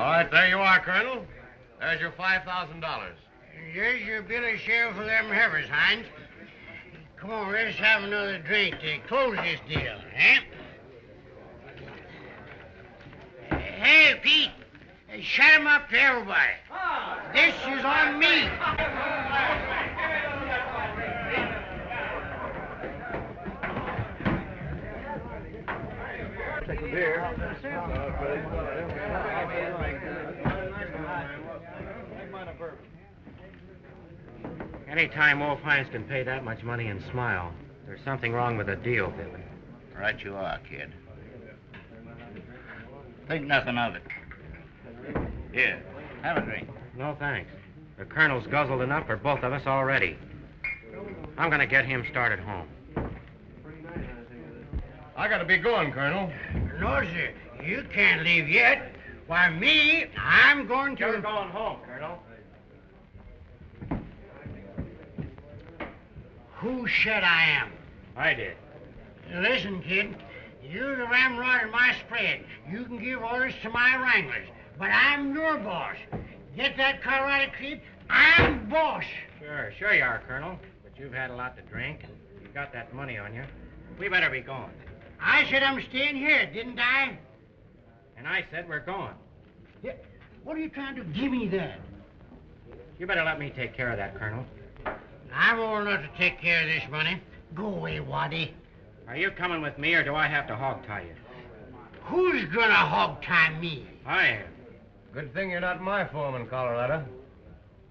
All right, there you are, Colonel. There's your $5,000. Here's your bill of share for them heifers, Hines. Come on, let's have another drink to close this deal, eh? Hey, Pete, shut him up to everybody. This is on me. Take a beer. Anytime Wolf Hines can pay that much money and smile, there's something wrong with the deal, Billy. Right you are, kid. Think nothing of it. Here, have a drink. No, thanks. The Colonel's guzzled enough for both of us already. I'm going to get him started home. I gotta be going, Colonel. No, sir, you can't leave yet. Why, me, I'm going to... You're going home, Colonel. Who said I am? I did. Listen, kid, you're the ramrod in my spread. You can give orders to my wranglers, but I'm your boss. Get that Colorado creep? I'm boss. Sure you are, Colonel. But you've had a lot to drink, and you've got that money on you. We better be going. I said I'm staying here, didn't I? And I said we're going. Yeah. What are you trying to give me that? You better let me take care of that, Colonel. I'm old enough to take care of this money. Go away, Waddy. Are you coming with me, or do I have to hog-tie you? Who's gonna hog-tie me? I am. Good thing you're not my foreman, Colorado.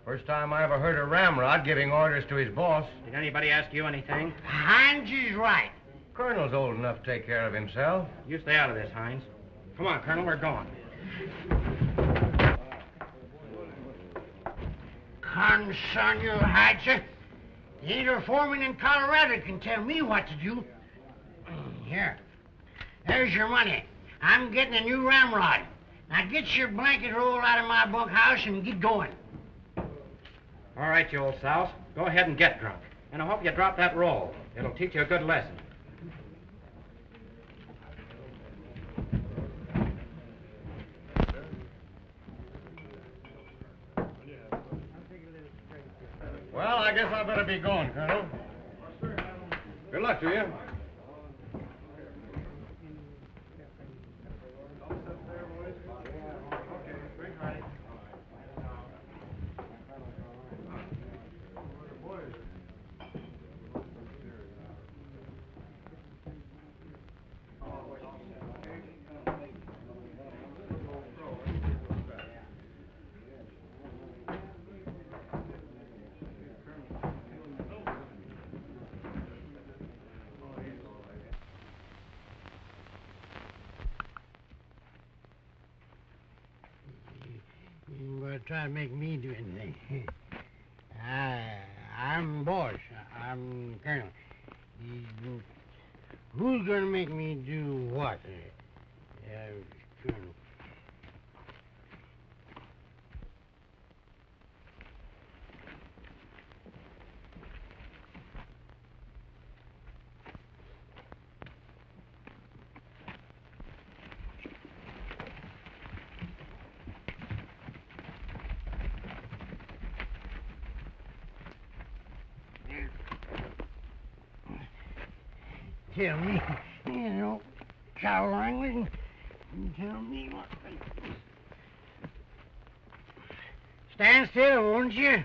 First time I ever heard a ramrod giving orders to his boss. Did anybody ask you anything? Hines is right. Colonel's old enough to take care of himself. You stay out of this, Hines. Come on, Colonel, we're going. Concern your hide, sir. Ain't a foreman in Colorado can tell me what to do. Here. There's your money. I'm getting a new ramrod. Now get your blanket roll out of my bunkhouse and get going. All right, you old souse. Go ahead and get drunk. And I hope you drop that roll. It'll teach you a good lesson. Well, I guess I better be going, Colonel. Good luck to you. Try to make me do anything. I'm boss. I'm colonel. Who's gonna make me do what? Colonel. Tell me, cow wrangling, tell me what. Stand still, won't you?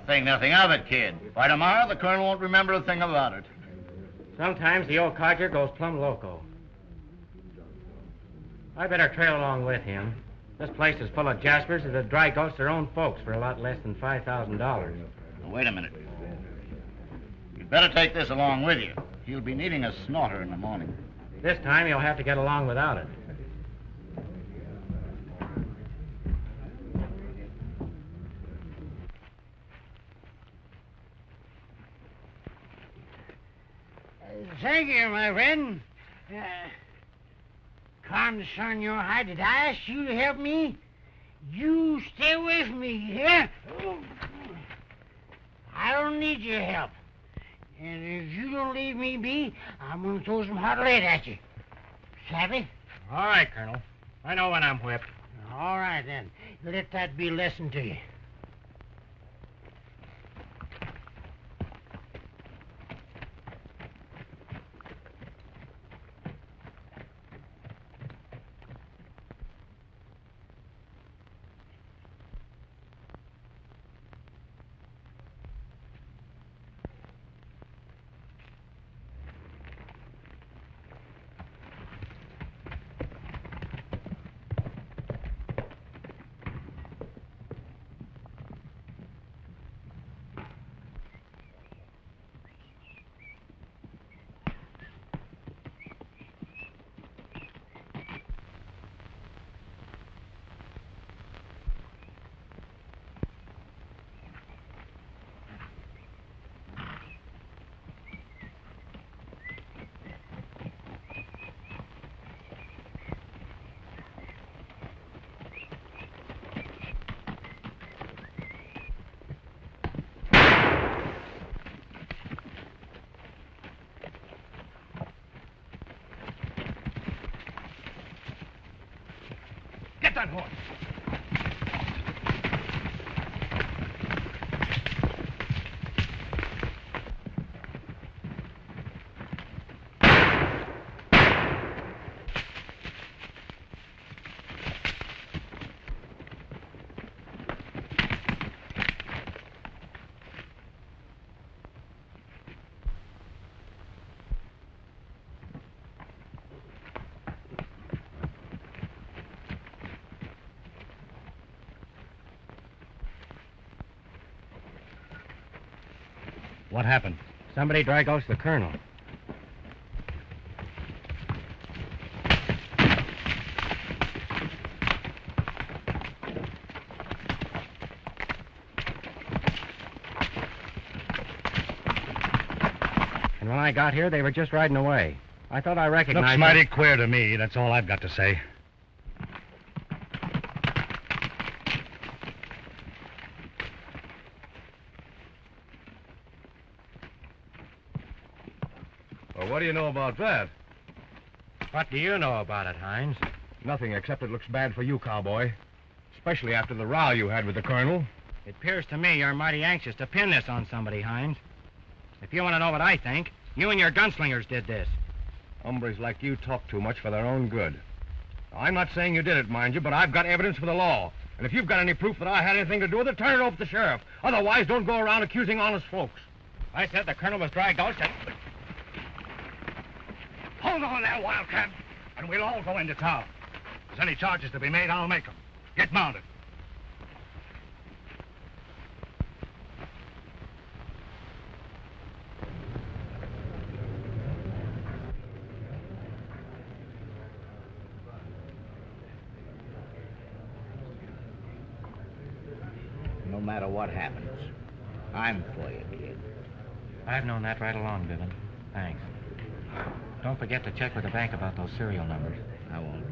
Think nothing of it, kid. By tomorrow, the colonel won't remember a thing about it. Sometimes the old codger goes plumb loco. I better trail along with him. This place is full of jaspers that'd dry ghost their own folks for a lot less than $5,000. Now, wait a minute. You'd better take this along with you. He'll be needing a snorter in the morning. This time he'll have to get along without it. Thank you, my friend. Concern your hide, did I ask you to help me? You stay with me, yeah? I don't need your help. And if you don't leave me be, I'm going to throw some hot lead at you. Savvy? All right, Colonel. I know when I'm whipped. All right, then. Let that be a lesson to you. Get that horse. What happened? Somebody drag-outs the colonel. And when I got here, they were just riding away. I thought I recognized Looks mighty queer to me. That's all I've got to say. Well, what do you know about that? What do you know about it, Hines? Nothing, except it looks bad for you, cowboy. Especially after the row you had with the colonel. It appears to me you're mighty anxious to pin this on somebody, Hines. If you want to know what I think, you and your gunslingers did this. Hombres like you talk too much for their own good. Now, I'm not saying you did it, mind you, but I've got evidence for the law. And if you've got any proof that I had anything to do with it, turn it over to the sheriff. Otherwise, don't go around accusing honest folks. I said the colonel was drag-out. Hold on there, Wildcat, and we'll all go into town. If there's any charges to be made, I'll make them. Get mounted. No matter what happens, I'm for you, kid. I've known that right along, Bibbin. Thanks. Don't forget to check with the bank about those serial numbers. I won't.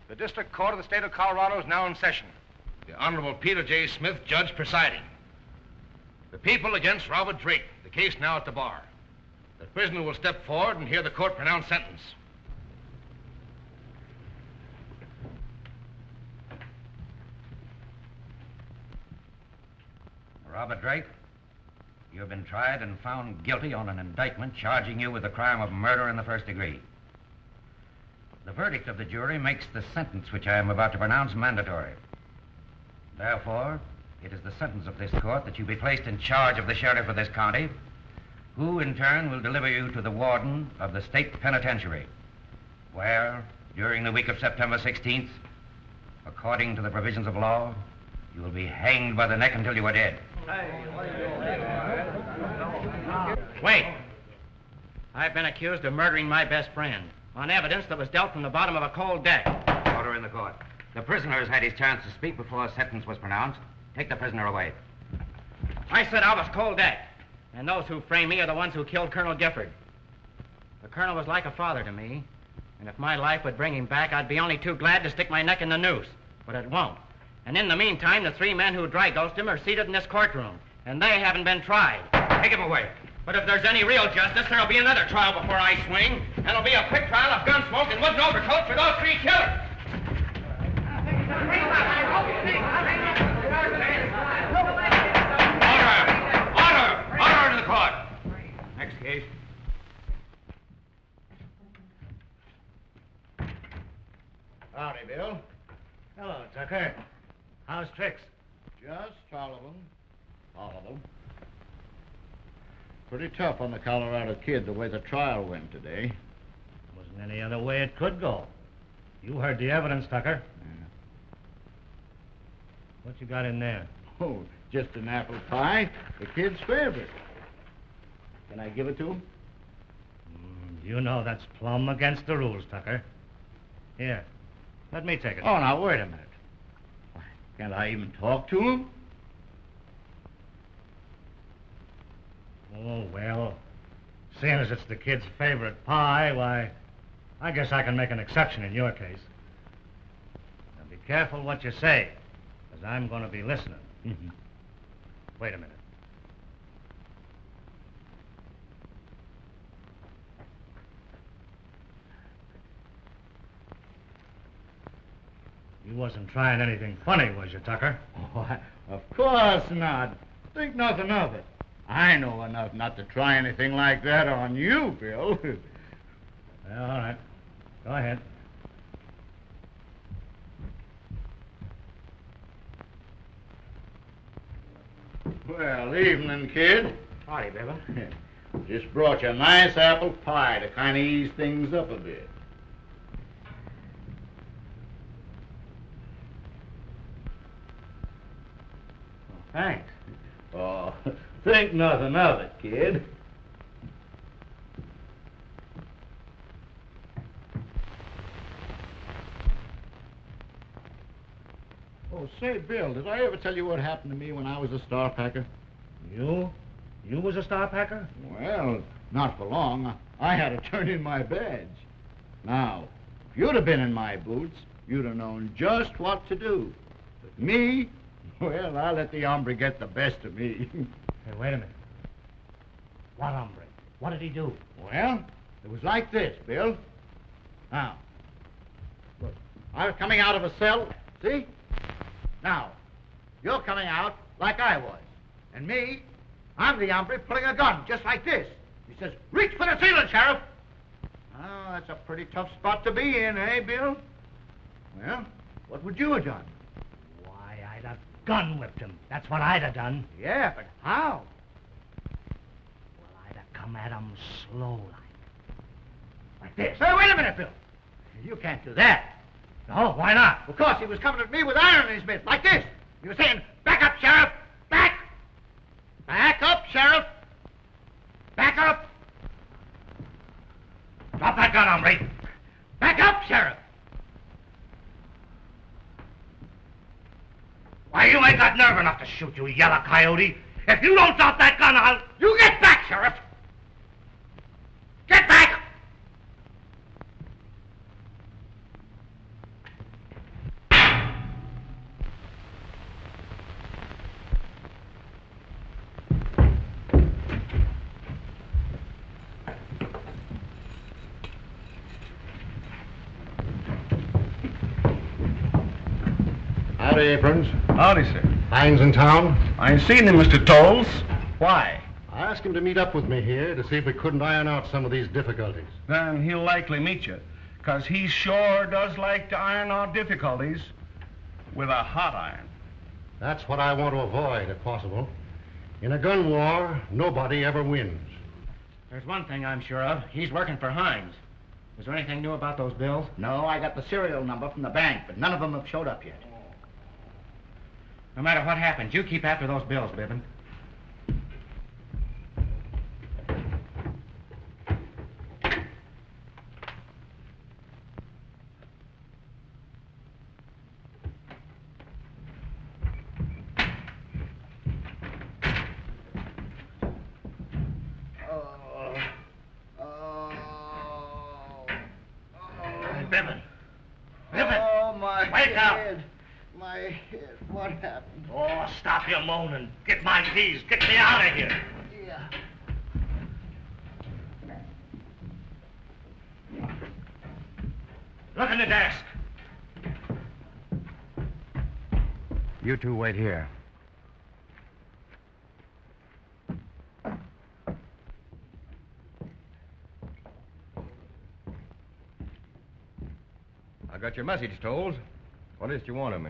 The District Court of the State of Colorado is now in session. The Honorable Peter J. Smith, judge presiding. The people against Robert Drake. The case now at the bar. The prisoner will step forward and hear the court pronounce sentence. Robert Drake, you have been tried and found guilty on an indictment charging you with the crime of murder in the first degree. The verdict of the jury makes the sentence which I am about to pronounce mandatory. Therefore, it is the sentence of this court that you be placed in charge of the sheriff of this county, who in turn will deliver you to the warden of the state penitentiary, where, during the week of September 16th, according to the provisions of law, you will be hanged by the neck until you are dead. Wait. I've been accused of murdering my best friend on evidence that was dealt from the bottom of a cold deck. Order in the court. The prisoner has had his chance to speak before a sentence was pronounced. Take the prisoner away. I said I was cold deck, and those who frame me are the ones who killed Colonel Gifford. The colonel was like a father to me. And if my life would bring him back, I'd be only too glad to stick my neck in the noose. But it won't. And in the meantime, the 3 men who dry-gulched him are seated in this courtroom. And they haven't been tried. Take him away. But if there's any real justice, there'll be another trial before I swing. And it'll be a quick trial of gun smoke and wooden overcoats for those 3 killers. Order in the court. Next case. Howdy, Bill. Hello, Tucker. How's tricks? Just all of them. All of them. Pretty tough on the Colorado kid the way the trial went today. Wasn't any other way it could go. You heard the evidence, Tucker. Yeah. What you got in there? Oh, just an apple pie, the kid's favorite. Can I give it to him? You know that's plumb against the rules, Tucker. Here, let me take it. Oh, now, wait a minute. Why, can't I even talk to him? Oh, well, seeing as it's the kid's favorite pie, why, I guess I can make an exception in your case. Now, be careful what you say, because I'm going to be listening. Wait a minute. You wasn't trying anything funny, was you, Tucker? Why, of course not. Think nothing of it. I know enough not to try anything like that on you, Bill. Well, all right. Go ahead. Well, evening, kid. Howdy, Bibble. Just brought you a nice apple pie to kind of ease things up a bit. Thanks. Oh, think nothing of it, kid. Oh, say, Bill, did I ever tell you what happened to me when I was a star packer? You? You was a star packer? Well, not for long. I had to turn in my badge. Now, if you'd have been in my boots, you'd have known just what to do. But me, well, I let the hombre get the best of me. Hey, wait a minute. What hombre? What did he do? Well, it was like this, Bill. Now, look, I was coming out of a cell, see? Now, you're coming out like I was. And me, I'm the hombre pulling a gun, just like this. He says, reach for the ceiling, Sheriff. Oh, that's a pretty tough spot to be in, eh, Bill? Well, what would you have done? Why, I'd have gun whipped him. That's what I'd have done. Yeah, but how? Well, I'd have come at him slow Like this. Hey, wait a minute, Bill. You can't do that. No, why not? Of course, he was coming at me with iron in his mitt, like this. He was saying, back up, Sheriff! Back! Back up, Sheriff! Back up! Drop that gun, hombre. Back up, Sheriff! Why, you ain't got nerve enough to shoot, you yellow coyote. If you don't drop that gun, I'll... You get back, Sheriff! Get back! Howdy, Aprons. Howdy, sir. Hines in town? I ain't seen him, Mr. Tolles. Why? I asked him to meet up with me here to see if we couldn't iron out some of these difficulties. Then he'll likely meet you, 'cause he sure does like to iron out difficulties with a hot iron. That's what I want to avoid, if possible. In a gun war, nobody ever wins. There's one thing I'm sure of. He's working for Hines. Is there anything new about those bills? No, I got the serial number from the bank, but none of them have showed up yet. No matter what happens, you keep after those bills, Bibbin. my head. What happened? Oh, stop your moaning. Get my keys. Get me out of here. Yeah. Look in the desk. You two wait here. I got your message, Tolles. What is it you want of me?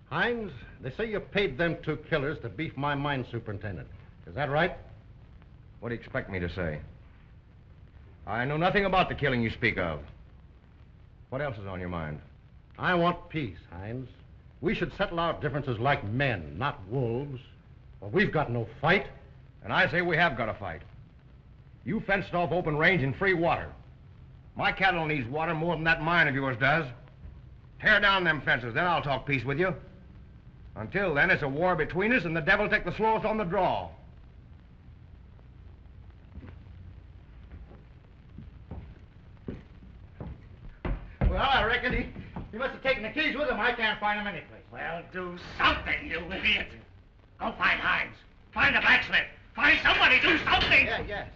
Hines, they say you paid them two killers to beef my mine superintendent. Is that right? What do you expect me to say? I know nothing about the killing you speak of. What else is on your mind? I want peace, Hines. We should settle our differences like men, not wolves. Well, we've got no fight. And I say we have got to fight. You fenced off open range and free water. My cattle needs water more than that mine of yours does. Tear down them fences, then I'll talk peace with you. Until then, it's a war between us, and the devil take the slowest on the draw. Well, I reckon he must have taken the keys with him. I can't find them anyplace. Well, do something, you idiot. Go find Hines. Find a blacksmith. Find somebody. Do something. Yeah, yes.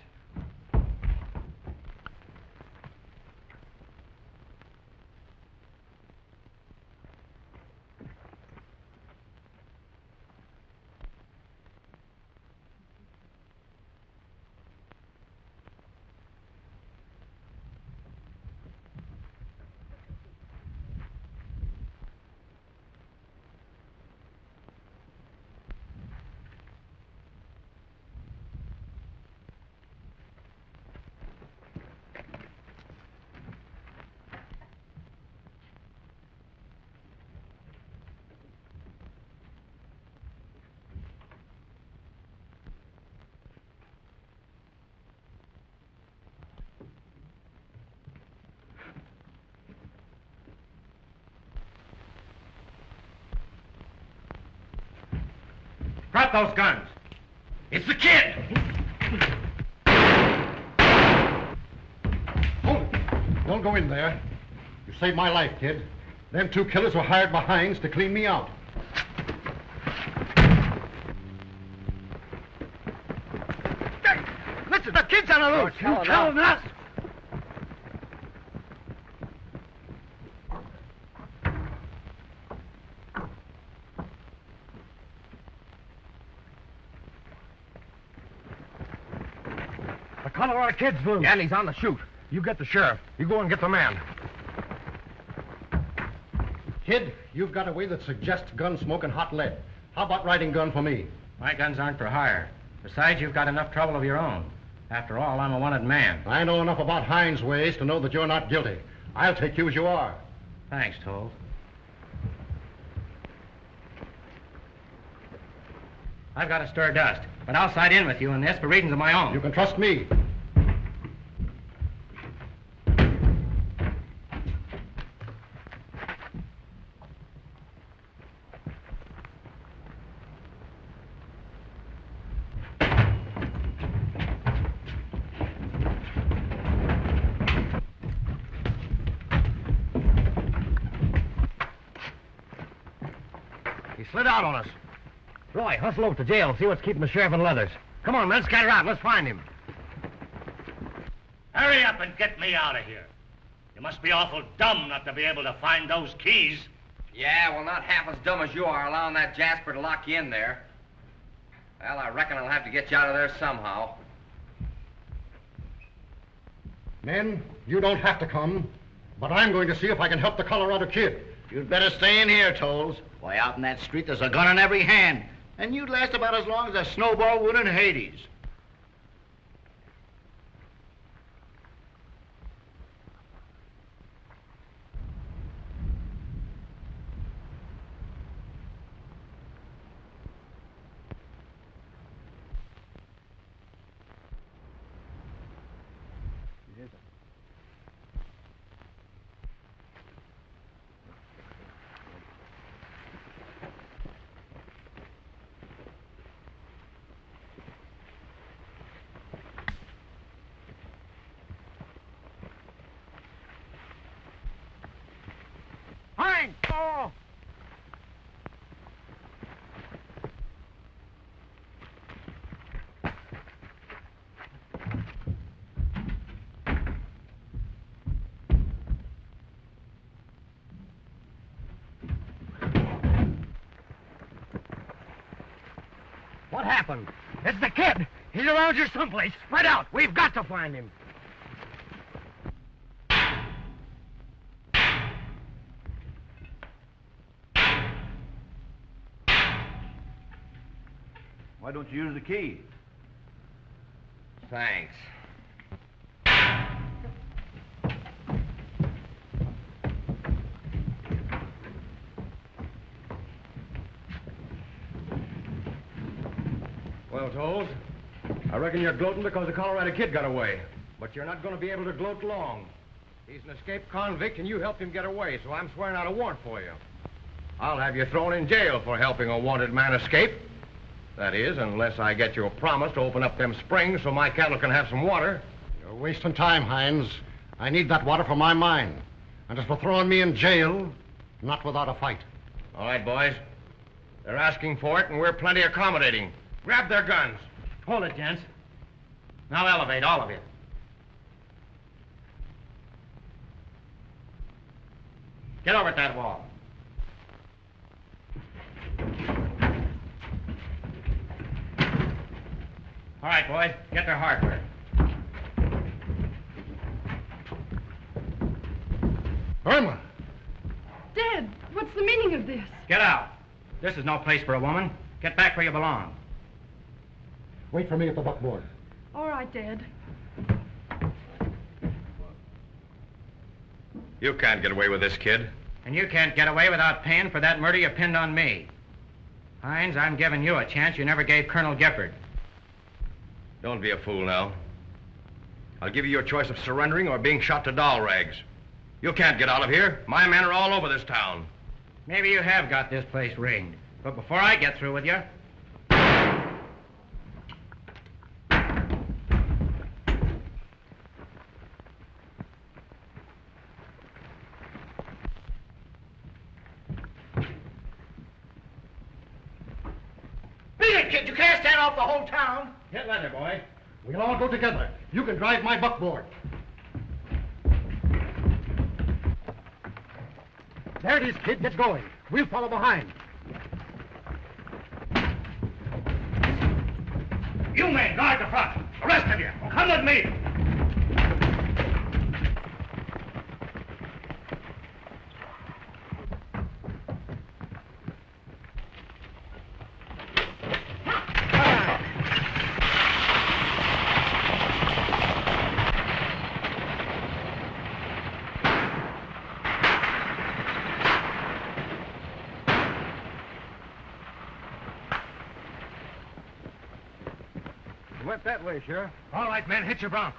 Drop those guns. It's the kid. Hold it. Don't go in there. You saved my life, kid. Them two killers were hired by Hines to clean me out. Listen, the kid's on the loose. You telling us? The Colorado kid's loose. Yeah, and he's on the chute. You get the sheriff. You go and get the man. Kid, you've got a way that suggests gun smoke and hot lead. How about riding gun for me? My guns aren't for hire. Besides, you've got enough trouble of your own. After all, I'm a wanted man. I know enough about Hines' ways to know that you're not guilty. I'll take you as you are. Thanks, Toll. I've got to stir dust, but I'll side in with you in this for reasons of my own. You can trust me. He slid out on us. Roy, hustle over to jail and see what's keeping the sheriff in leathers. Come on, men, scatter out. Let's find him. Hurry up and get me out of here. You must be awful dumb not to be able to find those keys. Yeah, well, not half as dumb as you are allowing that Jasper to lock you in there. Well, I reckon I'll have to get you out of there somehow. Men, you don't have to come, but I'm going to see if I can help the Colorado kid. You'd better stay in here, Tolles. Why, out in that street, there's a gun in every hand. And you'd last about as long as a snowball would in Hades. What happened? It's the kid. He's around here someplace. Spread out. We've got to find him. Why don't you use the key? Thanks. Well, Toles, I reckon you're gloating because the Colorado kid got away. But you're not going to be able to gloat long. He's an escaped convict, and you helped him get away, so I'm swearing out a warrant for you. I'll have you thrown in jail for helping a wanted man escape. That is, unless I get you a promise to open up them springs so my cattle can have some water. You're wasting time, Hines. I need that water for my mine. And as for throwing me in jail, not without a fight. All right, boys. They're asking for it, and we're plenty accommodating. Grab their guns. Hold it, gents. Now elevate, all of you. Get over at that wall. All right, boys, get their hardware. Irma! Dad, what's the meaning of this? Get out. This is no place for a woman. Get back where you belong. Wait for me at the buckboard. All right, Dad. You can't get away with this, kid. And you can't get away without paying for that murder you pinned on me. Hines, I'm giving you a chance you never gave Colonel Gifford. Don't be a fool now. I'll give you your choice of surrendering or being shot to doll rags. You can't get out of here. My men are all over this town. Maybe you have got this place rigged. But before I get through with you... Beat it, kid. You can't stand off the whole town. Get leather, boy. We'll all go together. You can drive my buckboard. There it is, kid. Get going. We'll follow behind. You men, guard the front. The rest of you, come with me. Went that way, Sheriff. All right, men, hit your broncs.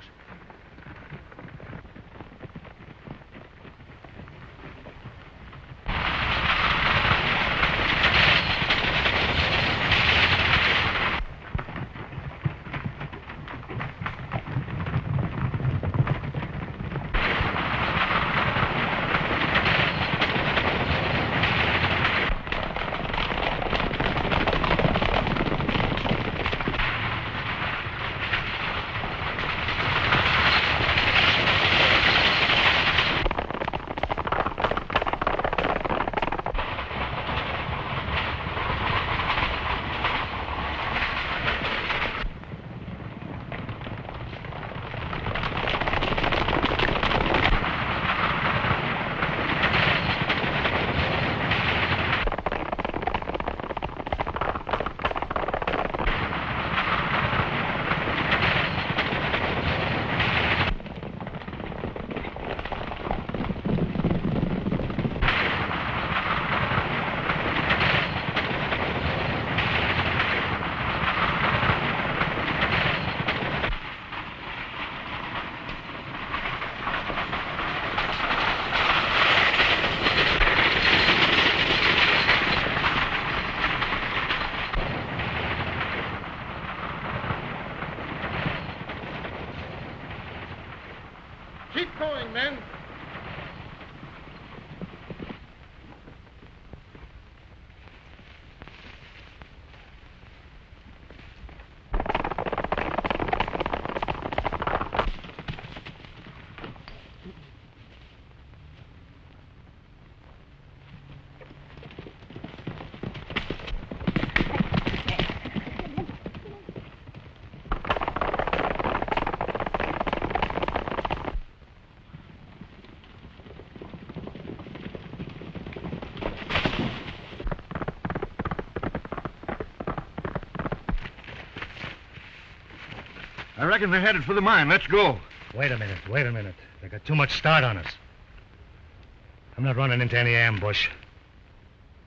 Keep going, men. I reckon they're headed for the mine. Let's go. Wait a minute. They got too much start on us. I'm not running into any ambush.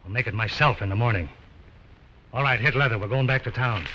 I'll make it myself in the morning. All right, hit leather. We're going back to town.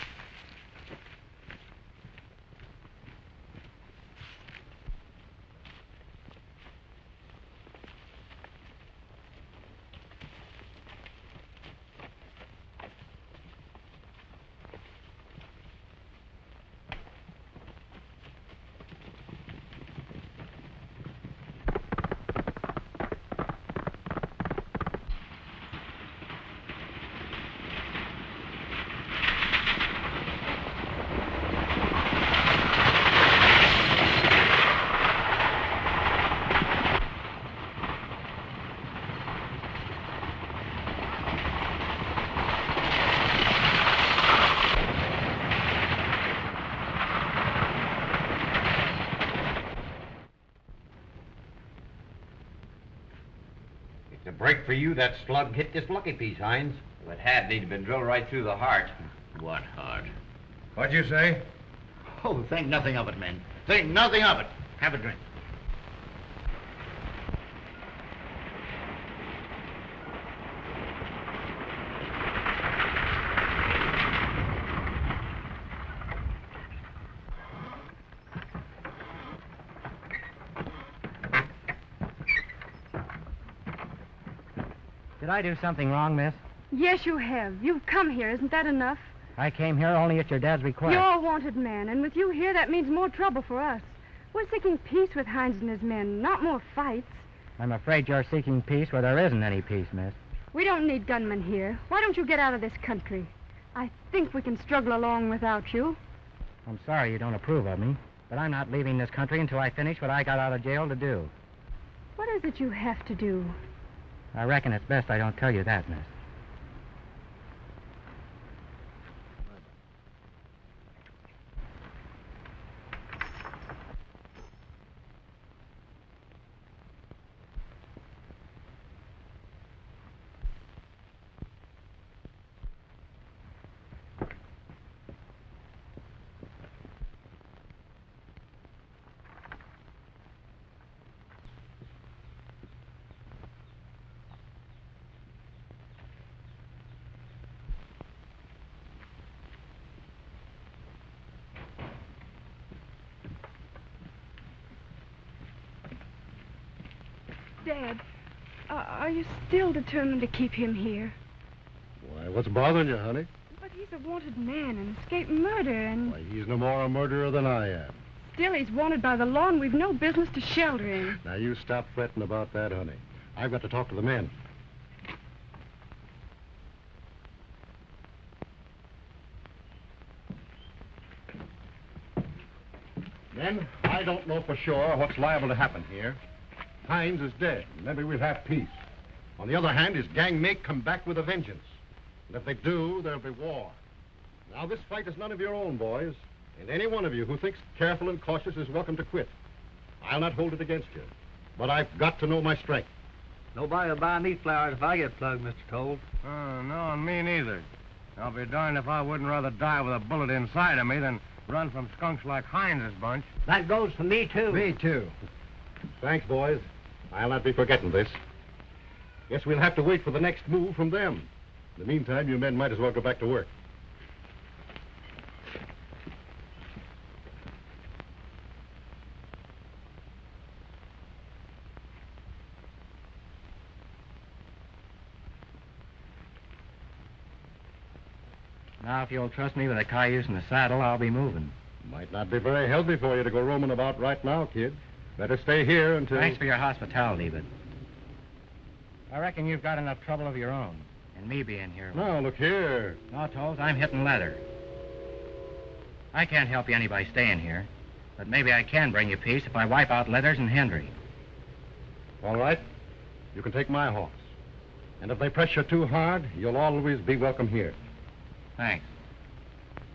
To break for you, that slug hit this lucky piece, Hines. If it had, he'd been drilled right through the heart. What heart? What'd you say? Oh, think nothing of it, men. Think nothing of it. Have a drink. Did I do something wrong, miss? Yes, you have. You've come here. Isn't that enough? I came here only at your dad's request. You're a wanted man, and with you here, that means more trouble for us. We're seeking peace with Hines and his men, not more fights. I'm afraid you're seeking peace where there isn't any peace, miss. We don't need gunmen here. Why don't you get out of this country? I think we can struggle along without you. I'm sorry you don't approve of me, but I'm not leaving this country until I finish what I got out of jail to do. What is it you have to do? I reckon it's best I don't tell you that, miss. Dad, are you still determined to keep him here? Why, what's bothering you, honey? But he's a wanted man and escaped murder, and Why, he's no more a murderer than I am. still he's wanted by the law, and we've no business to shelter him. Now, you stop fretting about that, honey. I've got to talk to the men. Men, I don't know for sure what's liable to happen here. Hines is dead. Maybe we'll have peace. On the other hand, his gang may come back with a vengeance. And if they do, there'll be war. Now, this fight is none of your own, boys. And any one of you who thinks careful and cautious is welcome to quit. I'll not hold it against you. But I've got to know my strength. Nobody will buy meat flowers if I get plugged, Mr. Toll. No, and me neither. I'll be darned if I wouldn't rather die with a bullet inside of me than run from skunks like Hines's bunch. That goes for me, too. Me, too. Thanks, boys. I'll not be forgetting this. Guess we'll have to wait for the next move from them. In the meantime, you men might as well go back to work. Now, if you'll trust me with a cayuse and a saddle, I'll be moving. Might not be very healthy for you to go roaming about right now, kid. Better stay here until... Thanks for your hospitality, but I reckon you've got enough trouble of your own, and me being here. Now, look here. No, Tolls, I'm hitting leather. I can't help you any by staying here, but maybe I can bring you peace if I wipe out Leathers and Hendry. All right. You can take my horse. And if they press you too hard, you'll always be welcome here. Thanks.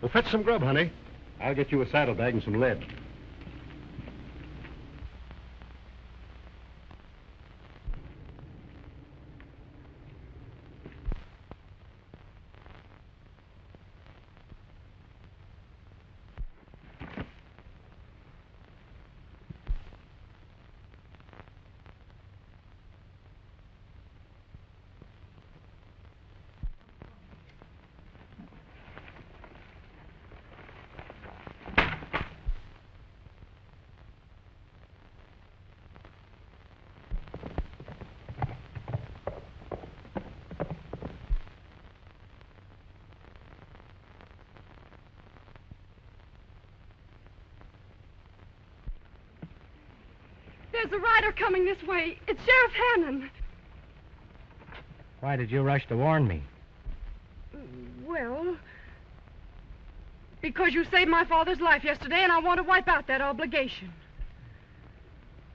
Well, fetch some grub, honey. I'll get you a saddlebag and some lead. There's a rider coming this way. It's Sheriff Hannon. Why did you rush to warn me? Well, because you saved my father's life yesterday, and I want to wipe out that obligation.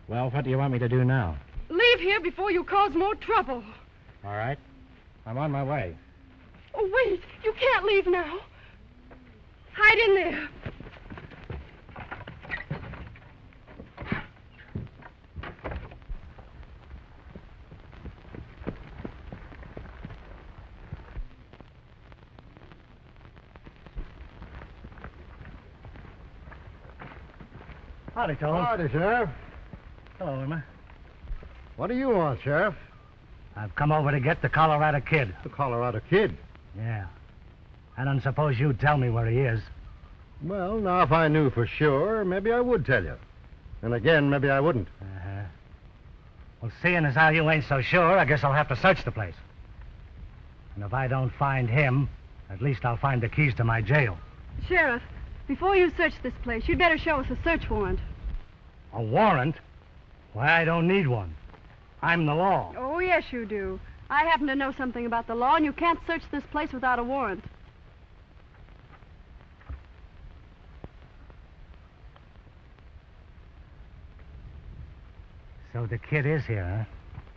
Well, what do you want me to do now? Leave here before you cause more trouble. All right. I'm on my way. Oh, wait. You can't leave now. Hide in there. Howdy, Toll. Howdy, Sheriff. Hello, Irma. What do you want, Sheriff? I've come over to get the Colorado Kid. The Colorado Kid. Yeah. I don't suppose you'd tell me where he is. Well, now, if I knew for sure, maybe I would tell you. And again, maybe I wouldn't. Uh-huh. Well, seeing as how you ain't so sure, I guess I'll have to search the place. And if I don't find him, at least I'll find the keys to my jail. Sheriff, before you search this place, you'd better show us a search warrant. A warrant? Why, I don't need one. I'm the law. Oh, yes, you do. I happen to know something about the law, and you can't search this place without a warrant. So the kid is here, huh?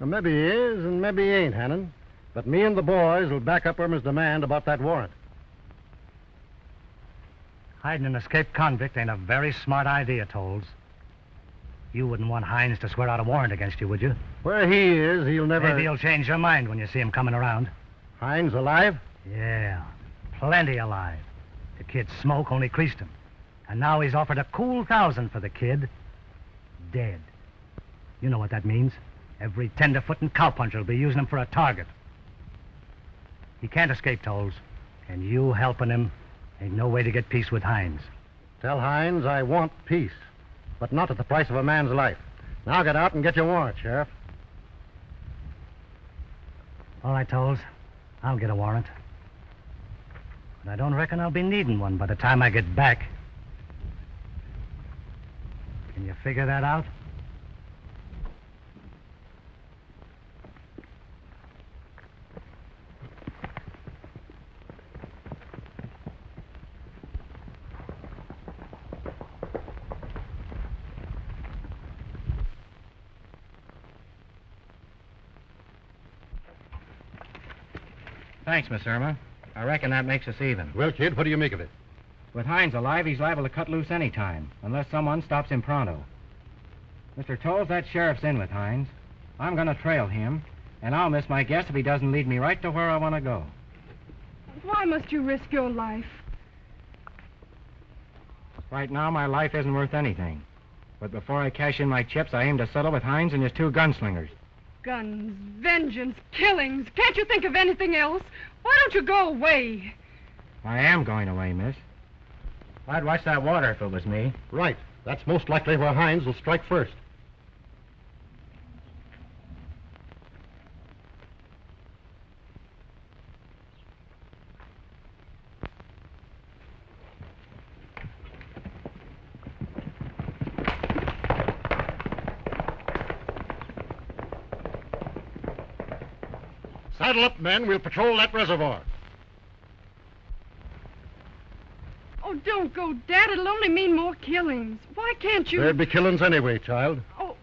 Well, maybe he is, and maybe he ain't, Hannon. But me and the boys will back up Irma's demand about that warrant. Hiding an escaped convict ain't a very smart idea, Tolles. You wouldn't want Hines to swear out a warrant against you, would you? Where he is, he'll never... Maybe you'll change your mind when you see him coming around. Hines alive? Yeah, plenty alive. The kid's smoke only creased him. And now he's offered a cool $1,000 for the kid. Dead. You know what that means. Every tenderfoot and cowpuncher will be using him for a target. He can't escape, Tolles. And you helping him ain't no way to get peace with Hines. Tell Hines I want peace, but not at the price of a man's life. Now get out and get your warrant, Sheriff. All right, Tolles. I'll get a warrant. But I don't reckon I'll be needing one by the time I get back. Can you figure that out? Thanks, Miss Irma. I reckon that makes us even. Well, kid, what do you make of it? With Hines alive, he's liable to cut loose any time, unless someone stops him pronto. Mr. Tolles, that sheriff's in with Hines. I'm going to trail him, and I'll miss my guess if he doesn't lead me right to where I want to go. Why must you risk your life? Right now, my life isn't worth anything. But before I cash in my chips, I aim to settle with Hines and his 2 gunslingers. Guns, vengeance, killings. Can't you think of anything else? Why don't you go away? I am going away, miss. I'd watch that water if it was me. Right. That's most likely where Hines will strike first. Saddle up, men. We'll patrol that reservoir. Oh, don't go, Dad. It'll only mean more killings. Why can't you... There'd be killings anyway, child. Oh,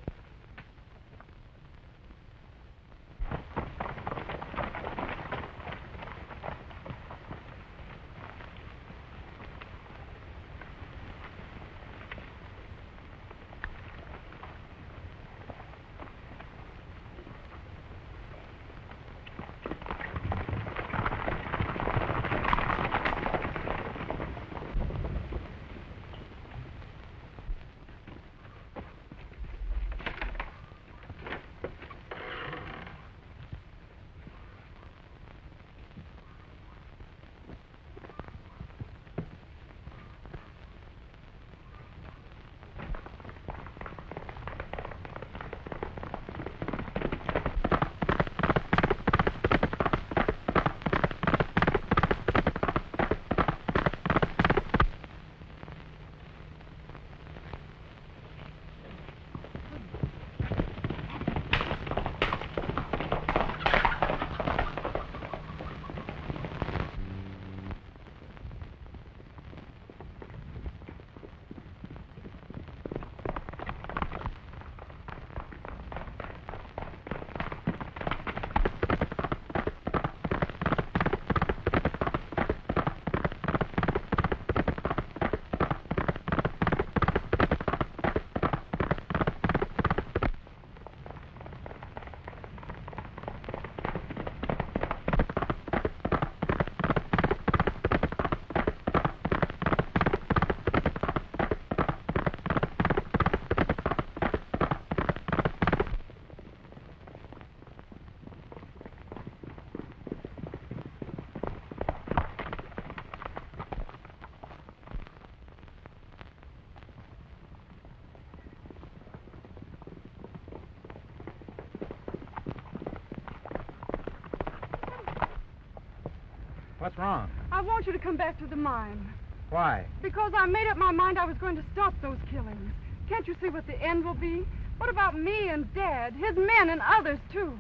What's wrong? I want you to come back to the mine. Why? Because I made up my mind I was going to stop those killings. Can't you see what the end will be? What about me and Dad, his men and others, too?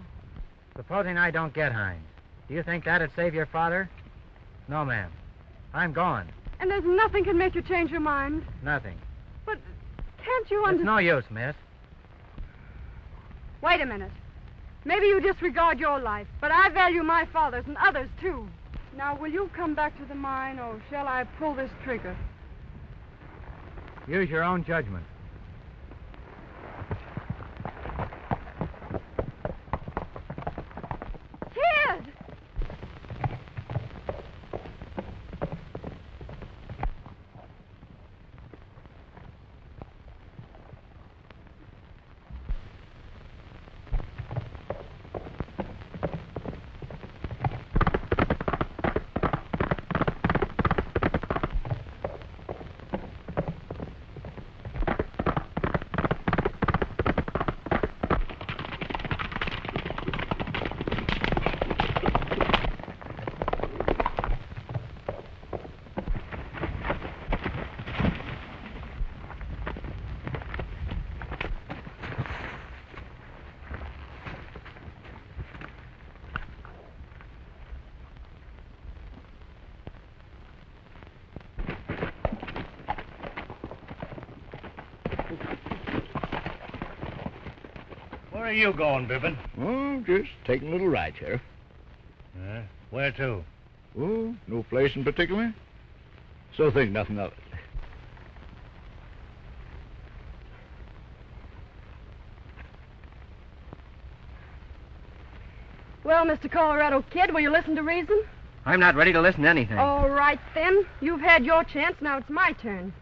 Supposing I don't get Hines, do you think that'd save your father? No, ma'am. I'm gone. And there's nothing can make you change your mind? Nothing. But can't you It's understand? no use, miss. Wait a minute. Maybe you disregard your life, but I value my father's and others, too. Now, will you come back to the mine, or shall I pull this trigger? Use your own judgment. Kid! Where are you going, Bibbin? Oh, just taking a little ride, Sheriff. Where to? Oh, no place in particular. So think nothing of it. Well, Mr. Colorado Kid, will you listen to reason? I'm not ready to listen to anything. All right, then. You've had your chance. Now it's my turn.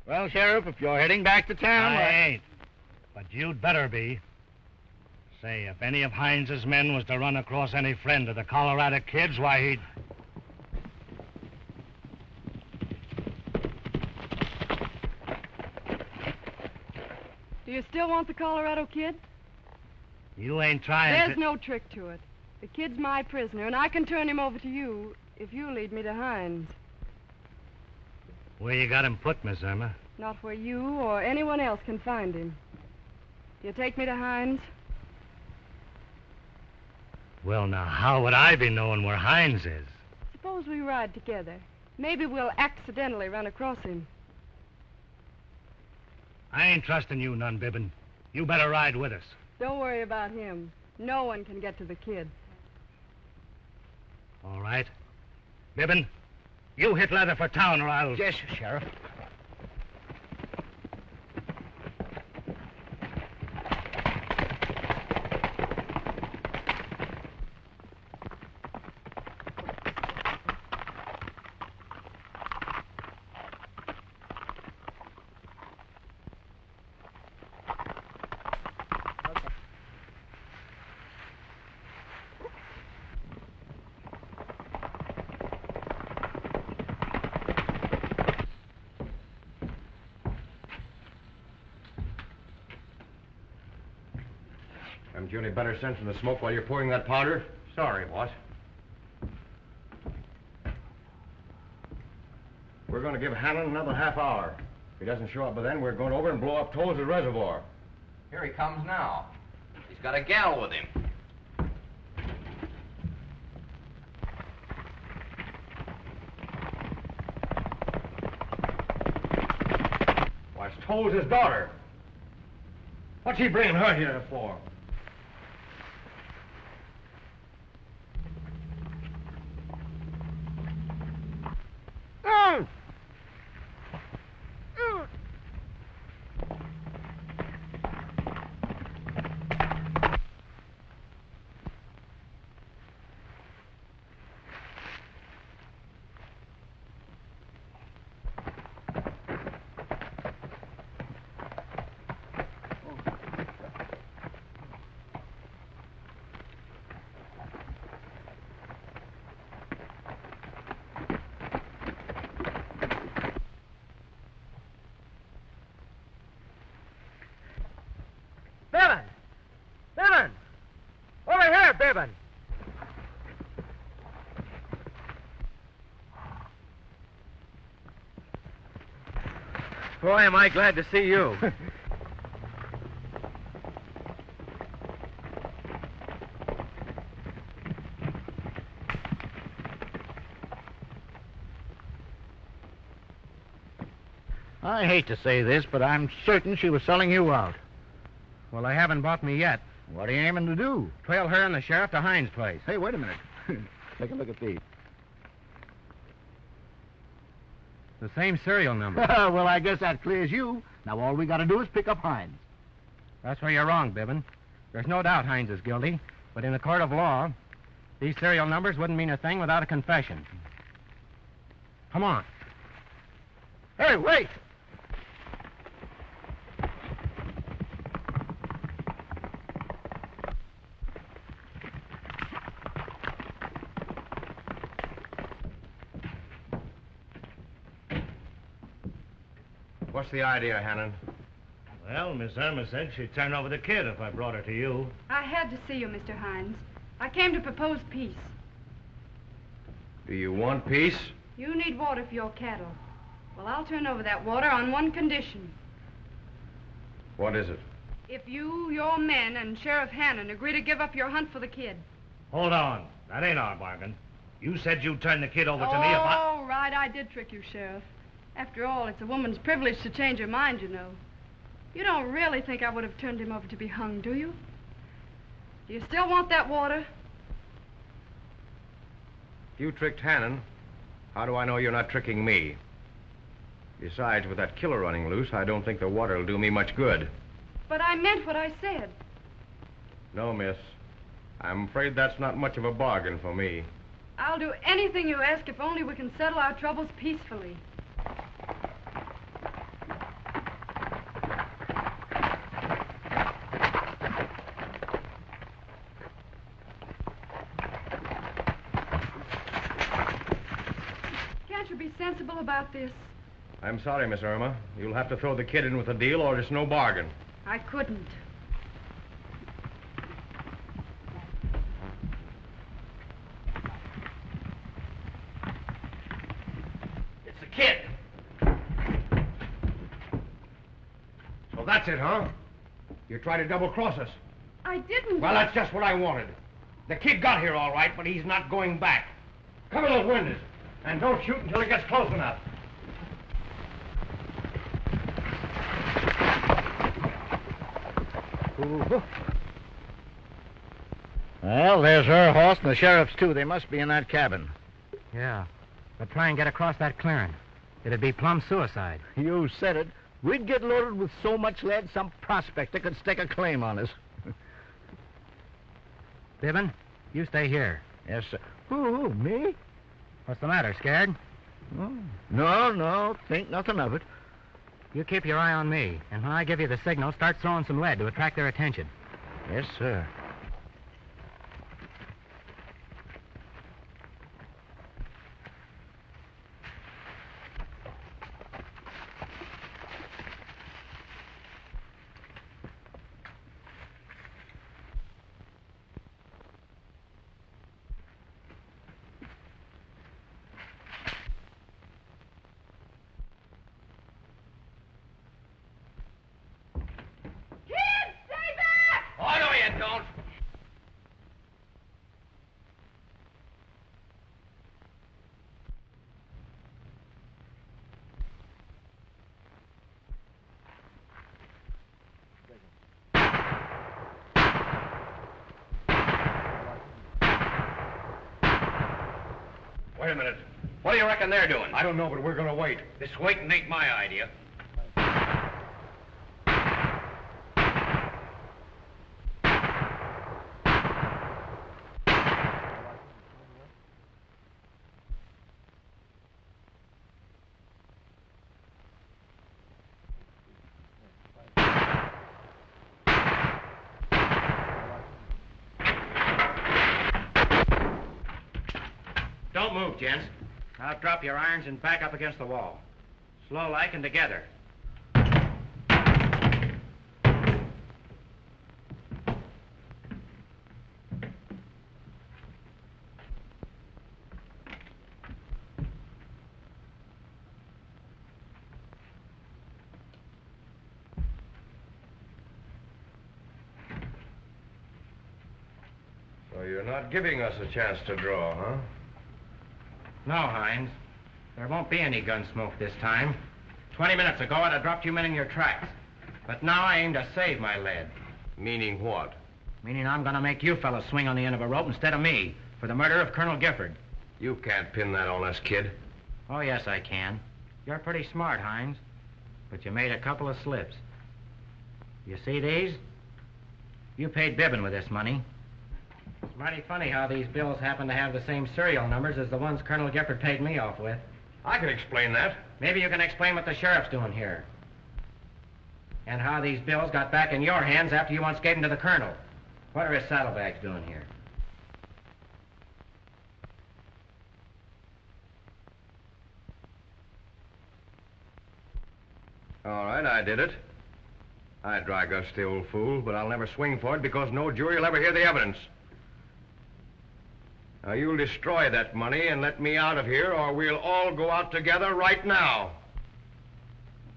Well, Sheriff, if you're heading back to town... I ain't. But you'd better be. Say, if any of Hines's men was to run across any friend of the Colorado Kid's, why, he'd... Do you still want the Colorado Kid? You ain't trying There's to... no trick to it. The kid's my prisoner, and I can turn him over to you if you lead me to Hines. Where you got him put, Miss Irma? Not where you or anyone else can find him. Do you take me to Hines? Well, now, how would I be knowing where Hines is? Suppose we ride together. Maybe we'll accidentally run across him. I ain't trusting you none, Bibbin. You better ride with us. Don't worry about him. No one can get to the kid. All right. Bibbin, you hit leather for town or I'll... Yes, Sheriff. Haven't you any better sense than to smoke while you're pouring that powder? Sorry, boss. We're going to give Hannon another half hour. If he doesn't show up by then, we're going over and blow up Toll's reservoir. Here he comes now. He's got a gal with him. Why, it's Toll's his daughter. What's he bringing her here for? Bibbin. Boy, am I glad to see you. I hate to say this, but I'm certain she was selling you out. Well, they haven't bought me yet. What are you aiming to do? Trail her and the sheriff to Hines' place. Hey, wait a minute. Take a look at these. The same serial number. Well, I guess that clears you. Now all we got to do is pick up Hines. That's where you're wrong, Bibbin. There's no doubt Hines is guilty, but in a court of law, these serial numbers wouldn't mean a thing without a confession. Come on. Hey, wait! What's the idea, Hannon? Well, Miss Irma said she'd turn over the kid if I brought her to you. I had to see you, Mr. Hines. I came to propose peace. Do you want peace? You need water for your cattle. Well, I'll turn over that water on one condition. What is it? If you, your men, and Sheriff Hannon agree to give up your hunt for the kid. Hold on. That ain't our bargain. You said you'd turn the kid over to me if I... Oh, right, I did trick you, Sheriff. After all, it's a woman's privilege to change her mind, you know. You don't really think I would have turned him over to be hung, do you? Do you still want that water? If you tricked Hannon, how do I know you're not tricking me? Besides, with that killer running loose, I don't think the water will do me much good. But I meant what I said. No, miss. I'm afraid that's not much of a bargain for me. I'll do anything you ask if only we can settle our troubles peacefully. Can't you be sensible about this? I'm sorry, Miss Irma. You'll have to throw the kid in with the deal or it's no bargain. I couldn't. It's the kid. So that's it, huh? You tried to double-cross us. I didn't. Well, that's just what I wanted. The kid got here all right, but he's not going back. Cover those windows, and don't shoot until he gets close enough. Well, there's her horse and the sheriff's, too. They must be in that cabin. Yeah, but try and get across that clearing. It'd be plumb suicide. You said it. We'd get loaded with so much lead, some prospector could stake a claim on us. Bibbin, you stay here. Yes, sir. Who, me? What's the matter, scared? Oh, no, think nothing of it. You keep your eye on me, and when I give you the signal, start throwing some lead to attract their attention. Yes, sir. Oh, no, you don't. Wait a minute. What do you reckon they're doing? I don't know, but we're going to wait. This waiting ain't my idea. Don't move, gents. Now drop your irons and back up against the wall. Slow-like and together. You're not giving us a chance to draw, huh? No, Hines. There won't be any gun smoke this time. 20 minutes ago, I'd have dropped you men in your tracks. But now I aim to save my lead. Meaning what? Meaning I'm going to make you fellas swing on the end of a rope instead of me for the murder of Colonel Gifford. You can't pin that on us, kid. Oh, yes, I can. You're pretty smart, Hines. But you made a couple of slips. You see these? You paid Bibbin with this money. It's mighty funny how these bills happen to have the same serial numbers as the ones Colonel Gifford paid me off with. I can explain that. Maybe you can explain what the sheriff's doing here. And how these bills got back in your hands after you once gave them to the colonel. What are his saddlebags doing here? All right, I did it. I dry gushed the old fool, but I'll never swing for it because no jury will ever hear the evidence. Now, you'll destroy that money and let me out of here, or we'll all go out together right now.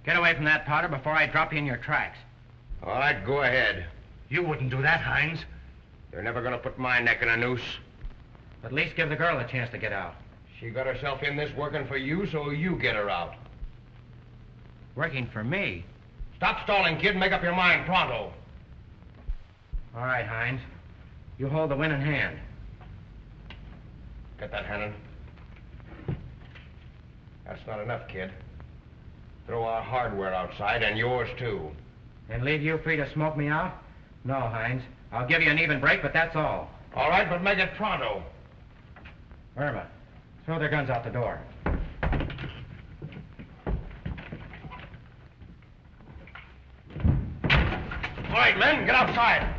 Get away from that powder before I drop you in your tracks. All right, go ahead. You wouldn't do that, Hines. You're never going to put my neck in a noose. At least give the girl a chance to get out. She got herself in this working for you, so you get her out. Working for me? Stop stalling, kid, and make up your mind pronto. All right, Hines. You hold the winning hand. Get that, Hannon. That's not enough, kid. Throw our hardware outside, and yours, too. And leave you free to smoke me out? No, Hines. I'll give you an even break, but that's all. All right, but make it pronto. Irma, throw their guns out the door. All right, men, get outside.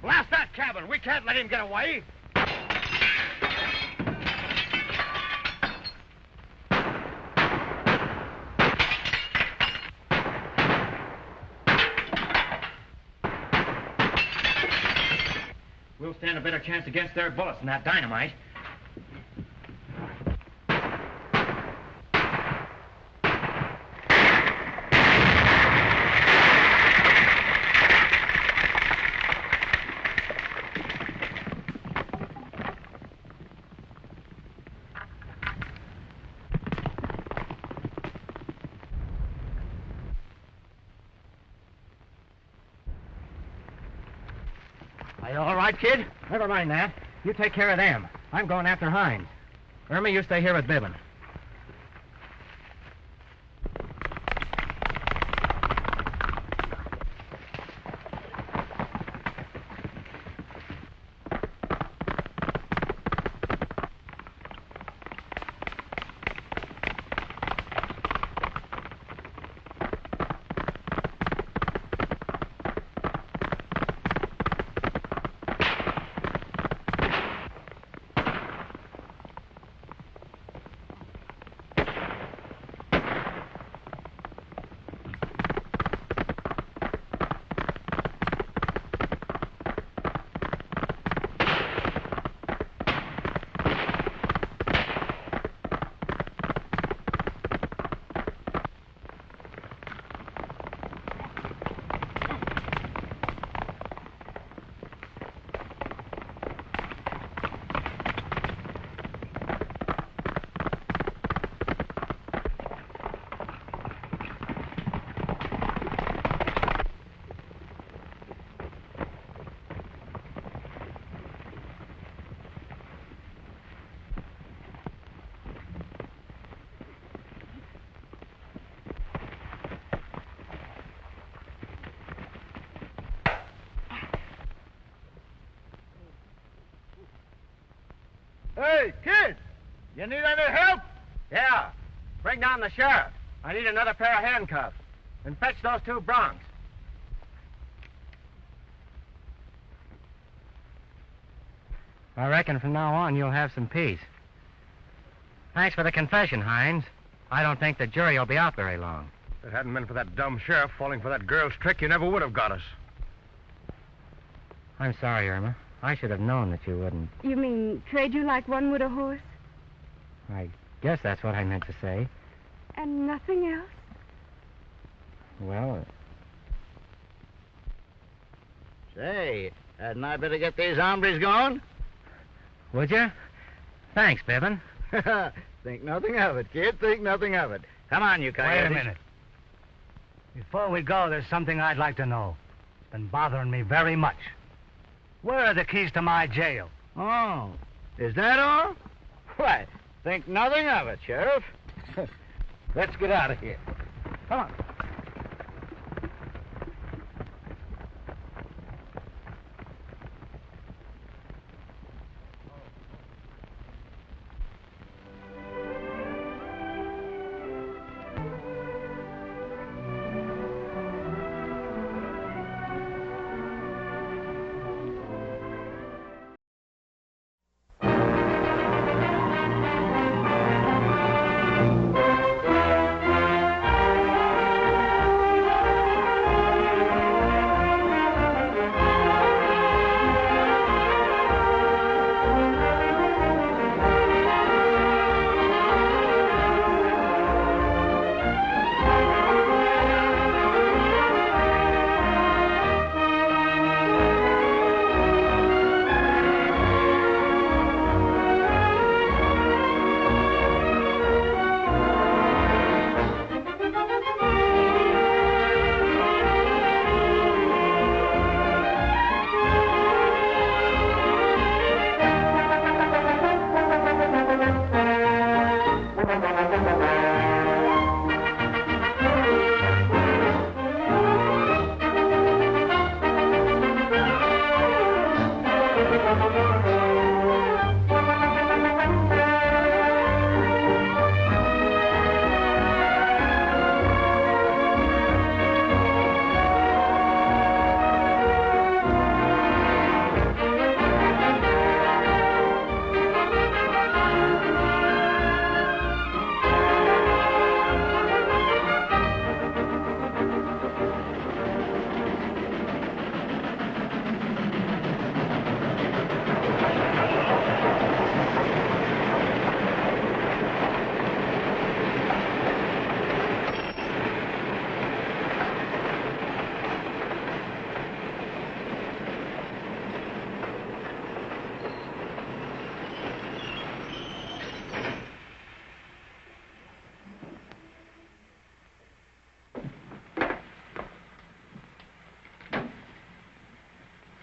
Blast that cabin. We can't let him get away. We'll stand a better chance against their bullets than that dynamite. Are you all right, kid? Never mind that. You take care of them. I'm going after Hines. Irma, you stay here with Bibbin. Hey, kid! You need any help? Yeah. Bring down the sheriff. I need another pair of handcuffs. And fetch those two broncs. I reckon from now on you'll have some peace. Thanks for the confession, Hines. I don't think the jury will be out very long. If it hadn't been for that dumb sheriff falling for that girl's trick, you never would have got us. I'm sorry, Irma. I should have known that you wouldn't. You mean trade you like one would a horse? I guess that's what I meant to say. And nothing else? Well, Say, hadn't I better get these hombres going? would you? Thanks, Bibbin. Think nothing of it, kid. Think nothing of it. Come on, you coyotes. Wait a minute. Before we go, there's something I'd like to know. It's been bothering me very much. Where are the keys to my jail? Oh, is that all? Why, think nothing of it, Sheriff. Let's get out of here. Come on.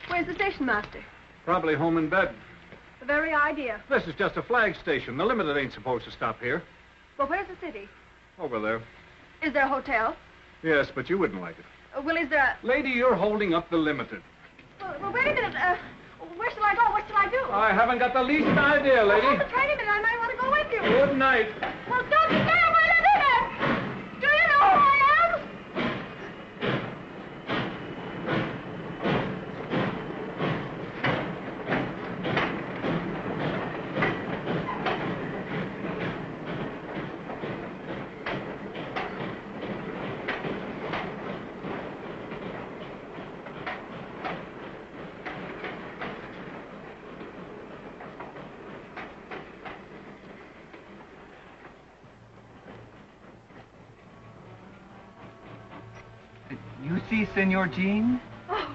Where's the station master? Probably home in bed. The very idea. This is just a flag station. The Limited ain't supposed to stop here. Well, where's the city? Over there. Is there a hotel? Yes, but you wouldn't like it. Well, is there a... Lady, you're holding up the Limited. Well, wait a minute. Where shall I go? What shall I do? I haven't got the least idea, lady. Oh, but wait a minute. I might want to go with you. Good night. Well, don't you stay away a minute. Do you know who I am? You see Senor Jean? Oh.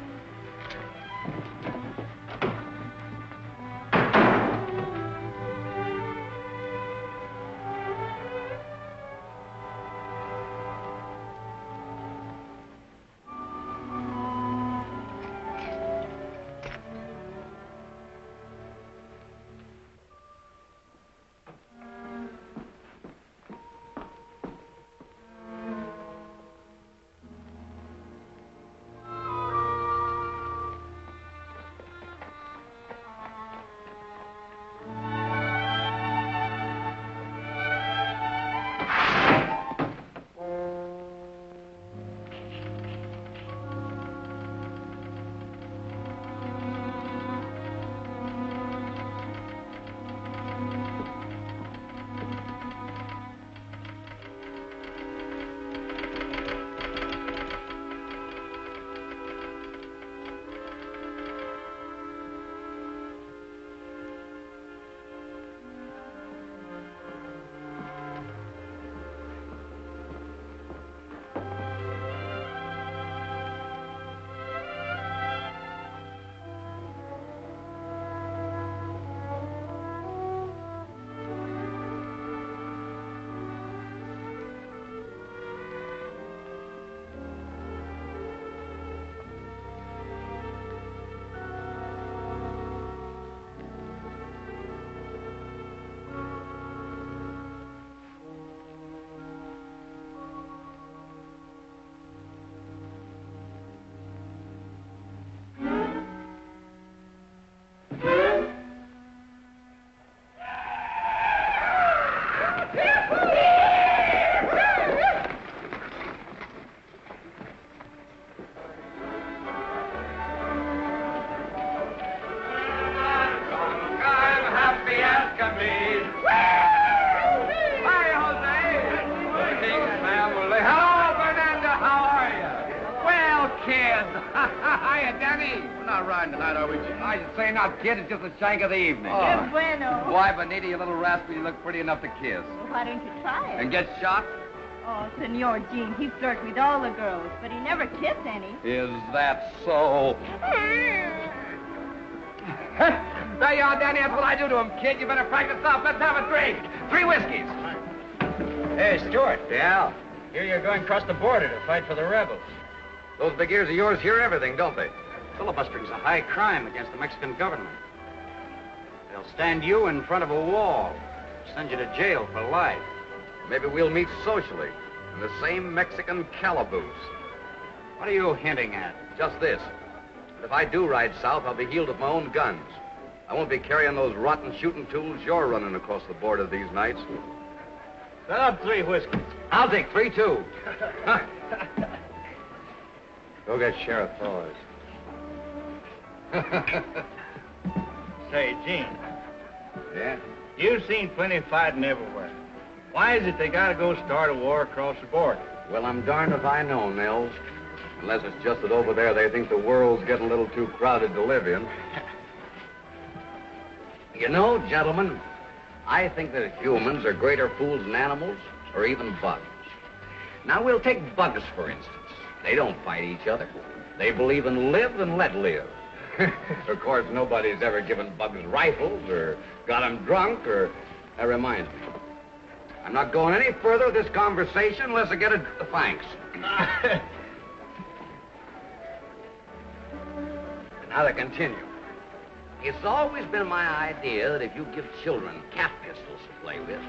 not riding tonight, are we, Jim? I should say not, kid. It's just the shank of the evening. Oh. Bueno. Why, Benita, you little rascal, you look pretty enough to kiss. Well, why don't you try it? And get shot? Oh, Senor Jean, he flirts with all the girls, but he never kissed any. Is that so? There you are, Danny. That's what I do to him, kid. You better practice up. Let's have a drink. 3 whiskeys. Hey, Stuart. Yeah? Here you're going across the border to fight for the rebels. Those big ears of yours hear everything, don't they? Filibustering's a high crime against the Mexican government. They'll stand you in front of a wall, send you to jail for life. Maybe we'll meet socially in the same Mexican calaboose. What are you hinting at? Just this. If I do ride south, I'll be healed with my own guns. I won't be carrying those rotten shooting tools you're running across the border these nights. Set up 3 whiskeys. I'll take 3, too. Go get Sheriff Thor's. Say, Gene, Yeah? you've seen plenty of fighting everywhere. Why is it they gotta go start a war across the border? Well, I'm darned if I know, Nels. Unless it's just that over there they think the world's getting a little too crowded to live in. You know, gentlemen, I think that humans are greater fools than animals or even bugs. Now, we'll take bugs, for instance. They don't fight each other. They believe in live and let live. Of course, nobody's ever given bugs rifles or got them drunk or... That reminds me. I'm not going any further with this conversation unless I get a thanks. Now to continue. It's always been my idea that if you give children cap pistols to play with,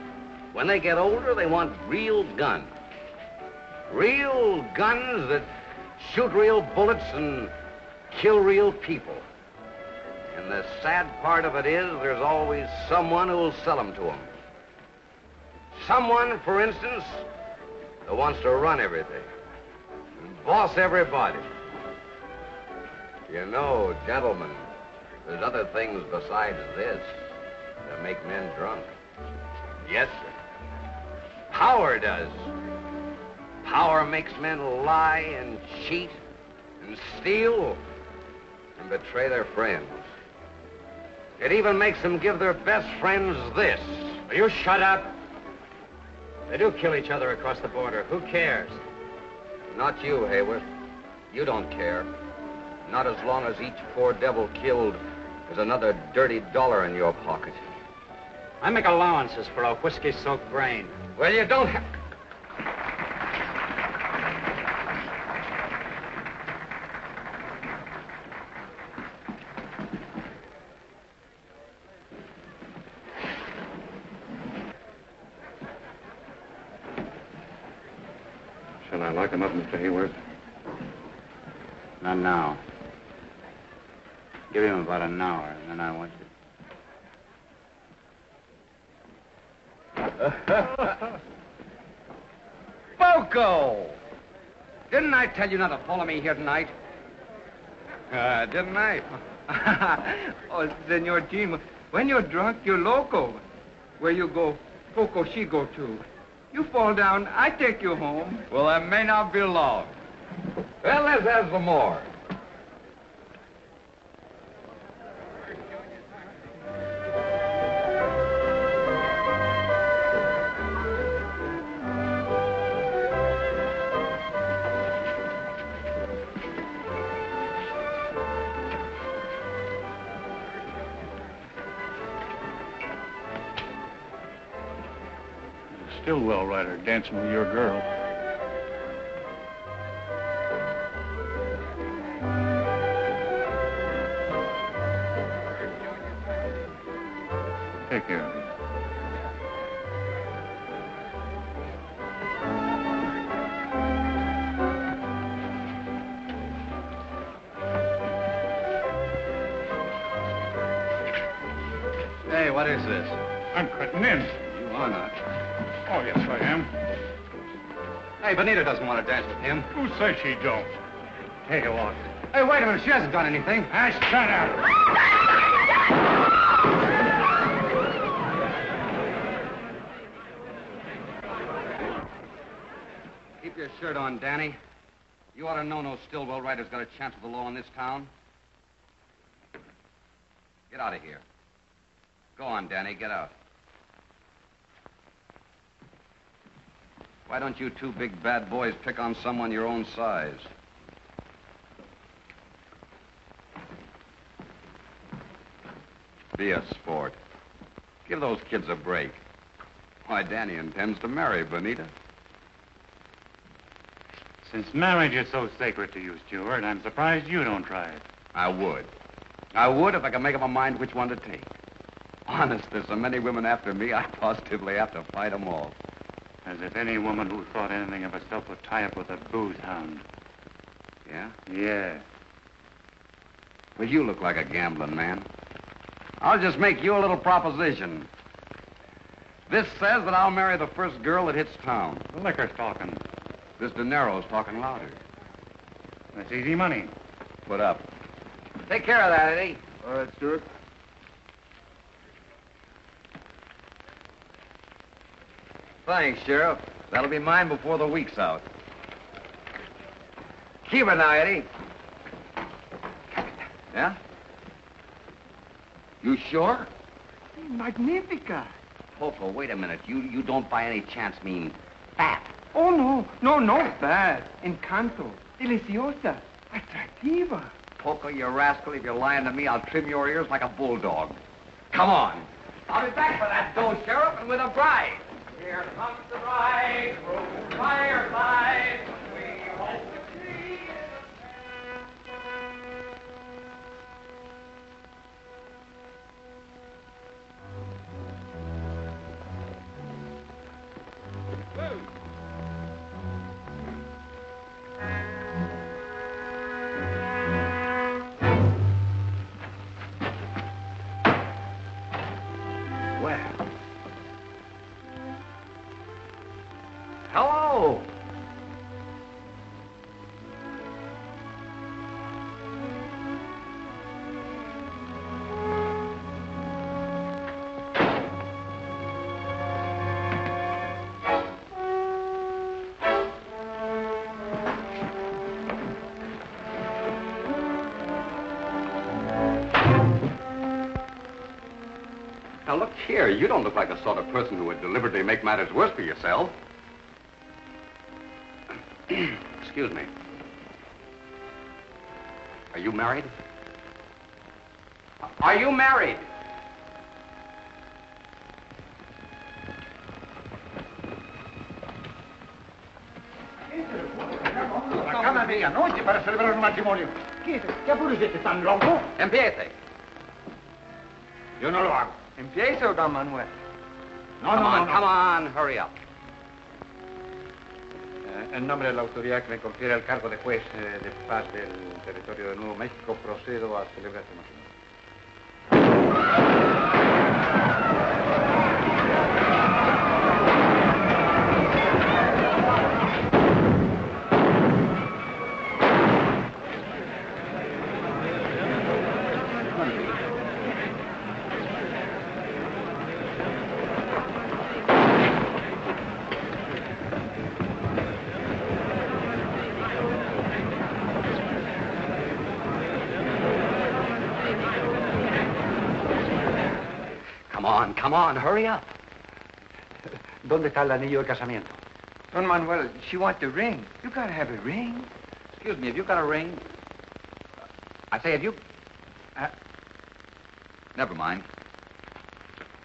when they get older, they want real guns. Real guns that shoot real bullets and kill real people. And the sad part of it is there's always someone who'll sell them to them. Someone, for instance, who wants to run everything and boss everybody. You know, gentlemen, there's other things besides this that make men drunk. Yes, sir. Power does. Power makes men lie and cheat and steal and betray their friends. It even makes them give their best friends this. Will you shut up? They do kill each other across the border. Who cares? Not you, Hayward. You don't care. Not as long as each poor devil killed is another dirty dollar in your pocket. I make allowances for a whiskey-soaked brain. Well, you don't have... Shall I lock him up, Mr. Hayward? Not now. Give him about an hour, and then I want you. Boco! Didn't I tell you not to follow me here tonight? Didn't I? Oh, Senor Jim, when you're drunk, you're loco. Where you go, Poco, she go too. You fall down, I take you home. Well, that may not be long. Well, let's have some more. Stillwell rider dancing with your girl. Take care of it. Hey, what is this? I'm cutting in. You are not. Oh, yes, I am. Hey, Benita doesn't want to dance with him. Who says she don't? Take a walk. Hey, wait a minute. She hasn't done anything. Shut up. Keep your shirt on, Danny. You ought to know no Stillwell rider's got a chance with the law in this town. Get out of here. Go on, Danny, get out. Why don't you two big bad boys pick on someone your own size? Be a sport. Give those kids a break. Why, Danny intends to marry Bonita. Since marriage is so sacred to you, Stuart, I'm surprised you don't try it. I would. I would if I could make up my mind which one to take. Honest, there's so many women after me, I positively have to fight them all. As if any woman who thought anything of herself would tie up with a booze hound. Yeah? Yeah. Well, you look like a gambling man. I'll just make you a little proposition. This says that I'll marry the first girl that hits town. The liquor's talking. This dinero's talking louder. That's easy money. Put up. Take care of that, Eddie. All right, Stuart. Thanks, Sheriff. That'll be mine before the week's out. Keep it now, Eddie. Yeah? You sure? Magnifica. Poco, wait a minute. You don't by any chance mean fat. Oh, no, bad. Encanto. Deliciosa. Atractiva. Poco, you rascal, if you're lying to me, I'll trim your ears like a bulldog. Come on. I'll be back for that dough, Sheriff, and with a bride. Here comes the bride, through fireside. We hope to see Hello. Now, look here. You don't look like the sort of person who would deliberately make matters worse for yourself. Excuse me. Are you married? Are you married? La cama mía noche para celebrar un matrimonio. ¿Qué apuro es este tan loco? Empiece. Yo no lo hago. Empieza, don Manuel. Come on, hurry up. En nombre de la autoridad que me confiere el cargo de juez de paz del territorio de Nuevo México, procedo a celebrar este matrimonio. Come on, hurry up. ¿Dónde está el anillo de casamiento? Don Manuel, she wants the ring. You gotta have a ring. Excuse me, have you got a ring? I say, have you... Never mind.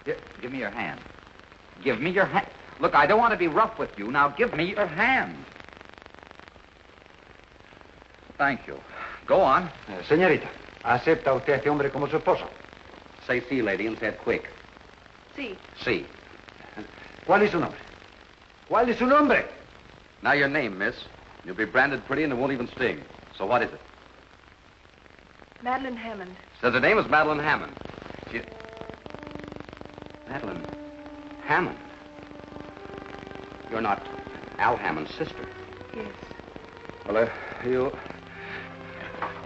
Give me your hand. Give me your hand. Look, I don't want to be rough with you. Now, give me your hand. Thank you. Go on. Señorita, ¿acepta usted a este hombre como su esposo? Say sí, lady, and say it quick. Sí. Sí. ¿Cuál es su nombre? ¿Cuál es su nombre? Now your name, miss. You'll be branded pretty and it won't even sting. So what is it? Madeline Hammond. Says her name is Madeline Hammond. Madeline Hammond? You're not Al Hammond's sister. Yes. Well, you...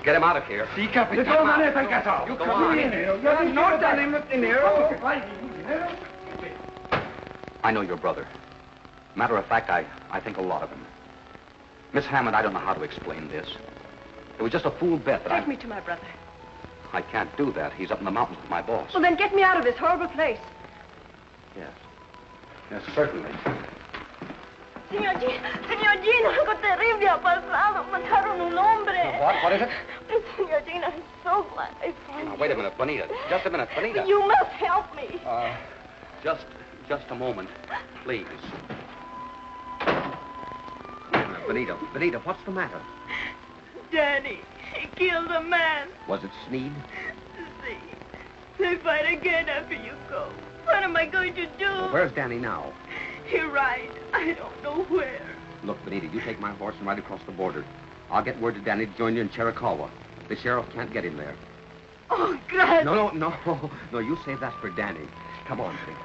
Get him out of here. Sí, capitán. De todas maneras está casado. You come on. No tenemos dinero. I know your brother. Matter of fact, I think a lot of him. Miss Hammond, I don't know how to explain this. It was just a fool bet that Take me to my brother. I can't do that. He's up in the mountains with my boss. Well, then get me out of this horrible place. Yes. Yes, certainly. Señor Jean, algo terrible ha pasado. Mataron un hombre. What is it? Señor Jean, I'm so glad I found Now, you. wait a minute, Bonita. Just a minute, Bonita. You must help me. Just a moment, please. Bonita, what's the matter? Danny, he killed a man. Was it Sneed? See, they fight again after you go. What am I going to do? Well, where's Danny now? He rides. I don't know where. Look, Bonita, you take my horse and ride across the border. I'll get word to Danny to join you in Chiricahua. The sheriff can't get him there. Oh, gracias. No, you save that for Danny. Come on, please.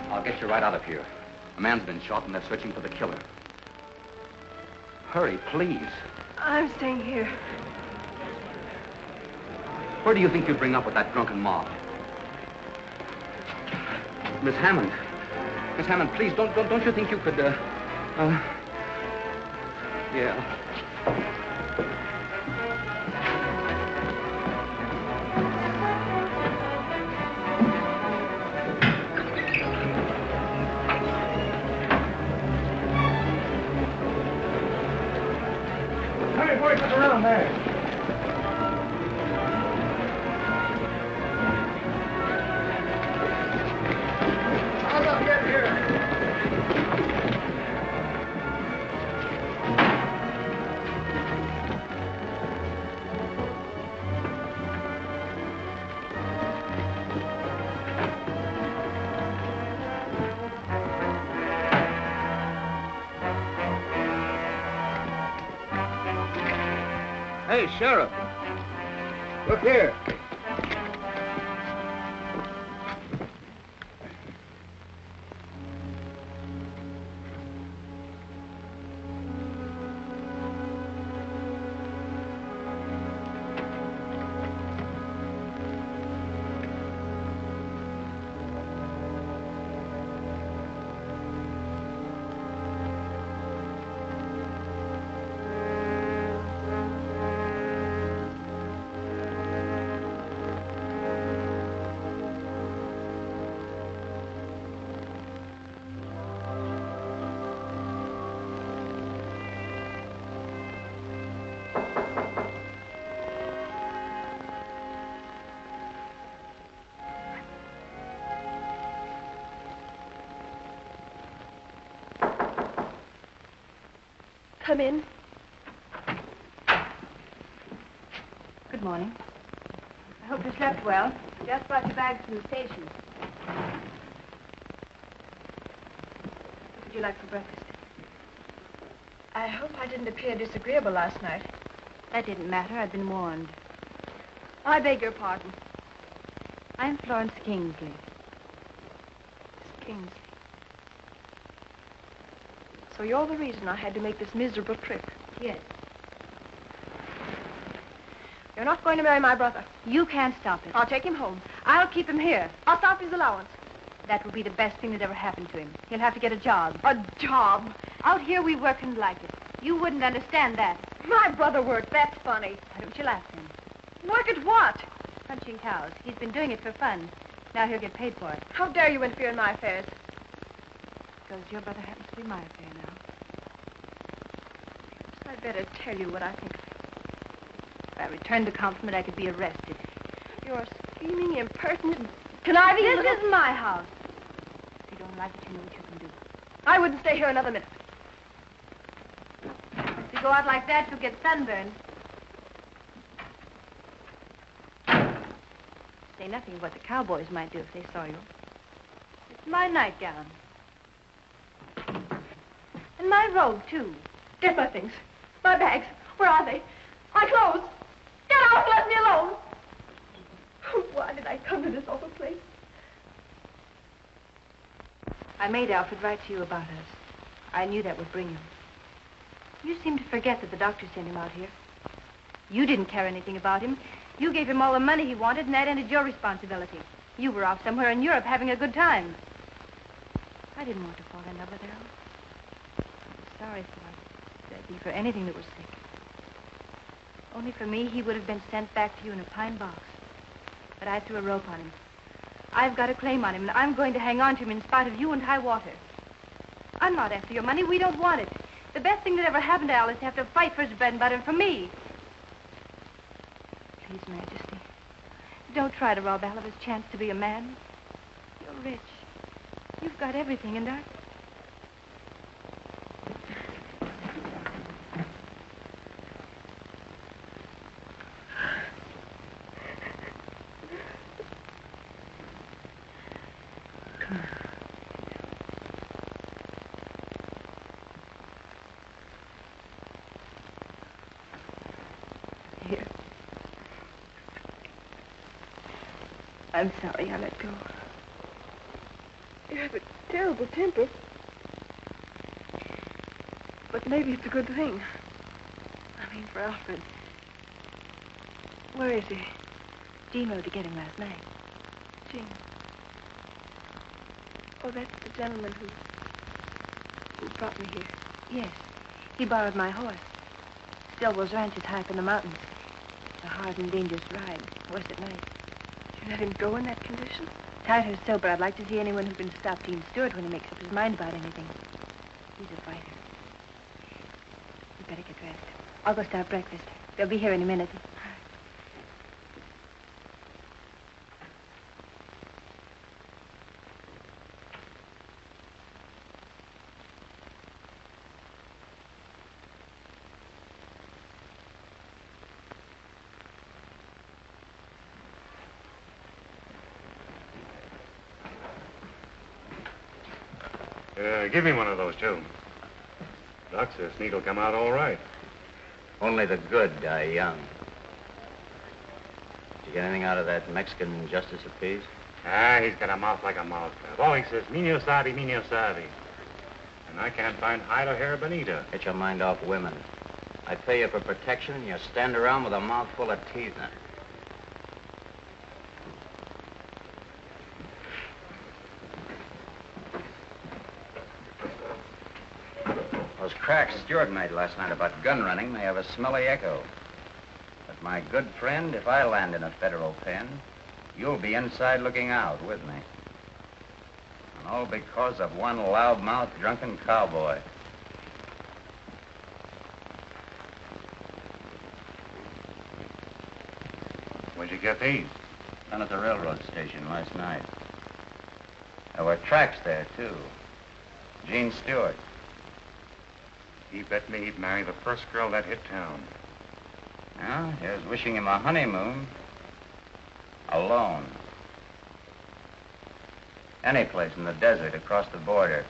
I'll get you right out of here. A man's been shot and they're searching for the killer. Hurry, please. I'm staying here. Where do you think you'd bring up with that drunken mob? Miss Hammond. Miss Hammond, please, don't you think you could, yeah. Hey, boys, look around there. How's up yet here? Hey, Sheriff. Look here. Come in. Good morning. I hope you slept well. Just brought your bags from the station. What would you like for breakfast? I hope I didn't appear disagreeable last night. That didn't matter. I'd been warned. I beg your pardon. I'm Florence Kingsley. Miss Kingsley. So you're the reason I had to make this miserable trip? Yes. You're not going to marry my brother. You can't stop it. I'll take him home. I'll keep him here. I'll stop his allowance. That would be the best thing that ever happened to him. He'll have to get a job. A job? Out here we work and like it. You wouldn't understand that. My brother worked. That's funny. Why don't you laugh then? Work at what? Punching cows. He's been doing it for fun. Now he'll get paid for it. How dare you interfere in my affairs? Because your brother happens to be my affair now. I'd better tell you what I think of him. If I returned the compliment, I could be arrested. You're scheming, impertinent, conniving. This is my house. If you don't like it, you know what you can do. I wouldn't stay here another minute. If you go out like that, you'll get sunburned. Say nothing of what the cowboys might do if they saw you. It's my nightgown. And my robe, too. Get my things. My bags. Where are they? My clothes. Get out and let me alone. Why did I come to this awful place? I made Alfred write to you about us. I knew that would bring him. You seem to forget that the doctor sent him out here. You didn't care anything about him. You gave him all the money he wanted, and that ended your responsibility. You were off somewhere in Europe having a good time. I didn't want to fall in love with Al. I was sorry for him. That'd be for anything that was sick. Only for me, he would have been sent back to you in a pine box. But I threw a rope on him. I've got a claim on him, and I'm going to hang on to him in spite of you and high water. I'm not after your money. We don't want it. The best thing that ever happened to Al is to have to fight for his bread and butter and for me. Please, Majesty, don't try to rob Al of his chance to be a man. You're rich. You've got everything, and I... Here. I'm sorry I let go. You have a terrible temper. But maybe it's a good thing. I mean, for Alfred. Where is he? Jean rode to get him last night. Jean. Oh, that's the gentleman who brought me here. Yes. He borrowed my horse. Stillwell's ranch is high up in the mountains. It's a hard and dangerous ride, worse at night. You let him go in that condition? Tired or so, but I'd like to see anyone who can stop Dean Stewart when he makes up his mind about anything. He's a fighter. You better get dressed. I'll go start breakfast. They'll be here in a minute. Give me one of those, too. Doc says Sneak will come out all right. Only the good die young. Did you get anything out of that Mexican justice of peace? Ah, he's got a mouth like a mouse trap. All he says, "Mino sabe, mino sabe." And I can't find hide or hair bonita. Get your mind off women. I pay you for protection, and you stand around with a mouth full of teeth in it. Those cracks Stewart made last night about gun running may have a smelly echo. But my good friend, if I land in a federal pen, you'll be inside looking out with me. And all because of one loudmouth drunken cowboy. Where'd you get these? Down at the railroad station last night. There were tracks there, too. Gene Stewart. He bet me he'd marry the first girl that hit town. Well, here's wishing him a honeymoon. Alone. Any place in the desert across the border.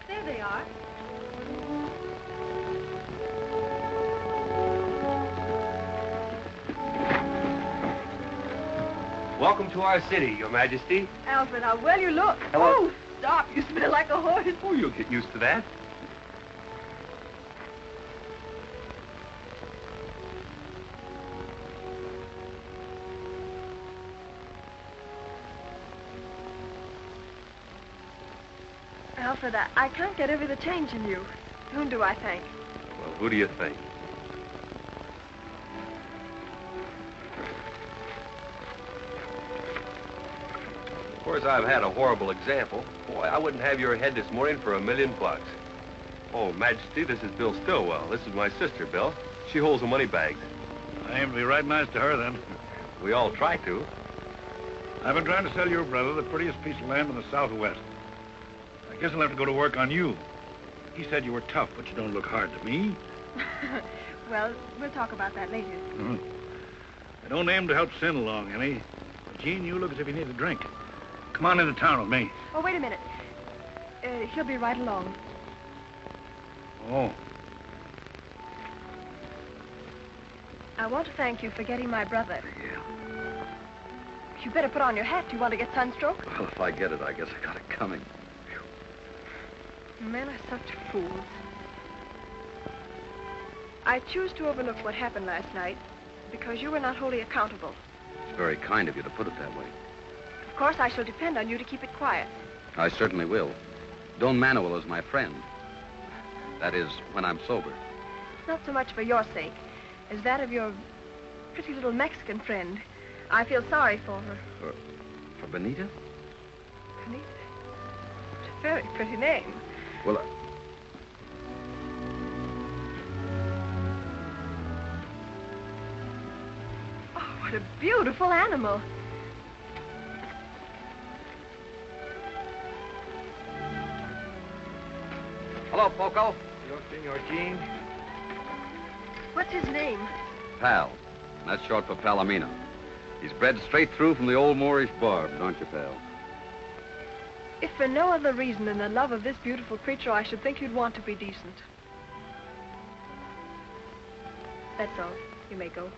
There they are. Welcome to our city, Your Majesty. Alfred, how well you look. Hello. Oh, stop. You smell like a horse. Oh, you'll get used to that. Alfred, I can't get over the change in you. Whom do I thank? Well, who do you think? Of course, I've had a horrible example. Boy, I wouldn't have your head this morning for $1 million. Oh, Majesty, this is Bill Stillwell. This is my sister, Bill. She holds the money bags. I aim to be right nice to her, then. We all try to. I've been trying to sell your brother the prettiest piece of land in the Southwest. I guess I'll have to go to work on you. He said you were tough, but you don't look hard to me. Well, we'll talk about that later. Mm-hmm. I don't aim to help Sin along any. But Gene, you look as if you need a drink. Come on into town with me. Oh, wait a minute. He'll be right along. Oh. I want to thank you for getting my brother. Yeah. You better put on your hat. Do you want to get sunstroke? Well, if I get it, I guess I got it coming. Men are such fools. I choose to overlook what happened last night because you were not wholly accountable. It's very kind of you to put it that way. Of course, I shall depend on you to keep it quiet. I certainly will. Don Manuel is my friend. That is, when I'm sober. It's not so much for your sake as that of your pretty little Mexican friend. I feel sorry for her. For Benita? Benita? It's a very pretty name. Well, Oh, what a beautiful animal. Hello, Poco. Senor Jean. What's his name? Pal. That's short for Palomino. He's bred straight through from the old Moorish barb, don't you, pal? If for no other reason than the love of this beautiful creature, I should think you'd want to be decent. That's all. You may go.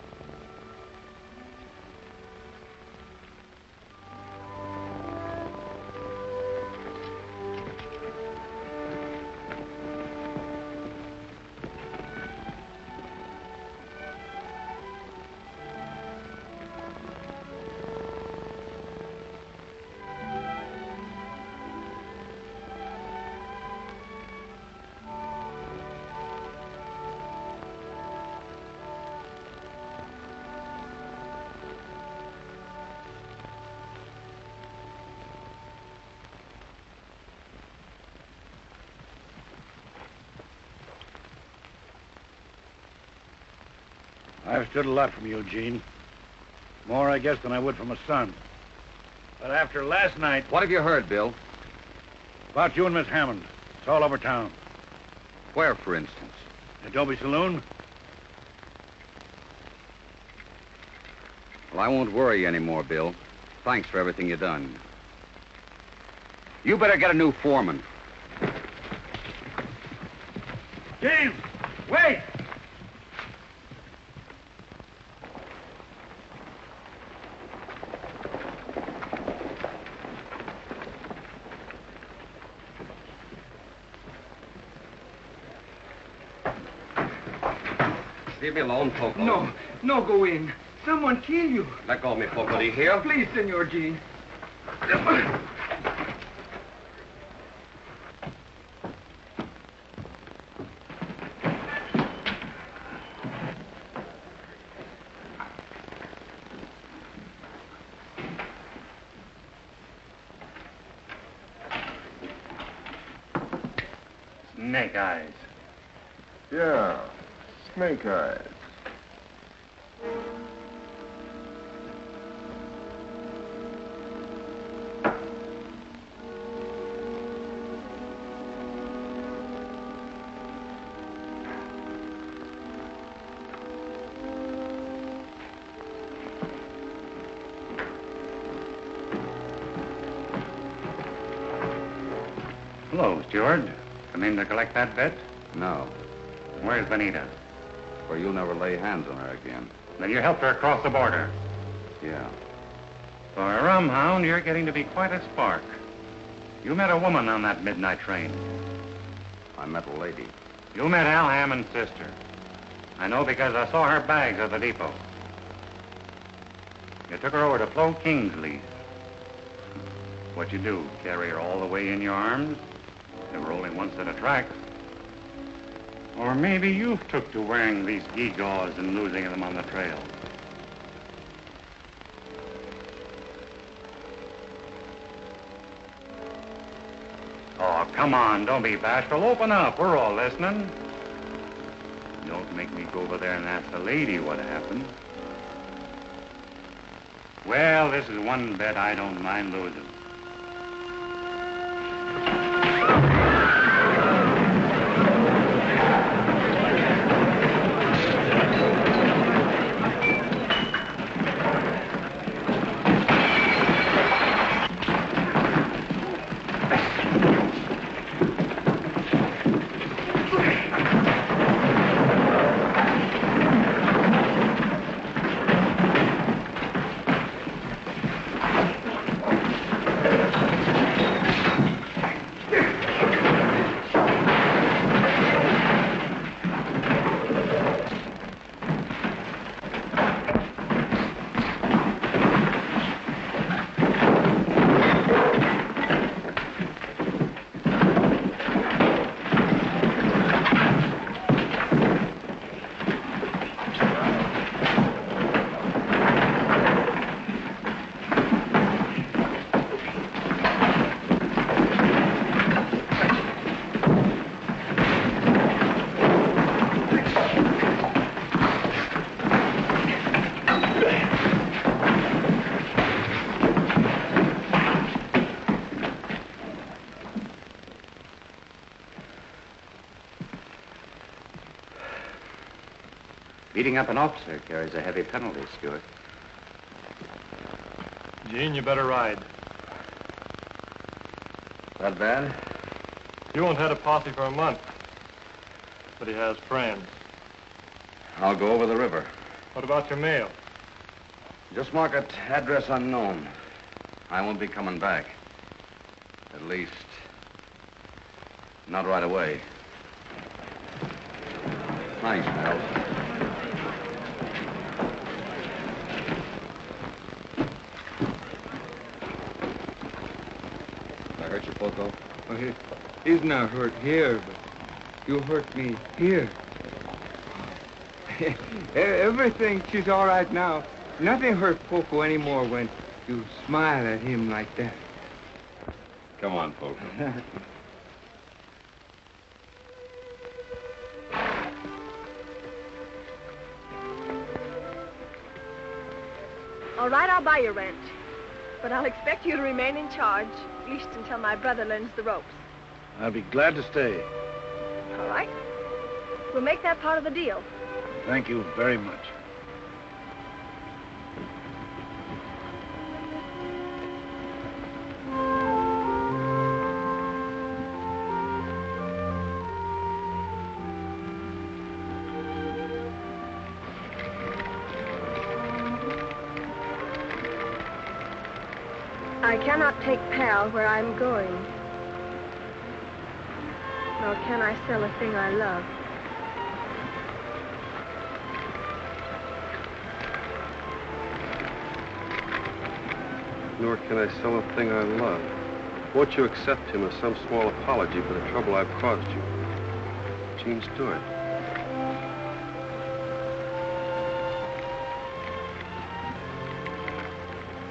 I've stood a lot from you, Gene. More, I guess, than I would from a son. But after last night... What have you heard, Bill? About you and Miss Hammond. It's all over town. Where, for instance? At Adobe Saloon? Well, I won't worry you anymore, Bill. Thanks for everything you've done. You better get a new foreman. James! Wait! Leave me alone, Poco. No, no, go in. Someone kill you. Let go of me, Poco. Do you hear? Please, Senor Jean. Snake eyes. Yeah, snake eyes. Hello, Steward. Come in to collect that bet? No. Where's Benita? Or you'll never lay hands on her again. Then you helped her across the border. Yeah. For a rum hound, you're getting to be quite a spark. You met a woman on that midnight train. I met a lady. You met Al Hammond's sister. I know because I saw her bags at the depot. You took her over to Flo Kingsley's. What'd you do? Carry her all the way in your arms? There were only one set of tracks. Or maybe you took to wearing these gewgaws and losing them on the trail. Oh, come on, don't be bashful. Open up. We're all listening. Don't make me go over there and ask the lady what happened. Well, this is one bet I don't mind losing. Beating up an officer carries a heavy penalty, Stewart. Gene, you better ride. That bad? You won't have a posse for a month. But he has friends. I'll go over the river. What about your mail? Just mark it address unknown. I won't be coming back. At least, not right away. Thanks, Mel. I hurt you, Poco? Oh, he's not hurt here, but you hurt me here. Everything, she's all right now. Nothing hurt Poco anymore when you smile at him like that. Come on, Poco. All right, I'll buy your ranch. But I'll expect you to remain in charge, at least until my brother learns the ropes. I'll be glad to stay. All right? We'll make that part of the deal. Thank you very much. I cannot take Pal where I'm going. Nor can I sell a thing I love. Nor can I sell a thing I love. Won't you accept him as some small apology for the trouble I've caused you? Gene Stewart.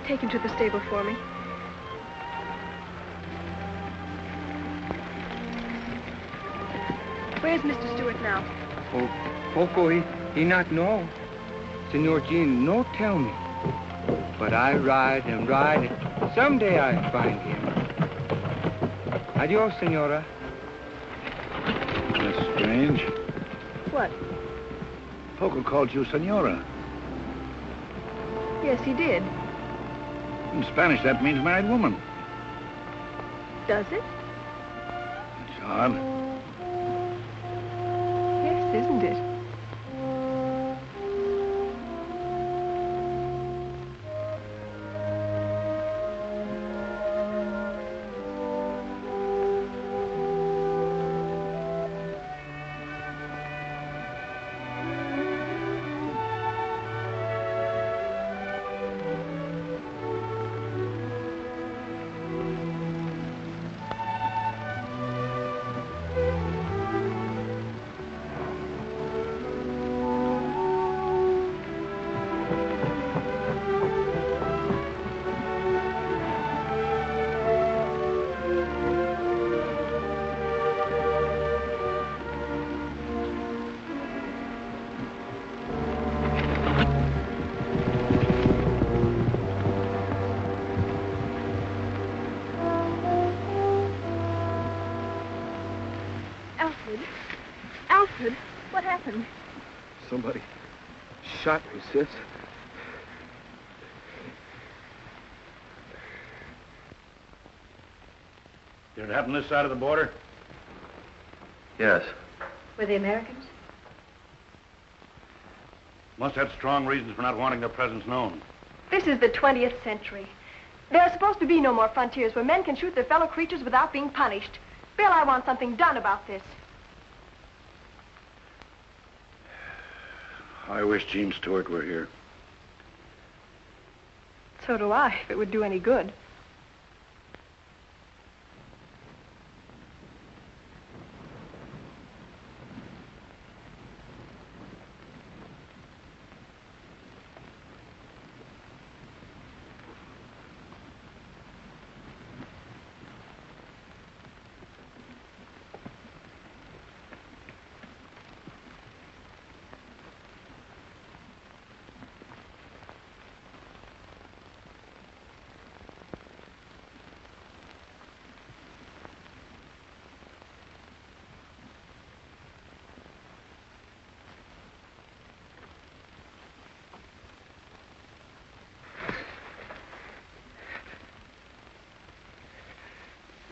Take him to the stable for me. Where's Mr. Stewart now? Oh, Poco, he not know. Senor Gene, no tell me. But I ride and ride, and someday I find him. Adios, senora. That's strange. What? Poco called you Senora. Yes, he did. In Spanish, that means married woman. Does it? It's odd. Yes, isn't it? Alfred, what happened? Somebody shot me, sis. Did it happen this side of the border? Yes. Were they Americans? Must have strong reasons for not wanting their presence known. This is the 20th century. There are supposed to be no more frontiers where men can shoot their fellow creatures without being punished. Bill, I want something done about this. I wish Gene Stewart were here. So do I, if it would do any good.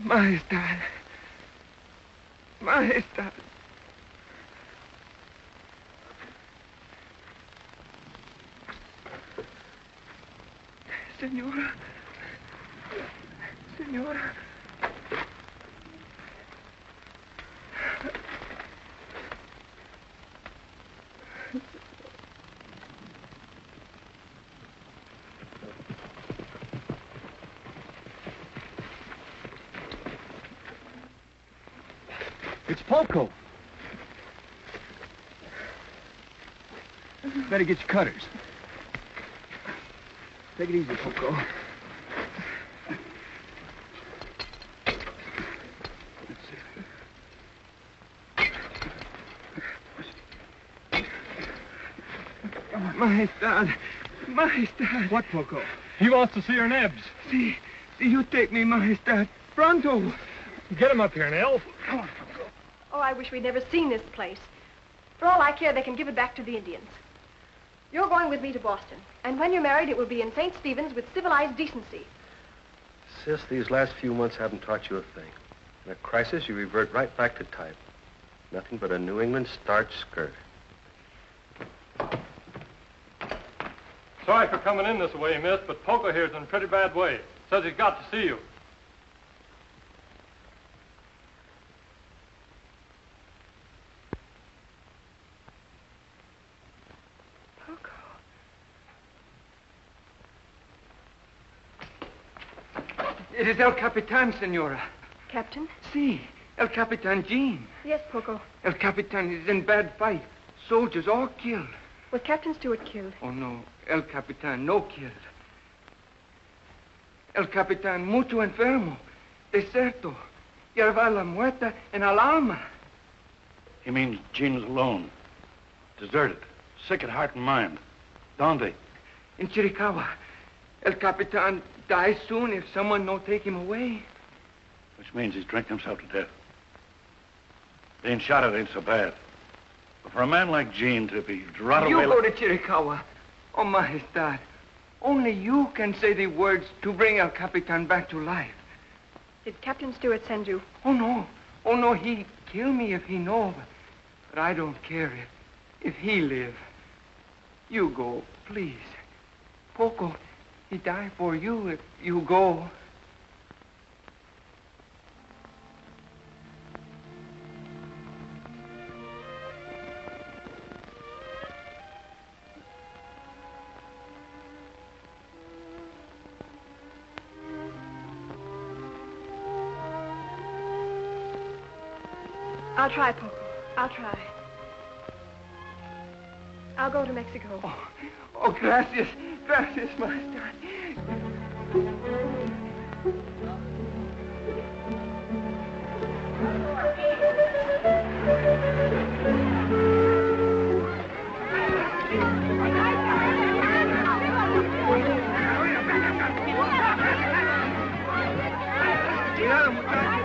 Majestad. Majestad. Señora. Señora. It's Poco. Better get your cutters. Take it easy, Poco. Majestad. Majestad. What, Poco? He wants to see your nebs. See, you take me, Majestad. Pronto. Get him up here, Nell. Come on. Oh, I wish we'd never seen this place. For all I care, they can give it back to the Indians. You're going with me to Boston. And when you're married, it will be in St. Stephen's with civilized decency. Sis, these last few months haven't taught you a thing. In a crisis, you revert right back to type. Nothing but a New England starch skirt. Sorry for coming in this way, miss, but Poco here's in a pretty bad way. Says he's got to see you. It is El Capitan, Senora. Captain? Si, El Capitan Jean. Yes, Poco. El Capitan is in bad fight. Soldiers all killed. Was Captain Stewart killed? Oh, no. El Capitan no killed. El Capitan mucho enfermo. Deserto. Lleva la muerta en el alma. He means Jean's alone. Deserted. Sick at heart and mind. Donde? In Chiricahua. El Capitan dies soon if someone no take him away. Which means he's drank himself to death. Being shot at ain't so bad. But for a man like Jean to be rotted away... You go to Chiricahua. Oh, Majestad. Only you can say the words to bring El Capitan back to life. Did Captain Stewart send you? Oh, no. Oh, no, he'd kill me if he know. But I don't care if he live. You go, please. Poco, he die for you if you go. I'll try, Poco. I'll try. I'll go to Mexico. Oh, gracias. Gracias, Majestad. Cuidado, muchachos.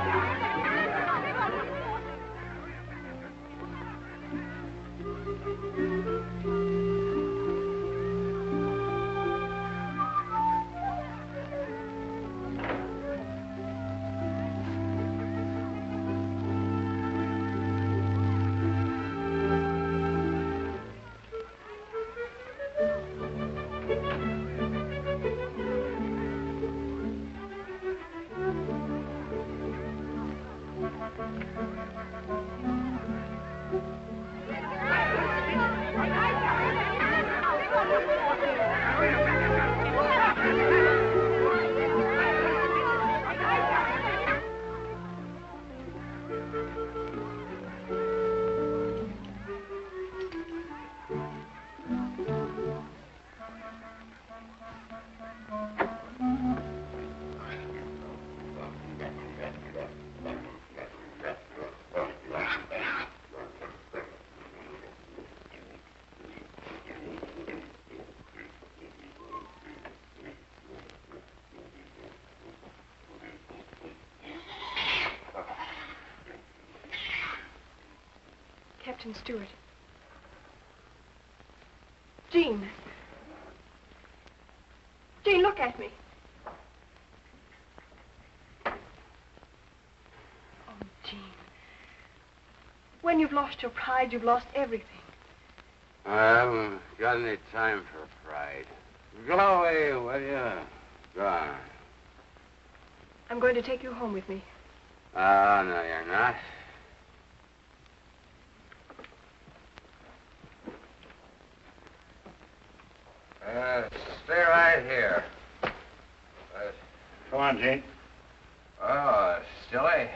Captain Stewart. Jean. Jean, look at me. When you've lost your pride, you've lost everything. I haven't got any time for pride. Go away, will you? Go on. I'm going to take you home with me. Oh, no, you're not. Stay right here. Come on, Gene. Oh, silly.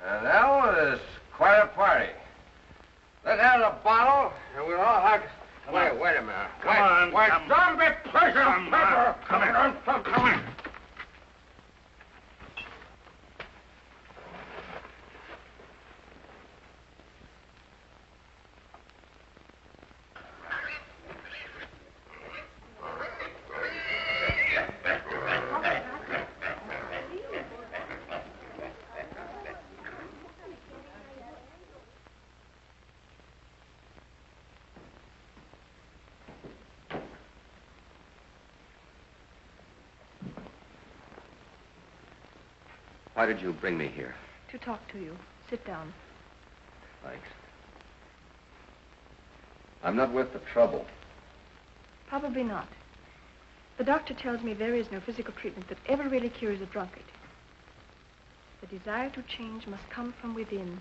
And that one is quite a party. Let's have a bottle, and we'll all have... Wait a minute. Come on. Wait, Come. don't be pushing Come on. Come here. Come on. Why did you bring me here? To talk to you. Sit down. Thanks. I'm not worth the trouble. Probably not. The doctor tells me there is no physical treatment that ever really cures a drunkard. The desire to change must come from within.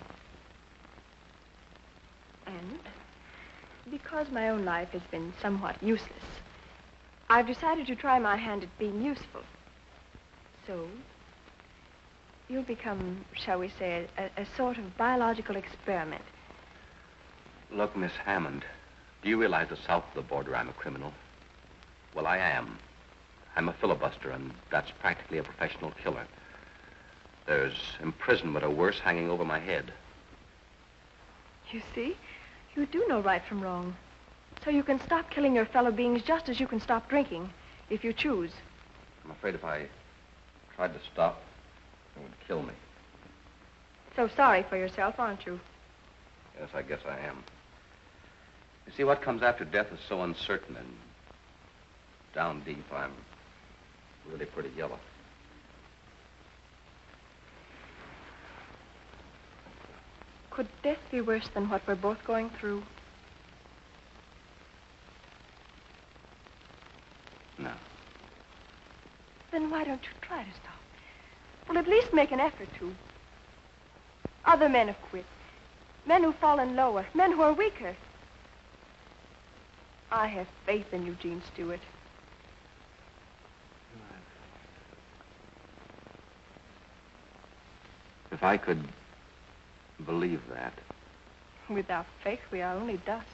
And because my own life has been somewhat useless, I've decided to try my hand at being useful. So, you'll become, shall we say, a sort of biological experiment. Look, Miss Hammond, do you realize that south of the border I'm a criminal? Well, I am. I'm a filibuster, and that's practically a professional killer. There's imprisonment or worse hanging over my head. You see, you do know right from wrong. So you can stop killing your fellow beings just as you can stop drinking, if you choose. I'm afraid if I tried to stop, it would kill me. So sorry for yourself, aren't you? Yes, I guess I am. You see, what comes after death is so uncertain, and down deep, I'm really pretty yellow. Could death be worse than what we're both going through? No. Then why don't you try to stop? Well, at least make an effort to. Other men have quit. Men who've fallen lower. Men who are weaker. I have faith in Eugene Stewart. If I could believe that. Without faith, we are only dust.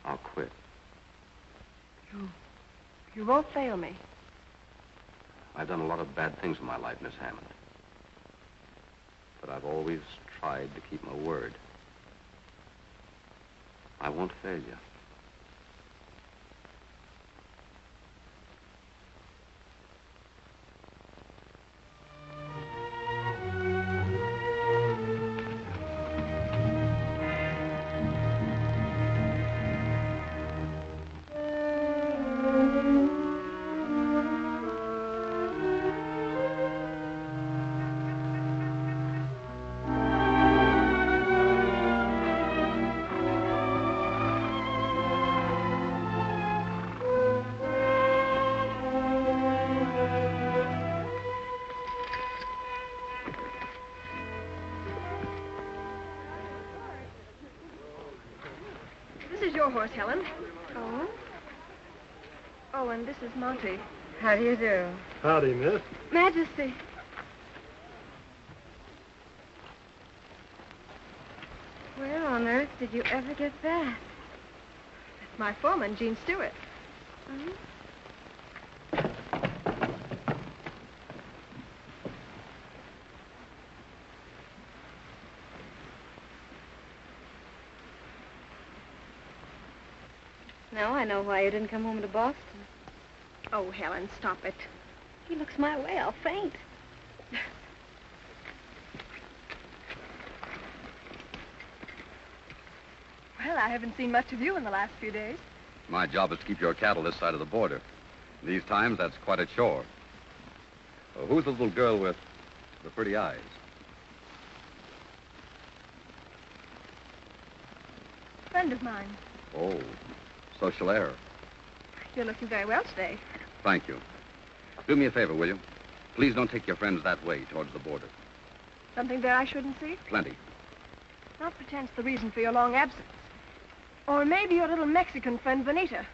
I'll quit. You won't fail me. I've done a lot of bad things in my life, Miss Hammond. But I've always tried to keep my word. I won't fail you. This is your horse, Helen. Oh? Oh, and this is Monty. How do you do? Howdy, miss. Majesty. Where on earth did you ever get that? That's my foreman, Gene Stewart. Hmm? Now I know why you didn't come home to Boston. Oh, Helen, stop it. He looks my way, I'll faint. Well, I haven't seen much of you in the last few days. My job is to keep your cattle this side of the border. These times, that's quite a chore. Who's the little girl with The pretty eyes. Friend of mine. Oh, social error. You're looking very well today. Thank you. Do me a favor, will you? Please don't take your friends that way, towards the border. Something there I shouldn't see? Plenty. Not pretense the reason for your long absence. Or maybe your little Mexican friend, Vanita.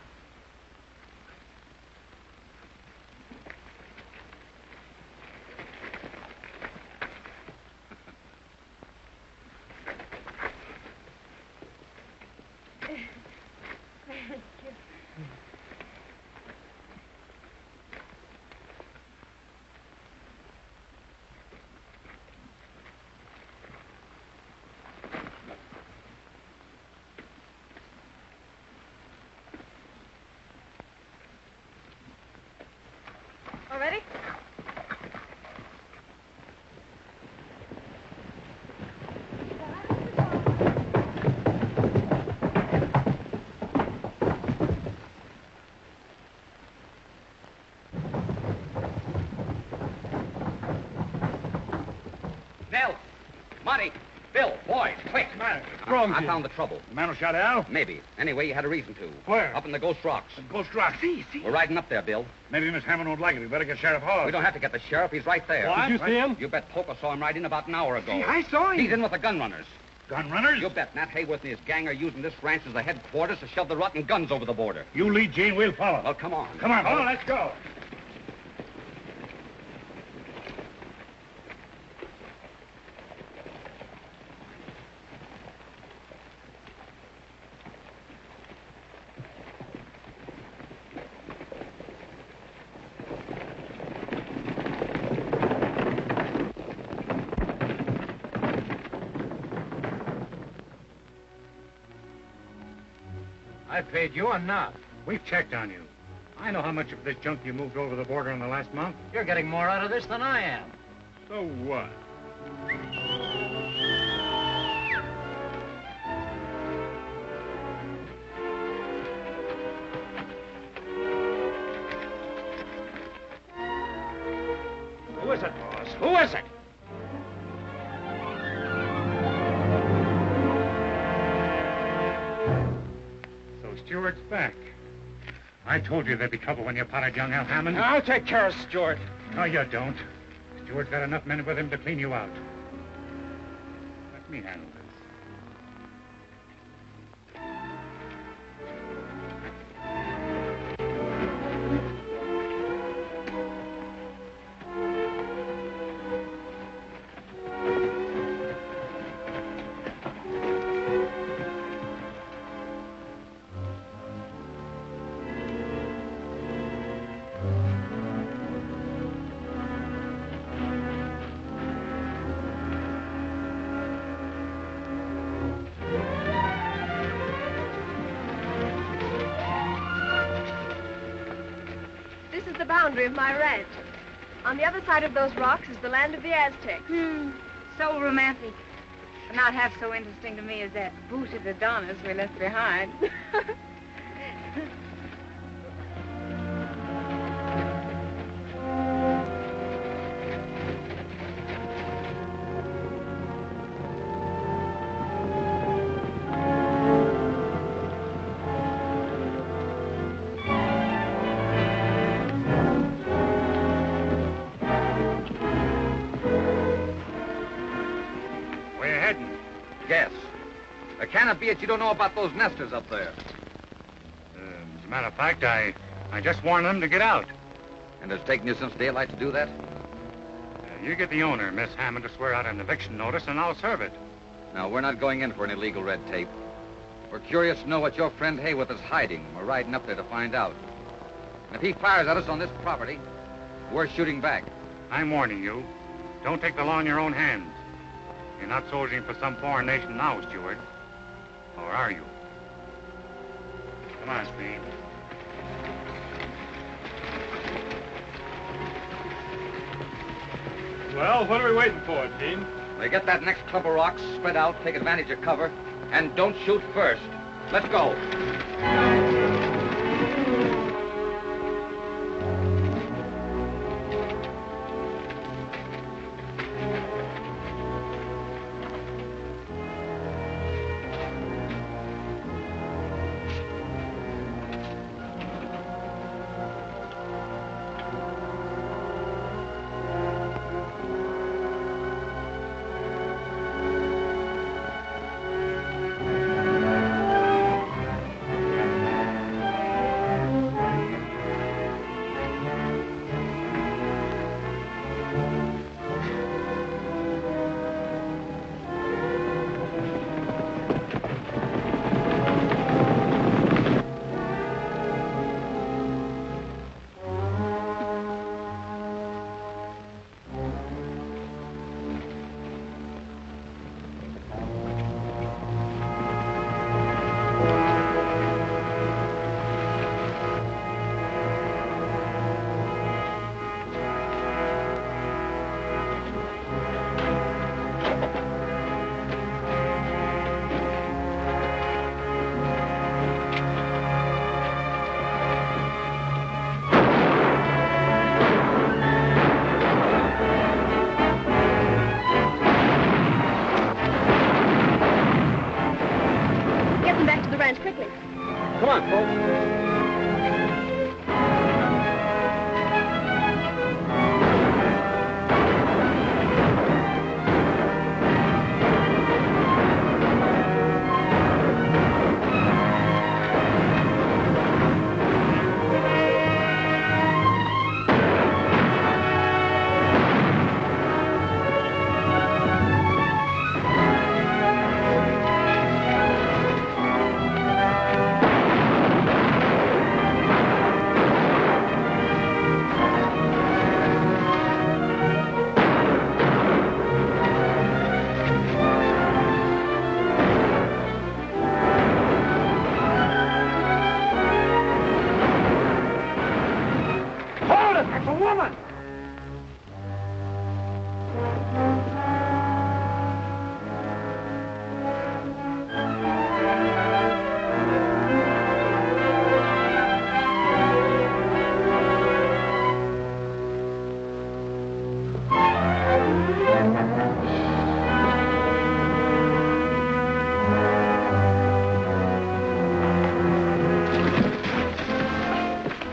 All ready? Nell! Monty! Bill! Boys! Quick! What's the matter? What's wrong, I Jim? found the trouble. The man who shot Al? Maybe. Anyway, you had a reason to. Where? Up in the Ghost Rocks. Ghost Rock. See. We're riding up there, Bill. Maybe Miss Hammond won't like it. We better get Sheriff Hall. We don't have to get the sheriff. He's right there. What? Did you see him? You bet Poco saw him ride in about an hour ago. See, I saw him. He's in with the gun runners. Gun runners? You bet. Nat Hayworth and his gang are using this ranch as the headquarters to shove the rotten guns over the border. You lead, Gene. We'll follow. Well, come on. Come on, fellow. Let's go. I paid you enough. We've checked on you. I know how much of this junk you moved over the border in the last month. You're getting more out of this than I am. So what? Who is it, boss? Who is it? So Stewart's back. I told you there'd be trouble when you potted young Al Hammond. I'll take care of Stewart. No, you don't. Stewart's got enough men with him to clean you out. Let me handle this. This is the boundary of my ranch. On the other side of those rocks is the land of the Aztecs. So romantic. But not half so interesting to me as that booted Adonis we left behind. Where you heading? Guess. Can it be that you don't know about those nesters up there? As a matter of fact, I just warned them to get out. And it's taken you since daylight to do that? You get the owner, Miss Hammond, to swear out an eviction notice, and I'll serve it. No, we're not going in for any legal red tape. We're curious to know what your friend Hayworth is hiding. We're riding up there to find out. And if he fires at us on this property, we're shooting back. I'm warning you. Don't take the law in your own hands. You're not soldiering for some foreign nation now, Stewart. Or are you? Come on, Speed. Well, what are we waiting for, Gene? They get that next clump of rocks, spread out, take advantage of cover, and don't shoot first. Let's go.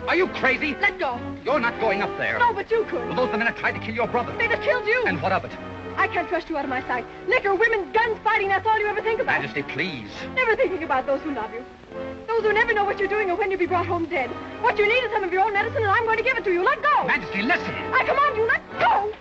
Are you crazy? Let go. You're not going up there. No, but you could. Well, those are the men that tried to kill your brother. They'd have killed you. And what of it? I can't trust you out of my sight. Liquor, women, guns, fighting, that's all you ever think about. Majesty, please. Never thinking about those who love you. Those who never know what you're doing or when you'll be brought home dead. What you need is some of your own medicine, and I'm going to give it to you. Let go. Majesty, listen. I command you, let go.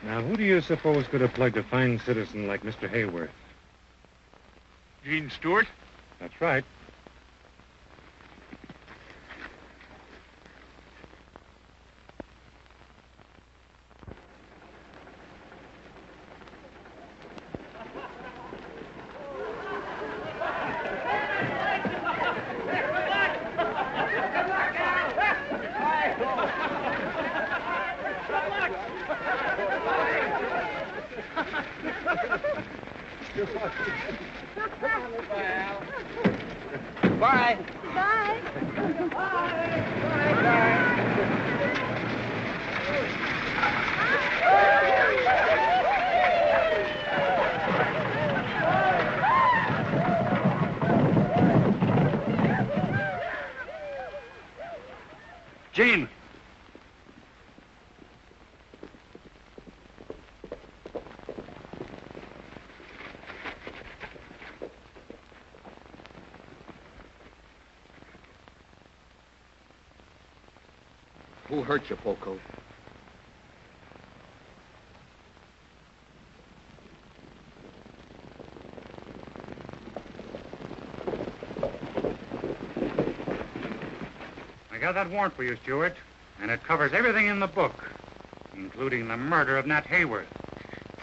Now, who do you suppose could have plugged a fine citizen like Mr. Hayworth? Gene Stewart? That's right. Bye. Gene! Who hurt you, Poco? I got that warrant for you, Stewart, and it covers everything in the book, including the murder of Nat Hayworth.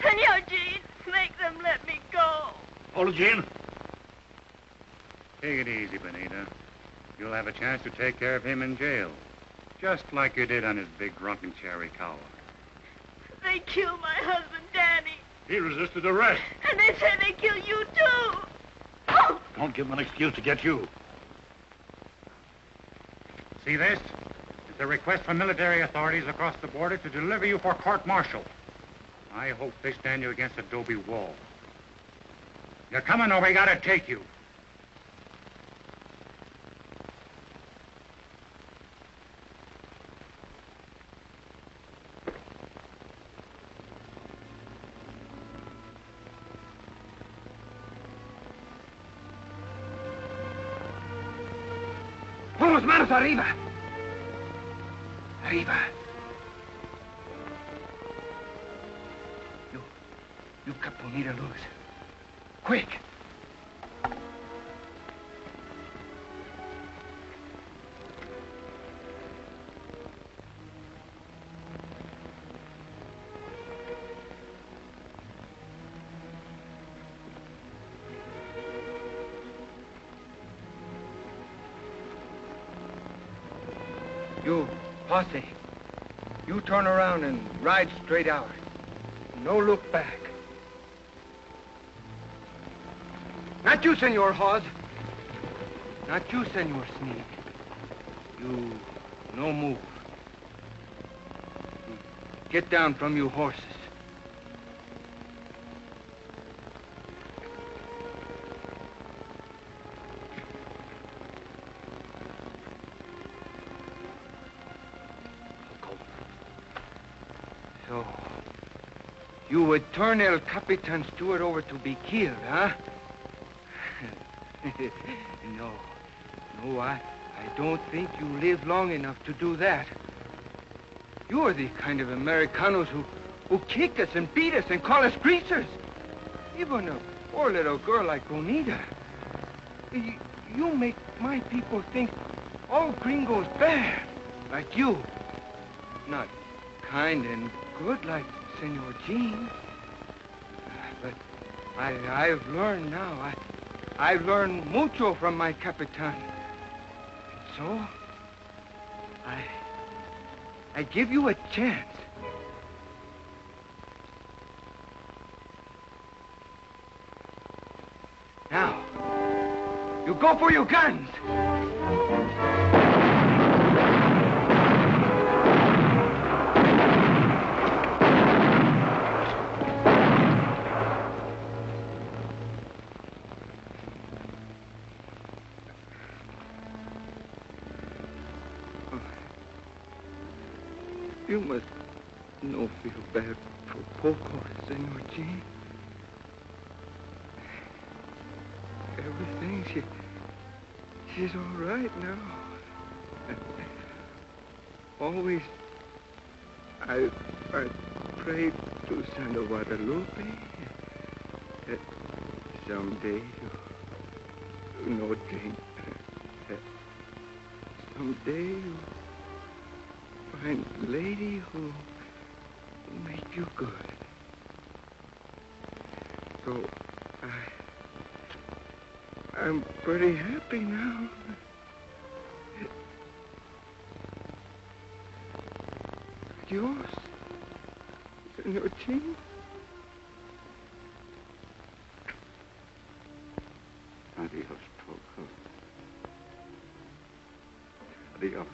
Senor Gene, make them let me go. Hold it, Gene. Take it easy, Benita. You'll have a chance to take care of him in jail, just like you did on his big rocking cherry cow. They killed my husband, Danny. He resisted arrest. And they said they killed you, too. Don't give them an excuse to get you. See this? It's a request from military authorities across the border to deliver you for court-martial. I hope they stand you against Adobe Wall. You're coming or we gotta take you. ¡Vamos, manos arriba! Arriba. You caponita luz. Quick! You, posse, you turn around and ride straight out. No look back. Not you, Senor Hawes. Not you, Senor Sneak. You, no move. Get down from you horses. So, you would turn El Capitan Stewart over to be killed, huh? No, I don't think you live long enough to do that. You are the kind of Americanos who kick us and beat us and call us greasers. Even a poor little girl like Bonita. You make my people think all gringos bad, like you. Not kind and good like Senor Jean. But I've learned now. I've learned mucho from my Capitan. So, I give you a chance. Now, you go for your guns. You must no feel bad for Poco, Senor Jean. Everything, she's all right now. Always, I prayed to Santa Guadalupe that someday, you know, Jean, that someday you find a lady who make you good. So, I'm pretty happy now. Yours, Senor Jean? Adios, Poco. Adios.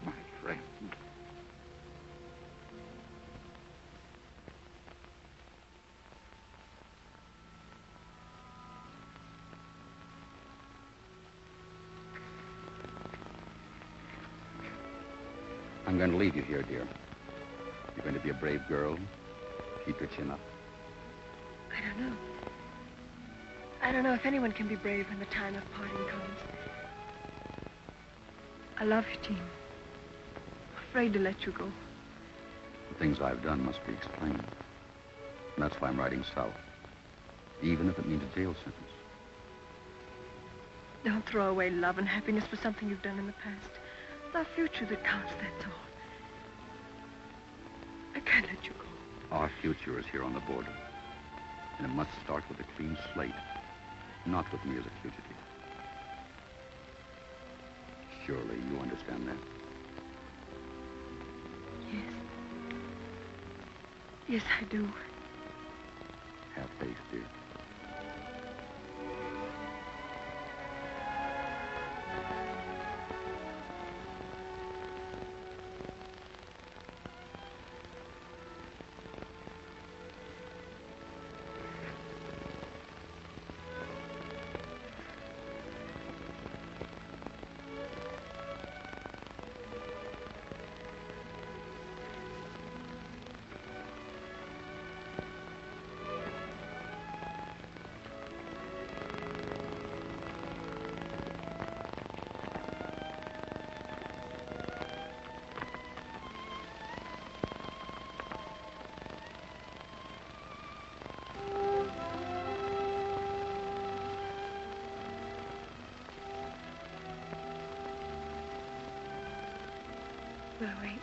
My friend. I'm going to leave you here, dear. You're going to be a brave girl. Keep your chin up. I don't know. I don't know if anyone can be brave when the time of parting comes. I love you, Jean. Afraid to let you go. The things I've done must be explained. And that's why I'm riding south. Even if it means a jail sentence. Don't throw away love and happiness for something you've done in the past. It's our future that counts, that's all. I can't let you go. Our future is here on the border. And it must start with a clean slate. Not with me as a fugitive. Surely you understand that. Yes. Yes, I do. Have faith, dear. We'll wait.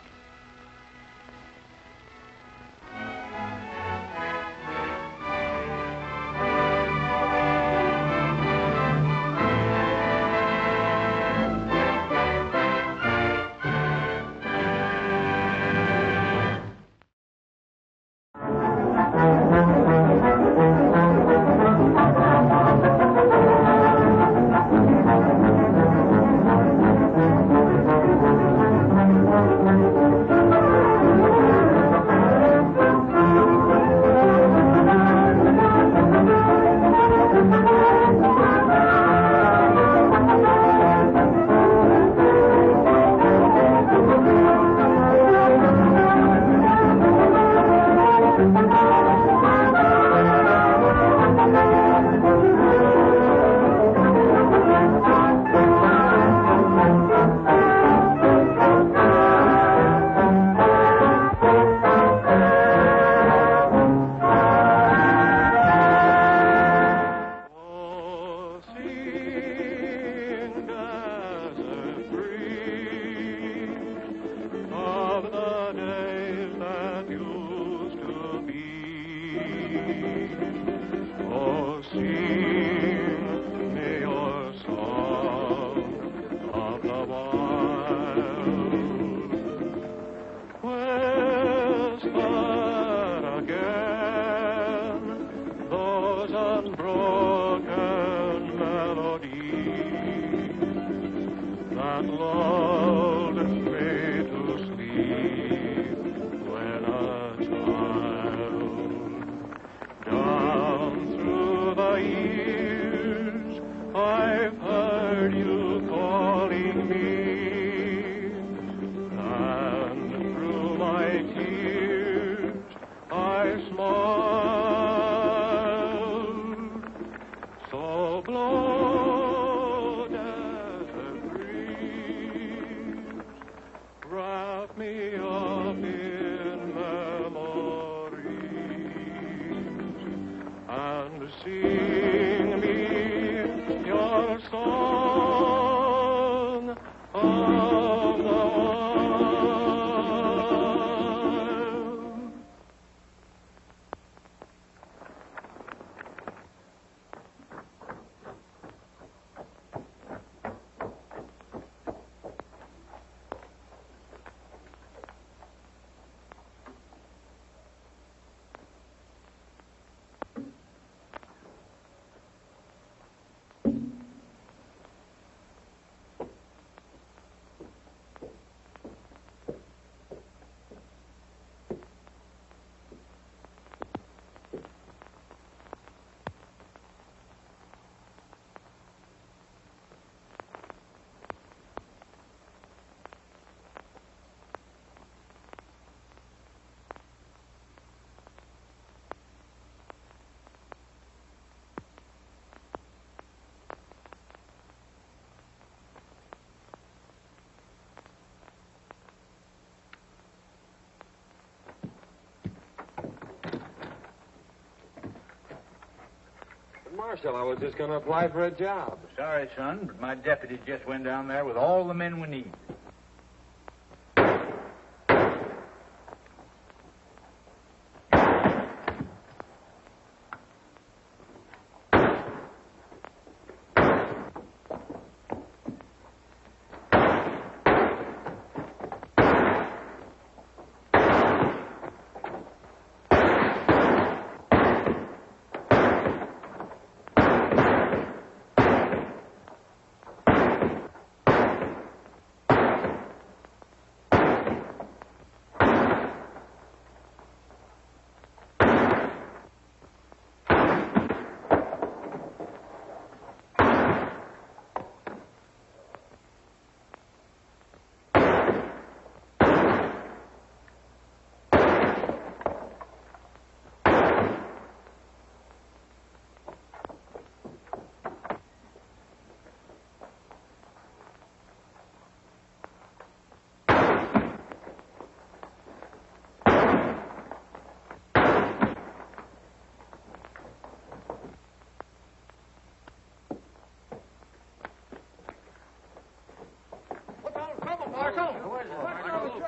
Marshal, I was just going to apply for a job. Sorry, son, but my deputy just went down there with all the men we need.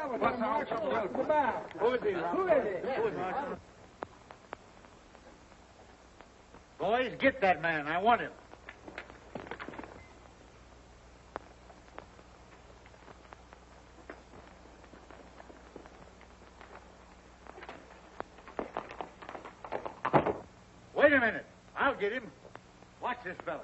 Who is he? Boys, get that man. I want him. Wait a minute. I'll get him. Watch this fella.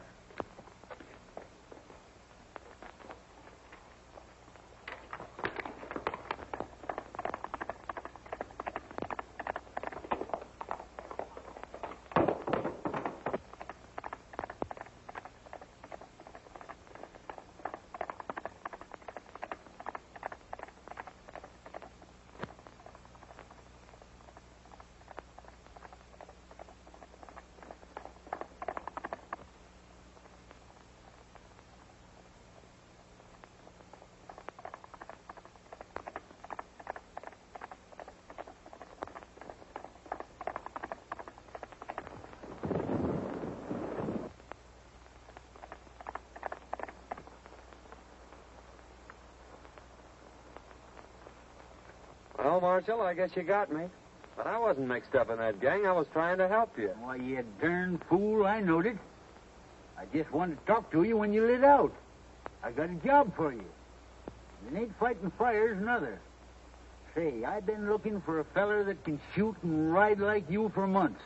Well, Marshal, I guess you got me. But I wasn't mixed up in that gang. I was trying to help you. Why, you darn fool, I knowed it. I just wanted to talk to you when you lit out. I got a job for you. You ain't fighting fires, nother. Say, I've been looking for a feller that can shoot and ride like you for months.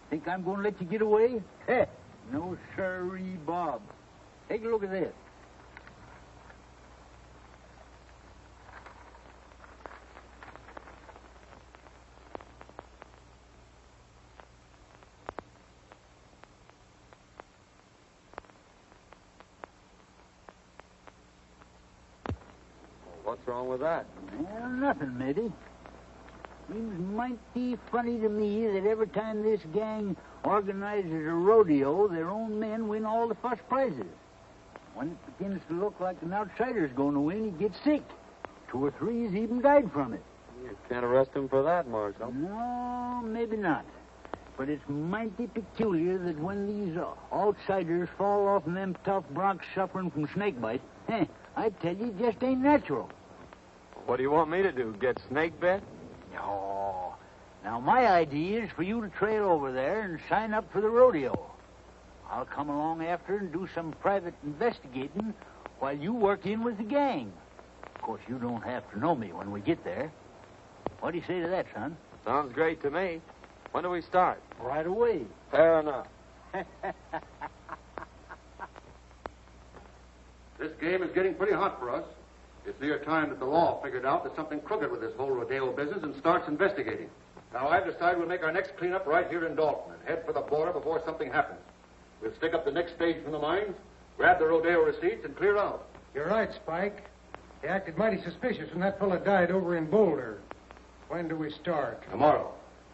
Think I'm going to let you get away? Heh, no sirree, Bob. Take a look at this. What's wrong with that? Well, nothing, maybe. Seems mighty funny to me that every time this gang organizes a rodeo, their own men win all the first prizes. When it begins to look like an outsider's going to win, he gets sick. 2 or 3's even died from it. You can't arrest him for that, Marshal. No, maybe not. But it's mighty peculiar that when these outsiders fall off in them tough broncs suffering from snakebite, I tell you, it just ain't natural. What do you want me to do, get snake bit? No. Now, my idea is for you to trail over there and sign up for the rodeo. I'll come along after and do some private investigating while you work in with the gang. Of course, you don't have to know me when we get there. What do you say to that, son? Sounds great to me. When do we start? Right away. Fair enough. This game is getting pretty hot for us. It's near time that the law figured out there's something crooked with this whole rodeo business and starts investigating. Now, I've decided we'll make our next cleanup right here in Dalton and head for the border before something happens. We'll stick up the next stage from the mines, grab the rodeo receipts, and clear out. You're right, Spike. He acted mighty suspicious when that fella died over in Boulder. When do we start? Tomorrow.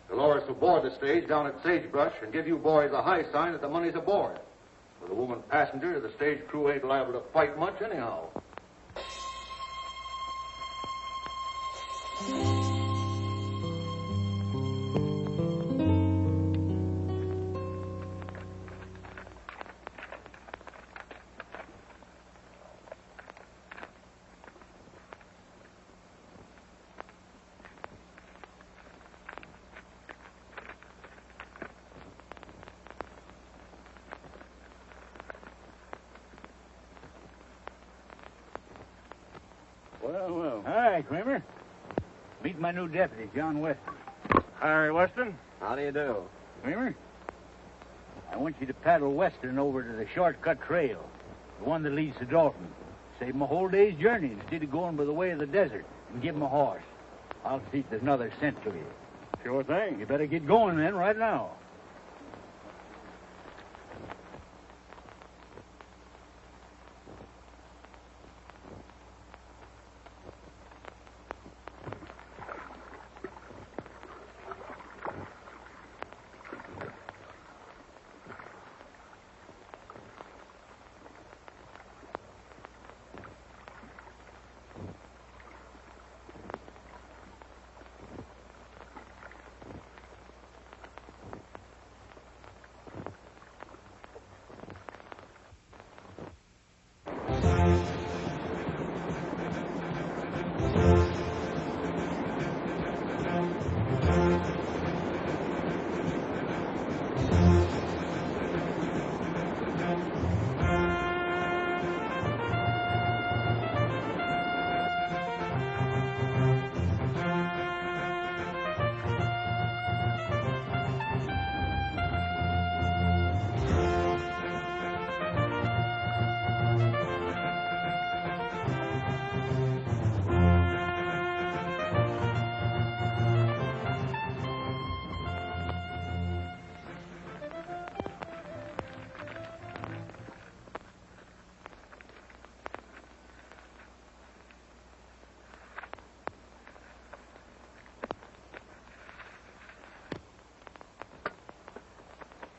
They'll order us aboard the stage down at Sagebrush and give you boys a high sign that the money's aboard. With a woman passenger, the stage crew ain't liable to fight much anyhow. Well. Hi, Kramer. Meet my new deputy, John Weston. Harry Weston. How do you do? Kramer, I want you to paddle Western over to the shortcut trail, the one that leads to Dalton. Save him a whole day's journey instead of going by the way of the desert, and give him a horse. I'll see if there's another cent to you. Sure thing. You better get going then, right now.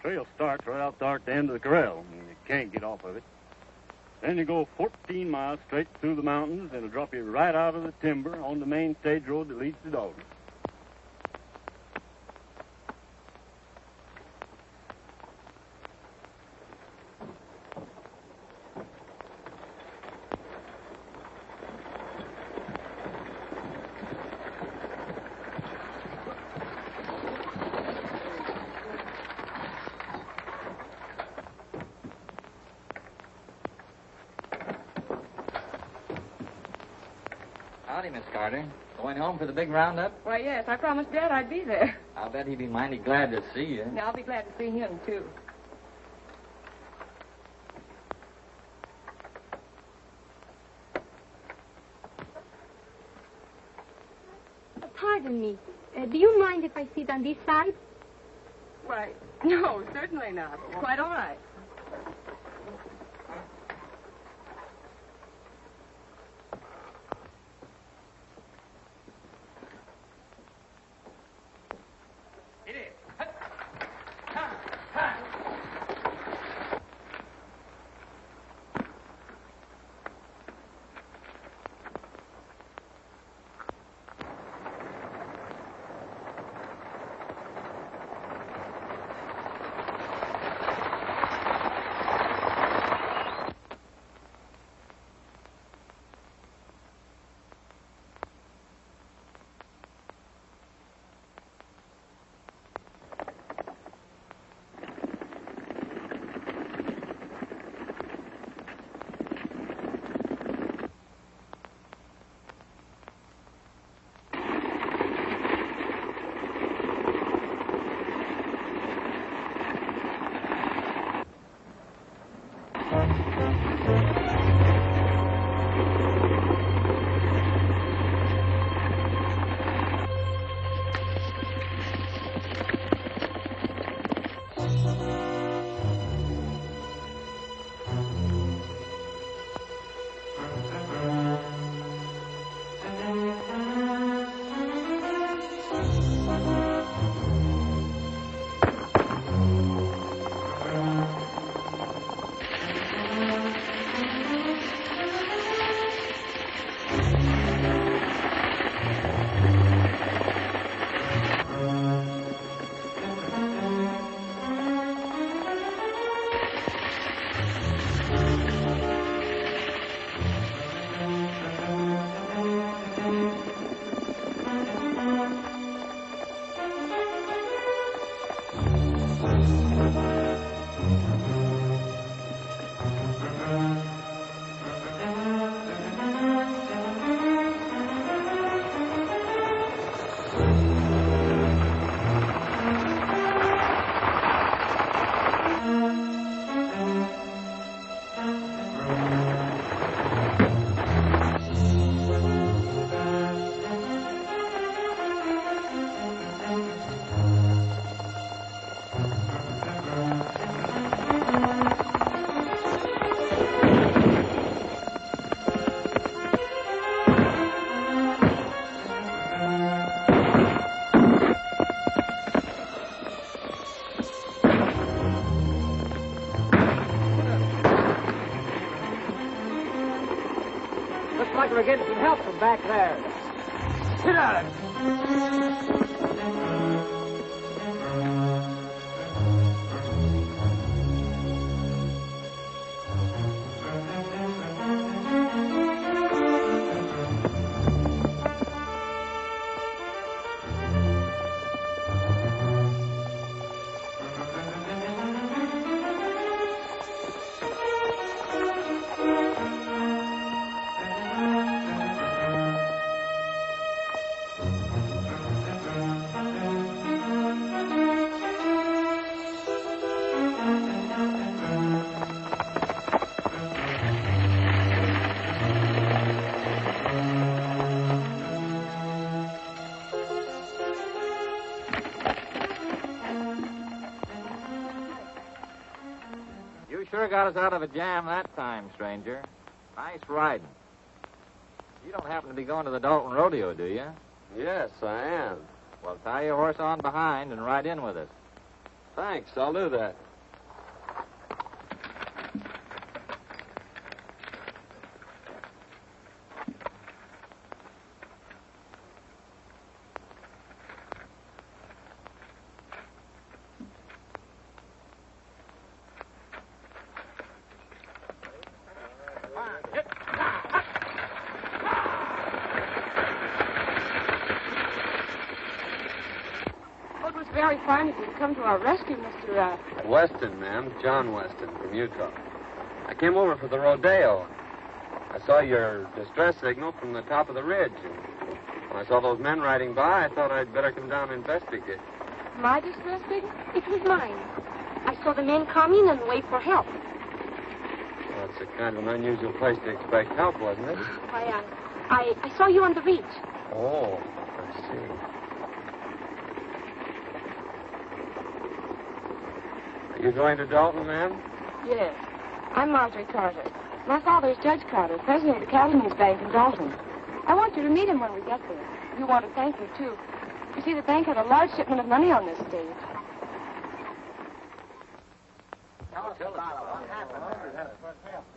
Trail starts right out there at the end of the corral, and you can't get off of it. Then you go 14 miles straight through the mountains, and it'll drop you right out of the timber on the main stage road that leads to Dalton. Howdy, Miss Carter. Going home for the big roundup? Why, yes, I promised Dad I'd be there. I'll bet he'd be mighty glad to see you. And I'll be glad to see him, too. Pardon me. Do you mind if I sit on this side? Why, no, certainly not. It's quite all right. like we're getting some help from back there. Sit down. You sure got us out of a jam that time, stranger. Nice riding. You don't happen to be going to the Dalton Rodeo, do you? Yes, I am. Well, tie your horse on behind and ride in with us. Thanks, I'll do that. It was very fine of you to come to our rescue, Mr. Weston, ma'am. John Weston from Utah. I came over for the rodeo. I saw your distress signal from the top of the ridge. And when I saw those men riding by, I thought I'd better come down and investigate. My distress signal? It was mine. I saw the men coming and wait for help. Well, it's a kind of an unusual place to expect help, wasn't it? I saw you on the ridge. Oh, I see. Are you going to Dalton, ma'am? Yes. I'm Marjorie Carter. My father is Judge Carter, president of the Cattlemen's Bank in Dalton. I want you to meet him when we get there. You want to thank him, too. You see, the bank had a large shipment of money on this stage.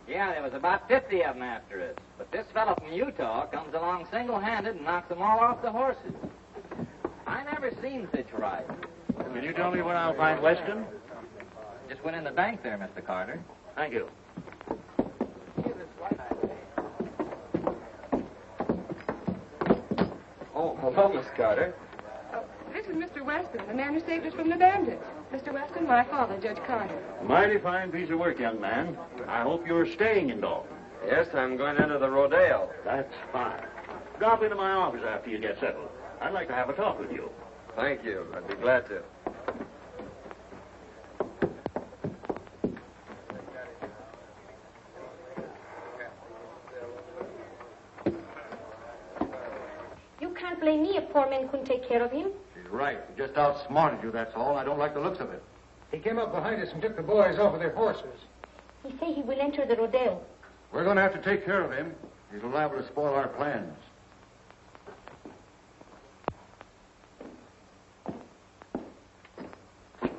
Yeah, there was about 50 of them after us. But this fellow from Utah comes along single-handed and knocks them all off the horses. I never seen such riding. Can you tell me where I'll find Weston? Just went in the bank there, Mr. Carter. Thank you. Oh, hello, Miss Carter. This is Mr. Weston, the man who saved us from the bandits. Mr. Weston, my father, Judge Carter. A mighty fine piece of work, young man. I hope you're staying in Dalton. Yes, I'm going into the rodeo. That's fine. Drop into my office after you get settled. I'd like to have a talk with you. Thank you. I'd be glad to. You can't blame me if poor men couldn't take care of him. She's right. He just outsmarted you, that's all. I don't like the looks of it. He came up behind us and took the boys off of their horses. He say he will enter the rodeo. We're going to have to take care of him. He's liable to spoil our plans.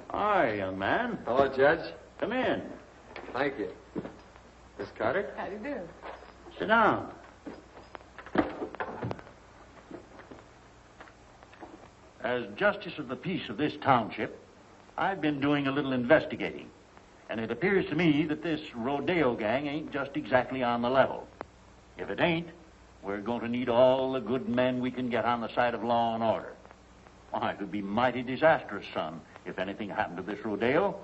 Hi, young man. Hello, Judge. Come in. Thank you. Miss Carter? How do you do? Sit down. As justice of the peace of this township, I've been doing a little investigating. And it appears to me that this rodeo gang ain't just exactly on the level. If it ain't, we're going to need all the good men we can get on the side of law and order. Why, it would be mighty disastrous, son, if anything happened to this rodeo.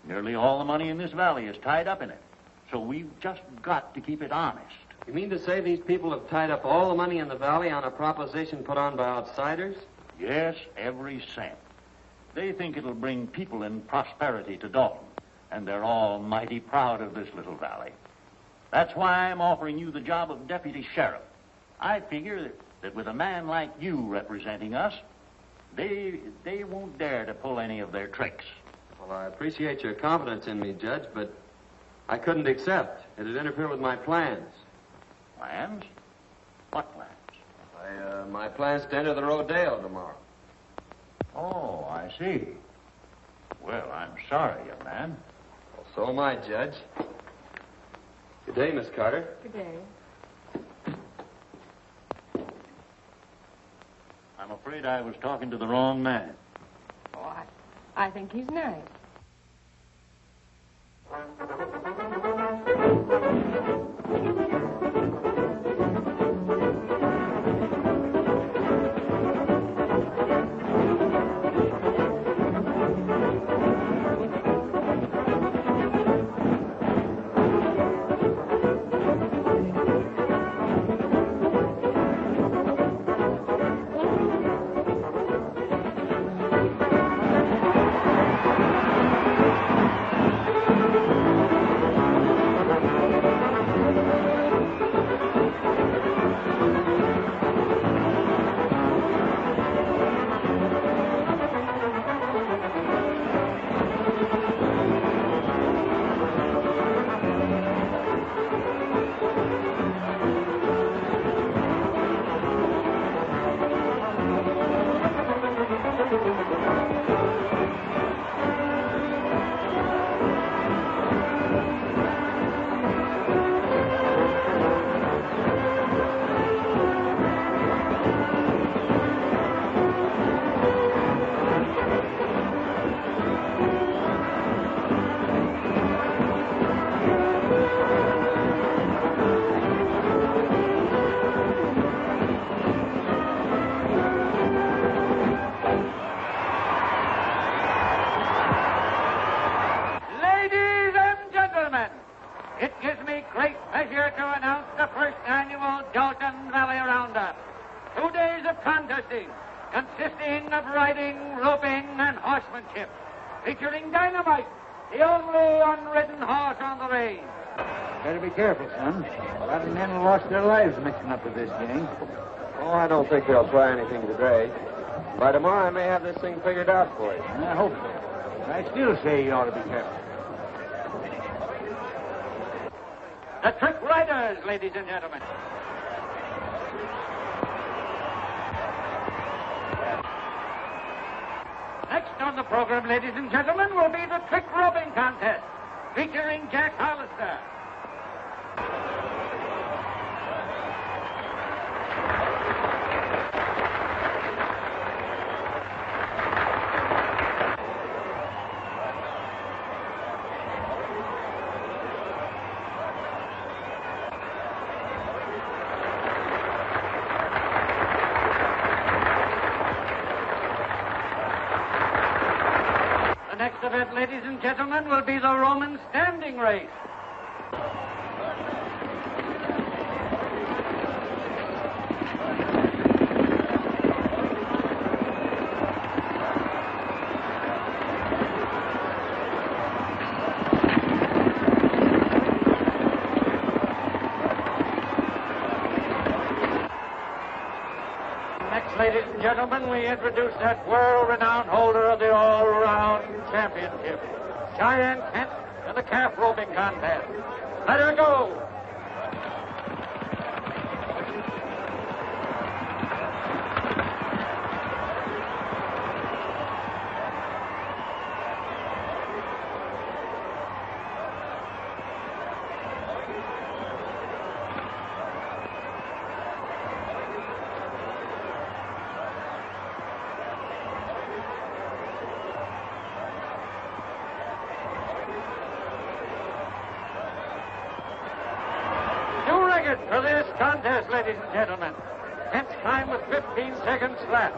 Nearly all the money in this valley is tied up in it. So we've just got to keep it honest. You mean to say these people have tied up all the money in the valley on a proposition put on by outsiders? Yes, every cent. They think it'll bring people and prosperity to Dalton, and they're all mighty proud of this little valley. That's why I'm offering you the job of deputy sheriff. I figure that with a man like you representing us, they won't dare to pull any of their tricks. Well, I appreciate your confidence in me, Judge, but I couldn't accept. It'd interfere with my plans. Plans? What plans? My plans to enter the rodeo tomorrow. Oh, I see. Well, I'm sorry, young man. Well, so am I, Judge. Good day, Miss Carter. Good day. I'm afraid I was talking to the wrong man. Oh, I think he's nice. one-ridden horse on the range. Better be careful, son. A lot of men lost their lives mixing up with this gang. Oh, I don't think they'll try anything today. By tomorrow, I may have this thing figured out for you. I hope so. I still say you ought to be careful. The Trick Riders, ladies and gentlemen. Next on the program, ladies and gentlemen, will be the Trick Robbing Contest, featuring Jack Hollister. The next event, ladies and gentlemen, will be the Roman standing race. Next, ladies and gentlemen, we introduce that world-renowned holder of the all-round championship, Cheyenne Kent, in the calf roping contest. Let her go! For this contest, ladies and gentlemen. Kent's time was 15 seconds flat.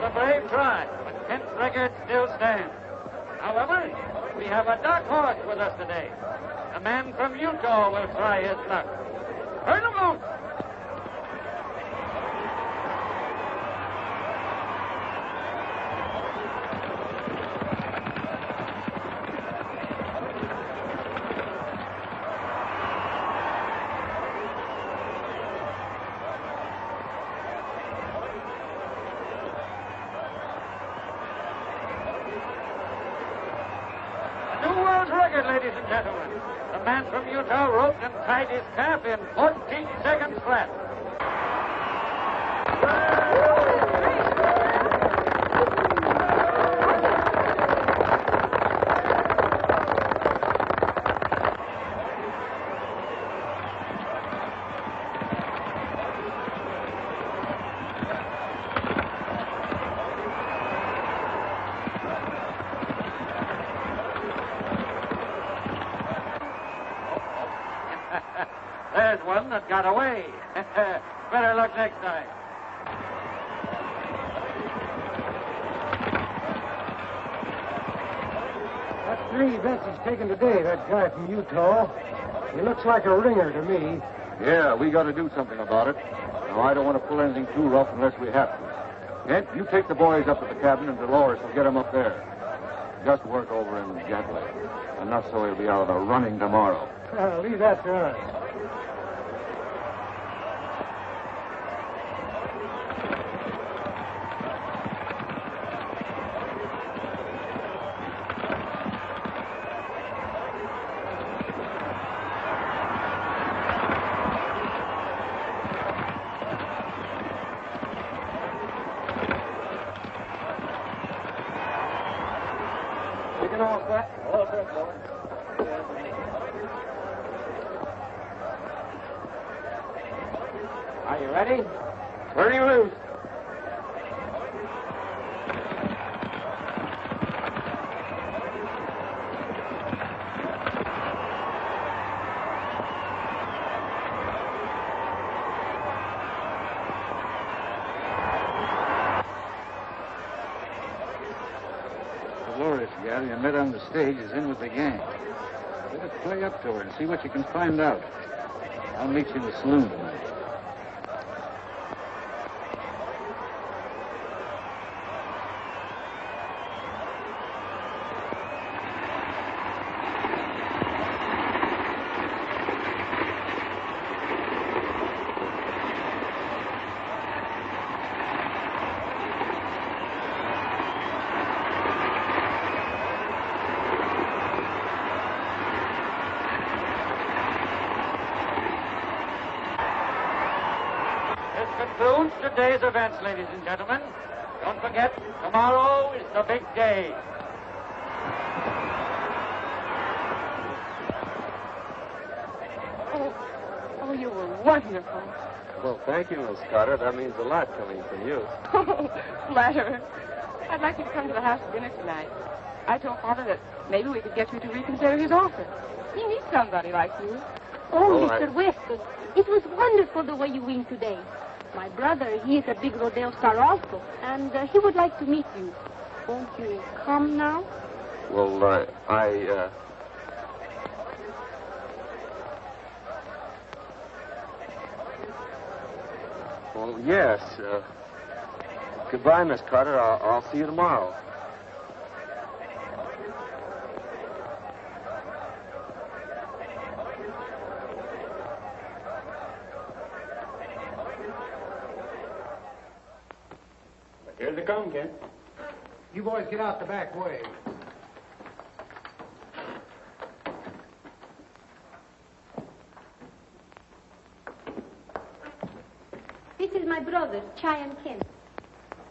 A brave try, but Kent's record still stands. However, we have a dark horse with us today. A man from Utah will try his luck. Turn him loose! Record, ladies and gentlemen. The man from Utah roped and tied his calf in 14 seconds flat. There's one that got away. Better luck next time. That's 3 bets he's taken today, that guy from Utah. He looks like a ringer to me. Yeah, we got to do something about it. Now, I don't want to pull anything too rough unless we have to. Kent, you take the boys up to the cabin, and Dolores will get them up there. Just work over him gently. Enough so he'll be out of the running tomorrow. Leave that to us. All set. All set, boy. Are you ready? Turning loose. Dolores gal you met on the stage is in with the gang. Better play up to her and see what you can find out. I'll meet you in the saloon tonight. Concludes today's events, ladies and gentlemen. Don't forget, tomorrow is the big day. Oh, you were wonderful. Well, thank you, Miss Carter. That means a lot coming from you. Oh, flatterer. I'd like you to come to the house for dinner tonight. I told Father that maybe we could get you to reconsider his offer. He needs somebody like you. Oh, Well, Mr. Weston, it was wonderful the way you win today. My brother, he is a big rodeo star also, and he would like to meet you. Won't you come now? Well, Well, yes. Goodbye, Miss Carter. I'll see you tomorrow. Here they come, Kent. You boys get out the back way. This is my brother, Cheyenne Kent.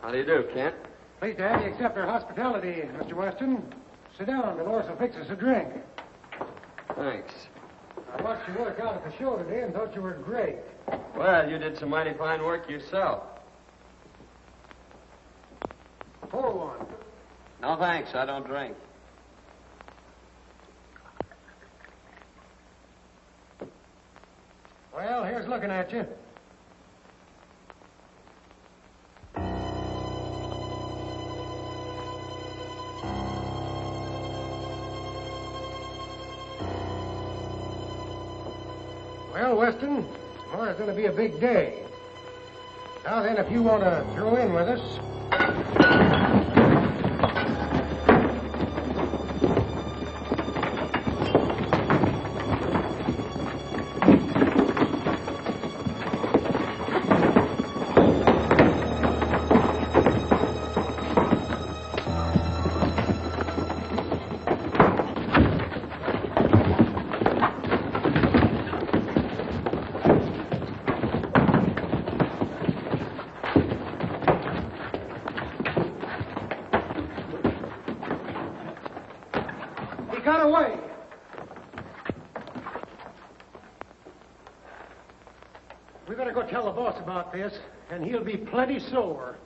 How do you do, Kent? Pleased to have you accept our hospitality, Mr. Weston. Sit down. Dolores will fix us a drink. Thanks. I watched you work out at the show today and thought you were great. Well, you did some mighty fine work yourself. Pour one. No, thanks. I don't drink. Well, here's looking at you. Well, Weston, tomorrow's going to be a big day. Now then, if you want to throw in with us... Got away. We better go tell the boss about this, and he'll be plenty sore.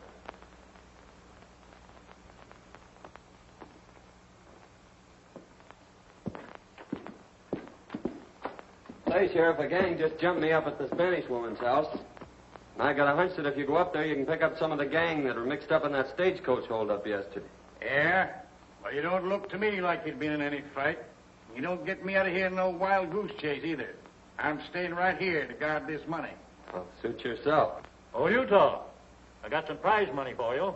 Say, Sheriff, a gang just jumped me up at the Spanish woman's house. And I got a hunch that if you go up there, you can pick up some of the gang that were mixed up in that stagecoach holdup yesterday. Yeah? Well, you don't look to me like you'd been in any fight. You don't get me out of here in no wild goose chase either. I'm staying right here to guard this money. Well, suit yourself. Oh, Utah, I got some prize money for you.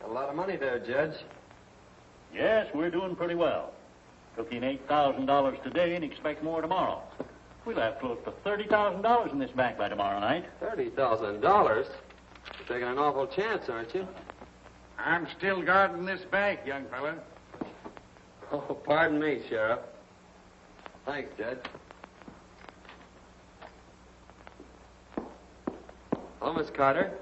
Got a lot of money there, Judge. Yes, we're doing pretty well. Took in $8,000 today and expect more tomorrow. We'll have close to $30,000 in this bank by tomorrow night. $30,000? You're taking an awful chance, aren't you? I'm still guarding this bank, young fella. Oh, pardon me, Sheriff. Thanks, Judge. Hello, Miss Carter.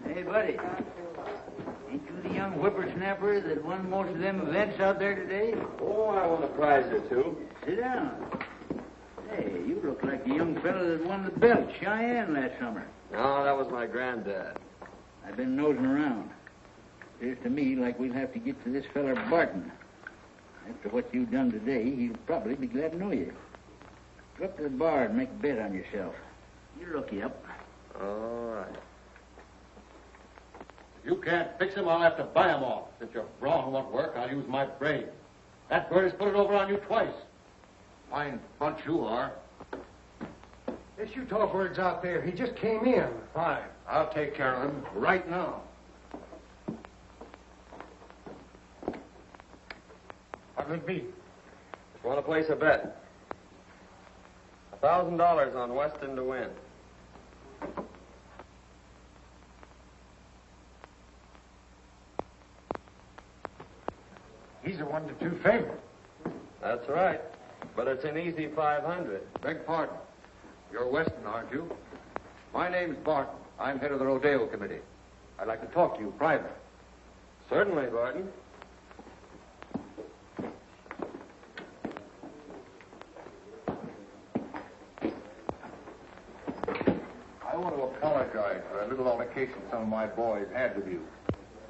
Hey, buddy. Ain't you the young whippersnapper that won most of them events out there today? Oh, I won a prize or two. Sit down. Hey, you look like the young fellow that won the belt, Cheyenne, last summer. No, that was my granddad. I've been nosing around. Appears to me like we'll have to get to this feller Barton. After what you've done today, he'll probably be glad to know you. Go up to the bar and make a bet on yourself. You'll look you up. All right. If you can't fix him, I'll have to buy him off. Since your brawn won't work, I'll use my brain. That bird has put it over on you twice. Fine bunch you are. Yes, you talk words out there. He just came in. Fine. I'll take care of him right now. What'll it be? Just want to place a bet. $1,000 on Weston to win. He's a 1-2 favorite. That's right. But it's an easy 500. Beg pardon. You're Weston, aren't you? My name's Barton. I'm head of the Rodeo Committee. I'd like to talk to you privately. Certainly, Barton. I want to apologize for a little altercation some of my boys had with you.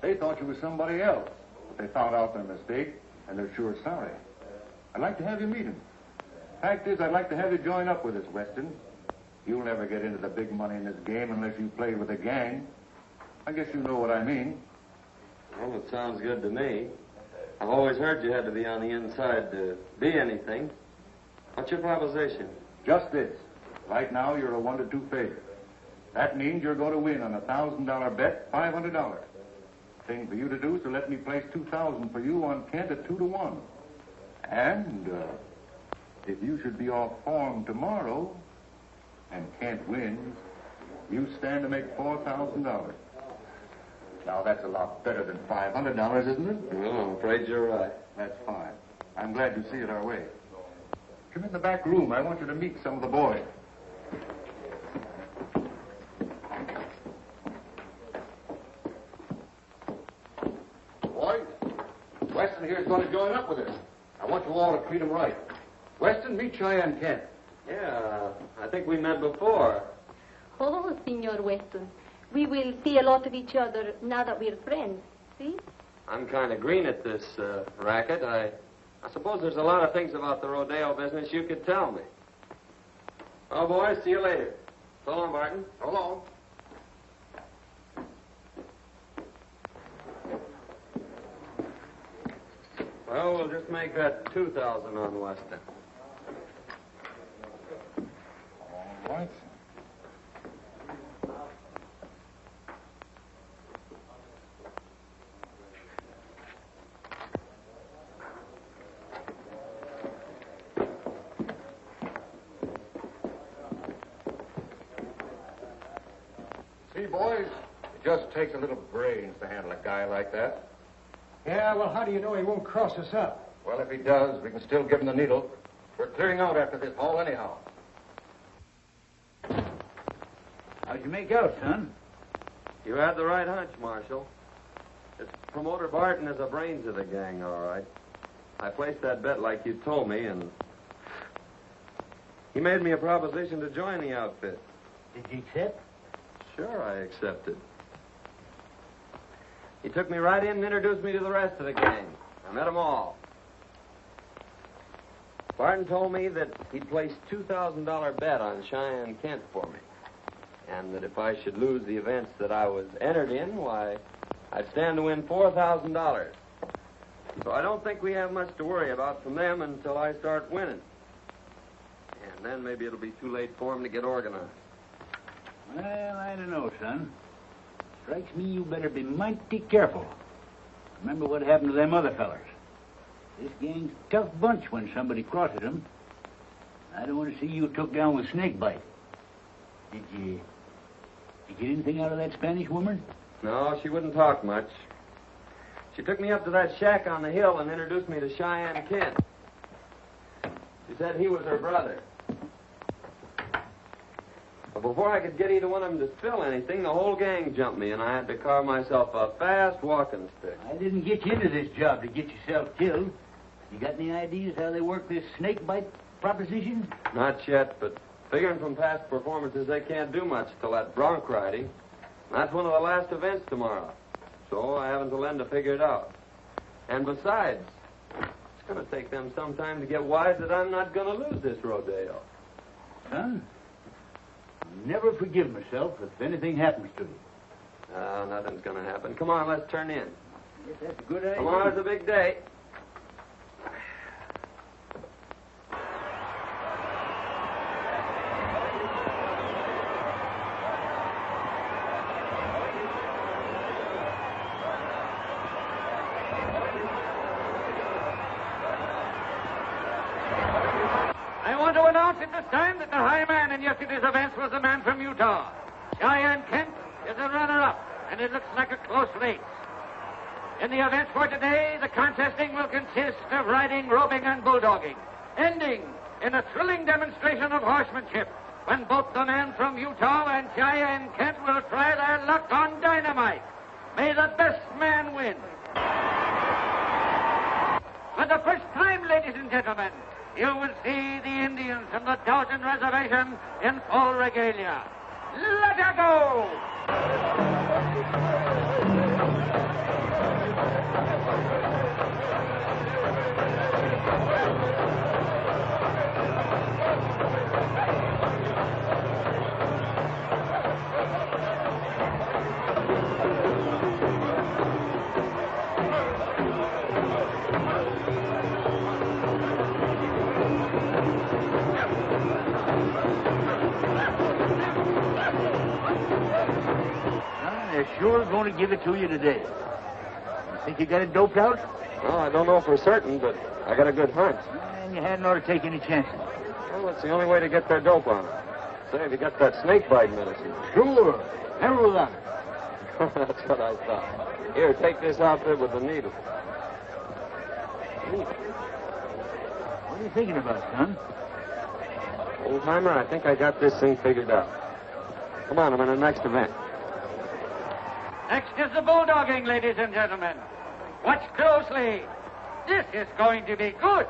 They thought you were somebody else. But they found out their mistake, and they're sure sorry. I'd like to have you meet them. Fact is, I'd like to have you join up with us, Weston. You'll never get into the big money in this game unless you play with a gang. I guess you know what I mean. Well, it sounds good to me. I've always heard you had to be on the inside to be anything. What's your proposition? Just this. Right now, you're a 1-2 favorite. That means you're going to win on a $1,000 bet, $500. Thing for you to do is to let me place $2,000 for you on Kent at 2-1. And if you should be off form tomorrow and Kent wins, you stand to make $4,000. Now, that's a lot better than $500, isn't it? Well, I'm afraid you're right. That's fine. I'm glad you see it our way. Come in the back room. I want you to meet some of the boys. Boys, Weston here's going to join up with us. I want you all to treat him right. Weston, meet Cheyenne Kent. Yeah, I think we met before. Oh, Senor Weston. We will see a lot of each other now that we're friends. See? I'm kind of green at this racket. I suppose there's a lot of things about the rodeo business you could tell me. Oh, boys, see you later. So long, Barton. So long. Well, we'll just make that 2,000 on Weston. All right. See, boys, it just takes a little brains to handle a guy like that. Yeah, well, how do you know he won't cross us up? Well, if he does, we can still give him the needle. We're clearing out after this haul anyhow. How'd you make out, son? You had the right hunch, Marshal. It's Promoter Barton is the brains of the gang, all right. I placed that bet like you told me, and he made me a proposition to join the outfit. Did you accept? Sure, I accepted. He took me right in and introduced me to the rest of the gang. I met them all. Barton told me that he'd placed $2,000 bet on Cheyenne Kent for me, and that if I should lose the events that I was entered in, why, I'd stand to win $4,000. So I don't think we have much to worry about from them until I start winning. And then maybe it'll be too late for them to get organized. Well, I don't know, son. Strikes me you better be mighty careful. Remember what happened to them other fellers. This gang's a tough bunch when somebody crosses them. I don't want to see you took down with snakebite. Did you get anything out of that Spanish woman? No, she wouldn't talk much. She took me up to that shack on the hill and introduced me to Cheyenne Kent. She said he was her brother. But before I could get either one of them to spill anything, the whole gang jumped me, and I had to carve myself a fast walking stick. I didn't get you into this job to get yourself killed. You got any ideas how they work this snakebite proposition? Not yet, but Figuring from past performances, they can't do much till that bronc riding. That's one of the last events tomorrow. So I haven't to lend to figure it out. And besides, it's going to take them some time to get wise that I'm not going to lose this rodeo. Son, I'll never forgive myself if anything happens to you. Nothing's going to happen. Come on, let's turn in. Yes, that's a good idea. Tomorrow's a big day. At this time that the high man in yesterday's events was the man from Utah. Cheyenne Kent is a runner-up, and it looks like a close race. In the events for today, the contesting will consist of riding, roping, and bulldogging, ending in a thrilling demonstration of horsemanship when both the man from Utah and Cheyenne Kent will try their luck on dynamite. May the best man win. For the first time, ladies and gentlemen, you will see the Indians from the Dawson Reservation in full regalia. Let her go! They're sure going to give it to you today. You think you got it doped out? Well, I don't know for certain, but I got a good hunch. And you hadn't ought to take any chances. Well, it's the only way to get their dope on them. Say, have you got that snake bite medicine? Sure. Never got it. That's what I thought. Here, take this outfit with the needle. What are you thinking about, son? Old timer, I think I got this thing figured out. Come on, I'm in the next event. Next is the bulldogging, ladies and gentlemen. Watch closely. This is going to be good.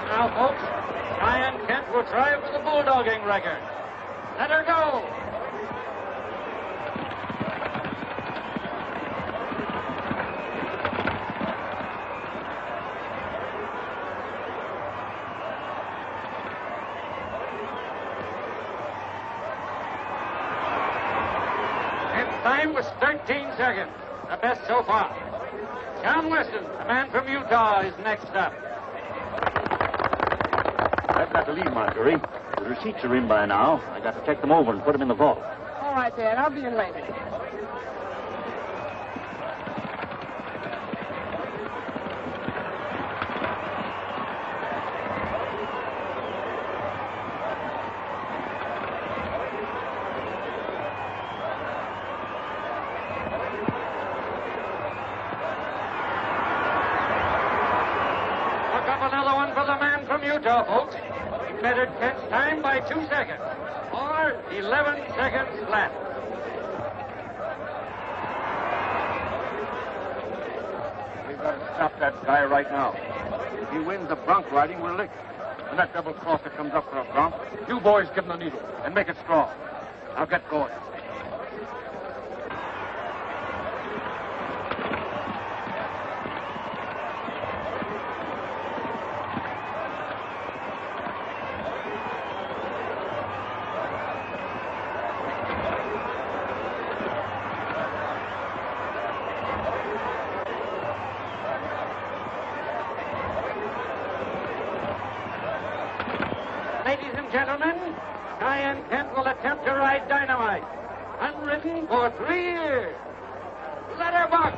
Now, folks, Cheyenne Kent will try for the bulldogging record. Let her go. Its time was 13 seconds, the best so far. John Weston, the man from Utah, is next up. I've got to leave, Marjorie. The receipts are in by now. I got to check them over and put them in the vault. All right, Dad. I'll be in later. Utah, folks. He bettered Kent's time by 2 seconds, or 11 seconds flat. We've got to stop that guy right now. If he wins the bronc riding, we're licked. When that double crosser comes up for a bronc, you boys give him the needle and make it strong. I'll get going. Ladies and gentlemen, Diane Kent will attempt to ride Dynamite. Unridden for 3 years. Letterbox.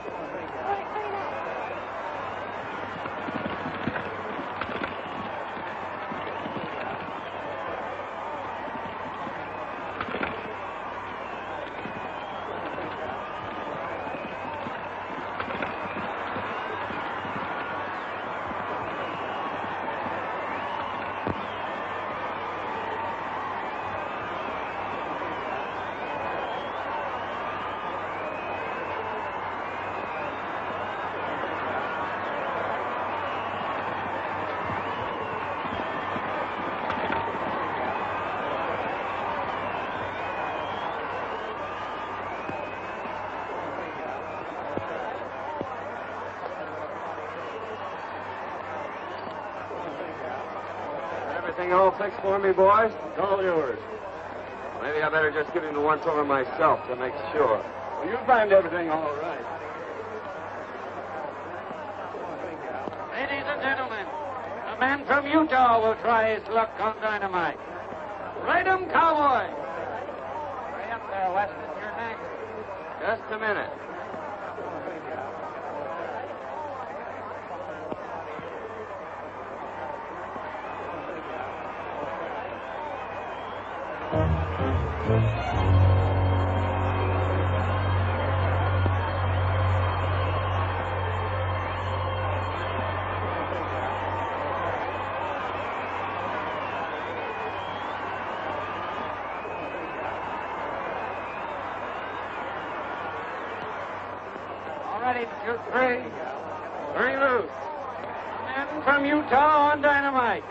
Everything all fixed for me, boys? It's all yours. Maybe I better just give him the once-over myself to make sure. Well, you find everything all right. Ladies and gentlemen, a man from Utah will try his luck on Dynamite. Ride 'em, cowboy. Hurry up there, Weston. You're next. Just a minute. Ready, 2, 3. 3 loose. Men from Utah on Dynamite.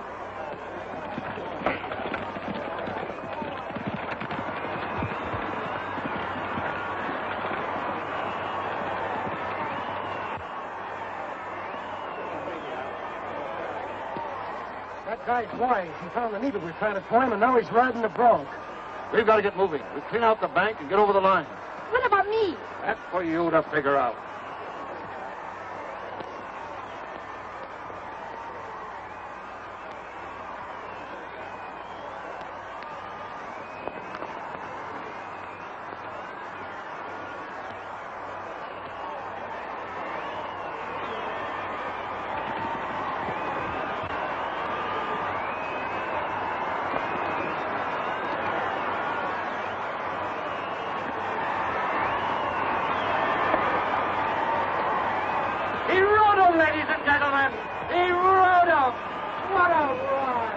That guy's wise. He found the needle we're trying to twine, and now he's riding the bronc. We've got to get moving. We clean out the bank and get over the line. What about me? That's for you to figure out. Ladies and gentlemen, he rode him. What a ride!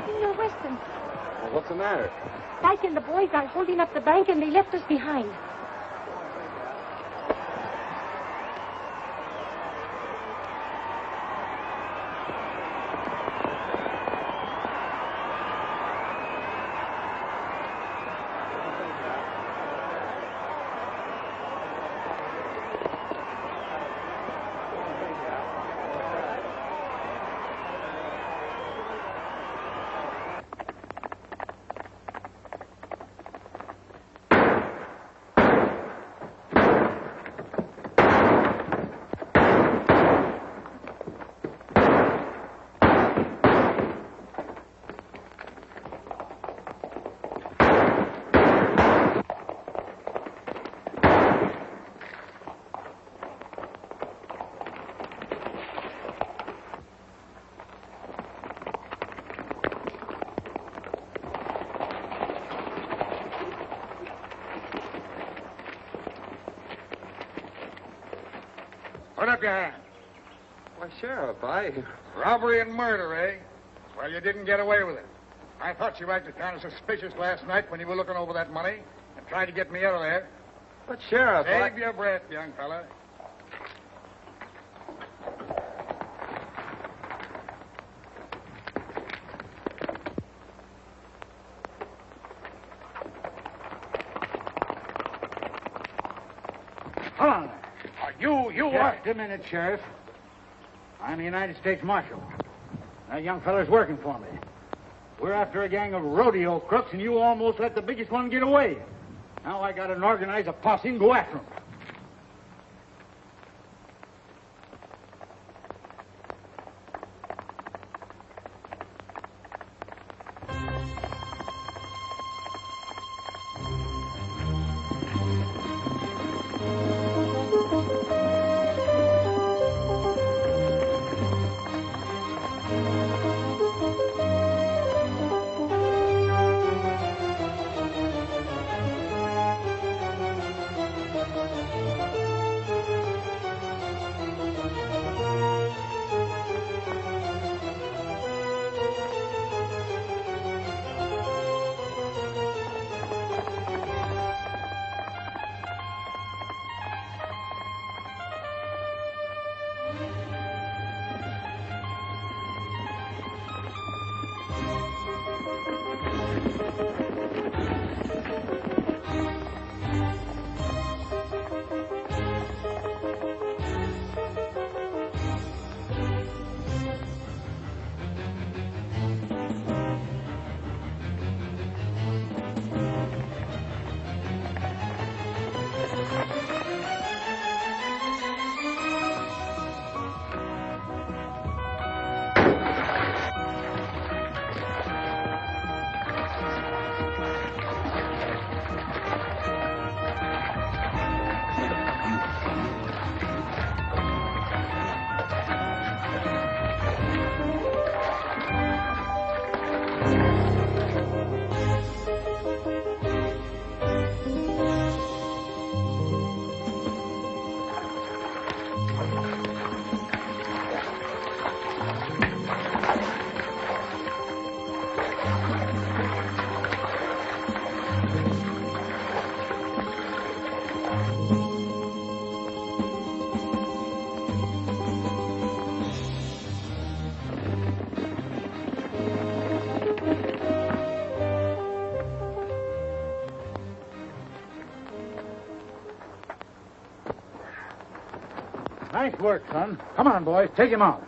Senor Weston, Well, what's the matter? Dyke and the boys are holding up the bank, and they left us behind. Put up your hand. Why, Sheriff, Robbery and murder, eh? Well, you didn't get away with it. I thought you acted kind of suspicious last night when you were looking over that money and tried to get me out of there. But, Sheriff, Save your breath, young fella. Hold on there. You Just a minute, Sheriff. I'm the United States Marshal. That young fella's working for me. We're after a gang of rodeo crooks, and you almost let the biggest one get away. Now I got to organize a posse and go after them. Nice work, son. Come on, boys. Take him out.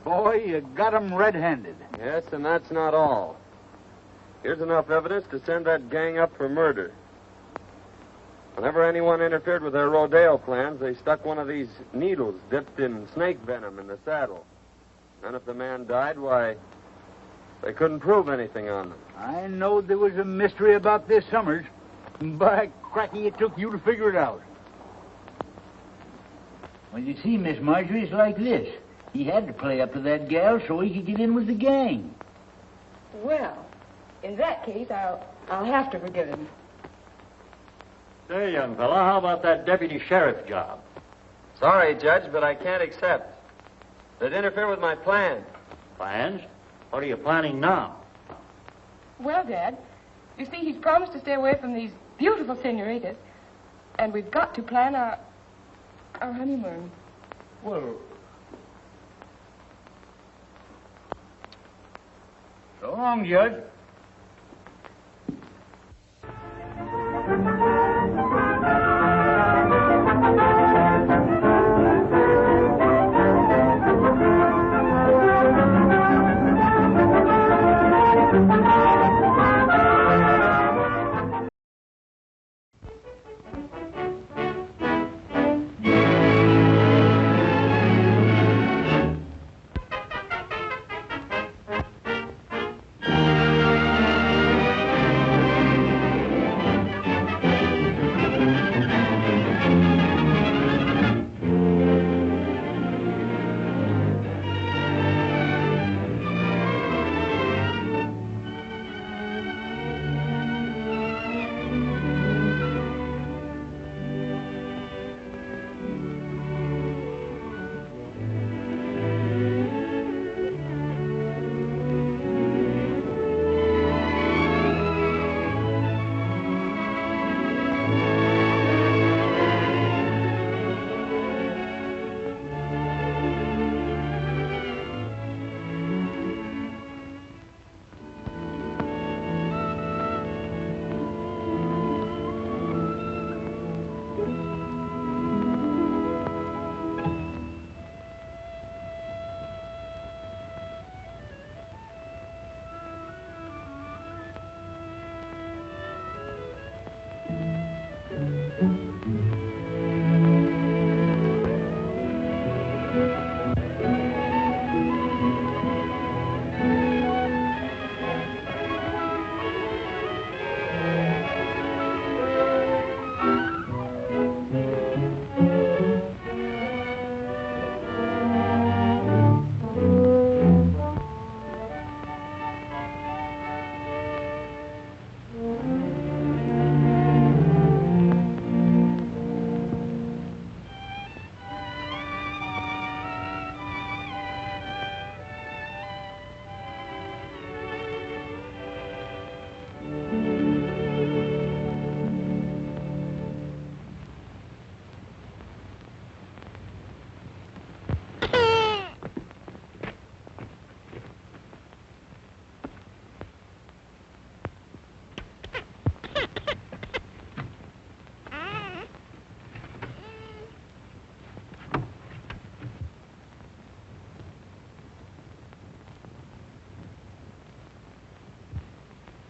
Boy, you got him red-handed. Yes, and that's not all. Here's enough evidence to send that gang up for murder. Whenever anyone interfered with their rodeo plans, they stuck one of these needles dipped in snake venom in the saddle. And if the man died, why, they couldn't prove anything on them. I know there was a mystery about this, Summers. By cracky, it took you to figure it out. Well, you see, Miss Marjorie, it's like this. He had to play up to that gal so he could get in with the gang. Well, in that case, I'll have to forgive him. Say, young fella, how about that deputy sheriff job? Sorry, Judge, but I can't accept. They'd interfere with my plans. Plans? What are you planning now? Well, Dad, you see, he's promised to stay away from these beautiful senoritas, and we've got to plan our honeymoon. Well, so long, Judge.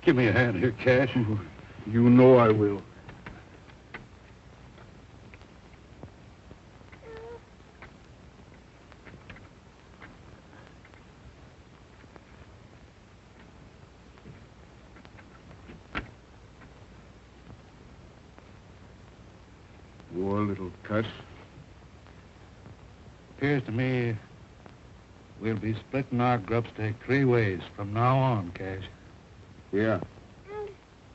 Give me a hand here, Cash. You know I will. Poor little cuss. Appears to me we'll be splitting our grub stake 3 ways from now on, Cash. Yeah.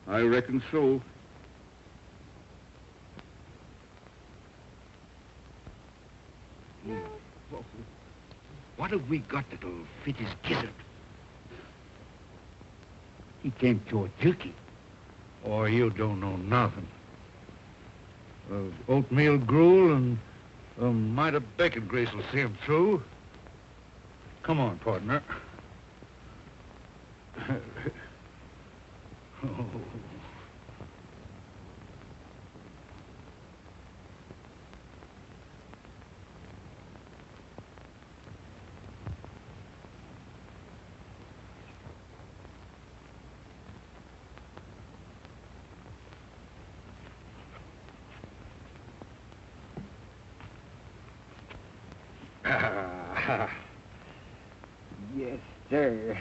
I reckon so. What have we got that'll fit his gizzard? He can't chew a turkey. Or you don't know nothing. Oatmeal gruel and a mite of bacon grease will see him through. Come on, partner. Oh. Yes, sir.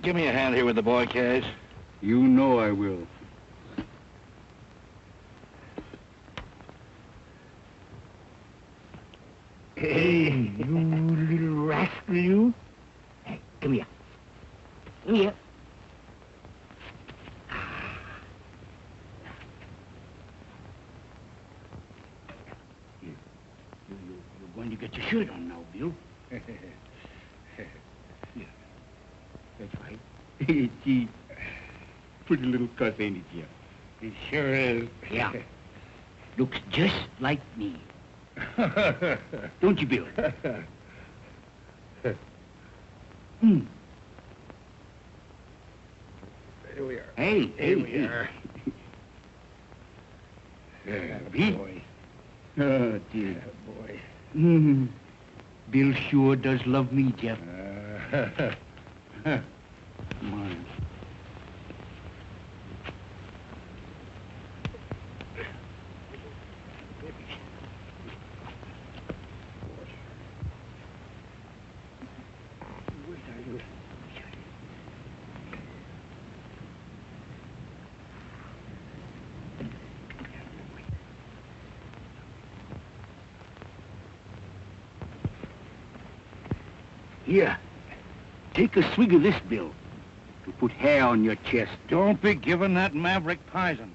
Give me a hand here with the boy, Cash. You know I will. Hey, you little rascal, you. Hey, come here. Come here. You're going to get your shirt on now, Bill. Yeah. That's right. Gee, pretty little cuss, ain't it, Jim? He sure is. Yeah. Looks just like me. Don't you, Bill? Here we are. Hey, Here we are. Boy. Oh, dear. Boy. Bill sure does love me, Jeff. Come on. Here, take a swig of this, Bill, to put hair on your chest. Don't be giving that maverick poison.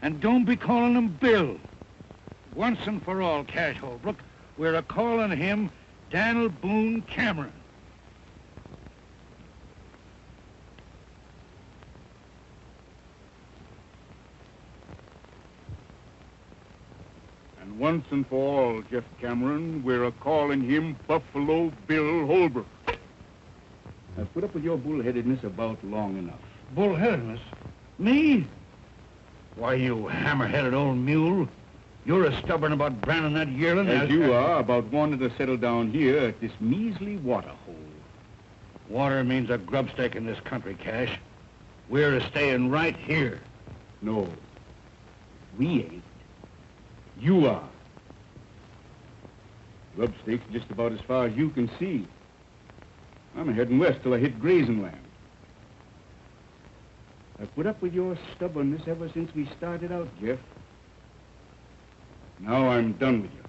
And don't be calling him Bill. Once and for all, Cash Holbrook, we're a-calling him Daniel Boone Cameron. And once and for all, Jeff Cameron, we're a-calling him Buffalo Bill Holbrook. I've put up with your bullheadedness about long enough. Bullheadedness? Me? Why, you hammer-headed old mule. You're as stubborn about branding that yearling As you are about wanting to settle down here at this measly water hole. Water means a grub stake in this country, Cash. We're a-staying right here. No, we ain't. You are. Grub stake's just about as far as you can see. I'm heading west till I hit grazing land. I've put up with your stubbornness ever since we started out, Jeff. Now I'm done with you.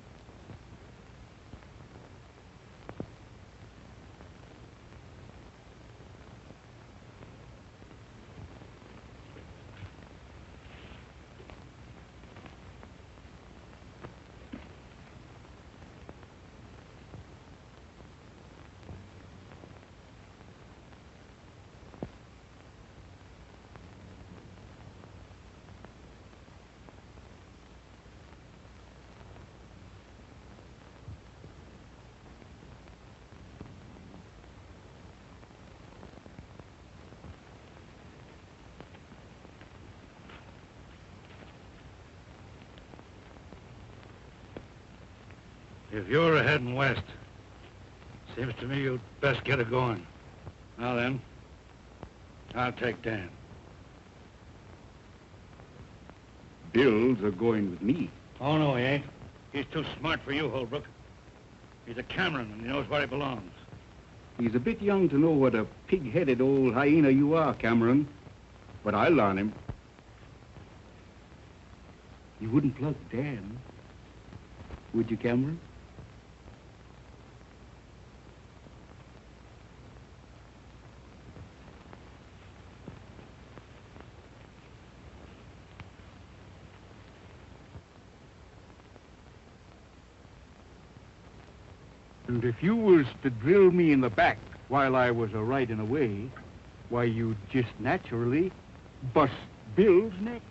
If you're heading west, seems to me you'd best get it going. Now then, I'll take Dan. Bill's a going with me. Oh, no, he ain't. He's too smart for you, Holbrook. He's a Cameron, and he knows where he belongs. He's a bit young to know what a pig-headed old hyena you are, Cameron. But I'll learn him. You wouldn't plug Dan, would you, Cameron? And if you was to drill me in the back while I was a-riding away, why, you'd just naturally bust Bill's neck.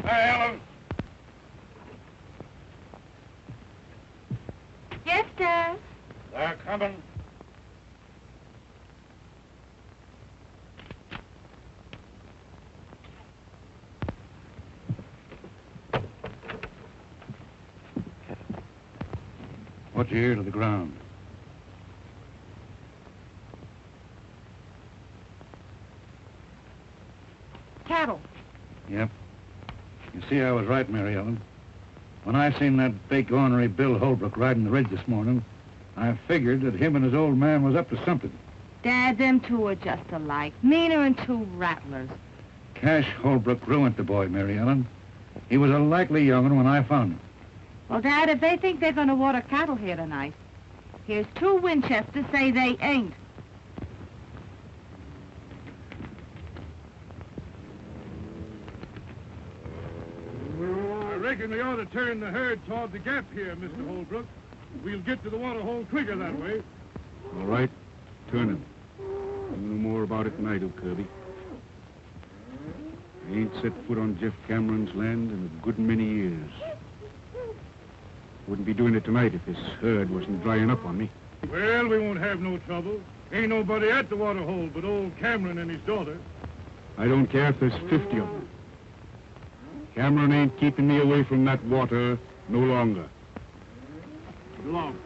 Hey, Ellen. Yes, Dad? They're coming. What's your ear to the ground? Cattle. Yep. You see, I was right, Mary Ellen. When I seen that big ornery Bill Holbrook riding the ridge this morning, I figured that him and his old man was up to something. Dad, them two are just alike. Meaner than two rattlers. Cash Holbrook ruined the boy, Mary Ellen. He was a likely young'un when I found him. Well, Dad, if they think they're going to water cattle here tonight, here's two Winchesters say they ain't. I reckon we ought to turn the herd toward the gap here, Mr. Holbrook. We'll get to the water hole quicker that way. All right, turn him. You know more about it than I do, Kirby. I ain't set foot on Jeff Cameron's land in a good many years. Wouldn't be doing it tonight if this herd wasn't drying up on me. Well, we won't have no trouble. Ain't nobody at the water hole but old Cameron and his daughter. I don't care if there's 50 of them. Cameron ain't keeping me away from that water no longer. Long.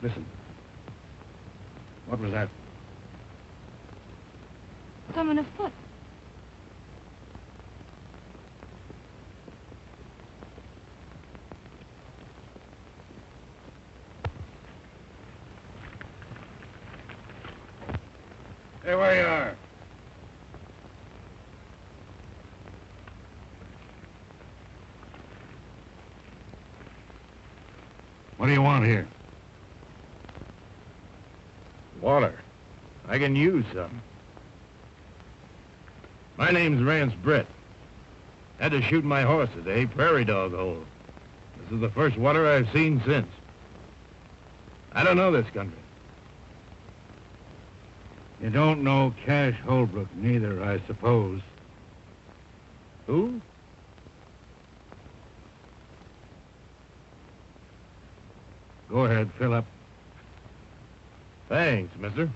Listen. What was that? Someone afoot. Hey, where you are. What do you want here? Water. I can use some. My name's Rance Brett. Had to shoot my horse today, prairie dog hole. This is the first water I've seen since. I don't know this country. You don't know Cash Holbrook neither, I suppose. Who? Go ahead, fill up. Thanks, mister.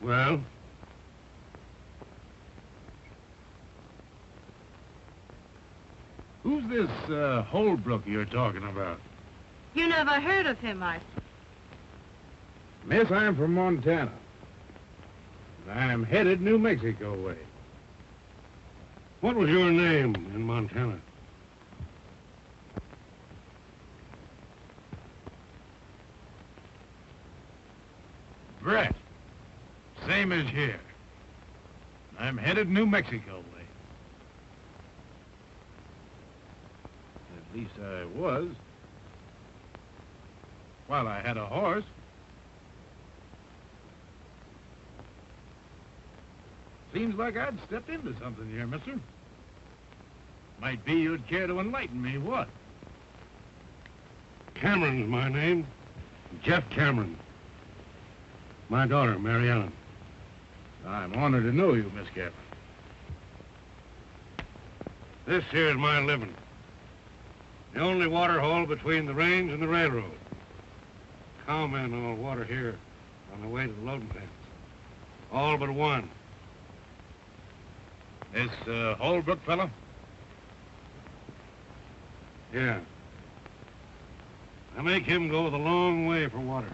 Well? Who's this Holbrook you're talking about? You never heard of him, I... Miss, I'm from Montana. I'm headed New Mexico way. What was your name in Montana? Brett. Same as here. I'm headed New Mexico way. At least I was. While I had a horse. Seems like I'd stepped into something here, mister. Might be you'd care to enlighten me, what? Cameron's my name. Jeff Cameron. My daughter, Mary Ellen. I'm honored to know you, Miss Cameron. This here's my living. The only water hole between the range and the railroad. Cowmen all water here on the way to the loading pens. All but one. This Holbrook fellow? Yeah. I make him go the long way for water.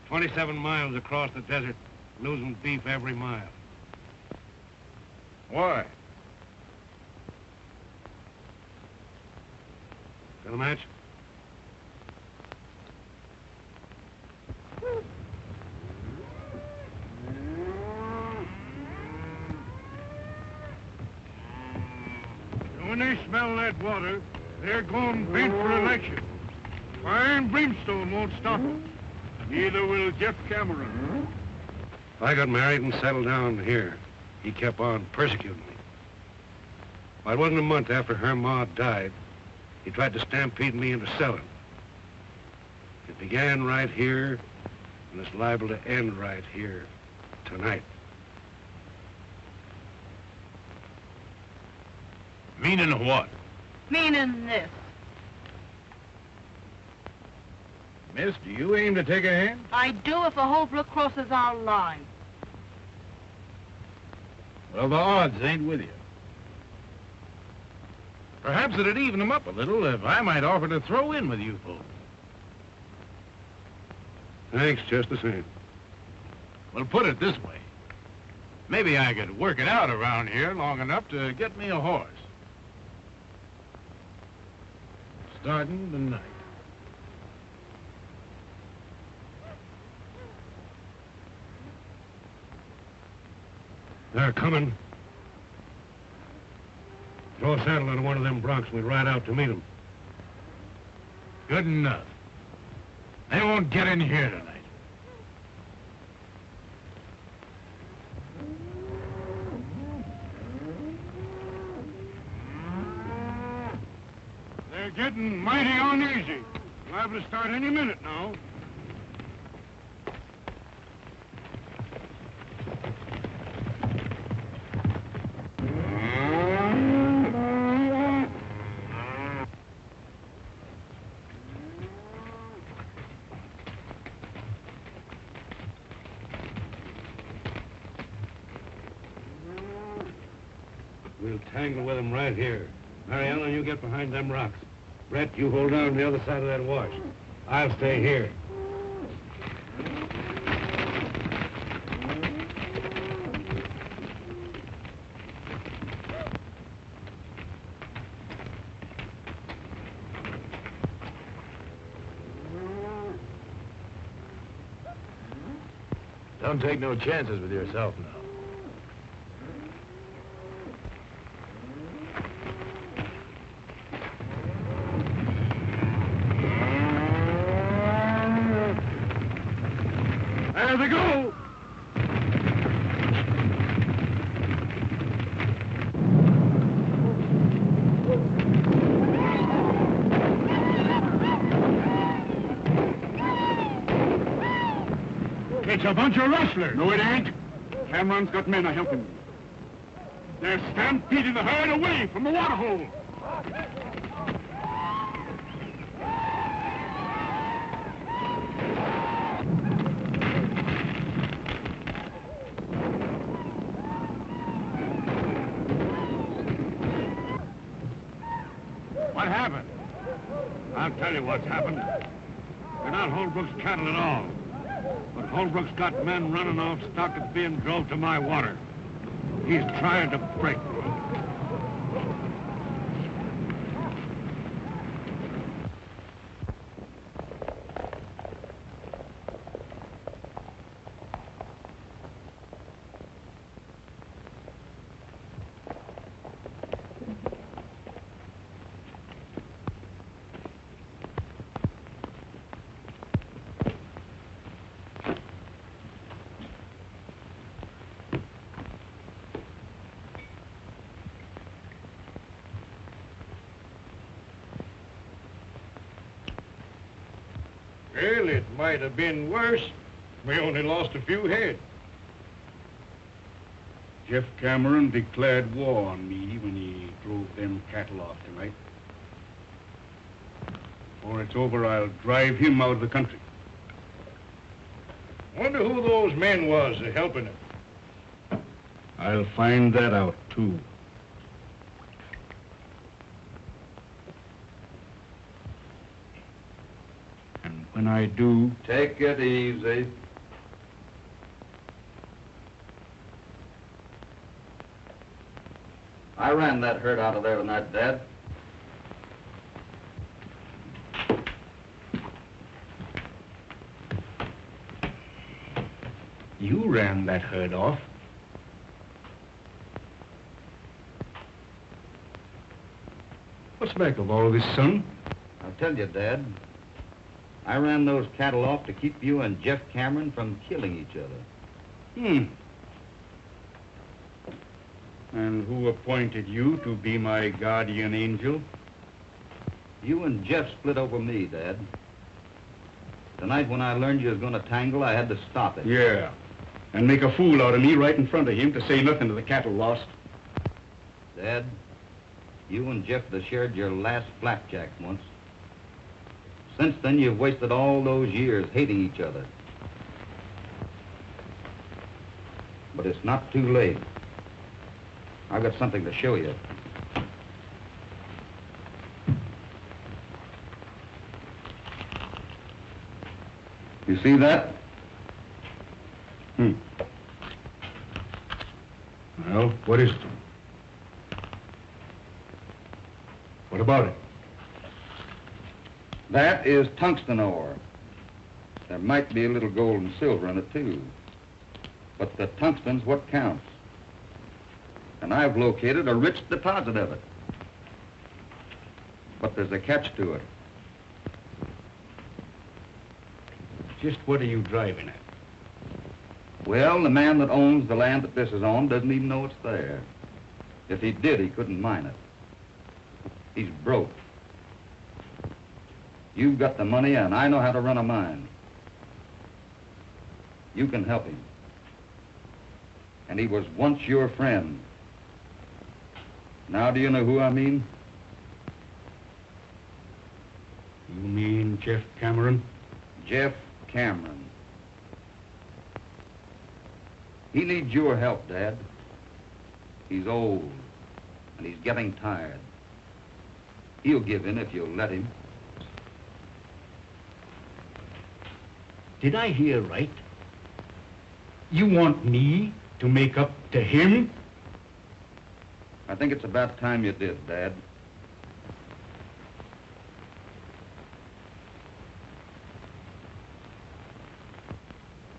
27 miles across the desert, losing beef every mile. Why? Got a match? When they smell that water, they're going bent for election. Fire and brimstone won't stop them. Neither will Jeff Cameron. I got married and settled down here. He kept on persecuting me. Well, it wasn't a month after her ma died. He tried to stampede me into selling. It began right here, and it's liable to end right here, tonight. Meaning what? Meaning this. Miss, do you aim to take a hand? I do if a Holbrook crosses our line. Well, the odds ain't with you. Perhaps it'd even them up a little if I might offer to throw in with you folks. Thanks, just the same. Well, put it this way. Maybe I could work it out around here long enough to get me a horse. Starting tonight. They're coming. Throw a saddle on one of them broncs and we'll ride out to meet them. Good enough. They won't get in here tonight. They're getting mighty uneasy. Liable to start any minute now. We'll tangle with them right here. Mary Ellen, you get behind them rocks. Brett, you hold down the other side of that wash. I'll stay here. Don't take no chances with yourself now. There they go! It's a bunch of rustlers. No, it ain't. Cameron's got men a helping. They're stampeding the herd away from the water hole. I'll tell you what's happened. They're not Holbrook's cattle at all. But Holbrook's got men running off stock that's being drove to my water. He's trying to break me. Well, it might have been worse. We only lost a few head. Jeff Cameron declared war on me when he drove them cattle off tonight. Before it's over, I'll drive him out of the country. Wonder who those men was helping him. I'll find that out, too. When I do... Take it easy. I ran that herd out of there tonight, Dad. You ran that herd off. What's back of all this, son? I'll tell you, Dad. I ran those cattle off to keep you and Jeff Cameron from killing each other. And who appointed you to be my guardian angel? You and Jeff split over me, Dad. Tonight when I learned you was going to tangle, I had to stop it. Yeah. And make a fool out of me right in front of him to say nothing to the cattle lost. Dad, you and Jeff shared your last blackjack once. Since then, you've wasted all those years hating each other. But it's not too late. I've got something to show you. You see that? Well, what is it? What about it? That is tungsten ore. There might be a little gold and silver in it, too. But the tungsten's what counts. And I've located a rich deposit of it. But there's a catch to it. Just what are you driving at? Well, the man that owns the land that this is on doesn't even know it's there. If he did, he couldn't mine it. He's broke. You've got the money, and I know how to run a mine. You can help him. And he was once your friend. Now do you know who I mean? You mean Jeff Cameron? Jeff Cameron. He needs your help, Dad. He's old, and he's getting tired. He'll give in if you'll let him. Did I hear right? You want me to make up to him? I think it's about time you did, Dad.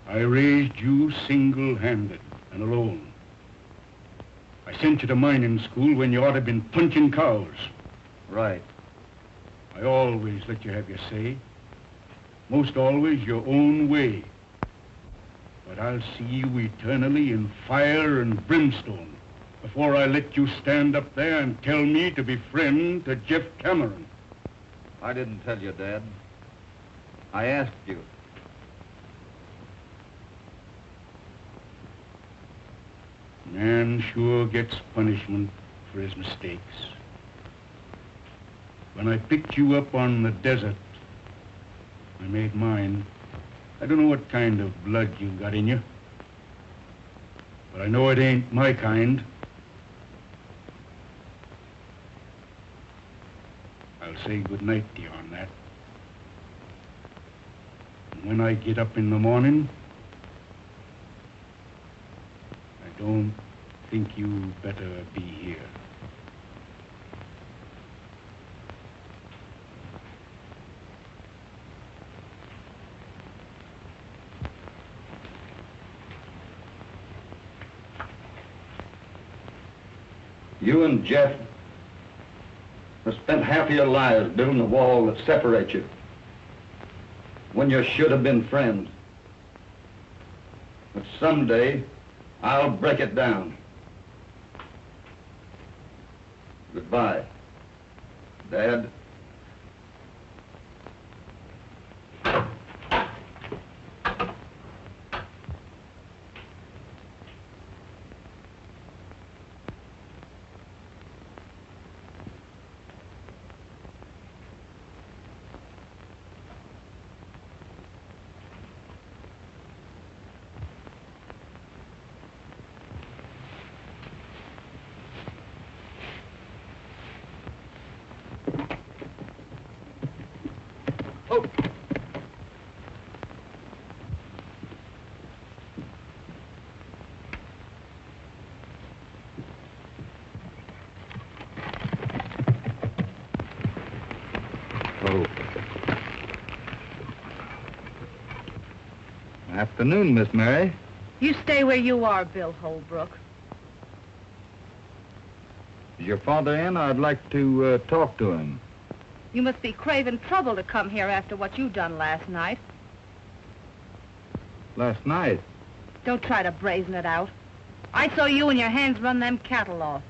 I raised you single-handed and alone. I sent you to mining school when you ought to have been punching cows. Right. I always let you have your say. Most always your own way. But I'll see you eternally in fire and brimstone before I let you stand up there and tell me to be friend to Jeff Cameron. I didn't tell you, Dad. I asked you. Man sure gets punishment for his mistakes. When I picked you up on the desert, I made mine. I don't know what kind of blood you've got in you, but I know it ain't my kind. I'll say good night to you on that. And when I get up in the morning, I don't think you better be here. You and Jeff have spent half of your lives building a wall that separates you when you should have been friends. But someday, I'll break it down. Goodbye, Dad. Afternoon, Miss Mary. You stay where you are, Bill Holbrook. Is your father in? I'd like to talk to him. You must be craving trouble to come here after what you done last night. Last night? Don't try to brazen it out. I saw you and your hands run them cattle off.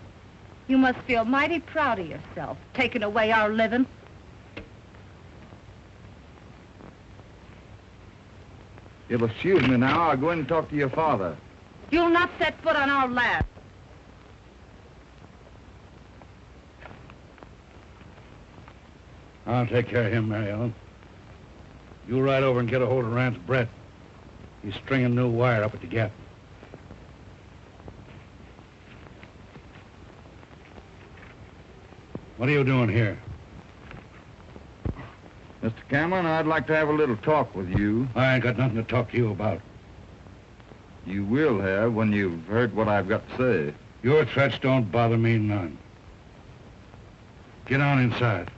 You must feel mighty proud of yourself, taking away our living. You'll excuse me now. I'll go in and talk to your father. You'll not set foot on our land. I'll take care of him, Mary Ellen. You ride over and get a hold of Rance Brett. He's stringing new wire up at the gap. What are you doing here? Mr. Cameron, I'd like to have a little talk with you. I ain't got nothing to talk to you about. You will have when you've heard what I've got to say. Your threats don't bother me none. Get on inside.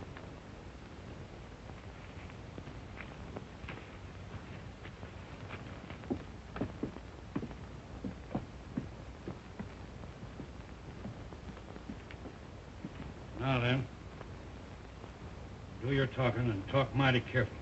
Now then, do your talking and talk mighty careful.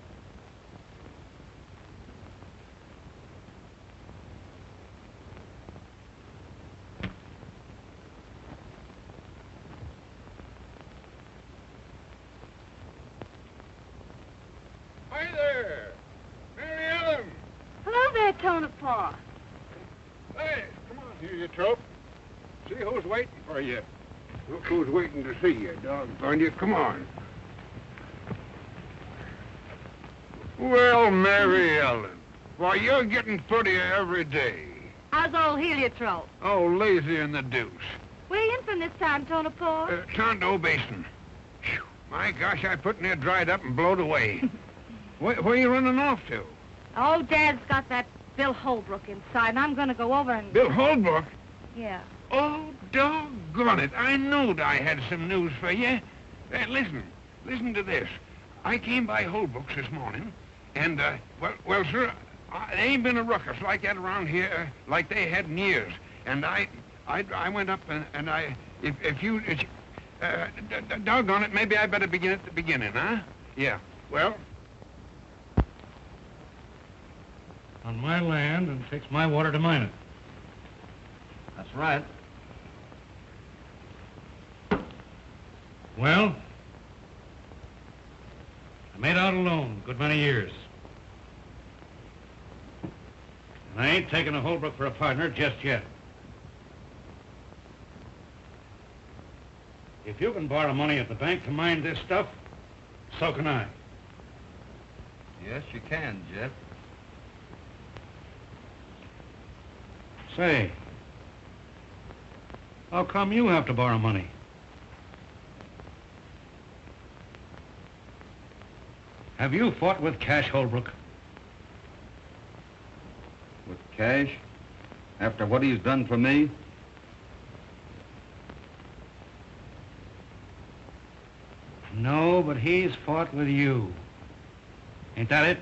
Hi there, Mary Ellen. Hello there, Tonopah. Hey, come on here, you trope. See who's waiting for you. Look who's waiting to see you, doggone you. Come on. Well, Mary Ellen, why, you're getting prettier every day. How's old heliotrope? Oh, lazy in the deuce. Where you in from this time, Tonopah? Tondo Basin. Phew, my gosh, I put near dried up and blowed away. Where you running off to? Oh, Dad's got that Bill Holbrook inside, and I'm going to go over and... Bill Holbrook? Yeah. Oh, doggone it. I knowed I had some news for you. Listen to this. I came by Holbrook's this morning, and, well, sir, there ain't been a ruckus like that around here like they had in years. And I went up and I, if you, doggone it, maybe I better begin at the beginning, huh? Yeah, well... On my land, and takes my water to mine it. That's right. Well, I made out alone a good many years. And I ain't taking a Holbrook for a partner just yet. If you can borrow money at the bank to mine this stuff, so can I. Yes, you can, Jeff. Say, how come you have to borrow money? Have you fought with Cash Holbrook? With Cash? After what he's done for me? No, but he's fought with you. Ain't that it?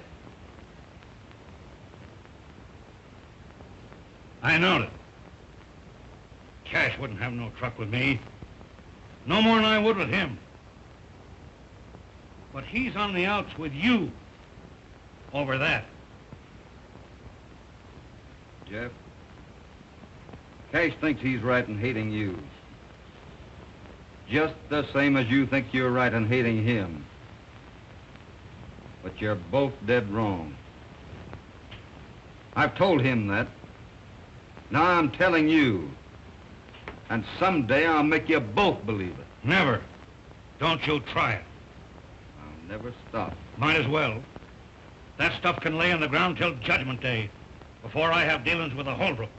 I knowed it. Cash wouldn't have no truck with me. No more than I would with him. But he's on the outs with you over that. Jeff, Cash thinks he's right in hating you. Just the same as you think you're right in hating him. But you're both dead wrong. I've told him that. Now I'm telling you. And someday I'll make you both believe it. Never. Don't you try it. I'll never stop. Might as well. That stuff can lay on the ground till Judgment Day, before I have dealings with the Holbrook.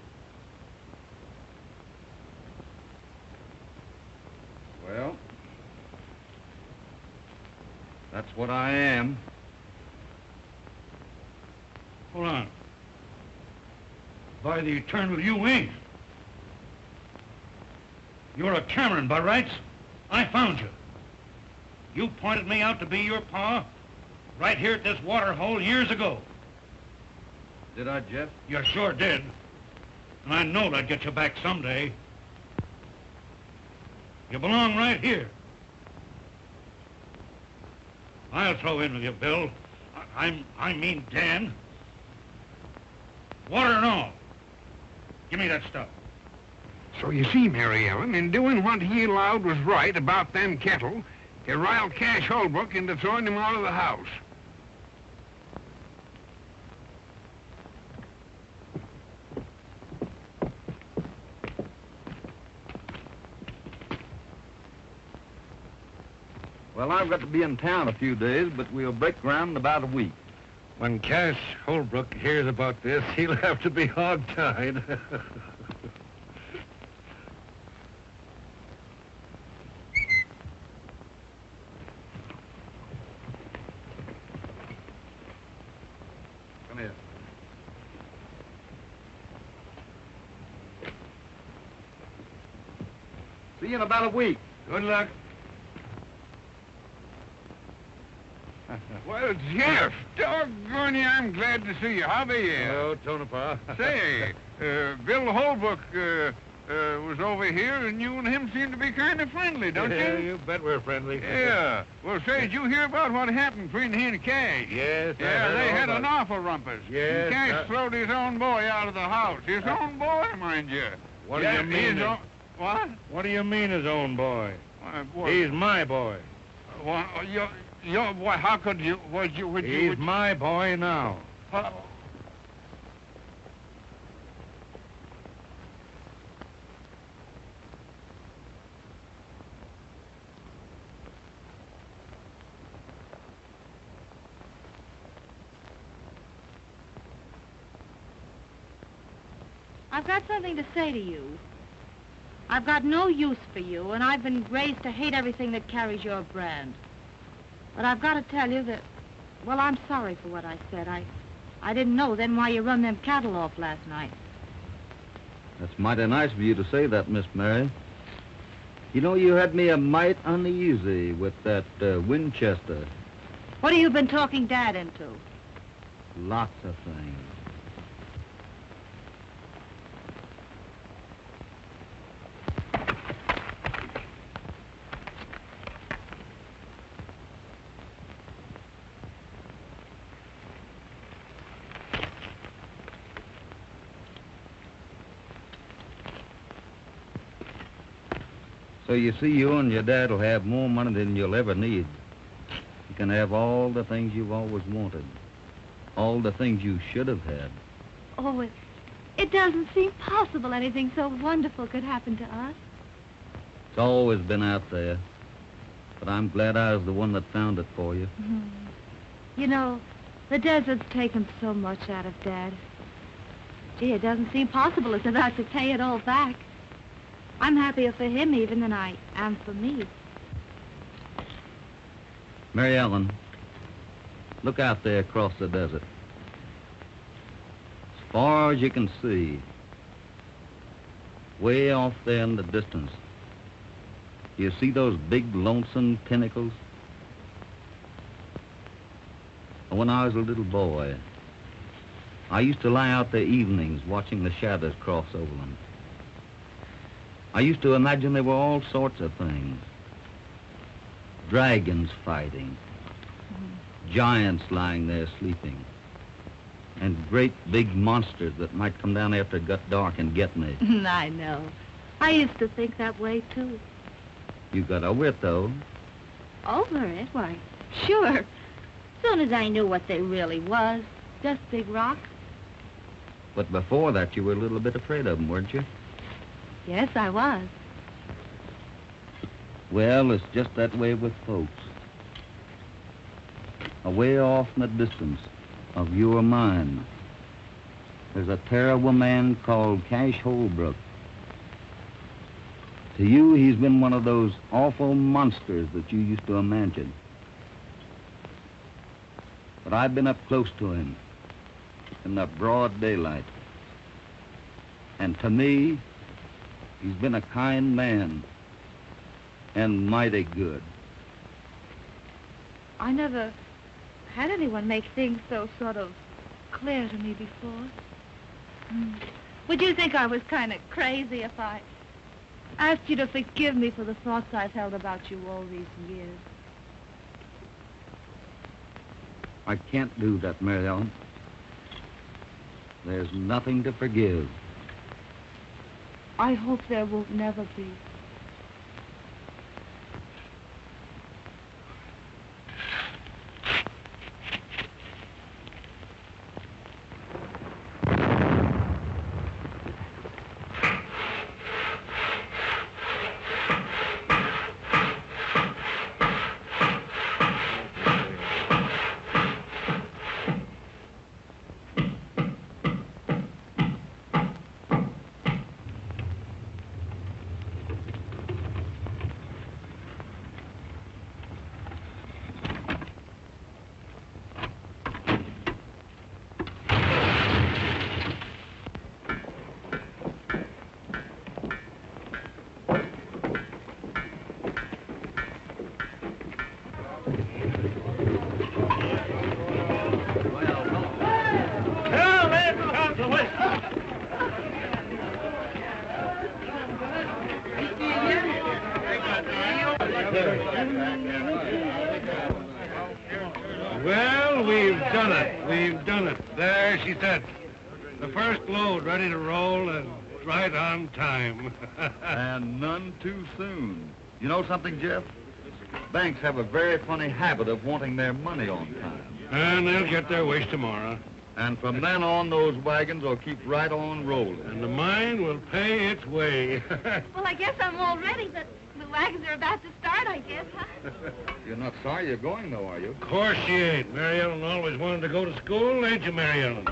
Well, that's what I am. Hold on. By the eternal, you ain't. You're a Cameron by rights. I found you. You pointed me out to be your pa right here at this water hole years ago. Did I, Jeff? You sure did. And I knowed I'd get you back someday. You belong right here. I'll throw in with you, Bill. I mean Dan. Water and all. Give me that stuff. So you see, Mary Ellen, in doing what he allowed was right about them cattle, he riled Cash Holbrook into throwing him out of the house. Well, I've got to be in town a few days, but we'll break ground in about a week. When Cash Holbrook hears about this, he'll have to be hog-tied. Come here. See you in about a week. Good luck. Well, Jeff, doggone you, I'm glad to see you. How be you? Hello, Tonopah. Say, Bill Holbrook was over here, and you and him seem to be kind of friendly, don't Yeah, you? you bet we're friendly. Yeah. Well, say, did you hear about what happened between he and Cash? Yes, I Yeah, heard they all had about an it. awful rumpus. Yes, And Cash throwed his own boy out of the house. His own boy, mind you. What Yeah, do you mean? his own- What? What do you mean his own boy? What? He's my boy. Well, your boy, how could you, would you... He's my boy now. I've got something to say to you. I've got no use for you, and I've been raised to hate everything that carries your brand. But I've got to tell you that, well, I'm sorry for what I said. I didn't know then why you run them cattle off last night. That's mighty nice of you to say that, Miss Mary. You know, you had me a mite uneasy with that Winchester. What have you been talking Dad into? Lots of things. So you see, you and your dad will have more money than you'll ever need. You can have all the things you've always wanted. All the things you should have had. Oh, it doesn't seem possible anything so wonderful could happen to us. It's always been out there. But I'm glad I was the one that found it for you. You know, the desert's taken so much out of Dad. Gee, it doesn't seem possible it's about to pay it all back. I'm happier for him even than I am for me. Mary Ellen, Look out there across the desert. As far as you can see, way off there in the distance, you see those big lonesome pinnacles? When I was a little boy, I used to lie out there evenings watching the shadows cross over them. I used to imagine there were all sorts of things. Dragons fighting, giants lying there sleeping, and great big monsters that might come down after it got dark and get me. I know. I used to think that way, too. You got over it, though. Over it? Why, sure. As soon as I knew what they really was, just big rocks. But before that, you were a little bit afraid of them, weren't you? Yes, I was. Well, it's just that way with folks. Away off in the distance of you or mine, there's a terrible man called Cash Holbrook. To you, he's been one of those awful monsters that you used to imagine. But I've been up close to him in the broad daylight. And to me, he's been a kind man and mighty good. I never had anyone make things so sort of clear to me before. Would you think I was kind of crazy if I asked you to forgive me for the thoughts I've held about you all these years? I can't do that, Mary Ellen. There's nothing to forgive. I hope there will never be. Well, we've done it. We've done it. There she sits. The first load ready to roll and right on time. And none too soon. You know something, Jeff? Banks have a very funny habit of wanting their money on time. And they'll get their wish tomorrow. And from then on, those wagons will keep right on rolling. And the mine will pay its way. Well, I guess I'm all ready, but the wagons are about to start, I guess, huh? You're not sorry you're going, though, are you? Of course she ain't. Mary Ellen always wanted to go to school, ain't you, Mary Ellen?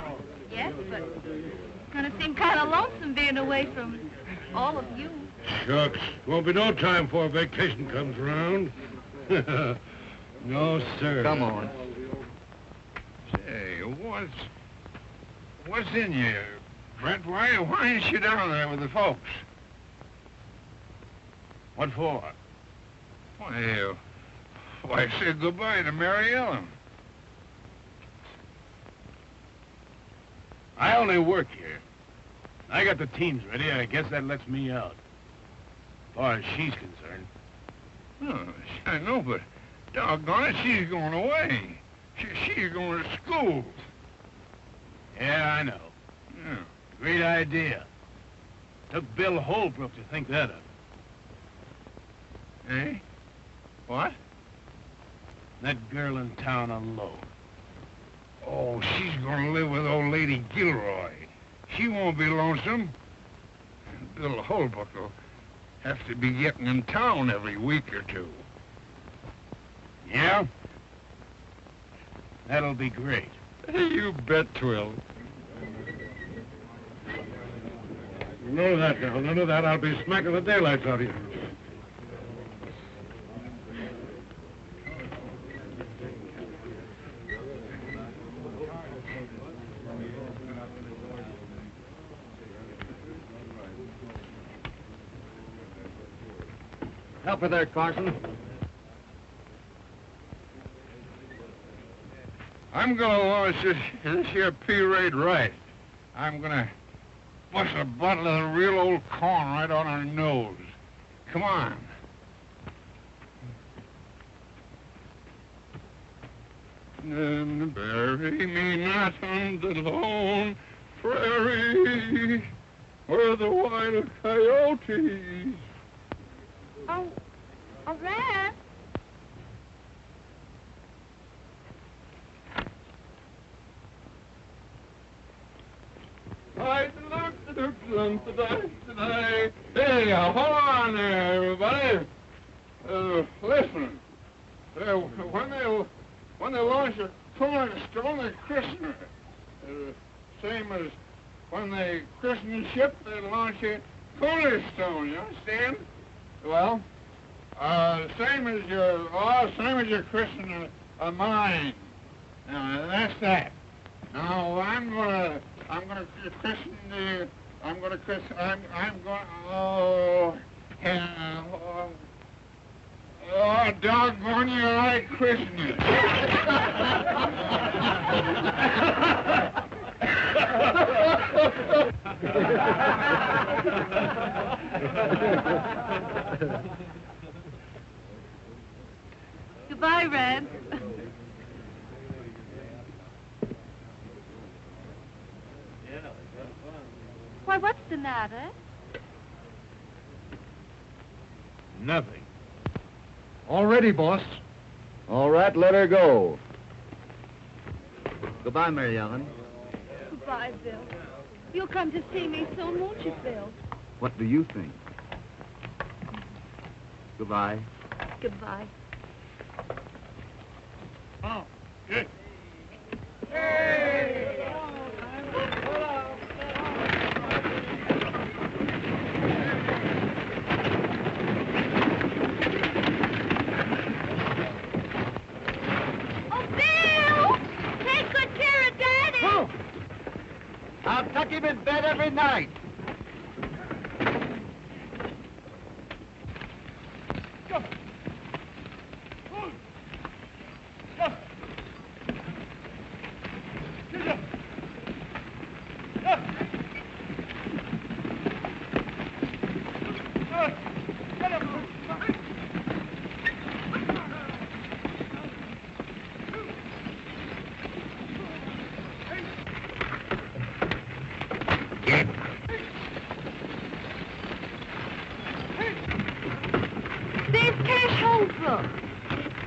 Yes, but it's going to seem kind of lonesome being away from all of you. Shucks. Won't be no time before vacation comes around. No, sir. Come on. Say, what's in you, Brent? Why ain't you down there with the folks? What for? Why say goodbye to Mary Ellen. I only work here. I got the teams ready. I guess that lets me out. As far as she's concerned. Oh, I know, but doggone it, she's going away. She's going to school. Yeah, I know. Yeah, great idea. Took Bill Holbrook to think that up. Eh? What? That girl in town alone. Oh, she's going to live with old Lady Gilroy. She won't be lonesome. Bill Holbrook will have to be getting in town every week or two. Yeah? That'll be great. You bet, Twill. None of that now. None of that. I'll be smacking the daylights out of you. Help her there, Carson. I'm gonna launch this here P-Raid right. I'm gonna bust a bottle of the real old corn right on her nose. Come on. And bury me not on the lone prairie where the wild coyotes. Oh, Red. Hey, hold on there, everybody. Listen. When they launch a cornerstone, they christen it. Same as when they christen a ship, they launch a cornerstone. You understand? Well, same as your christening a mine. Now, that's that. Now, I'm gonna christen the. Oh, doggone you, I christen it. Goodbye, Red. Why, what's the matter? Nothing. All ready, boss. All right, let her go. Goodbye, Mary Ellen. Goodbye, Bill. You'll come to see me soon, won't you, Bill? What do you think? Goodbye. Goodbye. Oh, good. I'll tuck him in bed every night.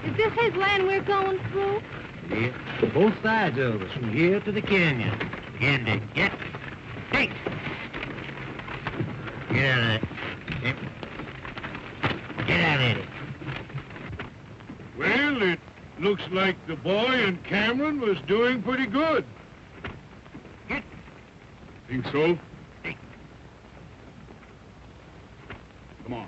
Is this his land we're going through? Yeah, both sides of us, from here to the canyon. Begin to get. Hey! Get out of it. Get out of it. Well, it looks like the boy and Cameron was doing pretty good. Think so? Come on.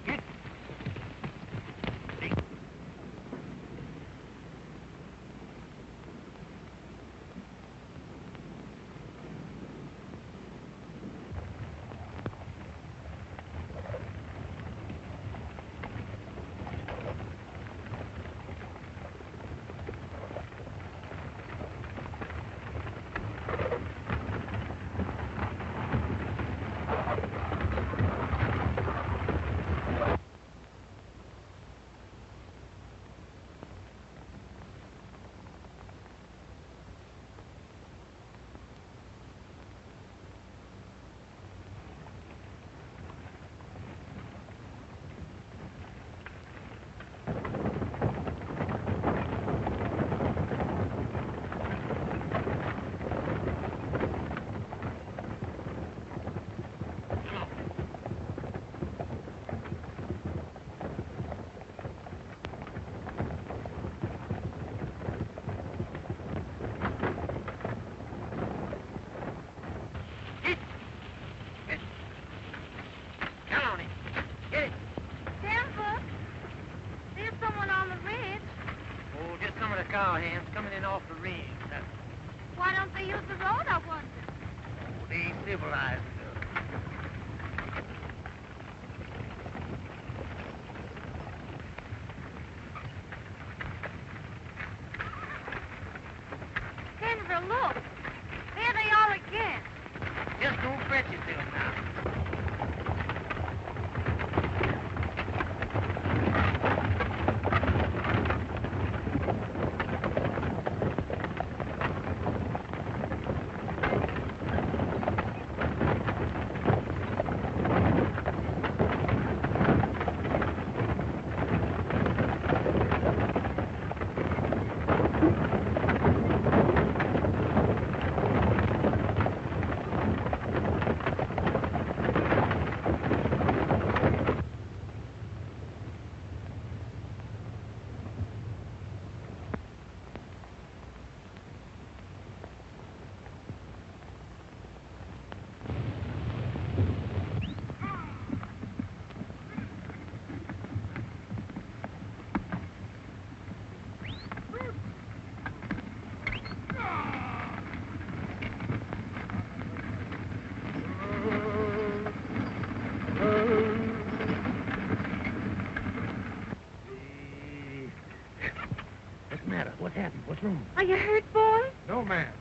Cowhands coming in off the ridge. Why don't they use the road, I wonder? Oh, they ain't civilized enough. What's the matter? What happened? What's wrong? Are you hurt, boy? No, ma'am.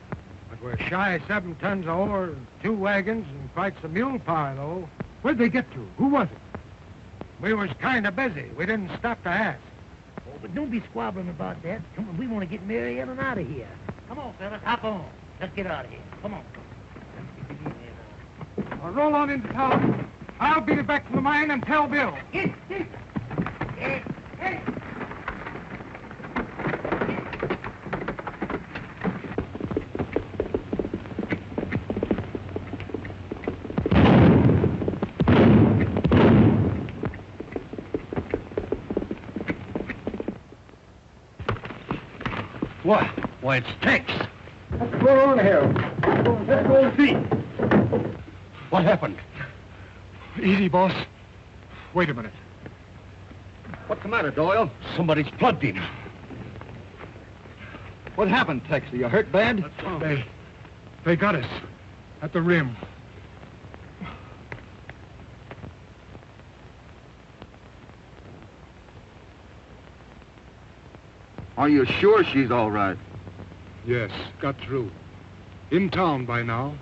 But we're shy of 7 tons of ore, 2 wagons, and quite some mule power, though. Where'd they get to? Who was it? We was kind of busy. We didn't stop to ask. Oh, but don't be squabbling about that. Come on, we want to get Mary Ellen out of here. Come on, fellas, hop on. Let's get out of here. Come on. Well, roll on into town. I'll beat it back to the mine and tell Bill. Get. What? Why, it's Tex. What's going on here? Let's go and see. What happened? Easy, boss. Wait a minute. What's the matter, Doyle? Somebody's plugged him. What happened, Tex? Are you hurt bad? They got us at the rim. Are you sure she's all right? Yes, got through. In town by now.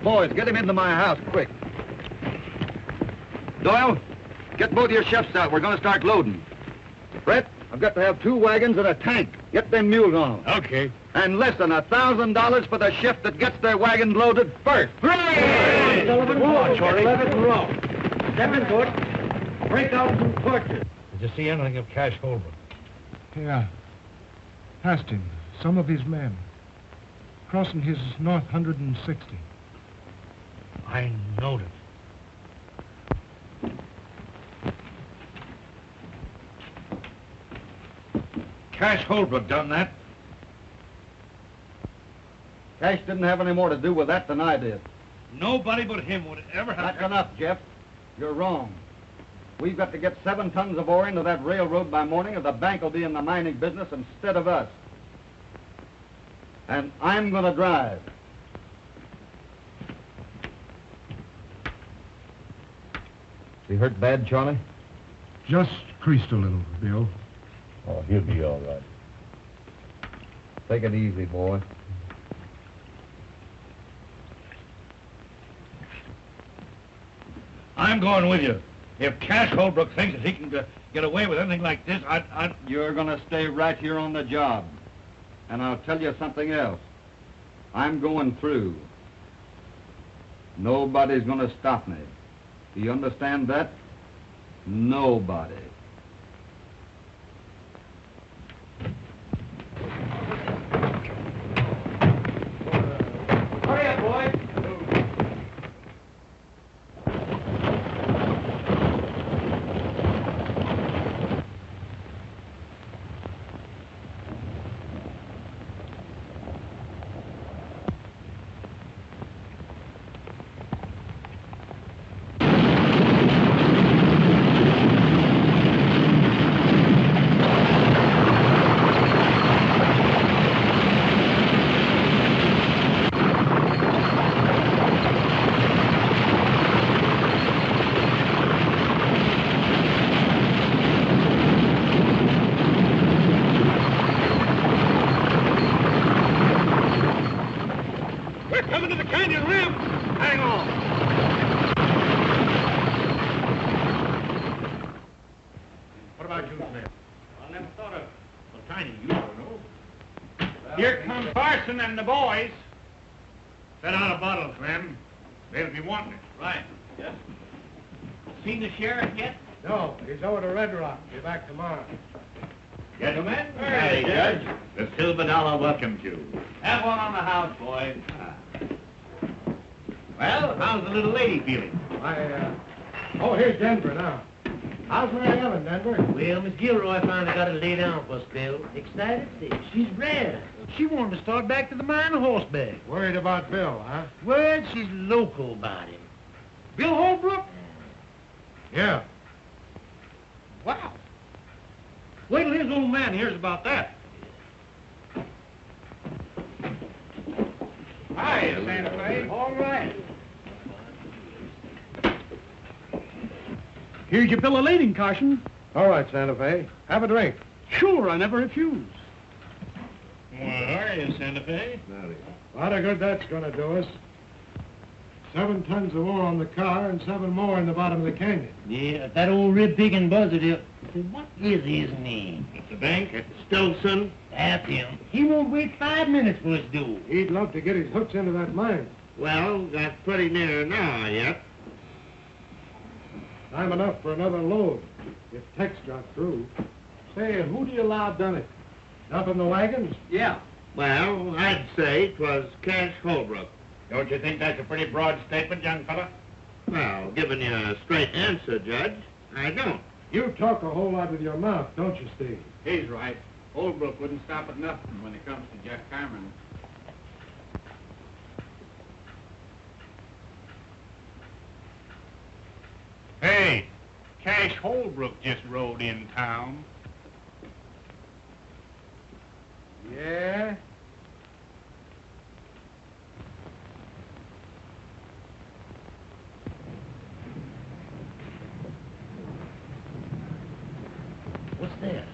Boys, get him into my house, quick. Doyle, get both your chefs out. We're going to start loading. Brett, I've got to have 2 wagons and a tank. Get them mules on. Okay. And less than $1,000 for the shift that gets their wagons loaded first. Hey! Sullivan, come on, Shorty. Let it roll. Step into it. Break out some torches. Did you see anything of Cash Holbrook? Yeah. Asked him. Some of his men. Crossing his north 160. I knowed it. Cash Holbrook done that. Cash didn't have any more to do with that than I did. Nobody but him would ever have... That's enough, Jeff. You're wrong. We've got to get 7 tons of ore into that railroad by morning, or the bank will be in the mining business instead of us. And I'm going to drive. He hurt bad, Charlie? Just creased a little, Bill. Oh, he'll be all right. Take it easy, boy. I'm going with you. If Cash Holbrook thinks that he can get away with anything like this, You're going to stay right here on the job. And I'll tell you something else. I'm going through. Nobody's going to stop me. Do you understand that? Nobody. Hurry up, boys. Carson and the boys. Set out a bottle, Clem. They'll be wanting it. Right. Yes. Seen the sheriff yet? No, he's over to Red Rock. Be back tomorrow. Gentlemen, Hey, Judge. the Silver Dollar welcomes you. Have one on the house, boys. Well, how's the little lady feeling? Oh, here's Denver now. How's Mary Ellen, Denver? Well, Miss Gilroy finally got her lay down for a spell. Excited? She's red. She wanted to start back to the mine on horseback. Worried about Bill, huh? Word, she's loco about him. Bill Holbrook? Yeah. Wow. Wait till his old man hears about that. Hi, Santa Fe. All right. Here's your bill of lading, Carson. All right, Santa Fe. Have a drink. Sure, I never refuse. What are you, Santa Fe? A lot of good that's going to do us. 7 tons of ore on the car and 7 more in the bottom of the canyon. Yeah, that old rib-picking buzzard here. What is his name? At the bank? Stilson. That's him. He won't wait 5 minutes for his due. He'd love to get his hooks into that mine. Well, that's pretty near now yet. Time enough for another load, if Tex got through. Say, who do you allow done it? Up in the wagons? Yeah. Well, I'd say 'twas Cash Holbrook. Don't you think that's a pretty broad statement, young fella? Well, giving you a straight answer, Judge, I don't. You talk a whole lot with your mouth, don't you, Steve? He's right. Holbrook wouldn't stop at nothing when it comes to Jack Cameron. Hey, Cash Holbrook just rode in town. Yeah? What's that?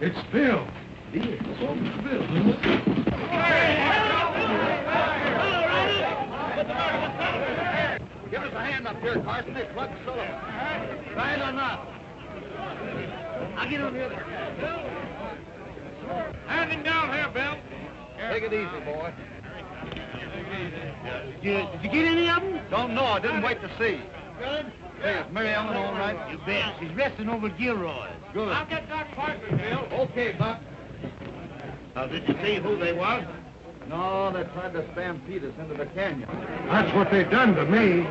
It's Bill. Give us a hand up here, Carson. They plugged Sullivan. Try it or not. I'll get on the other. Hand him down here, Bill. Take it easy, boy. Did you get any of them? Don't know. I didn't wait to see. Good. Hey, is Mary Ellen all right? You bet. She's resting over at Gilroy's. Good. I'll get Doc Parker, Bill. Okay, Buck. Did you see who they was? No, they tried to stampede us into the canyon. That's what they done to me.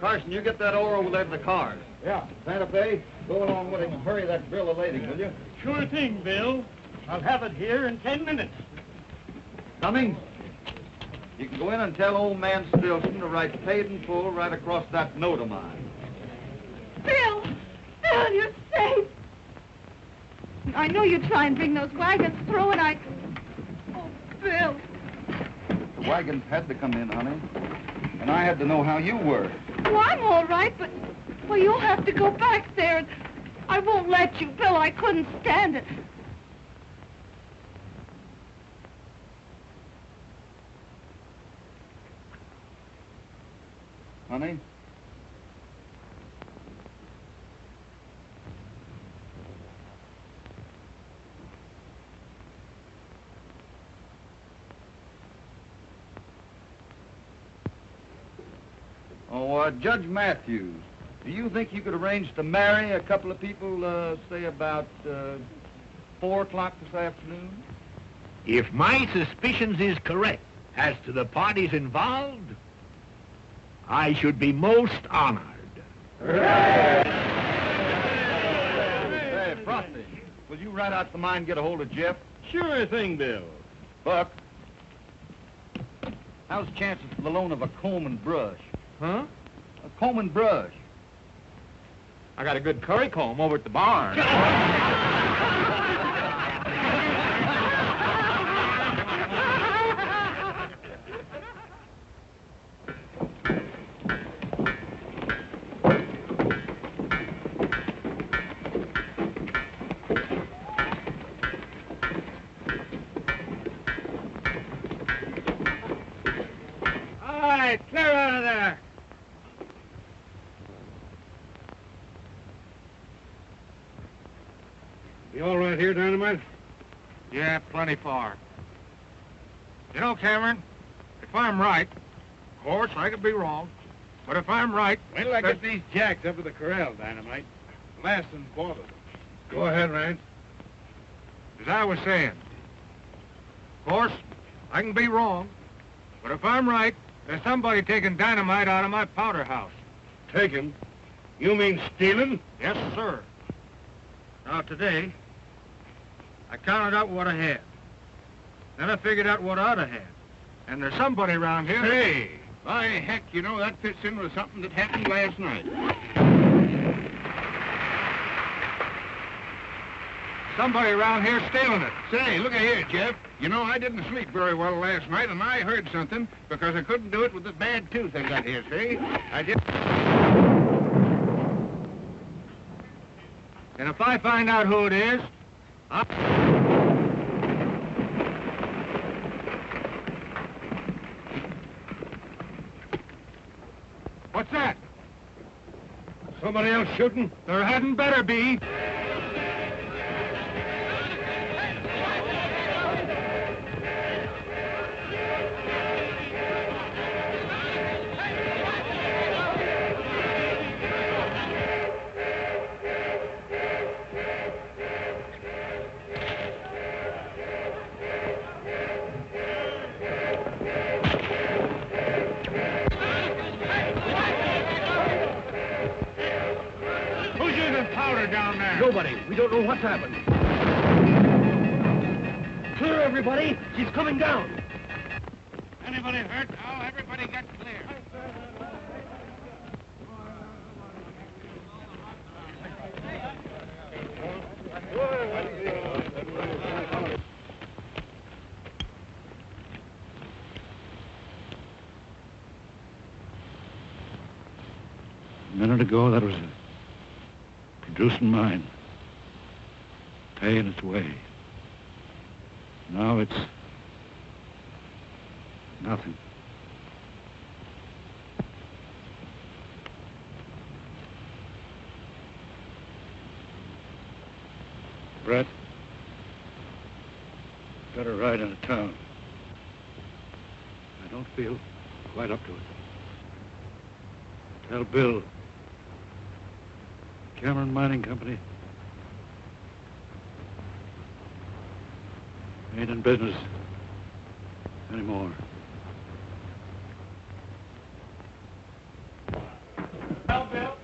Carson, you get that ore over there to the cars. Yeah. Santa Fe, go along with him and hurry that bill of lading, will you? Sure thing, Bill. I'll have it here in 10 minutes. Cummings, you can go in and tell old man Stilson to write paid in full right across that note of mine. Bill! Bill, you're safe! I know you'd try and bring those wagons through, and Oh, Bill! The wagons had to come in, honey. And I had to know how you were. Oh, I'm all right, but... Well, you'll have to go back there, and I won't let you, Bill. I couldn't stand it. Honey? Oh, Judge Matthews, do you think you could arrange to marry a couple of people, say about 4 o'clock this afternoon? If my suspicions is correct as to the parties involved, I should be most honored. Hey, Frosty, will you ride out to the mine and get a hold of Jeff? Sure thing, Bill. Buck, how's the chances for the loan of a comb and brush? Huh? A comb and brush. I got a good curry comb over at the barn. All right, clear out of there. You all right here, Dynamite? Yeah, plenty far. You know, Cameron, if I'm right, of course, I could be wrong, but if I'm right... Wait till I get these jacks up to the corral, Dynamite. Last one's bothered them. Go ahead, Rand. As I was saying, of course, I can be wrong, but if I'm right, there's somebody taking dynamite out of my powder house. Taking? You mean stealing? Yes, sir. Now, today, I counted out what I had. Then I figured out what I ought to have. And there's somebody around here... Hey, by heck, you know, that fits in with something that happened last night. Somebody around here stealing it. Say, look here, Jeff. You know, I didn't sleep very well last night, and I heard something because I couldn't do it with the bad tooth I got here, see? I did... And if I find out who it is, What's that? Somebody else shooting? There hadn't better be. Down there. Nobody. We don't know what's happened. Clear, everybody. She's coming down. Anybody hurt? No, everybody got clear. A minute ago, that was a producing mine, paying its way. Now it's nothing. Brett, got a ride into town. I don't feel quite up to it. Tell Bill, Cameron Mining Company ain't in business anymore. Well, Bill,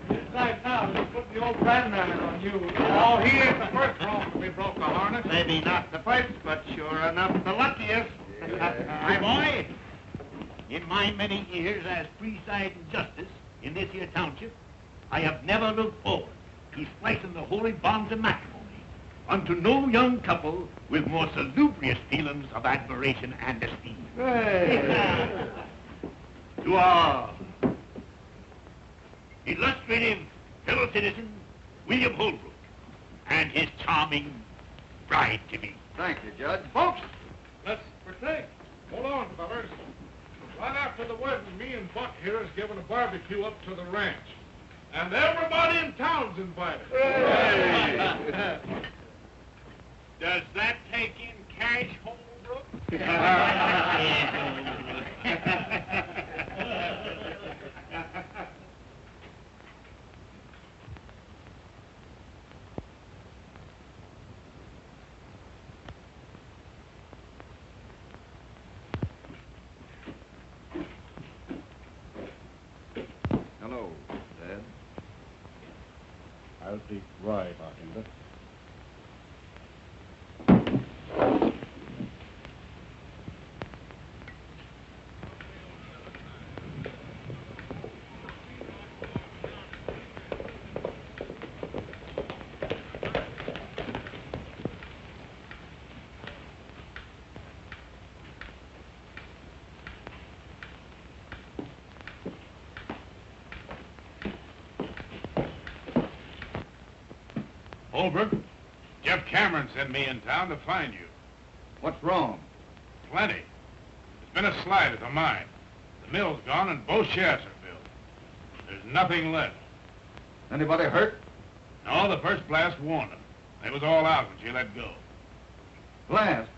this night now, just put the old brand on you. Oh, he ain't the first bronc we broke the harness. Maybe not the first, but sure enough the luckiest. My boy, in my many years as presiding justice in this here township, I have never looked forward to splicing the holy bonds of matrimony unto no young couple with more salubrious feelings of admiration and esteem. Hey. To our illustrative fellow citizen, William Holbrook, and his charming bride-to-be. Thank you, Judge. Folks, let's partake. Hold on, fellas. Right after the wedding, me and Buck here is giving a barbecue up to the ranch. And everybody in town's invited. Hey. Does that take in cash, Holbrook? Hello, Dad. I'll take rye, bartender. Holbrook, Jeff Cameron sent me in town to find you. What's wrong? Plenty. There's been a slide at the mine. The mill's gone and both shafts are filled. There's nothing left. Anybody hurt? No, the first blast warned them. They was all out when she let go. Blast?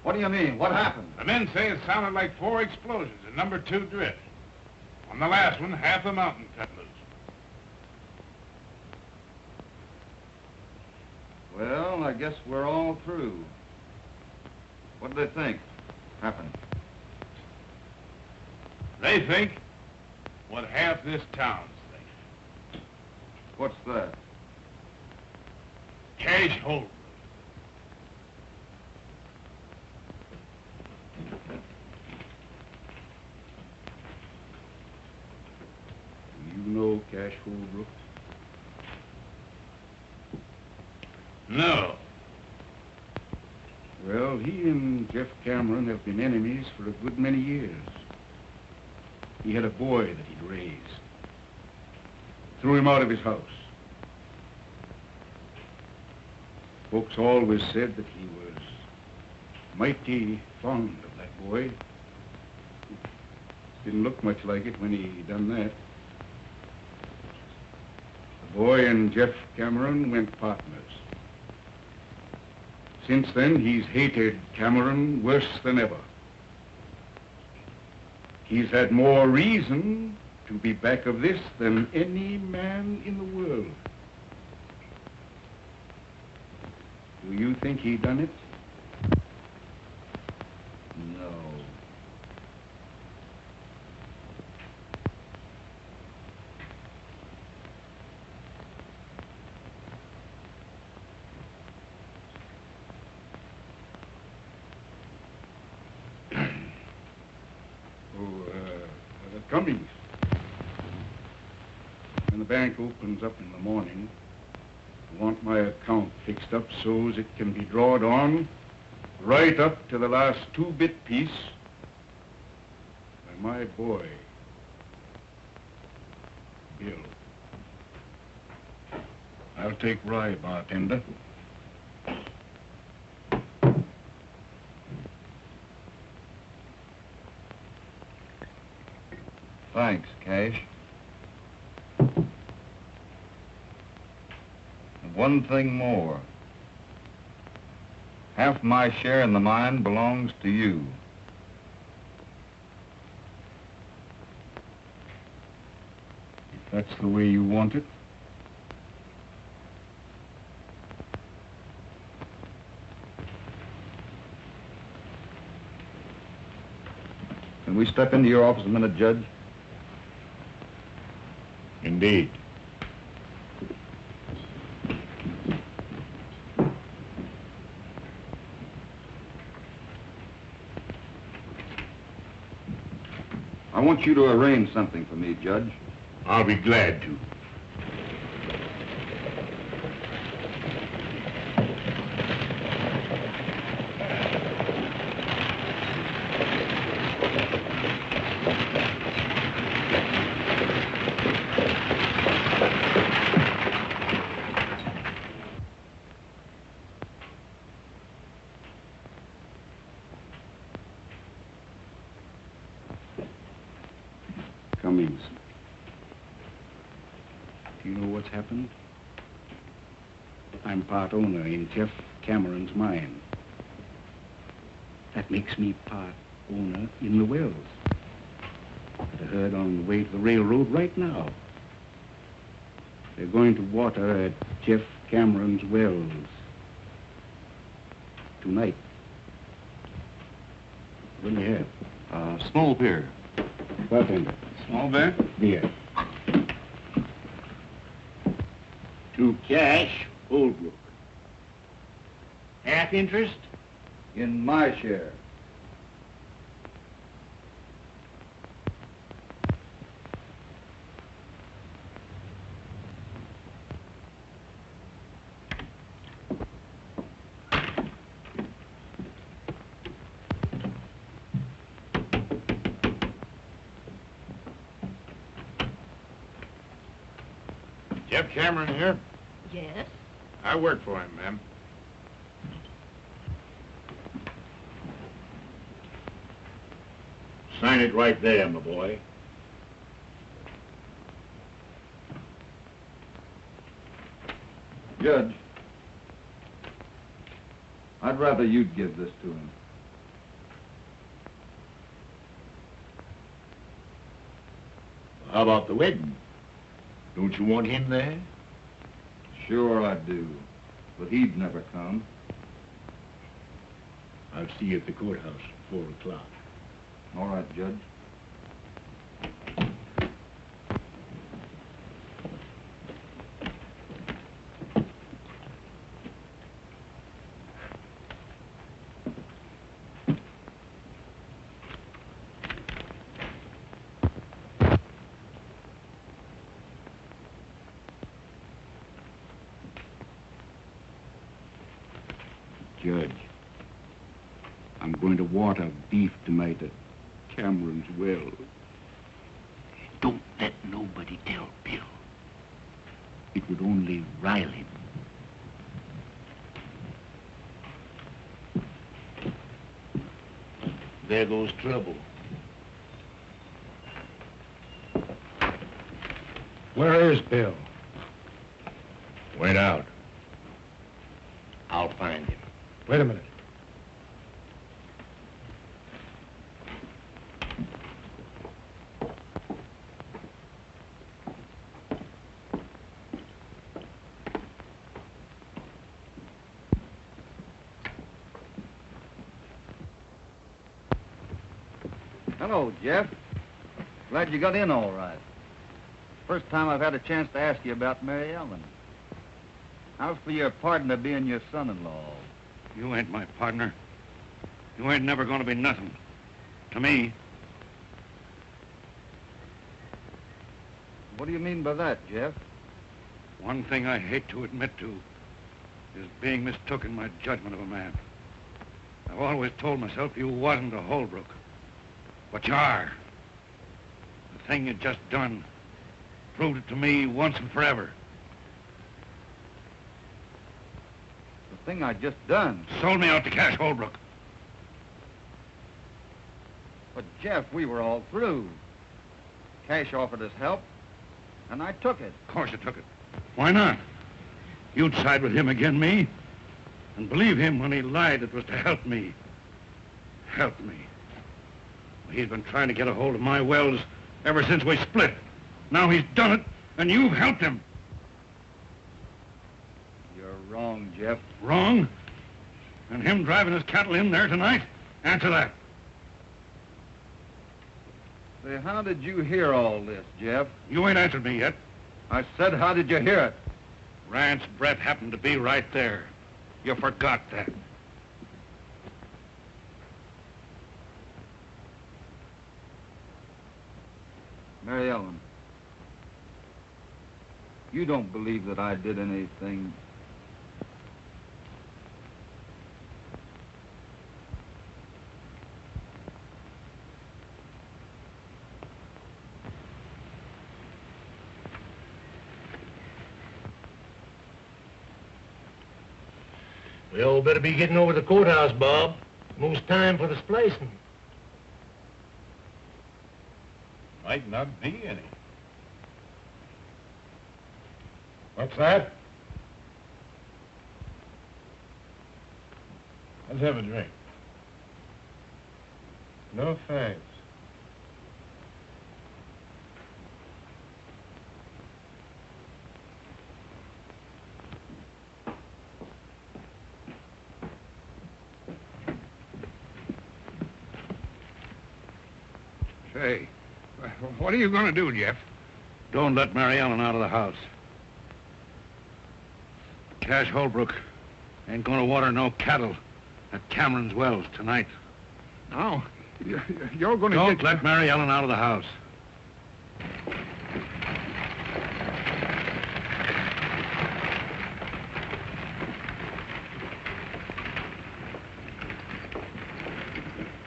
What do you mean? What happened? The men say it sounded like 4 explosions in number 2 drift. On the last one, half the mountain cut loose. Well, I guess we're all through. What do they think happened? They think what half this town's think. What's that? Cash Holbrook. You know Cash Holbrook? No. Well, he and Jeff Cameron have been enemies for a good many years. He had a boy that he'd raised. Threw him out of his house. Folks always said that he was mighty fond of that boy. Didn't look much like it when he done that. The boy and Jeff Cameron went partners. Since then, he's hated Cameron worse than ever. He's had more reason to be back of this than any man in the world. Do you think he done it? No. Cummings. When the bank opens up in the morning, I want my account fixed up so as it can be drawed on right up to the last 2-bit piece by my boy, Bill. I'll take rye, bartender. Thanks, Cash. And one thing more. Half my share in the mine belongs to you. If that's the way you want it. Can we step into your office a minute, Judge? Indeed. I want you to arrange something for me, Judge. I'll be glad to. Cummings. Do you know what's happened? I'm part owner in Jeff Cameron's mine. That makes me part owner in the wells. Got a herd on the way to the railroad right now. They're going to water at Jeff Cameron's wells tonight. What do you have? Small beer. Bartender. Small beer? Beer. To Cash Holbrook. Half interest? In my share. Jeff Cameron here? Yes? I work for him, ma'am. Sign it right there, my boy. Judge, I'd rather you'd give this to him. How about the wedding? Don't you want him there? Sure I do, but he'd never come. I'll see you at the courthouse at 4 o'clock. All right, Judge. Judge, I'm going to water beef tonight at Cameron's well. Don't let nobody tell Bill. It would only rile him. There goes trouble. Where is Bill? Went out. I'll find him. Wait a minute. Hello, Jeff. Glad you got in all right. First time I've had a chance to ask you about Mary Ellen. How's for your partner being your son-in-law? You ain't my partner. You ain't never going to be nothing. To me. What do you mean by that, Jeff? One thing I hate to admit to is being mistook in my judgment of a man. I've always told myself you wasn't a Holbrook. But you are. The thing you just done proved it to me once and forever. The thing I just done? Sold me out to Cash Holbrook. But, Jeff, we were all through. Cash offered us help, and I took it. Of course you took it. Why not? You'd side with him against me, and believe him when he lied it was to help me. Help me. He's been trying to get a hold of my wells ever since we split. Now he's done it, and you've helped him. You're wrong, Jeff. Wrong? And him driving his cattle in there tonight? Answer that. Say, how did you hear all this, Jeff? You ain't answered me yet. I said, how did you hear it? Rance Brett happened to be right there. You forgot that. Mary Ellen, you don't believe that I did anything. We all better be getting over to the courthouse, Bob. Most time for the splicing. Might not be any. What's that? Let's have a drink. No thanks. Say, what are you going to do, Jeff? Don't let Mary Ellen out of the house. Cash Holbrook ain't going to water no cattle at Cameron's wells tonight. No, you're going to Don't let Mary Ellen out of the house.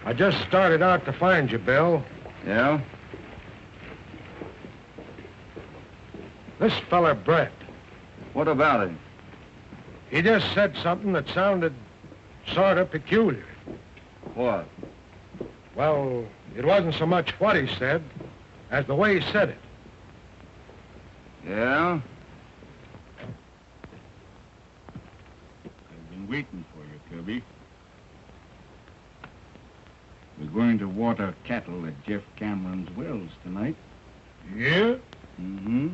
I just started out to find you, Bill. Yeah? This feller, Brett. What about him? He just said something that sounded sort of peculiar. What? Well, it wasn't so much what he said as the way he said it. Yeah? I've been waiting for you, Kirby. We're going to water cattle at Jeff Cameron's wells tonight. Yeah? Mm-hmm.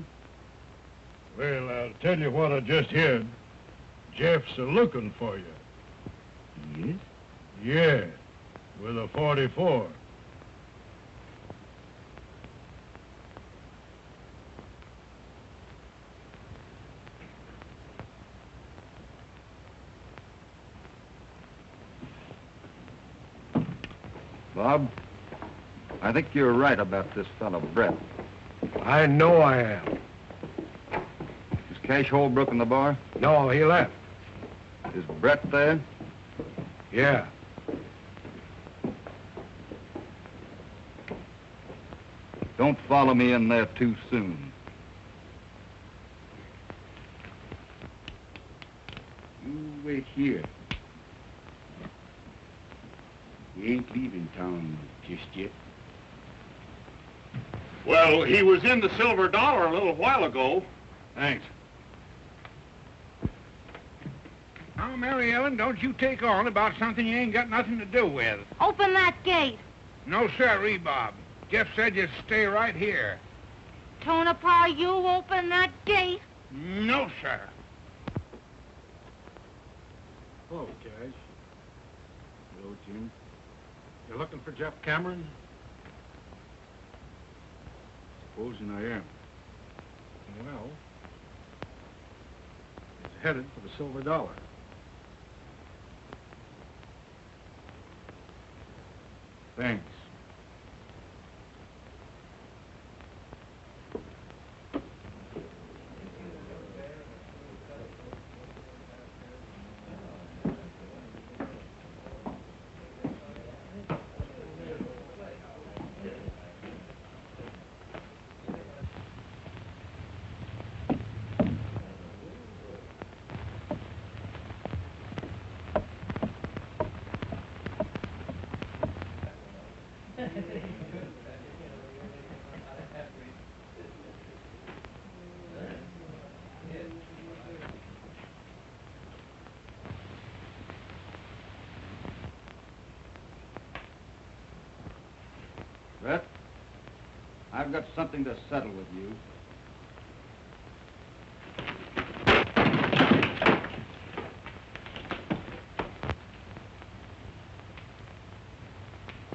Well, I'll tell you what I just heard. Jeff's a-looking for you. Yes? Yeah, with a 44. Bob, I think you're right about this fellow, Brett. I know I am. Is Cash Holbrook in the bar? No, he left. Is Brett there? Yeah. Don't follow me in there too soon. You wait here. We ain't leaving town just yet. Well, he was in the Silver Dollar a little while ago. Thanks. Now, Mary Ellen, don't you take on about something you ain't got nothing to do with. Open that gate. No, sir, Bob. Jeff said you stay right here. Tonopah, you open that gate. No, sir. Hello, Cash. Hello, Jim. You're looking for Jeff Cameron? Supposing I am. Well, he's headed for the Silver Dollar. Thanks. Brett, I've got something to settle with you.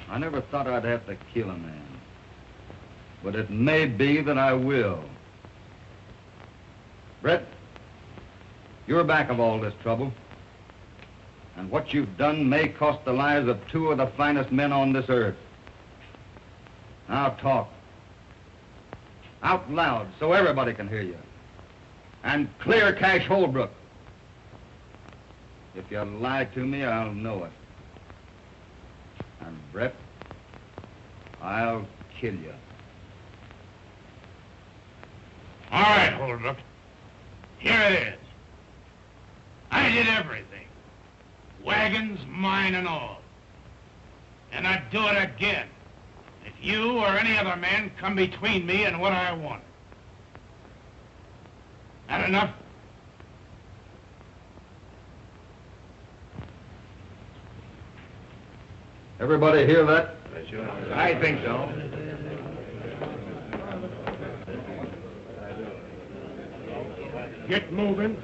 I never thought I'd have to kill a man. But it may be that I will. Brett, you're back of all this trouble. And what you've done may cost the lives of two of the finest men on this earth. Now talk. Out loud so everybody can hear you. And clear Cash Holbrook. If you lie to me, I'll know it. And Brett, I'll kill you. All right, Holbrook. Here it is. I did everything. Wagons, mine and all. And I'd do it again if you or any other man come between me and what I want. That enough? Everybody hear that? I think so. Get moving.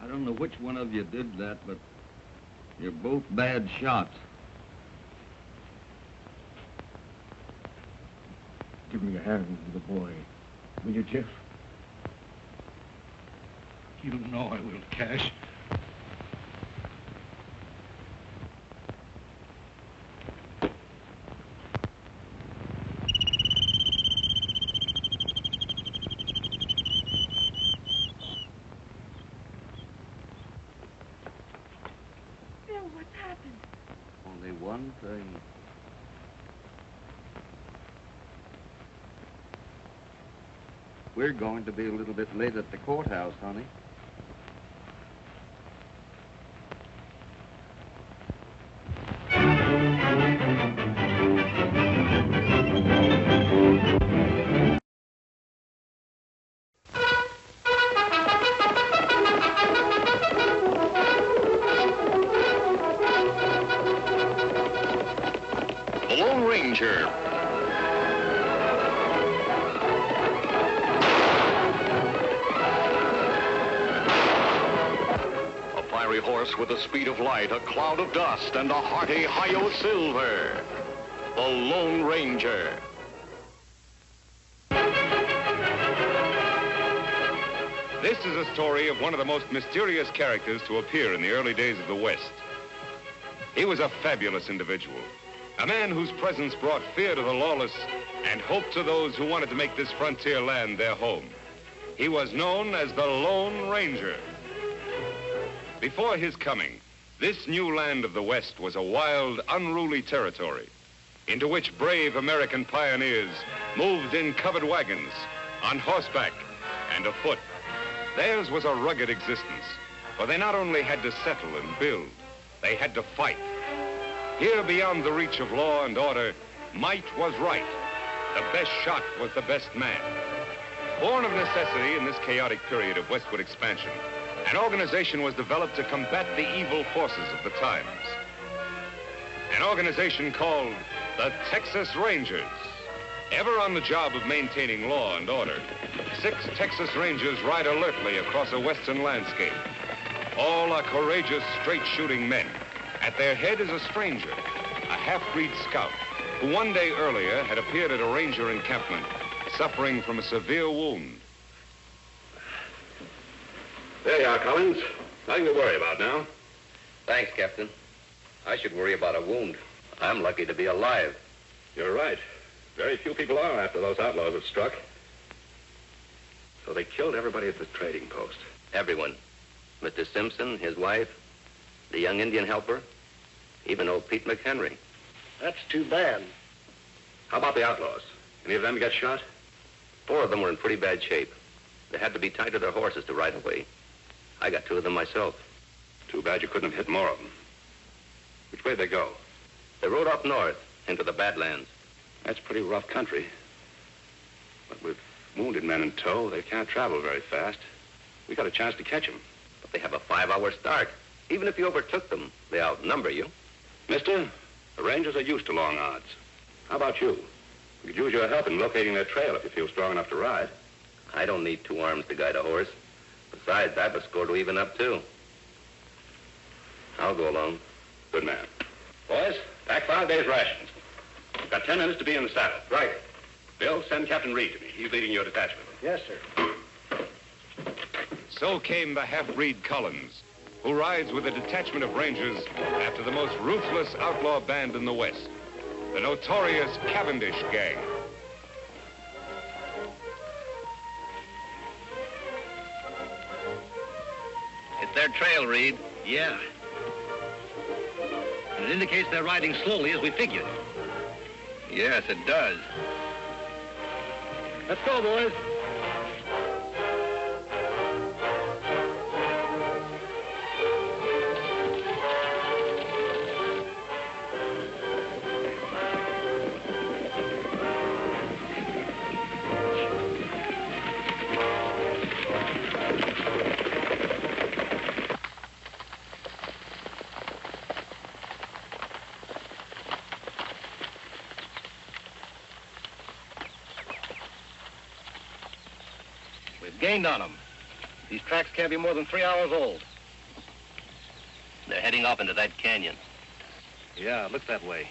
I don't know which one of you did that, but you're both bad shots. Give me a hand with the boy. Will you, Jeff? You know I will, Cash. Bill, what's happened? Only one thing. We're going to be a little bit late at the courthouse, honey. The Lone Ranger. A fiery horse with the speed of light, a cloud of dust, and a hearty hi-yo silver. The Lone Ranger. This is a story of one of the most mysterious characters to appear in the early days of the West. He was a fabulous individual, a man whose presence brought fear to the lawless and hope to those who wanted to make this frontier land their home. He was known as the Lone Ranger. Before his coming, this new land of the West was a wild, unruly territory into which brave American pioneers moved in covered wagons, on horseback, and afoot. Theirs was a rugged existence, for they not only had to settle and build, they had to fight. Here, beyond the reach of law and order, might was right. The best shot was the best man. Born of necessity in this chaotic period of westward expansion, an organization was developed to combat the evil forces of the times. An organization called the Texas Rangers. Ever on the job of maintaining law and order, 6 Texas Rangers ride alertly across a western landscape. All are courageous, straight-shooting men. At their head is a stranger, a half-breed scout, who one day earlier had appeared at a ranger encampment, suffering from a severe wound. There you are, Collins. Nothing to worry about now. Thanks, Captain. I should worry about a wound. I'm lucky to be alive. You're right. Very few people are after those outlaws have struck. So they killed everybody at the trading post. Everyone. Mr. Simpson, his wife, the young Indian helper, even old Pete McHenry. That's too bad. How about the outlaws? Any of them get shot? 4 of them were in pretty bad shape. They had to be tied to their horses to ride away. I got 2 of them myself. Too bad you couldn't have hit more of them. Which way'd they go? They rode up north into the Badlands. That's pretty rough country. But with wounded men in tow, they can't travel very fast. We got a chance to catch them. But they have a 5-hour start. Even if you overtook them, they outnumber you. Mister, the Rangers are used to long odds. How about you? We could use your help in locating their trail if you feel strong enough to ride. I don't need 2 arms to guide a horse. Besides, I have a score to even up, too. I'll go along. Good man. Boys, pack 5 days' rations. We've got 10 minutes to be in the saddle. Right. Bill, send Captain Reed to me. He's leading your detachment. Yes, sir. So came the half-breed Collins, who rides with a detachment of Rangers after the most ruthless outlaw band in the West, the notorious Cavendish Gang. It's their trail, Reed. Yeah. And it indicates they're riding slowly as we figured. Yes, it does. Let's go, boys. Gained on them. These tracks can't be more than 3 hours old. They're heading off into that canyon. Yeah, it looks that way.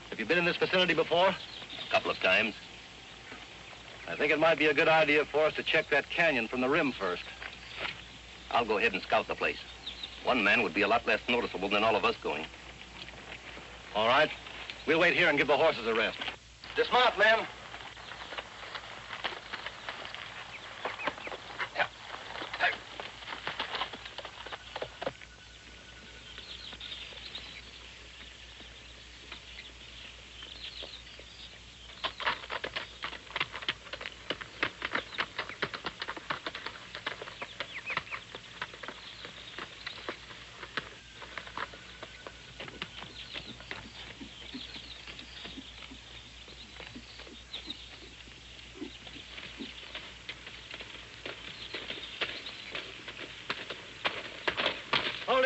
Have you been in this vicinity before? A couple of times. I think it might be a good idea for us to check that canyon from the rim first. I'll go ahead and scout the place. One man would be a lot less noticeable than all of us going. All right. We'll wait here and give the horses a rest. Dismount, men.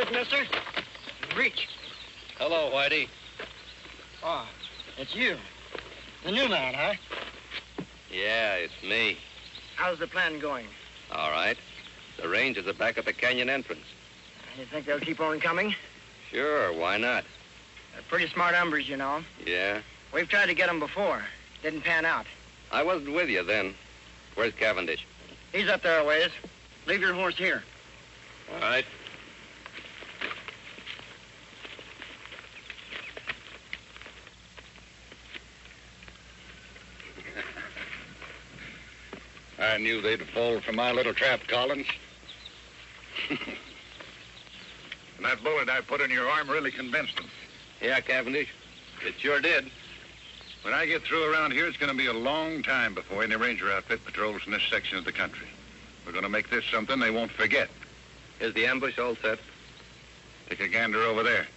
Look, mister. Reach. Hello, Whitey. Oh, it's you. The new man, huh? Yeah, it's me. How's the plan going? All right. The rangers are back at the canyon entrance. You think they'll keep on coming? Sure, why not? They're pretty smart hombres, you know. Yeah? We've tried to get them before. Didn't pan out. I wasn't with you then. Where's Cavendish? He's up there a ways. Leave your horse here. All right. I knew they'd fall for my little trap, Collins. And that bullet I put in your arm really convinced them. Yeah, Cavendish. It sure did. When I get through around here, it's going to be a long time before any ranger outfit patrols in this section of the country. We're going to make this something they won't forget. Is the ambush all set? Take a gander over there.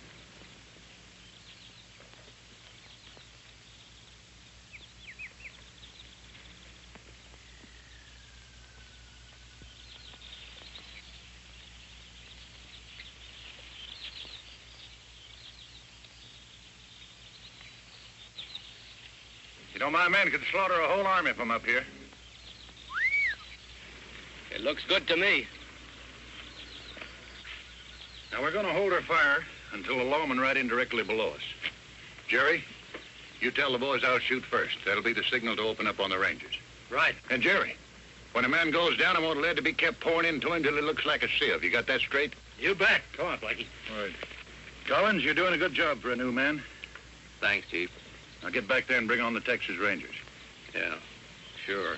You know, my men could slaughter a whole army from up here. It looks good to me. Now, we're going to hold our fire until the lawmen ride in directly below us. Jerry, you tell the boys I'll shoot first. That'll be the signal to open up on the Rangers. Right. And Jerry, when a man goes down, I want lead to be kept pouring into him till it looks like a sieve. You got that straight? You bet. Come on, Blackie. All right. Collins, you're doing a good job for a new man. Thanks, Chief. Now get back there and bring on the Texas Rangers. Yeah, sure.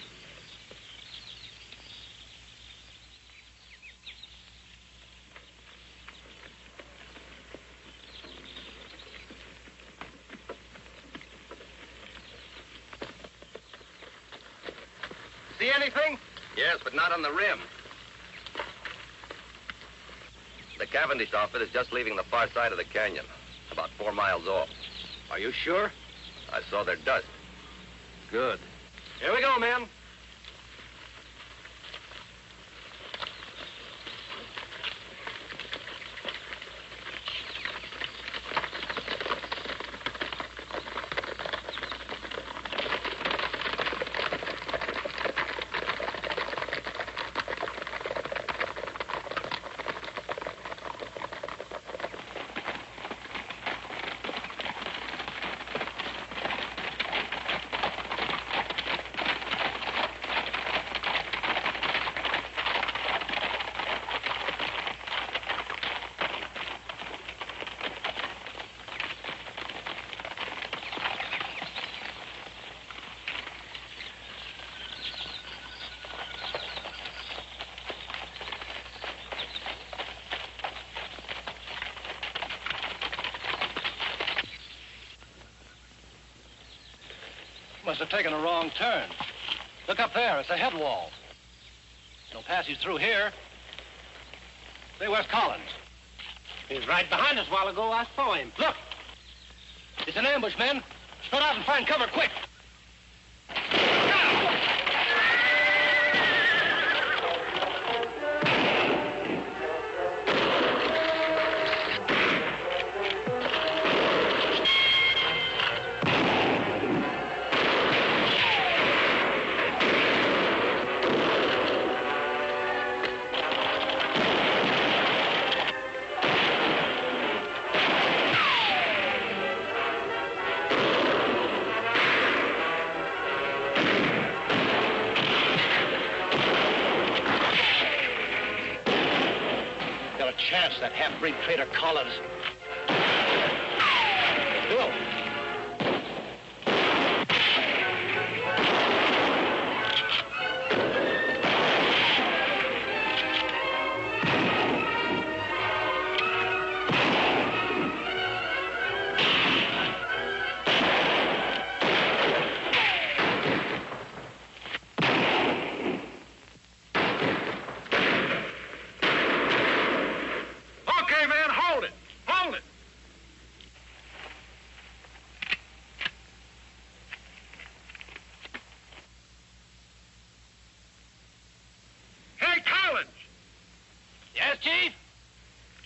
See anything? Yes, but not on the rim. The Cavendish outfit is just leaving the far side of the canyon, about 4 miles off. Are you sure? I saw their dust. Good. Here we go, men. Must have taken a wrong turn. Look up there. It's a head wall. No passage through here. Say, where's Collins? He's right behind us a while ago. I saw him. Look! It's an ambush, men. Spread out and find cover, quick! Chance, that half-breed traitor Collins. Bill.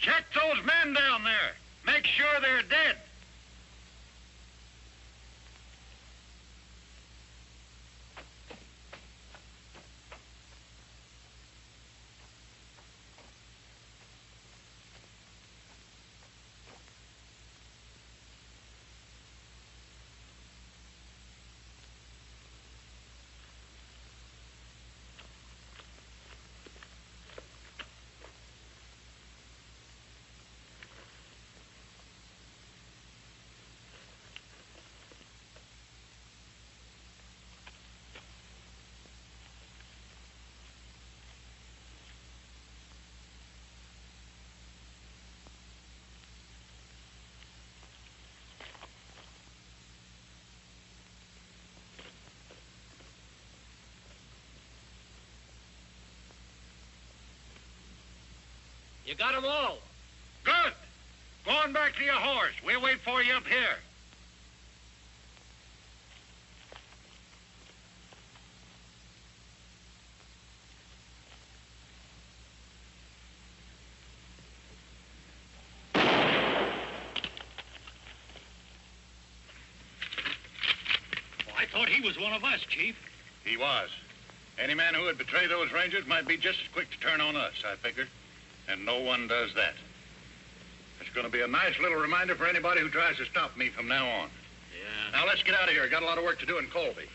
Check those men down there. Make sure they're dead. You got 'em all. Good. Go on back to your horse. We'll wait for you up here. I thought he was one of us, Chief. He was. Any man who would betray those Rangers might be just as quick to turn on us, I figured. And no one does that. It's going to be a nice little reminder for anybody who tries to stop me from now on. Yeah. Now, let's get out of here. Got a lot of work to do in Colby.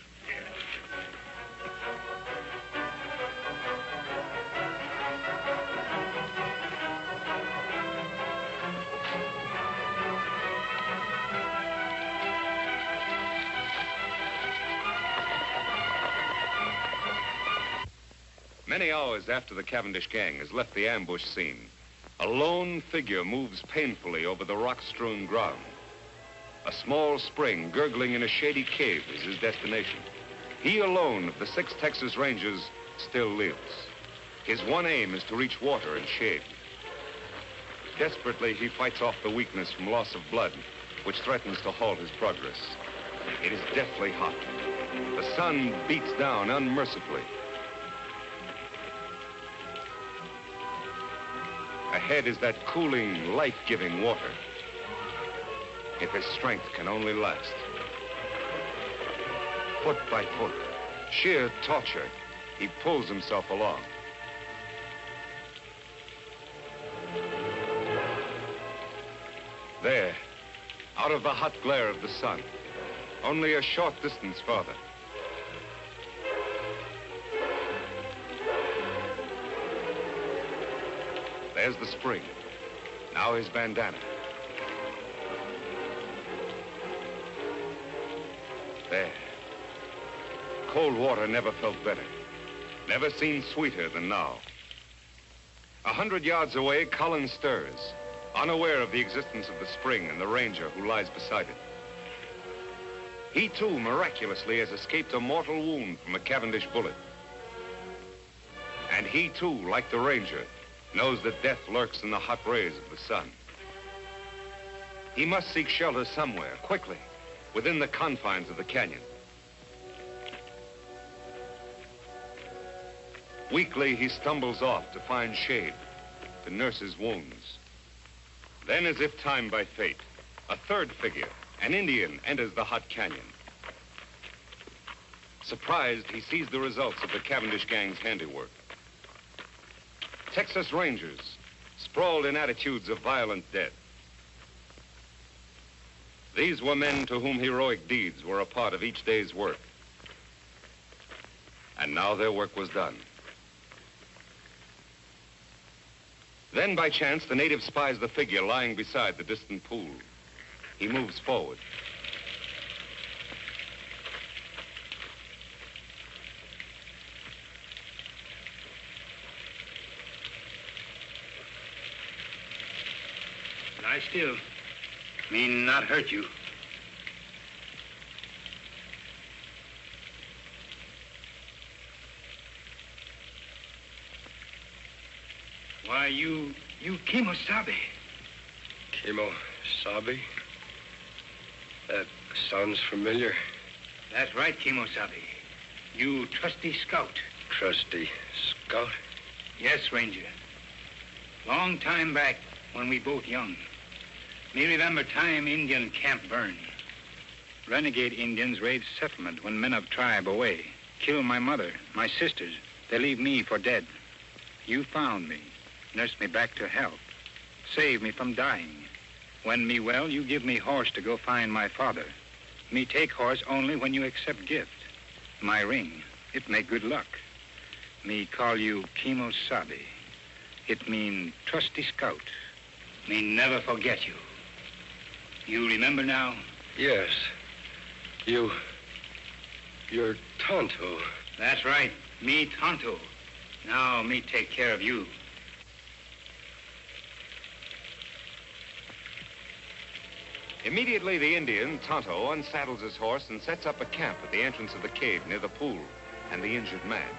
Many hours after the Cavendish gang has left the ambush scene, a lone figure moves painfully over the rock-strewn ground. A small spring gurgling in a shady cave is his destination. He alone of the 6 Texas Rangers still lives. His one aim is to reach water and shade. Desperately, he fights off the weakness from loss of blood, which threatens to halt his progress. It is deathly hot. The sun beats down unmercifully. Ahead is that cooling, life-giving water. If his strength can only last. Foot by foot, sheer torture, he pulls himself along. There, out of the hot glare of the sun, only a short distance farther. There's the spring. Now his bandana. There. Cold water never felt better. Never seemed sweeter than now. 100 yards away, Collins stirs, unaware of the existence of the spring and the ranger who lies beside it. He, too, miraculously has escaped a mortal wound from a Cavendish bullet. And he, too, like the ranger, knows that death lurks in the hot rays of the sun. He must seek shelter somewhere, quickly, within the confines of the canyon. Weakly, he stumbles off to find shade, to nurse his wounds. Then, as if timed by fate, a third figure, an Indian, enters the hot canyon. Surprised, he sees the results of the Cavendish gang's handiwork. Texas Rangers, sprawled in attitudes of violent death. These were men to whom heroic deeds were a part of each day's work. And now their work was done. Then, by chance, the native spies the figure lying beside the distant pool. He moves forward. Lie still. Mean not hurt you. Why, you Kimosabe. Kimosabe? That sounds familiar. That's right, Kimosabe. You trusty scout. Trusty scout? Yes, Ranger. Long time back, when we both young. Me remember time Indian camp burn. Renegade Indians raid settlement when men of tribe away. Kill my mother, my sisters. They leave me for dead. You found me, nursed me back to health, saved me from dying. When me well, you give me horse to go find my father. Me take horse only when you accept gift. My ring, it make good luck. Me call you Kimosabe. It mean trusty scout. Me never forget you. You remember now? Yes. You're Tonto. That's right. Me Tonto. Now me take care of you. Immediately, the Indian, Tonto, unsaddles his horse and sets up a camp at the entrance of the cave near the pool and the injured man.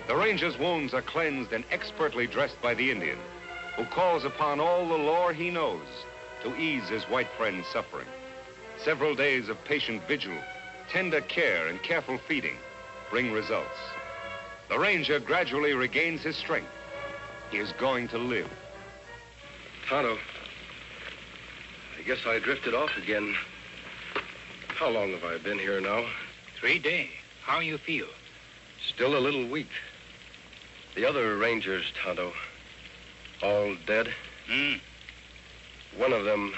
The ranger's wounds are cleansed and expertly dressed by the Indian, who calls upon all the lore he knows to ease his white friend's suffering. Several days of patient vigil, tender care, and careful feeding bring results. The ranger gradually regains his strength. He is going to live. Tonto, I guess I drifted off again. How long have I been here now? 3 days. How you feel? Still a little weak. The other rangers, Tonto, all dead? One of them,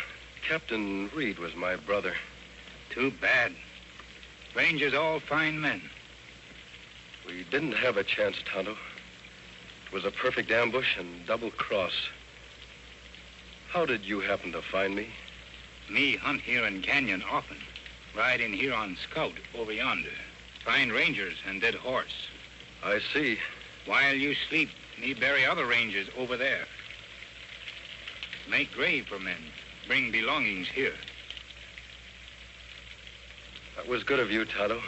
Captain Reed, was my brother. Too bad. Rangers all fine men. We didn't have a chance, Tonto. It was a perfect ambush and double cross. How did you happen to find me? Me hunt here in canyon often. Ride in here on scout over yonder. Find rangers and dead horse. I see. While you sleep, me bury other rangers over there. Make grave for men. Bring belongings here. That was good of you, Tonto.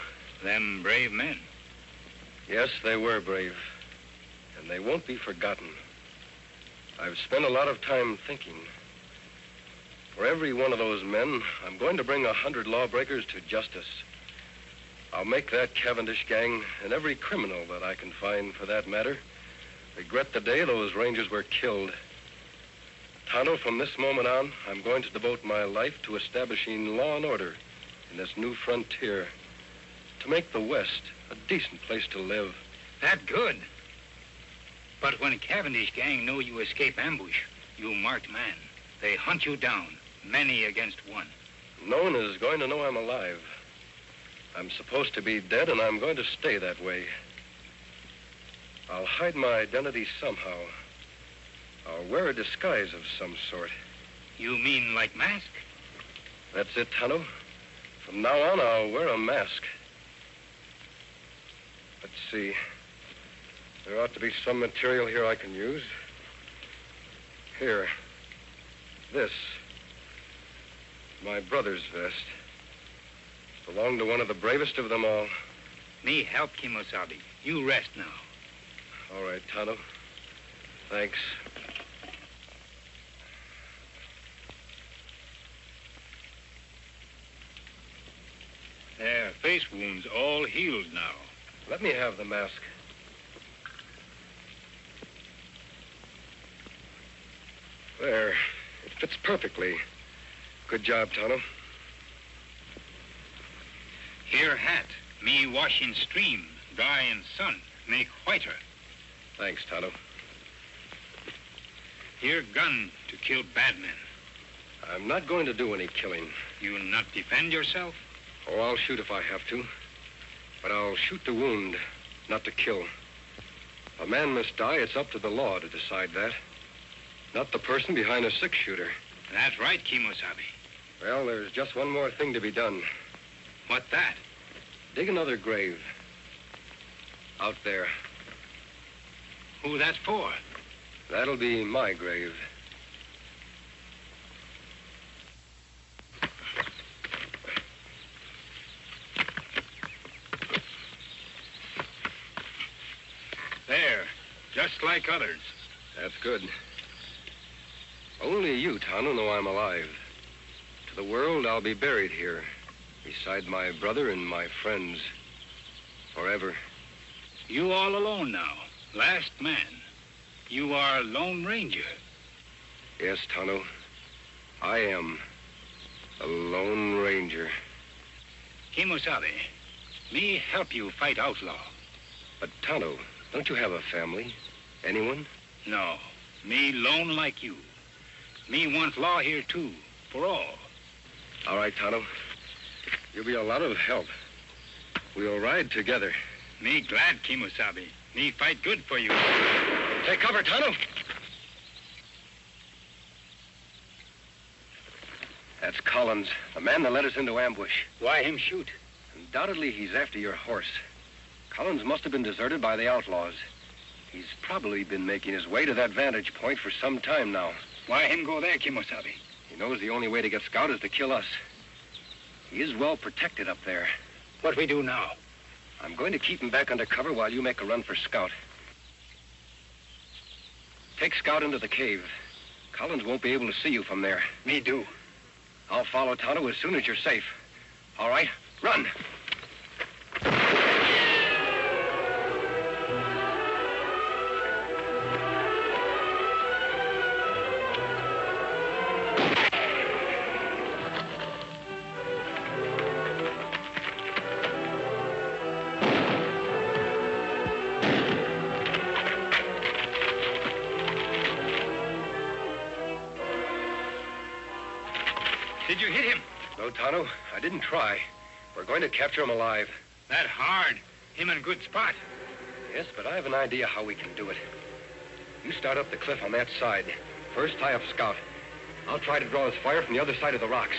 Them brave men. Yes, they were brave. And they won't be forgotten. I've spent a lot of time thinking. For every one of those men, I'm going to bring 100 lawbreakers to justice. I'll make that Cavendish gang, and every criminal that I can find for that matter, regret the day those rangers were killed. Tonto, from this moment on, I'm going to devote my life to establishing law and order in this new frontier, to make the West a decent place to live. That good. But when Cavendish gang know you escape ambush, you marked man. They hunt you down, many against one. No one is going to know I'm alive. I'm supposed to be dead, and I'm going to stay that way. I'll hide my identity somehow. I'll wear a disguise of some sort. You mean like mask? That's it, Tonto. From now on, I'll wear a mask. Let's see. There ought to be some material here I can use. Here. This. My brother's vest. Belonged to one of the bravest of them all. Me help Kimosabe. You rest now. All right, Tonto. Thanks. Their face wounds all healed now. Let me have the mask. There. It fits perfectly. Good job, Tonto. Here hat. Me wash in stream, dry in sun, make whiter. Thanks, Tonto. Here gun to kill bad men. I'm not going to do any killing. You'll not defend yourself? Oh, I'll shoot if I have to. But I'll shoot to wound, not to kill. A man must die. It's up to the law to decide that. Not the person behind a six-shooter. That's right, Kimosabe. Well, there's just one more thing to be done. What that? Dig another grave. Out there. Who that's for? That'll be my grave. There. Just like others. That's good. Only you, Tonto, know I'm alive. To the world, I'll be buried here, beside my brother and my friends, forever. You all alone now. Last man. You are Lone Ranger. Yes, Tonto. I am a Lone Ranger. Kimosabe, me help you fight outlaw. But, Tonto, don't you have a family? Anyone? No, me lone like you. Me want law here, too, for all. All right, Tonto. You'll be a lot of help. We'll ride together. Me glad, Kimosabe. Me fight good for you. Take cover, Tonto. That's Collins, the man that led us into ambush. Why him shoot? Undoubtedly, he's after your horse. Collins must have been deserted by the outlaws. He's probably been making his way to that vantage point for some time now. Why him go there, Kimosabe? He knows the only way to get Scout is to kill us. He is well protected up there. What we do now? I'm going to keep him back under cover while you make a run for Scout. Take Scout into the cave. Collins won't be able to see you from there. Me do. I'll follow Tonto as soon as you're safe. All right, run. Did you hit him? No, Tonto, I didn't try. We're going to capture him alive. That hard. Him in good spot. Yes, but I have an idea how we can do it. You start up the cliff on that side. First, tie up Scout. I'll try to draw his fire from the other side of the rocks.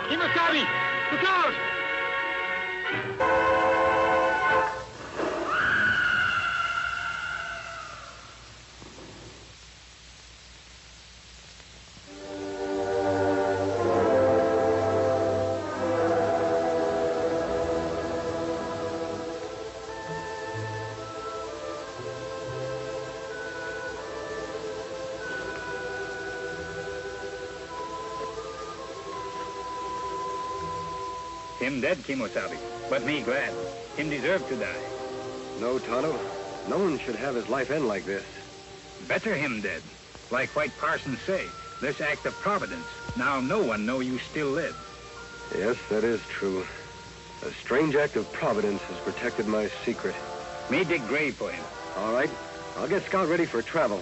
Kimosabe! Look out! Him dead, Kimosabe, but me glad. Him deserve to die. No, Tonto. No one should have his life end like this. Better him dead. Like White Parson say, this act of providence. Now no one know you still live. Yes, that is true. A strange act of providence has protected my secret. Me dig grave for him. All right. I'll get Scout ready for travel.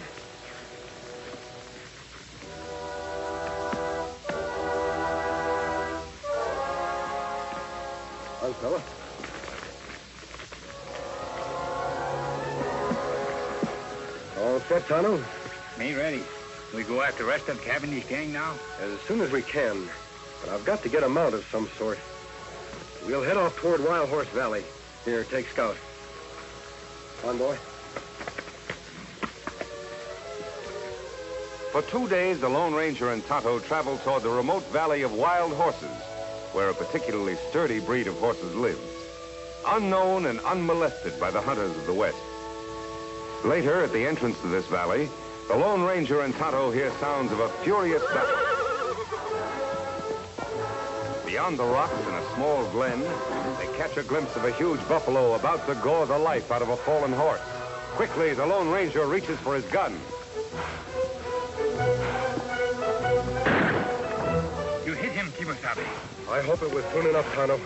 Hi, fella. All set, Tonto? Me ready. We go after the rest of Cavendish gang now? As soon as we can. But I've got to get a mount of some sort. We'll head off toward Wild Horse Valley. Here, take Scout. Come on, boy. For 2 days, the Lone Ranger and Tonto traveled toward the remote valley of Wild Horses, where a particularly sturdy breed of horses lives, unknown and unmolested by the hunters of the West. Later, at the entrance to this valley, the Lone Ranger and Tonto hear sounds of a furious battle. Beyond the rocks in a small glen, they catch a glimpse of a huge buffalo about to gore the life out of a fallen horse. Quickly, the Lone Ranger reaches for his gun. You hit him, Kimosabe. I hope it was soon enough, Tonto.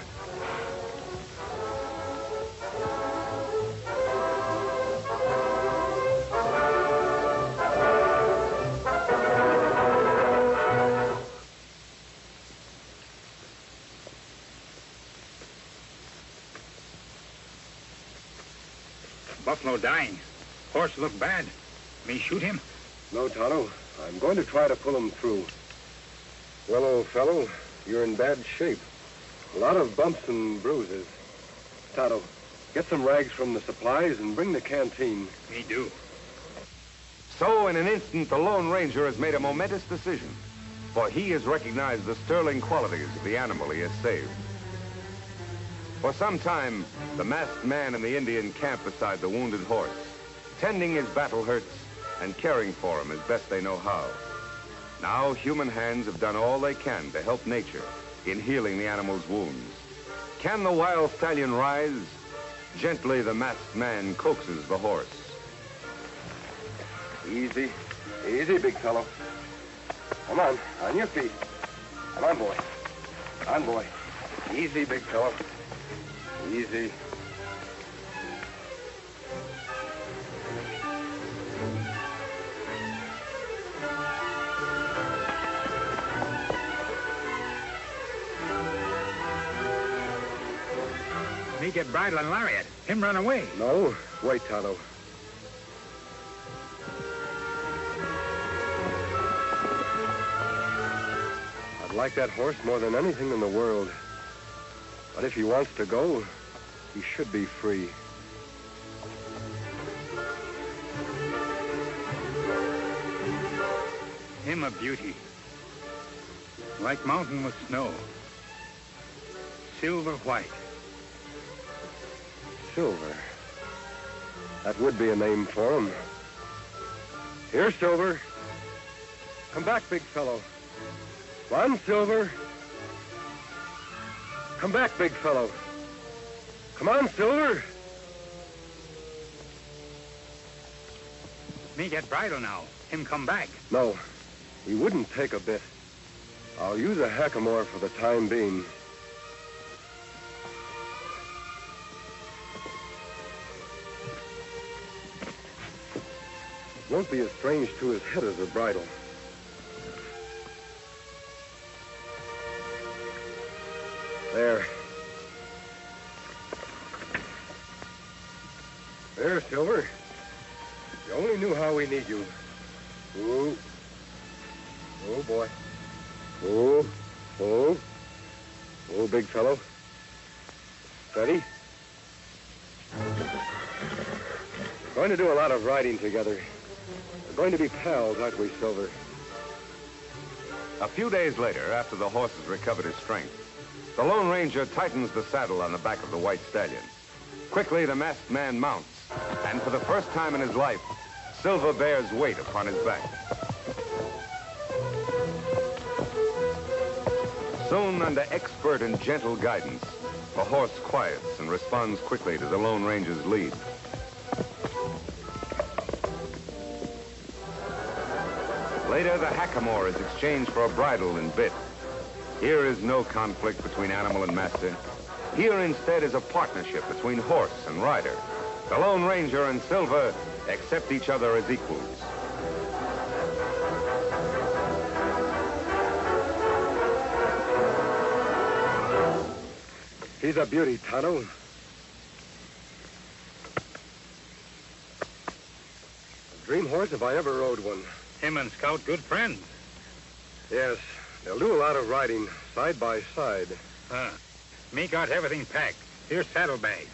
Buffalo dying. Horse look bad. Me shoot him? No, Tonto. I'm going to try to pull him through. Well, old fellow, you're in bad shape. A lot of bumps and bruises. Tonto, get some rags from the supplies and bring the canteen. Me do. So, in an instant, the Lone Ranger has made a momentous decision, for he has recognized the sterling qualities of the animal he has saved. For some time, the masked man in the Indian camp beside the wounded horse, tending his battle hurts and caring for him as best they know how. Now, human hands have done all they can to help nature in healing the animal's wounds. Can the wild stallion rise? Gently, the masked man coaxes the horse. Easy. Easy, big fellow. Come on your feet. Come on, boy. Come on, boy. Easy, big fellow. Easy. Me get bridle and lariat. Him run away. No, wait, Tonto. I'd like that horse more than anything in the world. But if he wants to go, he should be free. Him a beauty. Like mountain with snow. Silver white. Silver. That would be a name for him. Here, Silver. Come back, big fellow. Come on, Silver. Come back, big fellow. Come on, Silver. Me get bridle now. Him come back. No, he wouldn't take a bit. I'll use a hackamore for the time being. Won't be as strange to his head as a bridle. There. There, Silver. You only knew how we need you. Ooh. Oh, boy. Oh. Oh. Oh, big fellow. Steady. We're going to do a lot of riding together. We're going to be pals, aren't we, Silver? A few days later, after the horse has recovered his strength, the Lone Ranger tightens the saddle on the back of the white stallion. Quickly, the masked man mounts, and for the first time in his life, Silver bears weight upon his back. Soon, under expert and gentle guidance, the horse quiets and responds quickly to the Lone Ranger's lead. Later, the hackamore is exchanged for a bridle and bit. Here is no conflict between animal and master. Here instead is a partnership between horse and rider. The Lone Ranger and Silver accept each other as equals. He's a beauty, Tonto. A dream horse if I ever rode one. Him and Scout good friends. Yes, they'll do a lot of riding side by side. Me got everything packed. Here's saddlebag.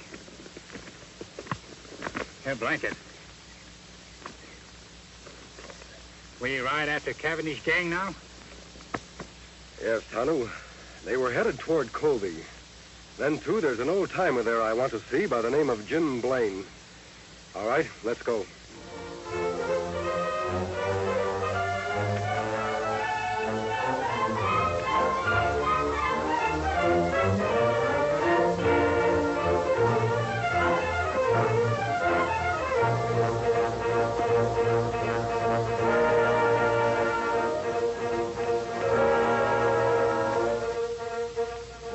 Here, blanket. We ride after Cavendish gang now? Yes, Tonto. They were headed toward Colby. Then, too, there's an old-timer there I want to see by the name of Jim Blaine. All right, let's go.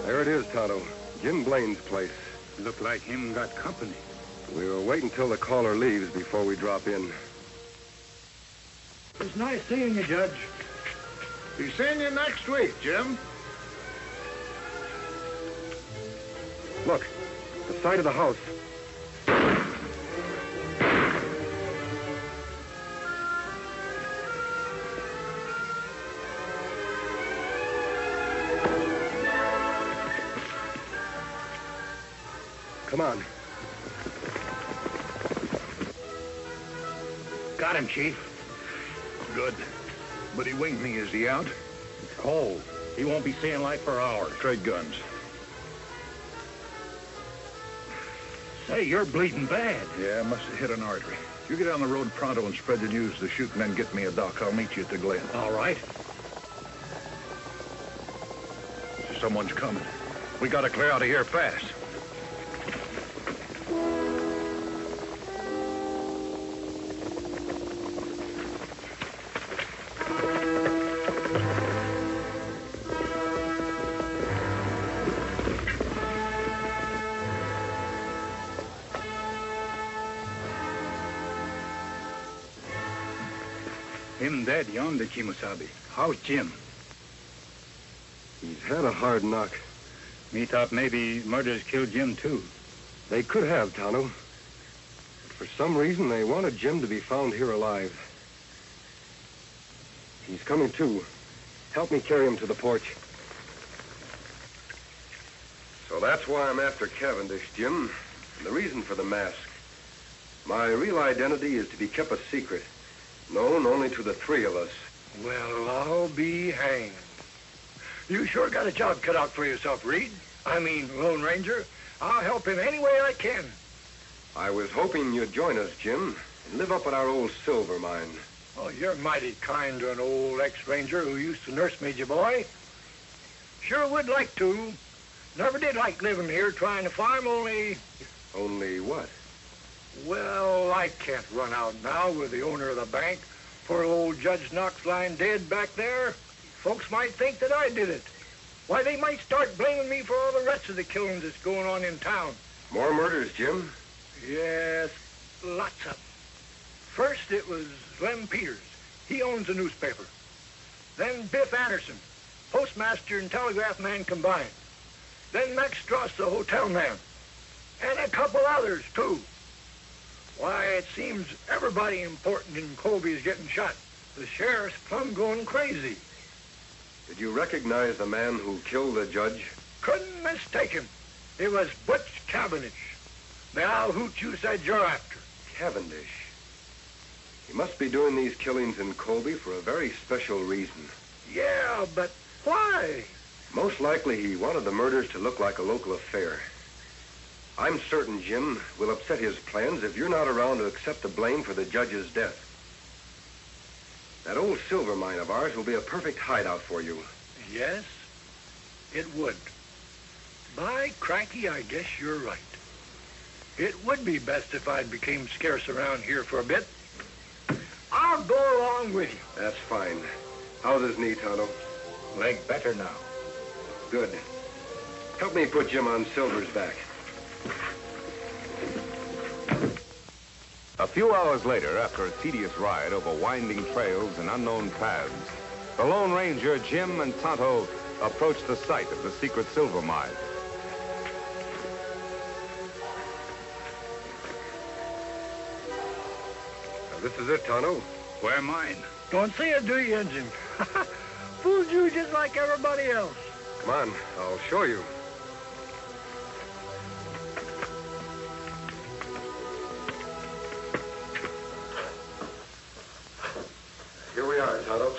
There it is, Tonto. Jim Blaine's place. Look like him got company. We'll wait until the caller leaves before we drop in. It's nice seeing you, Judge. Be seeing you next week, Jim. Look, the side of the house. Come on. Got him, Chief. Good. But he winged me. Is he out? It's cold. He won't be seeing light for hours. Trade guns. Say, you're bleeding bad. Yeah, must have hit an artery. You get on the road pronto and spread the news to the shoot and then get me a doc. I'll meet you at the Glen. All right. Someone's coming. We gotta clear out of here fast. Him dead yonder, Kimosabe. How's Jim? He's had a hard knock. Me thought maybe murderers killed Jim, too. They could have, Tonto. For some reason, they wanted Jim to be found here alive. He's coming, too. Help me carry him to the porch. So that's why I'm after Cavendish, Jim. And the reason for the mask. My real identity is to be kept a secret. Known only to the three of us. Well, I'll be hanged. You sure got a job cut out for yourself, Reed. I mean, Lone Ranger. I'll help in any way I can. I was hoping you'd join us, Jim, and live up at our old silver mine. Oh, you're mighty kind to an old ex-ranger who used to nurse me, boy. Sure would like to. Never did like living here trying to farm, only... Only what? Well, I can't run out now with the owner of the bank. Poor old Judge Knox lying dead back there. Folks might think that I did it. Why, they might start blaming me for all the rest of the killings that's going on in town. More murders, Jim? Yes, lots of them. First, it was Lem Peters. He owns a newspaper. Then Biff Anderson, postmaster and telegraph man combined. Then Max Strauss, the hotel man. And a couple others, too. Why, it seems everybody important in Colby is getting shot. The sheriff's plumb going crazy. Did you recognize the man who killed the judge? Couldn't mistake him. It was Butch Cavendish, the owl hoot you said you're after. Cavendish. He must be doing these killings in Colby for a very special reason. Yeah, but why? Most likely he wanted the murders to look like a local affair. I'm certain, Jim, will upset his plans if you're not around to accept the blame for the judge's death. That old silver mine of ours will be a perfect hideout for you. Yes, it would. By cranky, I guess you're right. It would be best if I became scarce around here for a bit. I'll go along with you. That's fine. How's his knee, Tonto? Leg better now. Good. Help me put Jim on Silver's back. A few hours later, after a tedious ride over winding trails and unknown paths, the Lone Ranger, Jim, and Tonto approached the site of the secret silver mine. Now, this is it, Tonto. Where mine? Don't see it, do you, Injun? Fooled you just like everybody else. Come on, I'll show you. Here we are, Tonto.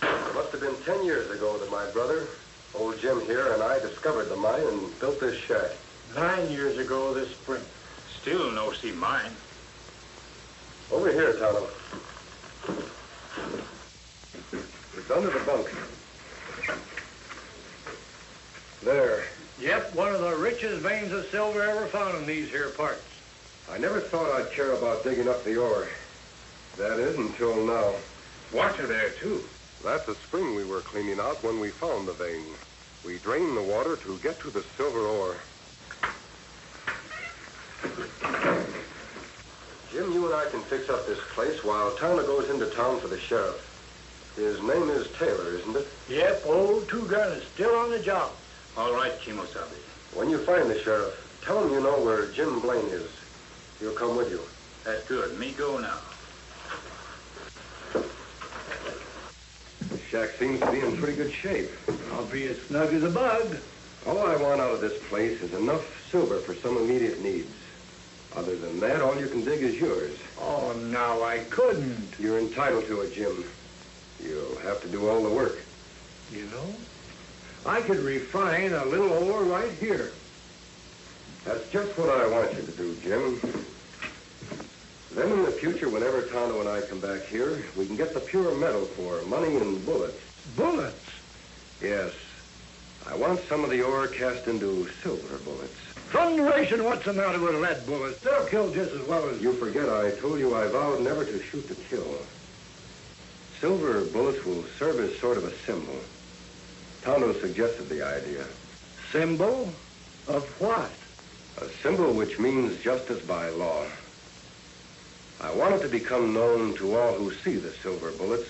It must have been 10 years ago that my brother, old Jim here, and I discovered the mine and built this shack. 9 years ago this spring. Still no see mine. Over here, Tonto. It's under the bunk. There. Yep, one of the richest veins of silver ever found in these here parts. I never thought I'd care about digging up the ore. That is, until now. Water there, too. That's a spring we were cleaning out when we found the vein. We drained the water to get to the silver ore. Jim, you and I can fix up this place while Towner goes into town for the sheriff. His name is Taylor, isn't it? Yep, old Two-Gun is still on the job. All right, Kimosabe. When you find the sheriff, tell him you know where Jim Blaine is. He'll come with you. That's good. Me go now. The shack seems to be in pretty good shape. I'll be as snug as a bug. All I want out of this place is enough silver for some immediate needs. Other than that, all you can dig is yours. Oh, no, I couldn't. You're entitled to it, Jim. You'll have to do all the work. You know, I could refine a little ore right here. That's just what I want you to do, Jim. Then in the future, whenever Tonto and I come back here, we can get the pure metal for money and bullets. Bullets? Yes. I want some of the ore cast into silver bullets. Thunderation, what's the matter with lead bullets? They'll kill just as well as... You forget I told you I vowed never to shoot to kill. Silver bullets will serve as sort of a symbol. Tonto suggested the idea. Symbol? Of what? A symbol which means justice by law. I want it to become known to all who see the silver bullets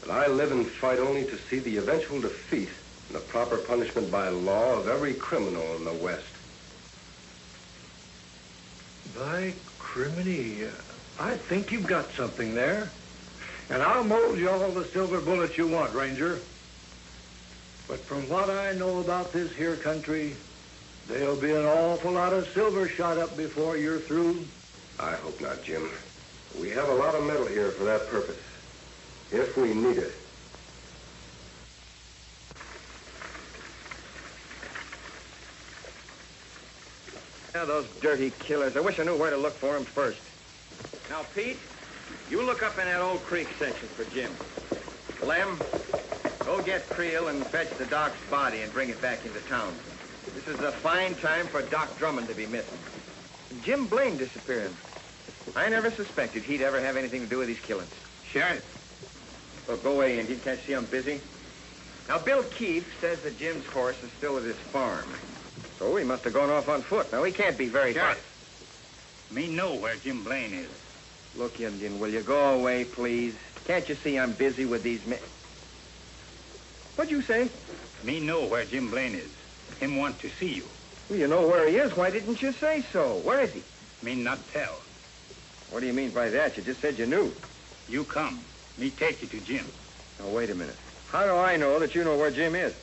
that I live and fight only to see the eventual defeat and the proper punishment by law of every criminal in the West. By criminy, I think you've got something there. And I'll mold you all the silver bullets you want, Ranger. But from what I know about this here country, there'll be an awful lot of silver shot up before you're through. I hope not, Jim. We have a lot of metal here for that purpose, if we need it. Now, those dirty killers. I wish I knew where to look for them first. Now, Pete, you look up in that old creek section for Jim. Lem, go get Creel and fetch the doc's body and bring it back into town. This is a fine time for Doc Drummond to be missing. Jim Blaine disappearing. I never suspected he'd ever have anything to do with these killings. Sheriff. Well, go away, and you can't see I'm busy. Now, Bill Keefe says that Jim's horse is still at his farm. So he must have gone off on foot. Now, he can't be very far. Me know where Jim Blaine is. Look, Indian, will you go away, please? Can't you see I'm busy with these men? What'd you say? Me know where Jim Blaine is. Him want to see you. Well, you know where he is. Why didn't you say so? Where is he? Me not tell. What do you mean by that? You just said you knew. You come. Me take you to Jim. Now, wait a minute. How do I know that you know where Jim is?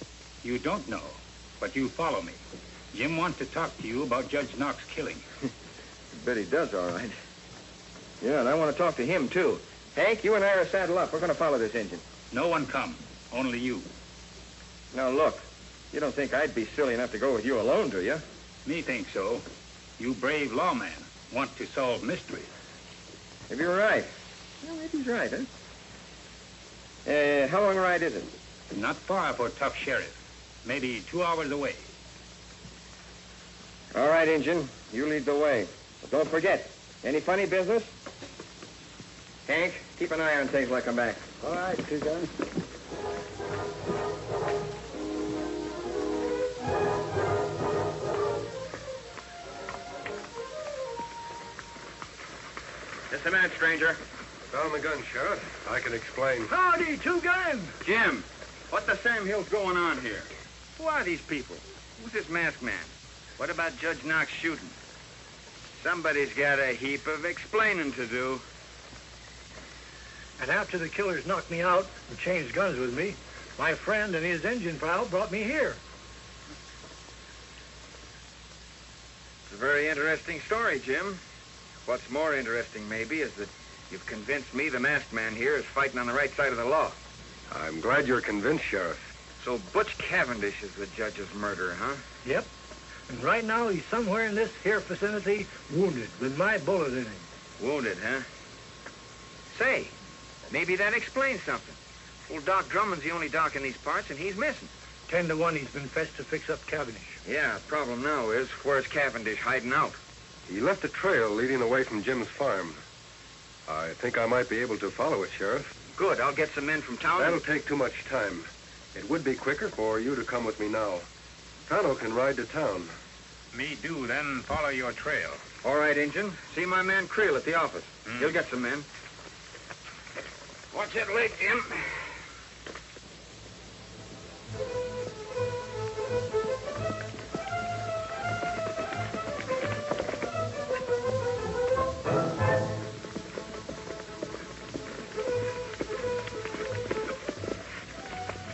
You don't know, but you follow me. Jim wants to talk to you about Judge Knox killing. I bet he does, all right. Yeah, and I want to talk to him, too. Hank, you and I are saddled up. We're going to follow this engine. No one come. Only you. Now, look. You don't think I'd be silly enough to go with you alone, do you? Me think so. You brave lawman want to solve mysteries. Maybe you're right. Well, maybe he's right, huh? How long a ride is it? Not far for tough sheriff. Maybe 2 hours away. All right, Injun. You lead the way. But don't forget, any funny business? Hank, keep an eye on things till I come back. All right, Two-Gun. Just a minute, stranger. Down the gun, Sheriff. I can explain. Howdy, Two-Gun. Jim, what the Sam Hill's going on here? Who are these people? Who's this masked man? What about Judge Knox shooting? Somebody's got a heap of explaining to do. And after the killers knocked me out and changed guns with me, my friend and his engine pal brought me here. It's a very interesting story, Jim. What's more interesting, maybe, is that you've convinced me the masked man here is fighting on the right side of the law. I'm glad you're convinced, Sheriff. So Butch Cavendish is the judge's murderer, huh? Yep. And right now he's somewhere in this here vicinity, wounded, with my bullet in him. Wounded, huh? Say, maybe that explains something. Old Doc Drummond's the only doc in these parts, and he's missing. 10 to 1 he's been fetched to fix up Cavendish. Yeah, the problem now is, where's Cavendish hiding out? He left a trail leading away from Jim's farm. I think I might be able to follow it, Sheriff. Good, I'll get some men from town. That'll take too much time. It would be quicker for you to come with me now. Tonto can ride to town. Me do, then follow your trail. All right, Injun. See my man Creel at the office. He'll get some men. Watch that leg, Jim.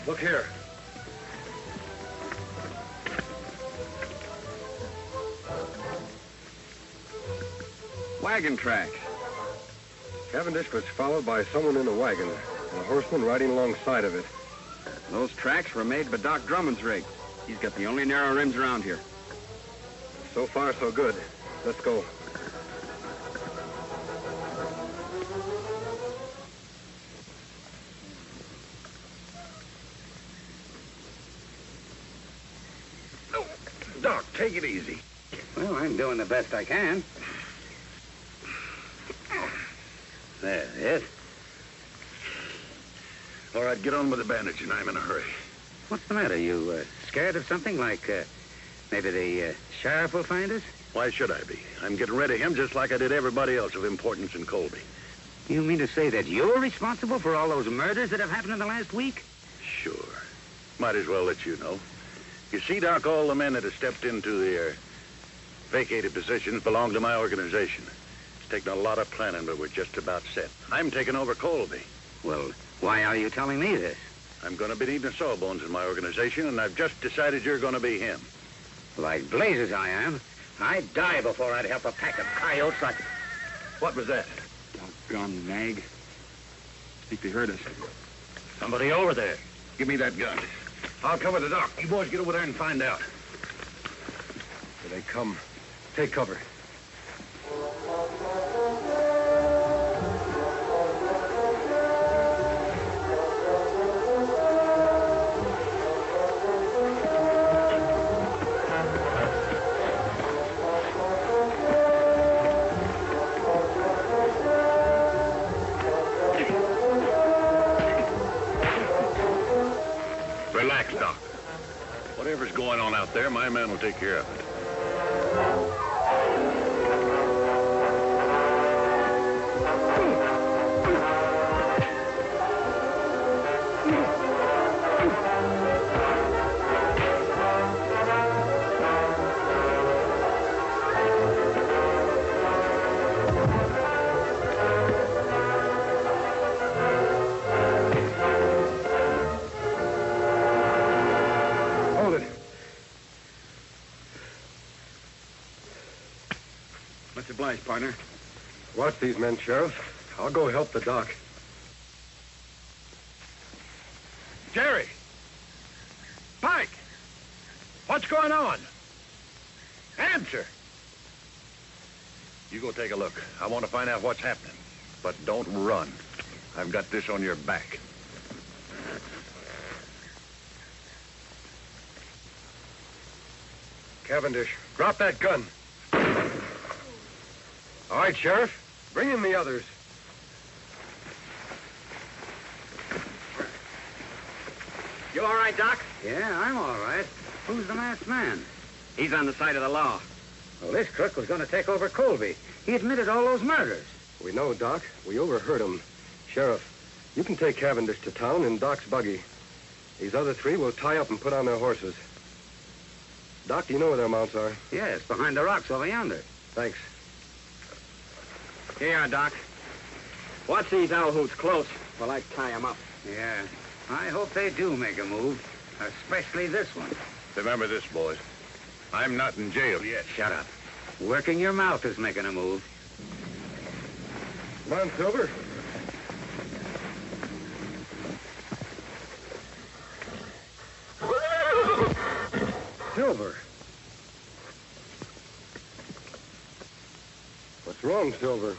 Look here. Wagon tracks. Cavendish was followed by someone in a wagon, and a horseman riding alongside of it. Those tracks were made by Doc Drummond's rig. He's got the only narrow rims around here. So far, so good. Let's go. Doc, take it easy. Well, I'm doing the best I can. There it is. All right, get on with the bandaging. I'm in a hurry. What's the matter? You scared of something like maybe the sheriff will find us? Why should I be? I'm getting rid of him just like I did everybody else of importance in Colby. You mean to say that you're responsible for all those murders that have happened in the last week? Sure. Might as well let you know. You see, Doc, all the men that have stepped into their vacated positions belong to my organization. It's taken a lot of planning, but we're just about set. I'm taking over Colby. Well, why are you telling me this? I'm going to be needing sawbones in my organization, and I've just decided you're going to be him. Like blazes I am. I'd die before I'd help a pack of coyotes like... What was that? Doggone nag. Think they heard us. Somebody over there. Give me that gun. I'll cover the dock. You boys get over there and find out. Here they come. Take cover. Relax, Doc. Whatever's going on out there, my man will take care of it. Much obliged, partner. Watch these men, Sheriff. I'll go help the doc. Jerry! Pike! What's going on? Answer! You go take a look. I want to find out what's happening. But don't run. I've got this on your back. Cavendish, drop that gun. All right, Sheriff. Bring in the others. You all right, Doc? Yeah, I'm all right. Who's the masked man? He's on the side of the law. Well, this crook was going to take over Colby. He admitted all those murders. We know, Doc. We overheard him. Sheriff, you can take Cavendish to town in Doc's buggy. These other three will tie up and put on their horses. Doc, do you know where their mounts are? Yes, behind the rocks over yonder. Thanks. Here you are, Doc. Watch these owl hoots close while I tie them up. Yeah. I hope they do make a move, especially this one. Remember this, boys. I'm not in jail yet. Shut up. Working your mouth is making a move. Come on, Silver. Silver. What's wrong, Silver?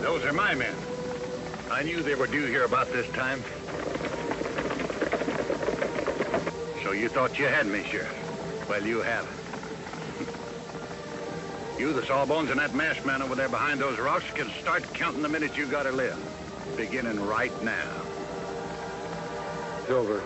Those are my men. I knew they were due here about this time. So you thought you had me, Sheriff. Well, you haven't. You, the Sawbones, and that masked man over there behind those rocks can start counting the minutes you gotta live. Beginning right now. Silver.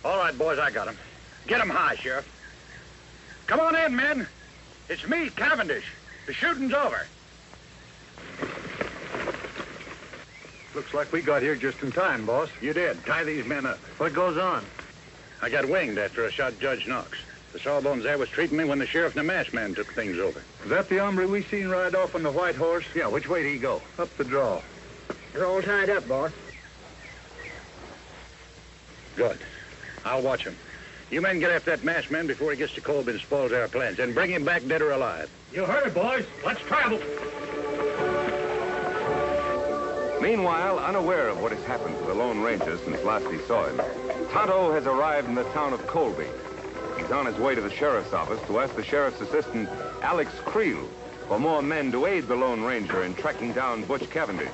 All right, boys, I got him. Get him high, Sheriff. Come on in, men. It's me, Cavendish. The shooting's over. Looks like we got here just in time, boss. You did. Tie these men up. What goes on? I got winged after I shot Judge Knox. The Sawbones there was treating me when the sheriff and the masked man took things over. Is that the hombre we seen ride off on the white horse? Yeah, which way did he go? Up the draw. You're all tied up, boss. Good. I'll watch him. You men get after that masked man before he gets to Colby and spoils our plans, and bring him back dead or alive. You heard, boys. Let's travel. Meanwhile, unaware of what has happened to the Lone Ranger since last he saw him, Tonto has arrived in the town of Colby. He's on his way to the sheriff's office to ask the sheriff's assistant, Alex Creel, for more men to aid the Lone Ranger in tracking down Butch Cavendish.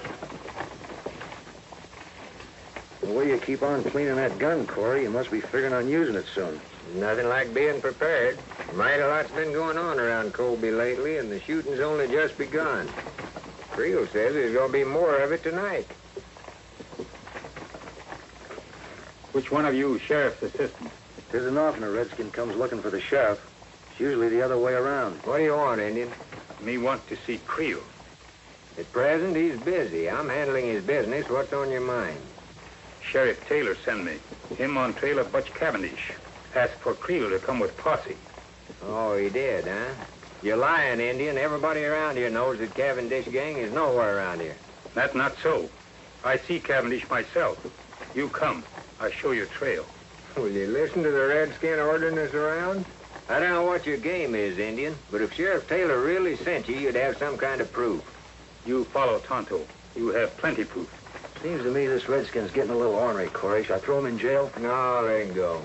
The way you keep on cleaning that gun, Corey, you must be figuring on using it soon. Nothing like being prepared. Mighty lot's been going on around Colby lately, and the shooting's only just begun. Creel says there's going to be more of it tonight. Which one of you, sheriff's assistant? It isn't often a redskin comes looking for the sheriff. It's usually the other way around. What do you want, Indian? Me want to see Creel. At present, he's busy. I'm handling his business. What's on your mind? Sheriff Taylor sent me. Him on trail of Butch Cavendish. Asked for Creel to come with posse. Oh, he did, huh? You're lying, Indian. Everybody around here knows that Cavendish gang is nowhere around here. That's not so. I see Cavendish myself. You come. I show you trail. Will you listen to the redskin ordering us around? I don't know what your game is, Indian, but if Sheriff Taylor really sent you, you'd have some kind of proof. You follow Tonto. You have plenty proof. Seems to me this redskin's getting a little ornery, Corey. Should I throw him in jail? No, let him go.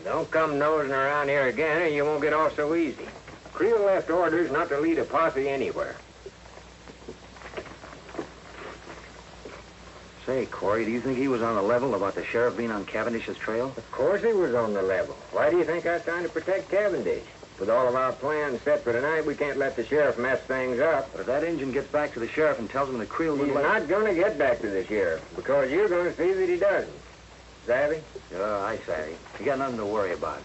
Don't come nosing around here again, or you won't get off so easy. Creel left orders not to lead a posse anywhere. Say, Corey, do you think he was on the level about the sheriff being on Cavendish's trail? Of course he was on the level. Why do you think I was trying to protect Cavendish? With all of our plans set for tonight, we can't let the sheriff mess things up. But if that Injun gets back to the sheriff and tells him that Creel would He's let... not going to get back to the sheriff, because you're going to see that he doesn't. Savvy? I savvy. You got nothing to worry about.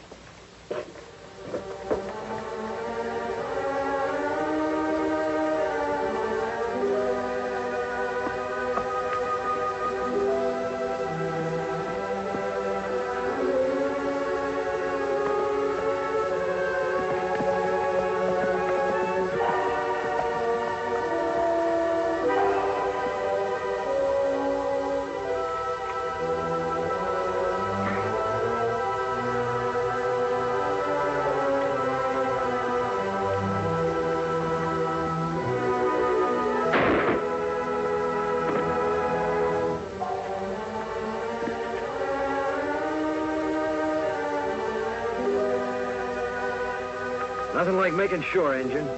Nothing like making sure, Injun.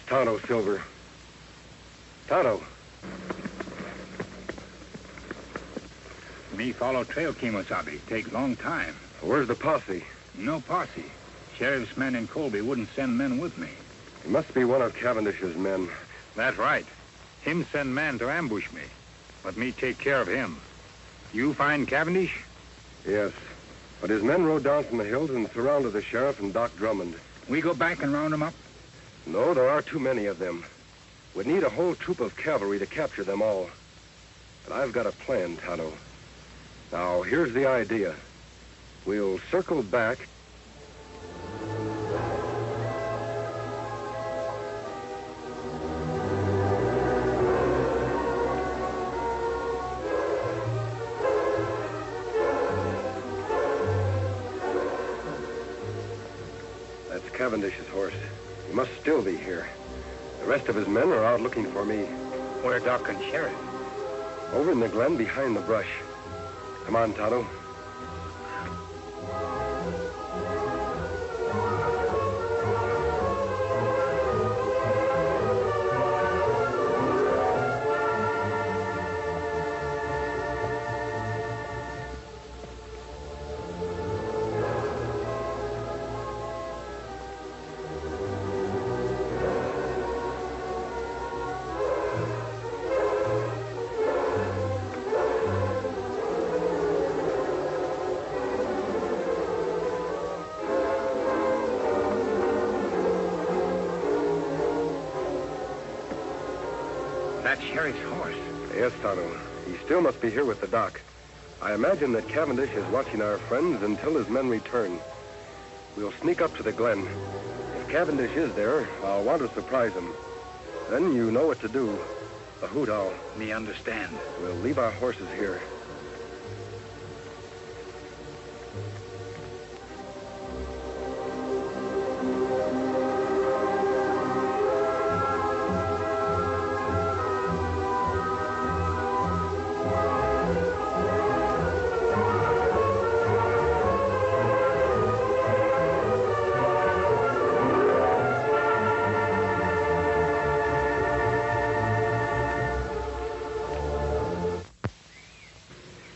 Tonto, Silver. Tonto. Me follow trail Kemosabe. Take long time. Where's the posse? No posse. Sheriff's men in Colby wouldn't send men with me. It must be one of Cavendish's men. That's right. Him send man to ambush me. But me take care of him. You find Cavendish? Yes. But his men rode down from the hills and surrounded the sheriff and Doc Drummond. We go back and round them up? No, there are too many of them. We'd need a whole troop of cavalry to capture them all. But I've got a plan, Tonto. Now, here's the idea. We'll circle back. That's Cavendish's horse. He must still be here. The rest of his men are out looking for me. Where Doc and Sheriff? Over in the glen behind the brush. Come on, Tonto. That's Sheriff's horse. Yes, Tonto. He still must be here with the doc. I imagine that Cavendish is watching our friends until his men return. We'll sneak up to the glen. If Cavendish is there, I'll want to surprise him. Then you know what to do. A hoot owl. Me understand. We'll leave our horses here.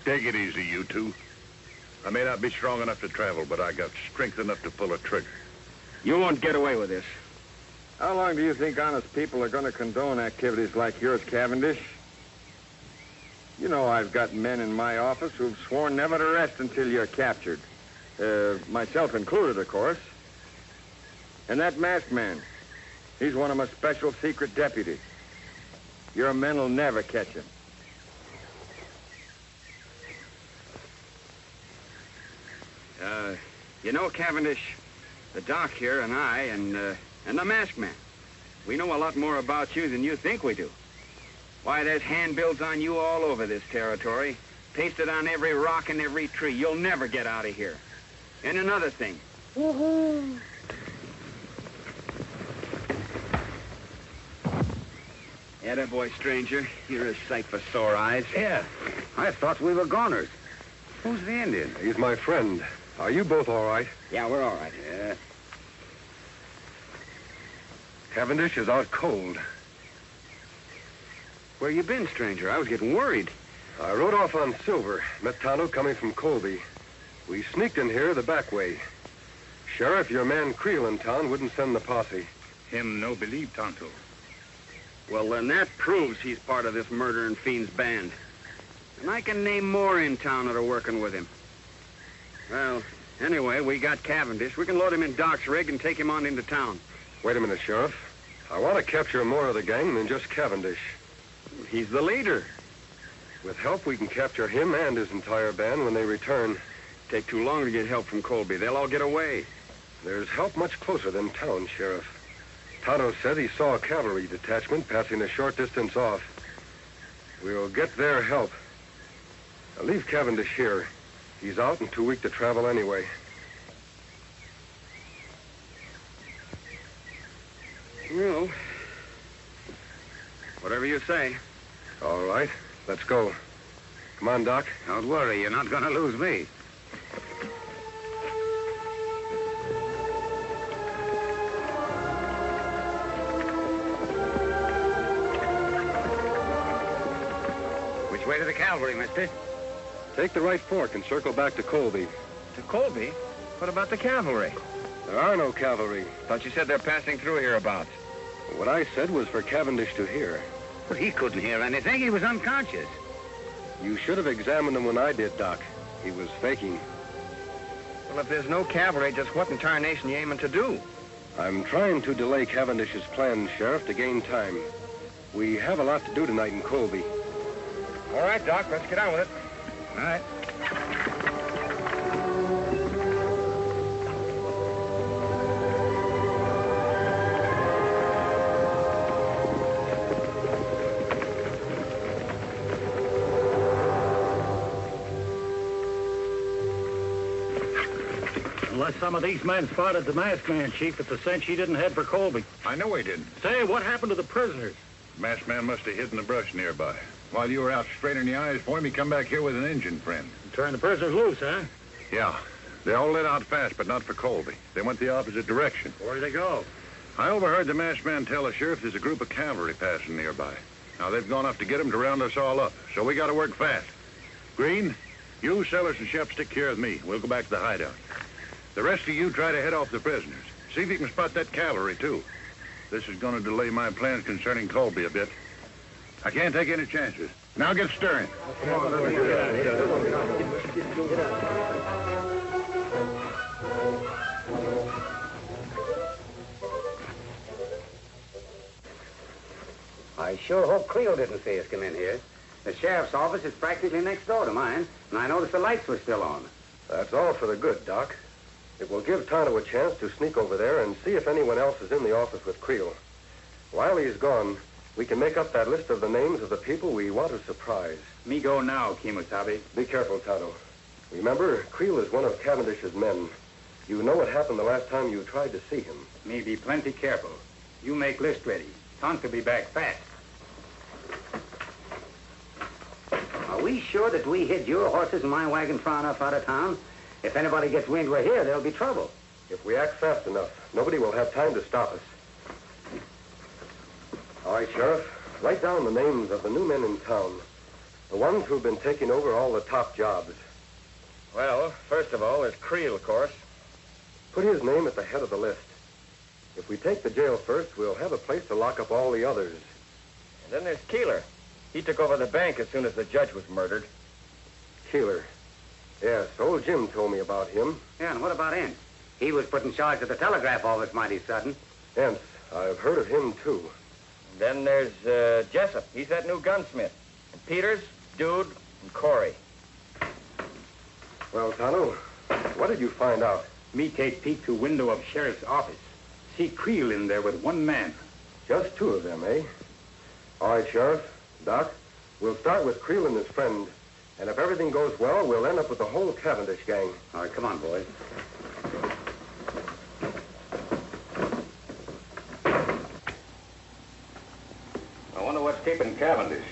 Take it easy, you two. I may not be strong enough to travel, but I got strength enough to pull a trigger. You won't get away with this. How long do you think honest people are going to condone activities like yours, Cavendish? You know I've got men in my office who've sworn never to rest until you're captured. Myself included, of course. And that masked man, he's one of my special secret deputies. Your men will never catch him. You know, Cavendish, the doc here and I and the masked man, we know a lot more about you than you think we do. Why, there's handbills on you all over this territory, pasted on every rock and every tree. You'll never get out of here. And another thing. Woohoo! Attaboy, stranger. You're a sight for sore eyes. Yeah. I thought we were goners. Who's the Indian? He's my friend. Are you both all right? Yeah, we're all right. Yeah. Cavendish is out cold. Where you been, stranger? I was getting worried. I rode off on Silver. Met Tonto coming from Colby. We sneaked in here the back way. Sheriff, your man Creel in town wouldn't send the posse. Him no believe Tonto. Well, then that proves he's part of this murdering fiend's band. And I can name more in town that are working with him. Well, Anyway, we got Cavendish. We can load him in Doc's rig and take him on into town. Wait a minute, Sheriff. I want to capture more of the gang than just Cavendish. He's the leader. With help, we can capture him and his entire band when they return. Take too long to get help from Colby. They'll all get away. There's help much closer than town, Sheriff. Tonto said he saw a cavalry detachment passing a short distance off. We'll get their help. Now, leave Cavendish here. He's out and too weak to travel anyway. Well, whatever you say. All right, let's go. Come on, Doc. Don't worry, you're not going to lose me. Which way to the cavalry, mister? Take the right fork and circle back to Colby. To Colby? What about the cavalry? There are no cavalry. Thought you said they're passing through hereabouts. What I said was for Cavendish to hear. But he couldn't hear anything. He was unconscious. You should have examined him when I did, Doc. He was faking. Well, if there's no cavalry, just what in tarnation you aiming to do? I'm trying to delay Cavendish's plans, Sheriff, to gain time. We have a lot to do tonight in Colby. All right, Doc, let's get on with it. All right. Unless some of these men spotted the masked man, Chief, it's a cinch he didn't head for Colby. I know he didn't. Say, what happened to the prisoners? The masked man must have hid in the brush nearby. While you were out straining the eyes for him, he come back here with an Injun friend. Turn the prisoners loose, huh? Yeah. They all lit out fast, but not for Colby. They went the opposite direction. Where did they go? I overheard the masked man tell the sheriff there's a group of cavalry passing nearby. Now, they've gone up to get him to round us all up, so we got to work fast. Green, you, Sellers, and Shep stick here with me. We'll go back to the hideout. The rest of you try to head off the prisoners. See if you can spot that cavalry, too. This is going to delay my plans concerning Colby a bit. I can't take any chances. Now get stirring. I sure hope Cleo didn't see us come in here. The sheriff's office is practically next door to mine, and I noticed the lights were still on. That's all for the good, Doc. It will give Tonto a chance to sneak over there and see if anyone else is in the office with Creel. While he's gone, we can make up that list of the names of the people we want to surprise. Me go now, Kemosabe. Be careful, Tonto. Remember, Creel is one of Cavendish's men. You know what happened the last time you tried to see him. Me be plenty careful. You make list ready. Tonto be back fast. Are we sure that we hid your horses and my wagon far enough out of town? If anybody gets wind we're here, there'll be trouble. If we act fast enough, nobody will have time to stop us. All right, Sheriff. Write down the names of the new men in town. The ones who've been taking over all the top jobs. Well, first of all, there's Creel, of course. Put his name at the head of the list. If we take the jail first, we'll have a place to lock up all the others. And then there's Keeler. He took over the bank as soon as the judge was murdered. Keeler. Yes, old Jim told me about him. Yeah, and what about Ince? He was put in charge of the telegraph office mighty sudden. Ince. I've heard of him, too. And then there's Jessup. He's that new gunsmith. And Peters, Dude, and Corey. Well, Tonto, what did you find out? Me take peek to window of sheriff's office. See Creel in there with one man. Just two of them, eh? All right, Sheriff. Doc, we'll start with Creel and his friend. And if everything goes well, we'll end up with the whole Cavendish gang. All right, come on, boys. I wonder what's keeping Cavendish.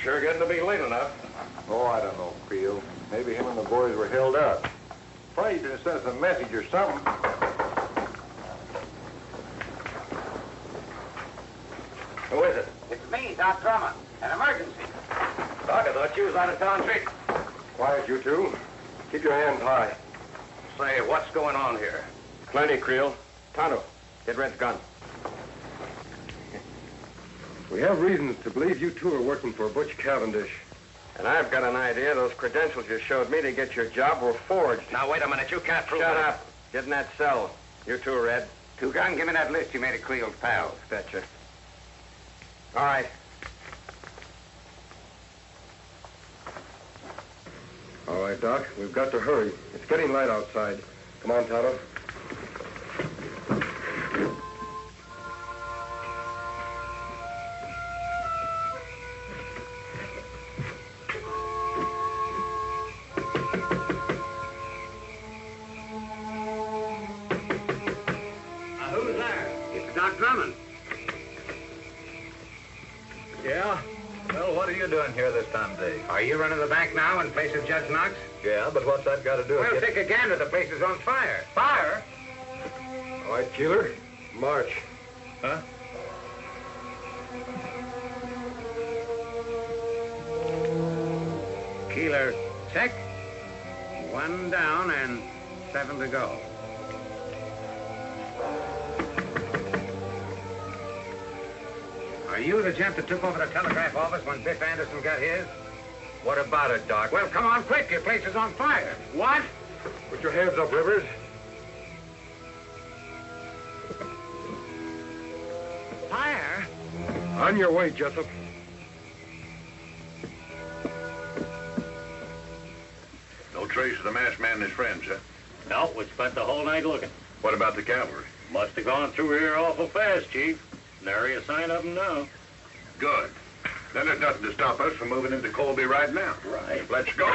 Sure getting to be late enough. Oh, I don't know, Creel. Maybe him and the boys were held up. Probably you sent us a message or something. Who is it? It's me, Doc Drummond. An emergency. Doc, I thought you was out of town trick. Quiet, you two. Keep your hands high. Say, what's going on here? Plenty, Creel. Tonto, get Red's gun. We have reasons to believe you two are working for Butch Cavendish. And I've got an idea those credentials you showed me to get your job were forged. Now, wait a minute. You can't prove Shut it. up. Get in that cell. You too, Red. Two-Gun, give me that list you made of Creel's pals. Betcha. All right. All right, Doc. We've got to hurry. It's getting light outside. Come on, Tonto. Who's there? It's Doc Drummond. Yeah? Well, what are you doing here this time of day? Are you running the bank now in place of Judge Knox? Yeah, but what's that got to do with Well, it? take a gander. The place is on fire. Fire? All right, Keeler. March. Huh? Keeler, check. 1 down and 7 to go. Are you the gent that took over the telegraph office when Biff Anderson got his? What about it, Doc? Well, come on, quick. Your place is on fire. What? Put your hands up, Rivers. Fire? On your way, Jessup. No trace of the masked man and his friends, huh? No, we spent the whole night looking. What about the cavalry? Must have gone through here awful fast, Chief. Nary a sign of them now. Good. Then there's nothing to stop us from moving into Colby right now. Right. Let's go.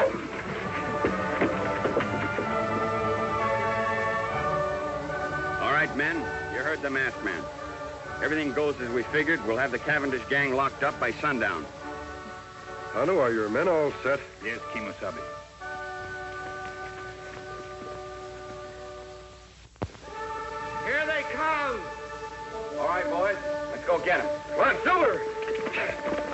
All right, men. You heard the masked man. Everything goes as we figured. We'll have the Cavendish gang locked up by sundown. Tonto, are your men all set? Yes, Kimosabe. Here they come! All right, boys. Let's go get them. Come on, Silver!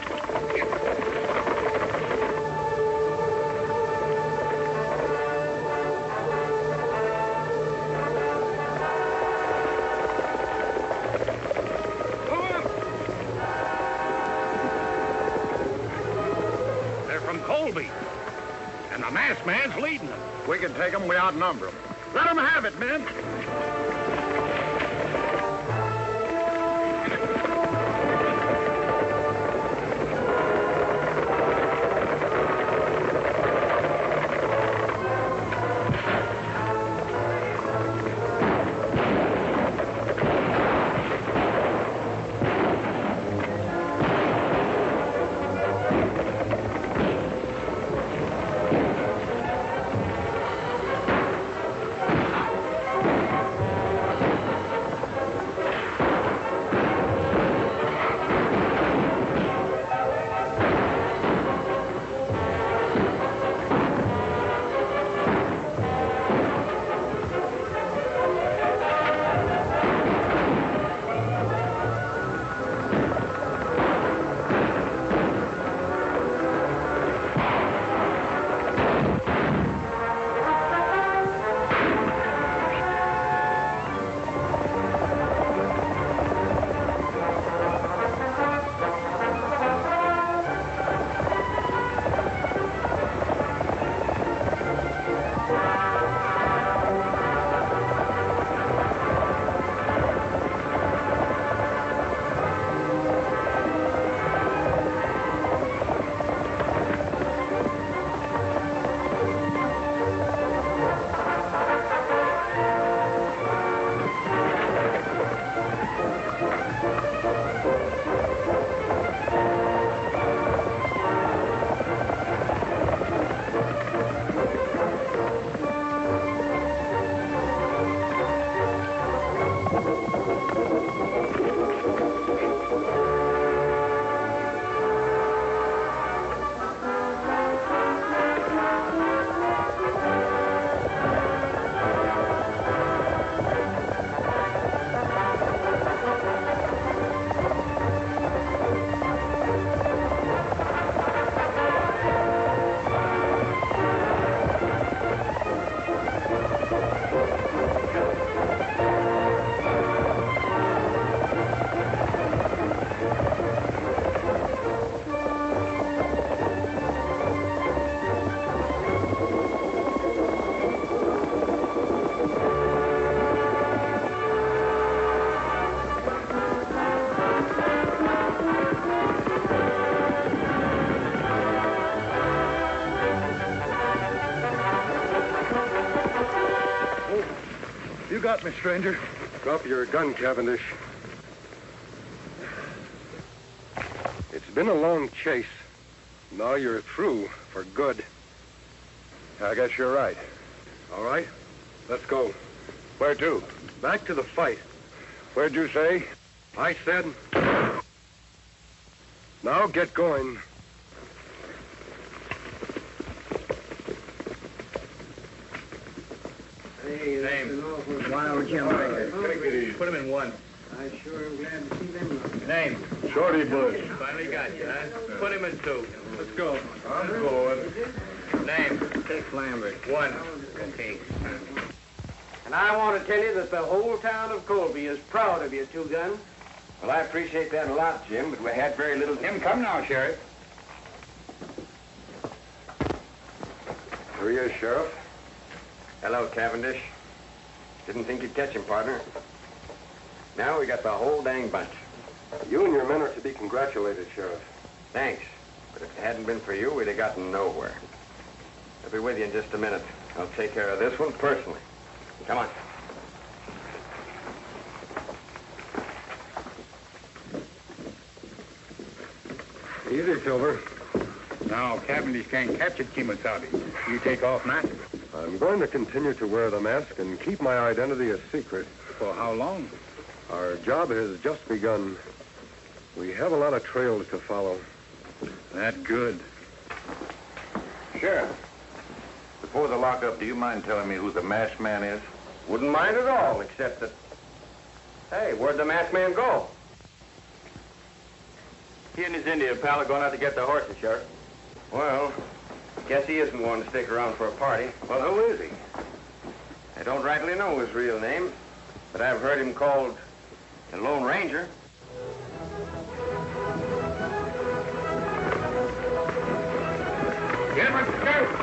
They're from Colby. And the masked man's leading them. We can take them. We outnumber them. Let them have it, men. got me, stranger? Drop your gun, Cavendish. It's been a long chase. Now you're through for good. I guess you're right. All right, let's go. Where to? Back to the fight. Where'd you say? I said... Now get going. Hey, Name. Wild Jim. Put him in one. I sure am glad to see them. Name. Shorty Bush. Finally got you, huh? Put him in two. Let's go. I'm going. Name. Tex Lambert. One. Okay. And I want to tell you that the whole town of Colby is proud of you, Two Gun. Well, I appreciate that a lot, Jim, but we had very little... Jim, come now, Sheriff. Here he is, Sheriff. Hello, Cavendish. Didn't think you'd catch him, partner. Now we got the whole dang bunch. You and your men are to be congratulated, Sheriff. Thanks. But if it hadn't been for you, we'd have gotten nowhere. I'll be with you in just a minute. I'll take care of this one personally. Come on. Easy, Silver. Now, Cavendish can't capture Kemosabe. You take off now. I'm going to continue to wear the mask and keep my identity a secret. For how long? Our job has just begun. We have a lot of trails to follow. That's good. Sheriff, before the lockup, do you mind telling me who the masked man is? Wouldn't mind at all, except that... Hey, where'd the masked man go? He and his Indian pal are going out to get their horses, Sheriff. Well, guess he isn't one to stick around for a party. Well, who is he? I don't rightly know his real name, but I've heard him called the Lone Ranger. Get him, Sheriff!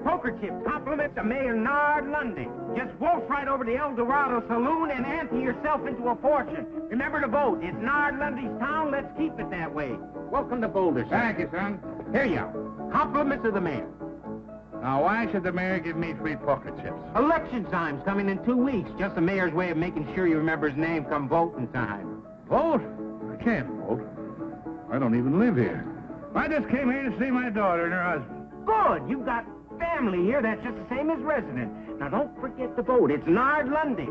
Poker chips, compliments of Mayor Nard Lundy. Just wolf right over to El Dorado Saloon and ante yourself into a fortune. Remember to vote. It's Nard Lundy's town. Let's keep it that way. Welcome to Boulder, sir. Thank you, son. Here you are. Compliments of the mayor. Now, why should the mayor give me free poker chips? Election time's coming in 2 weeks. Just the mayor's way of making sure you remember his name come voting time. Vote? I can't vote. I don't even live here. I just came here to see my daughter and her husband. Good. You've got family here that's just the same as resident. Now, don't forget to vote. It's Nard Lundy.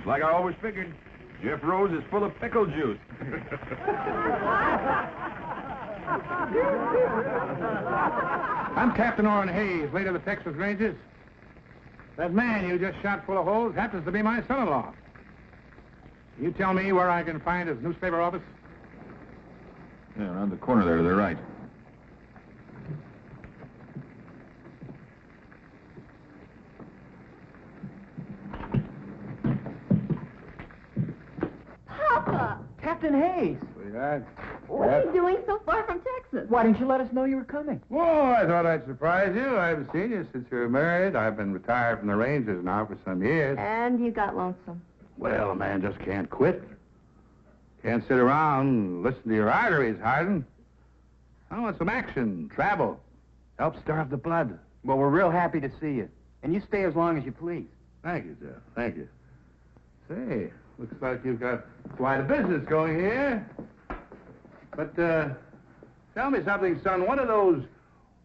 Like I always figured, Jeff Rose is full of pickle juice. I'm Captain Orrin Hayes, late of the Texas Rangers. That man you just shot full of holes happens to be my son-in-law. You tell me where I can find his newspaper office? Yeah, around the corner there to the right. Papa! Captain Hayes. Sweetheart. What are you doing so far from Texas? Why didn't you let us know you were coming? Oh, I thought I'd surprise you. I haven't seen you since you were married. I've been retired from the Rangers now for some years. And you got lonesome. Well, a man just can't quit. Can't sit around and listen to your arteries harden. I want some action, travel. Help stir up the blood. Well, we're real happy to see you. And you stay as long as you please. Thank you, Jeff. Thank you. Say, looks like you've got quite a business going here. But, tell me something, son. What are those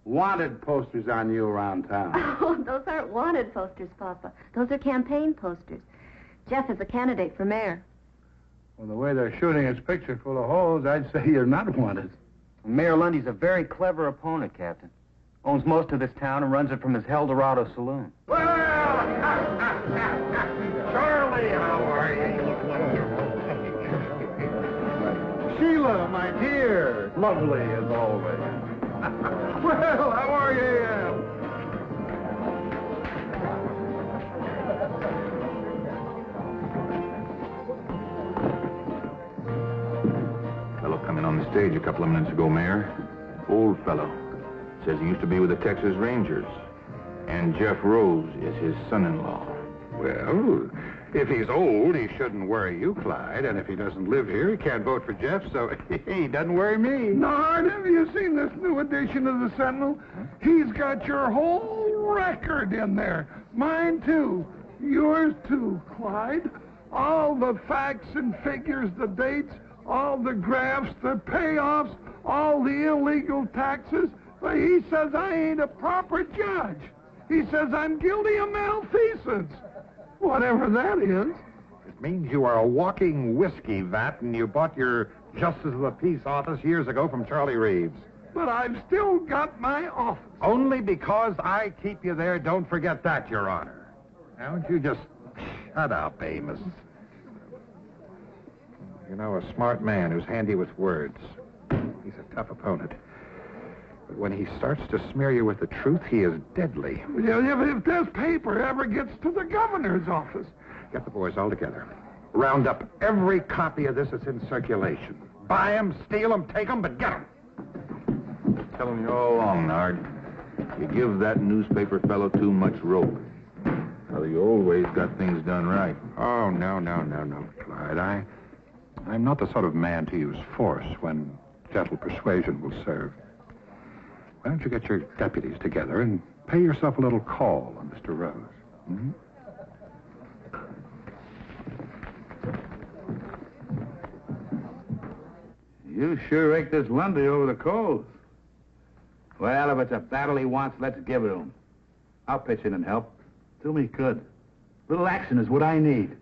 wanted posters on you around town? Oh, those aren't wanted posters, Papa. Those are campaign posters. Jeff is a candidate for mayor. Well, the way they're shooting his picture full of holes, I'd say you're not wanted. Mayor Lundy's a very clever opponent, Captain. Owns most of this town and runs it from his El Dorado Saloon. Well, Charlie, how are you? Sheila, my dear. Lovely as always. Well, how are you, Em? Fellow come in on the stage a couple of minutes ago, Mayor. Old fellow. Says he used to be with the Texas Rangers. And Jeff Rose is his son-in-law. Well, if he's old, he shouldn't worry you, Clyde. And if he doesn't live here, he can't vote for Jeff, so he doesn't worry me. Nard, have you seen this new edition of the Sentinel? He's got your whole record in there. Mine, too. Yours, too, Clyde. All the facts and figures, the dates, all the graphs, the payoffs, all the illegal taxes. He says I ain't a proper judge. He says I'm guilty of malfeasance. Whatever that is. It means you are a walking whiskey vat, and you bought your Justice of the Peace office years ago from Charlie Reeves. But I've still got my office. Only because I keep you there, don't forget that, Your Honor. Now, don't you just shut up, Amos. You know, a smart man who's handy with words. He's a tough opponent. But when he starts to smear you with the truth, he is deadly. If this paper ever gets to the governor's office. Get the boys all together. Round up every copy of this that's in circulation. Buy them, steal them, take them, but get them. Telling you all along, Nard. You give that newspaper fellow too much rope. Well, you always got things done right. Oh, no, Clyde. I'm not the sort of man to use force when gentle persuasion will serve. Why don't you get your deputies together and pay yourself a little call on Mr. Rose? Mm-hmm. You sure raked this Lundy over the coals. Well, if it's a battle he wants, let's give it to him. I'll pitch in and help. Do me good. Little action is what I need.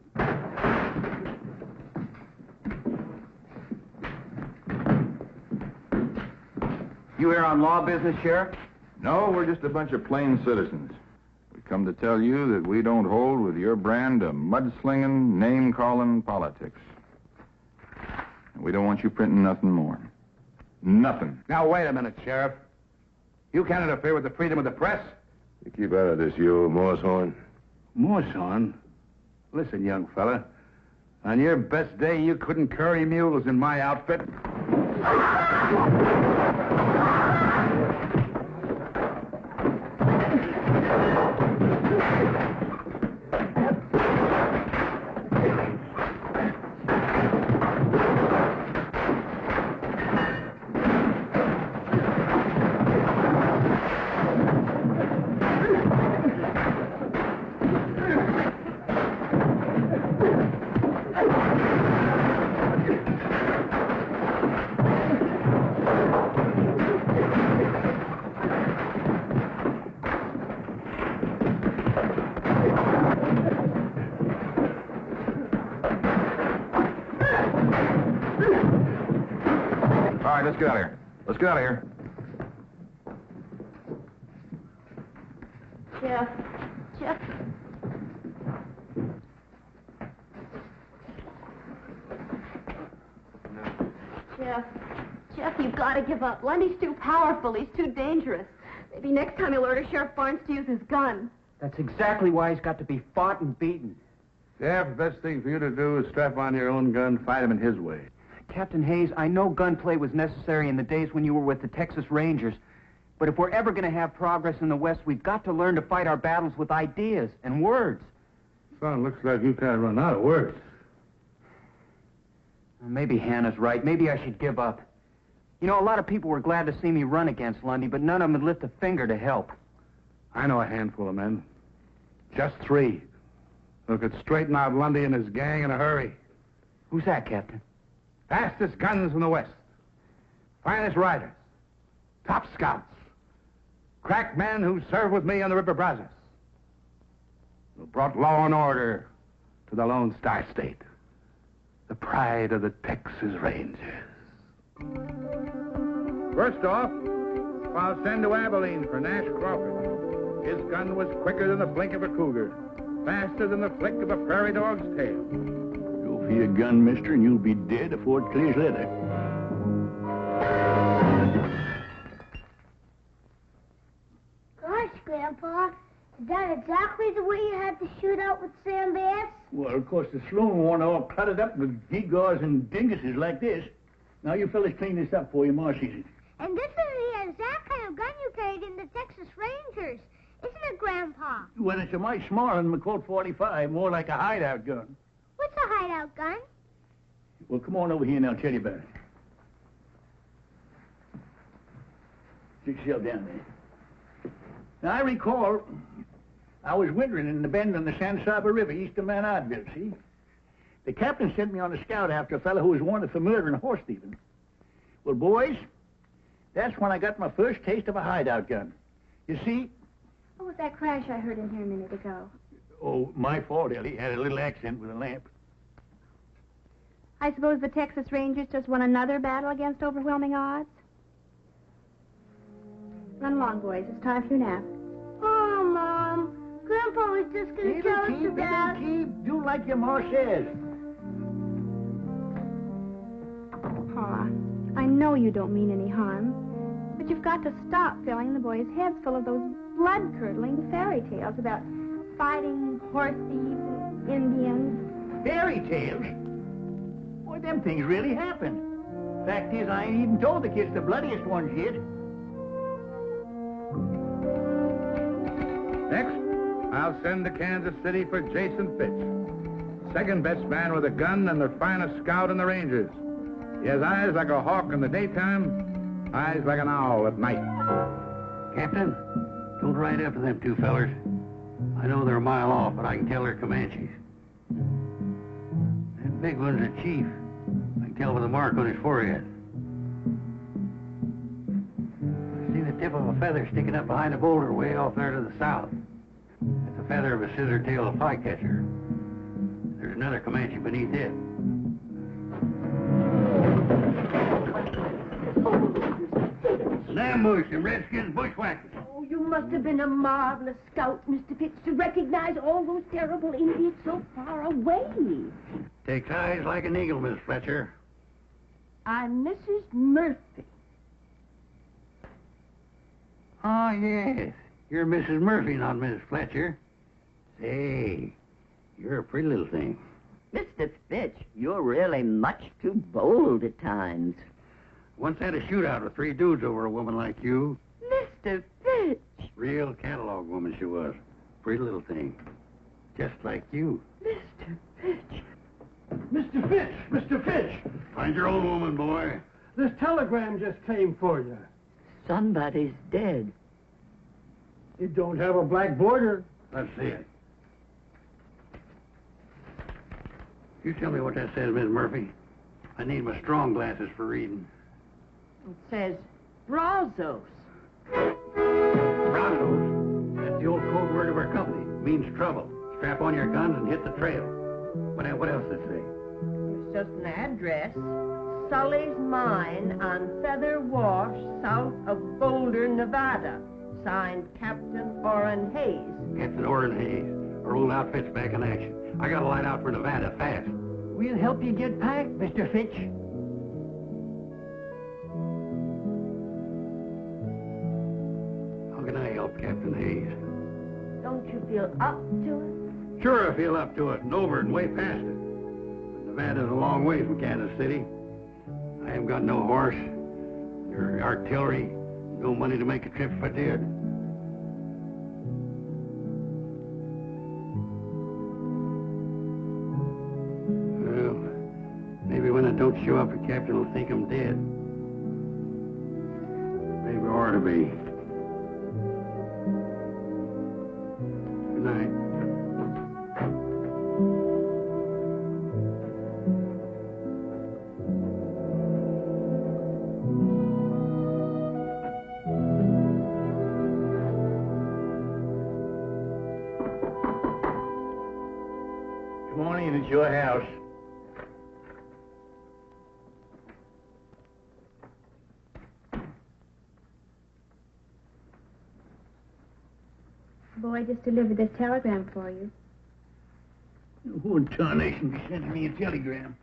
You here on law business, Sheriff? No, we're just a bunch of plain citizens. We come to tell you that we don't hold with your brand of mudslinging, name-calling politics. And we don't want you printing nothing more. Nothing. Now, wait a minute, Sheriff. You can't interfere with the freedom of the press. You keep out of this, you old Moosehorn. Moosehorn? Listen, young fella. On your best day, you couldn't carry mules in my outfit. All right, let's get out of here. Let's get out of here. Jeff. Jeff. Jeff, you've got to give up. Lundy's too powerful. He's too dangerous. Maybe next time he'll order Sheriff Barnes to use his gun. That's exactly why he's got to be fought and beaten. Jeff, the best thing for you to do is strap on your own gun, fight him in his way. Captain Hayes, I know gunplay was necessary in the days when you were with the Texas Rangers. But if we're ever going to have progress in the West, we've got to learn to fight our battles with ideas and words. Son, looks like you kind of run out of words. Maybe Hannah's right. Maybe I should give up. You know, a lot of people were glad to see me run against Lundy, but none of them would lift a finger to help. I know a handful of men. Just 3. Who could straighten out Lundy and his gang in a hurry. Who's that, Captain? Fastest guns in the West. Finest riders. Top scouts. Crack men who served with me on the River Brazos. Who brought law and order to the Lone Star State. The pride of the Texas Rangers. First off, I'll send to Abilene for Nash Crawford. His gun was quicker than the blink of a cougar. Faster than the flick of a prairie dog's tail. Go for your gun, mister, and you'll be dead before it clears leather. Gosh, Grandpa, is that exactly the way you had to shoot out with Sam Bass? Well, of course, the saloon wasn't all cluttered up with gewgaws and dinguses like this. Now, you fellas clean this up for you, Ma sees it. And this is the exact kind of gun you carried in the Texas Rangers, isn't it, Grandpa? Well, it's a mite smaller than the Colt 45, more like a hideout gun. What's a hideout gun? Well, come on over here and I'll tell you about it. Stick yourself down there. Now, I recall I was wintering in the bend on the San Saba River east of Mount Oddville, see? The captain sent me on a scout after a fellow who was wanted for murder and horse thieving. Well, boys, that's when I got my first taste of a hideout gun. You see... What was that crash I heard in here a minute ago? Oh, my fault, Ellie. Had a little accident with a lamp. I suppose the Texas Rangers just won another battle against overwhelming odds? Run along, boys. It's time for your nap. Oh, Mom. Grandpa was just going to tell us about... Keep. Do like your ma says. Pa, I know you don't mean any harm, but you've got to stop filling the boys' heads full of those blood-curdling fairy tales about fighting horse thieves and Indians. Fairy tales? Boy, them things really happen. Fact is, I ain't even told the kids the bloodiest ones yet. Next, I'll send to Kansas City for Jason Fitch. Second best man with a gun and the finest scout in the Rangers. He has eyes like a hawk in the daytime, eyes like an owl at night. Captain, don't ride after them 2 fellers. I know they're a mile off, but I can tell they're Comanches. That big one's a chief. I can tell by the mark on his forehead. I see the tip of a feather sticking up behind a boulder way off there to the south. That's the feather of a scissor-tailed flycatcher. There's another Comanche beneath it. An ambush, them Redskins bushwhackers. Oh, you must have been a marvelous scout, Mr. Fitz, to recognize all those terrible Indians so far away. Takes eyes like an eagle, Miss Fletcher. I'm Mrs. Murphy. Oh, yes. You're Mrs. Murphy, not Miss Fletcher. Say, you're a pretty little thing. Mr. Fitch, you're really much too bold at times. Once had a shootout with 3 dudes over a woman like you. Mr. Fitch! Real catalog woman she was. Pretty little thing. Just like you. Mr. Fitch! Mr. Fitch! Mr. Fitch! Find your own woman, boy. This telegram just came for you. Somebody's dead. It don't have a black border. Let's see it. You tell me what that says, Miss Murphy. I need my strong glasses for reading. It says Brazos. Brazos. That's the old code word of our company. It means trouble. Strap on your guns and hit the trail. What else does it say? It's just an address. Sully's Mine on Feather Wash, south of Boulder, Nevada. Signed Captain Orrin Hayes. Captain Orrin Hayes. Our old outfit's back in action. I gotta light out for Nevada fast. We'll help you get packed, Mr. Fitch. How can I help Captain Hayes? Don't you feel up to it? Sure, I feel up to it, and over and way past it. But Nevada's a long ways from Kansas City. I haven't got no horse, or artillery, no money to make a trip if I did. Well, maybe when I don't show up, the captain will think I'm dead. Maybe I ought to be. Good night. Come on in, it's your house. Boy just delivered this telegram for you. Who in tarnation sending me a telegram?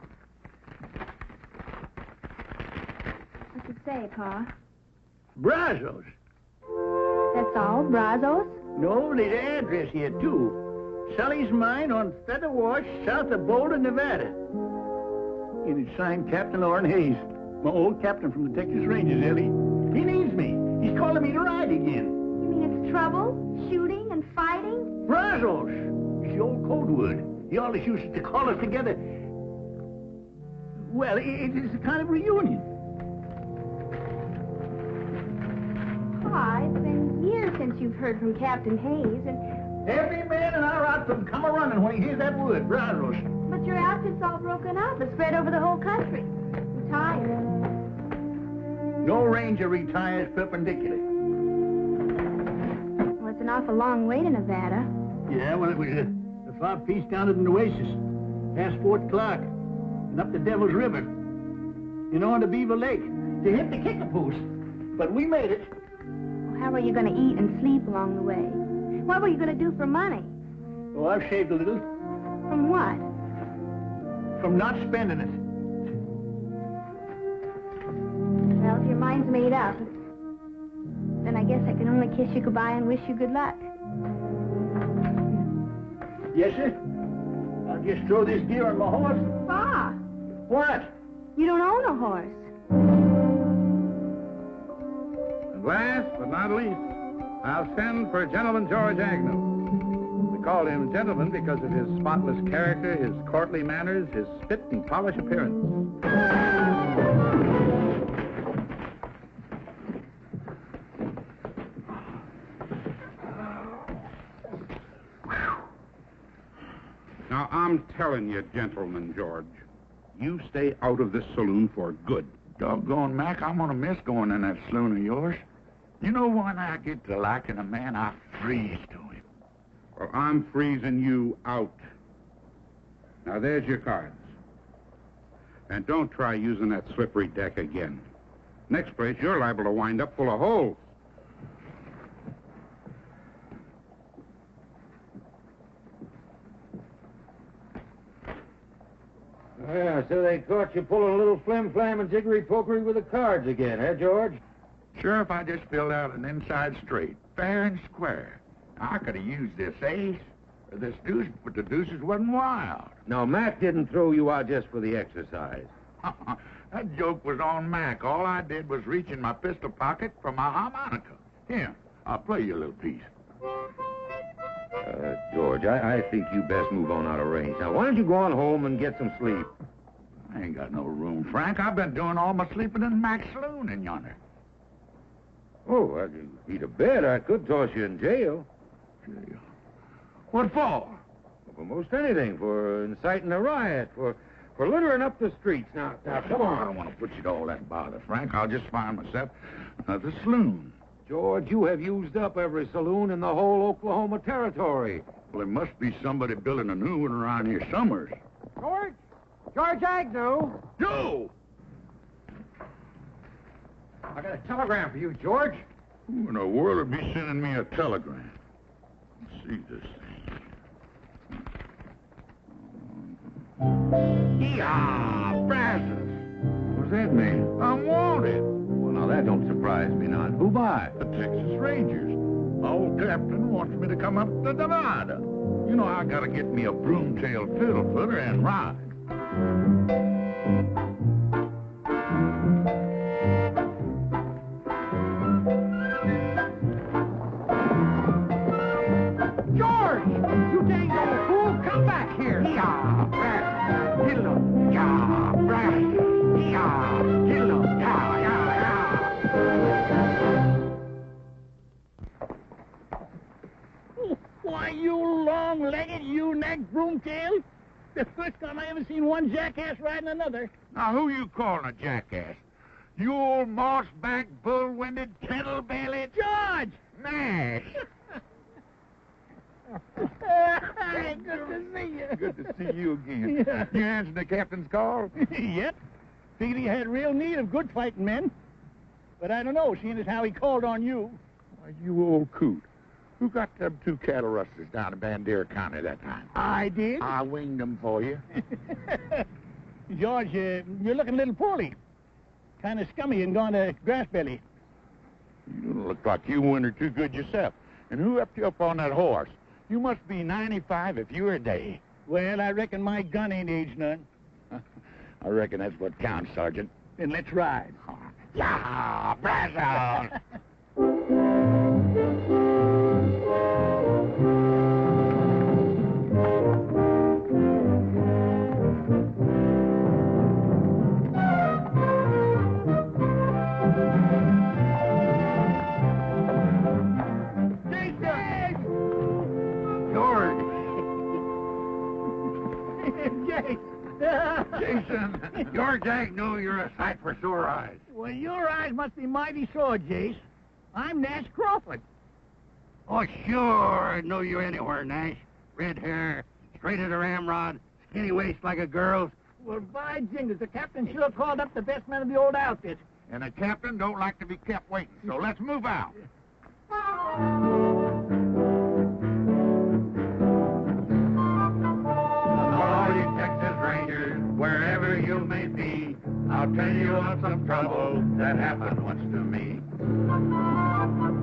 What's it say, Pa? Brazos. That's all? Brazos? No, there's an address here, too. Sully's Mine on Feather Wash, south of Boulder, Nevada. And it's signed Captain Orrin Hayes, my old captain from the Texas Rangers, Ellie. He needs me. He's calling me to ride again. You mean it's trouble? Shooting and fighting? Brazos. It's the old code word. He always used to call us together. Well, it's a kind of reunion. Pa, it's been years since you've heard from Captain Hayes, and... Every man in our outfit come a-running when he hears that word, Brazos. But your outfit's all broken up. It's spread over the whole country. I'm tired. No ranger retires perpendicular. Well, it's an awful long way to Nevada. Yeah, well, it was a far piece down at an oasis, past Fort Clark, and up the Devil's River, and on to Beaver Lake, to hit the Kickapoo. But we made it. Well, how are you going to eat and sleep along the way? What were you going to do for money? Oh, I've saved a little. From what? From not spending it. Well, if your mind's made up, then I guess I can only kiss you goodbye and wish you good luck. Yes, sir? I'll just throw this gear on my horse. Pa! What? You don't own a horse. And last but not least, I'll send for Gentleman George Agnew. We call him gentleman because of his spotless character, his courtly manners, his spit and polished appearance. Now, I'm telling you, Gentleman George, you stay out of this saloon for good. Doggone, Mac, I'm gonna miss going in that saloon of yours. You know, when I get to liking a man, I freeze to him. Well, I'm freezing you out. Now, there's your cards. And don't try using that slippery deck again. Next place, you're liable to wind up full of holes. Yeah, so they caught you pulling a little flim-flam and jiggery-pokery with the cards again, eh, George? Sheriff, I just filled out an inside straight, fair and square. I could have used this ace or this deuce, but the deuces wasn't wild. No, Mac didn't throw you out just for the exercise. That joke was on Mac. All I did was reach in my pistol pocket for my harmonica. Here, I'll play you a little piece. George, I think you best move on out of range. Now, why don't you go on home and get some sleep? I ain't got no room, Frank. I've been doing all my sleeping in Mac's saloon in yonder. Oh, I can eat a bed. I could toss you in jail. Jail? What for? For most anything. For inciting a riot. For littering up the streets. Now, come on. I don't want to put you to all that bother, Frank. I'll just find myself another saloon. George, you have used up every saloon in the whole Oklahoma territory. Well, there must be somebody building a new one around here somewhere. George? George Agnew? You! I got a telegram for you, George. Who in the world would be sending me a telegram? Let's see this thing. Yah, Francis. What's that mean? I'm wanted. Well, now, that don't surprise me none. Who by? The Texas Rangers. My old captain wants me to come up to Nevada. You know, I gotta get me a broom-tailed fiddle-footer and ride. George! You dang old fool! Come back here! Yah, Francis. Hello. Yah, Francis. Yah, hello. Yah, Why, you long-legged, you-necked broomtail? The first time I ever seen one jackass riding another. Now, who you calling a jackass? You old moss-backed, bull-winded, kettle-bellied... George! Nash! Hey, good to see you. Good to see you again. Yeah. You answered the captain's call? Yep. Figured he had real need of good fighting men. But I don't know, seeing as how he called on you. Why, you old coot. Who got them two cattle rustlers down in Bandera County that time? I did. I winged them for you. George, you're looking a little poorly. Kind of scummy and gone to grass belly. You don't look like you wintered too good yourself. And who upped you up on that horse? You must be 95 if you're a day. Well, I reckon my gun ain't aged none. I reckon that's what counts, Sergeant. Then let's ride. Yeah, brass Jason! George Agnew, you're a sight for sore eyes. Well, your eyes must be mighty sore, Jace. I'm Nash Crawford. Oh, sure. I know you anywhere, Nash. Red hair, straight as a ramrod, skinny waist like a girl's. Well, by jingles, the captain sure called up the best man of the old outfit. And the captain don't like to be kept waiting, so let's move out. All you Texas Rangers, wherever you may be, I'll tell you of some trouble that happened once to me.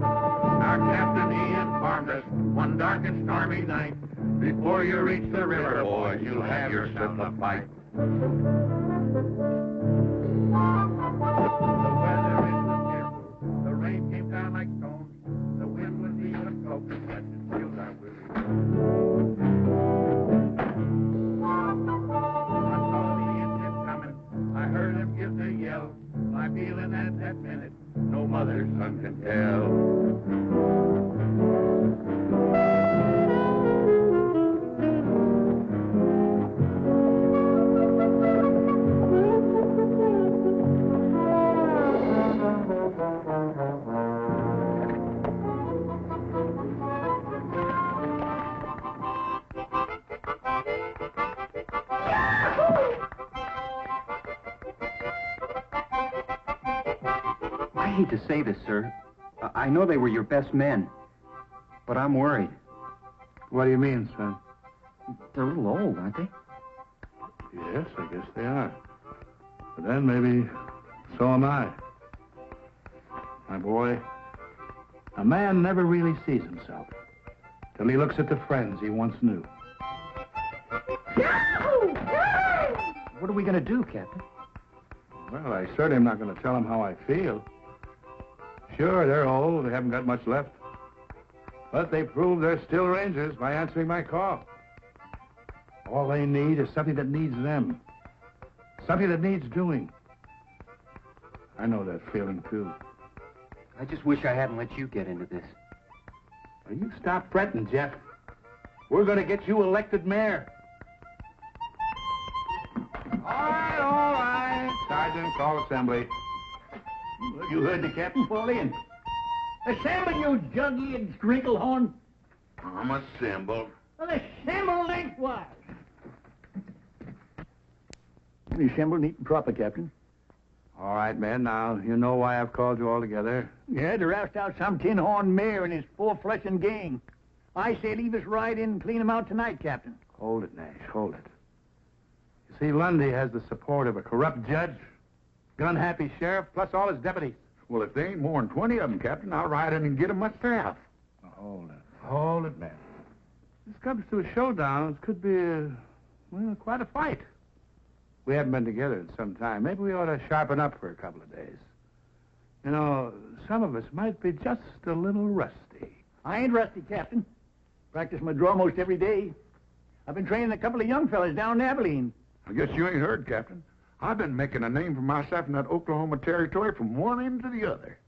Our captain, he informed us one dark and stormy night, before you reach the river, boys, you'll have yourself a fight. The weather was fearful. The rain came down like stones. The wind was even cold, but it chilled our weary bones. I saw the Indian coming. I heard him give the yell. My feeling at that minute, no mother's son can tell. I hate to say this, sir. I know they were your best men, but I'm worried. What do you mean, son? They're a little old, aren't they? Yes, I guess they are. But then maybe so am I. My boy, a man never really sees himself till he looks at the friends he once knew. What are we going to do, Captain? Well, I certainly am not going to tell them how I feel. Sure, they're old. They haven't got much left. But they prove they're still Rangers by answering my call. All they need is something that needs them. Something that needs doing. I know that feeling, too. I just wish I hadn't let you get into this. Well, you stop fretting, Jeff. We're going to get you elected mayor. All right. Sergeant, call assembly. You heard the captain fall in. Assemble, you jug-eared scrinkle-horn. I'm assembled. Well, assemble lengthwise. We assemble neat and proper, Captain. All right, men. Now, you know why I've called you all together. Yeah, to roust out some tin-horn mayor and his four-flushing gang. I say leave us right in and clean him out tonight, Captain. Hold it, Nash. Hold it. You see, Lundy has the support of a corrupt judge, gun-happy sheriff, plus all his deputies. Well, if there ain't more than 20 of them, Captain, I'll ride in and get them myself. Hold it. Hold it, man. This comes to a showdown. It could be, well, quite a fight. We haven't been together in some time. Maybe we ought to sharpen up for a couple of days. You know, some of us might be just a little rusty. I ain't rusty, Captain. Practice my draw most every day. I've been training a couple of young fellas down in Abilene. I guess you ain't heard, Captain. I've been making a name for myself in that Oklahoma territory from one end to the other.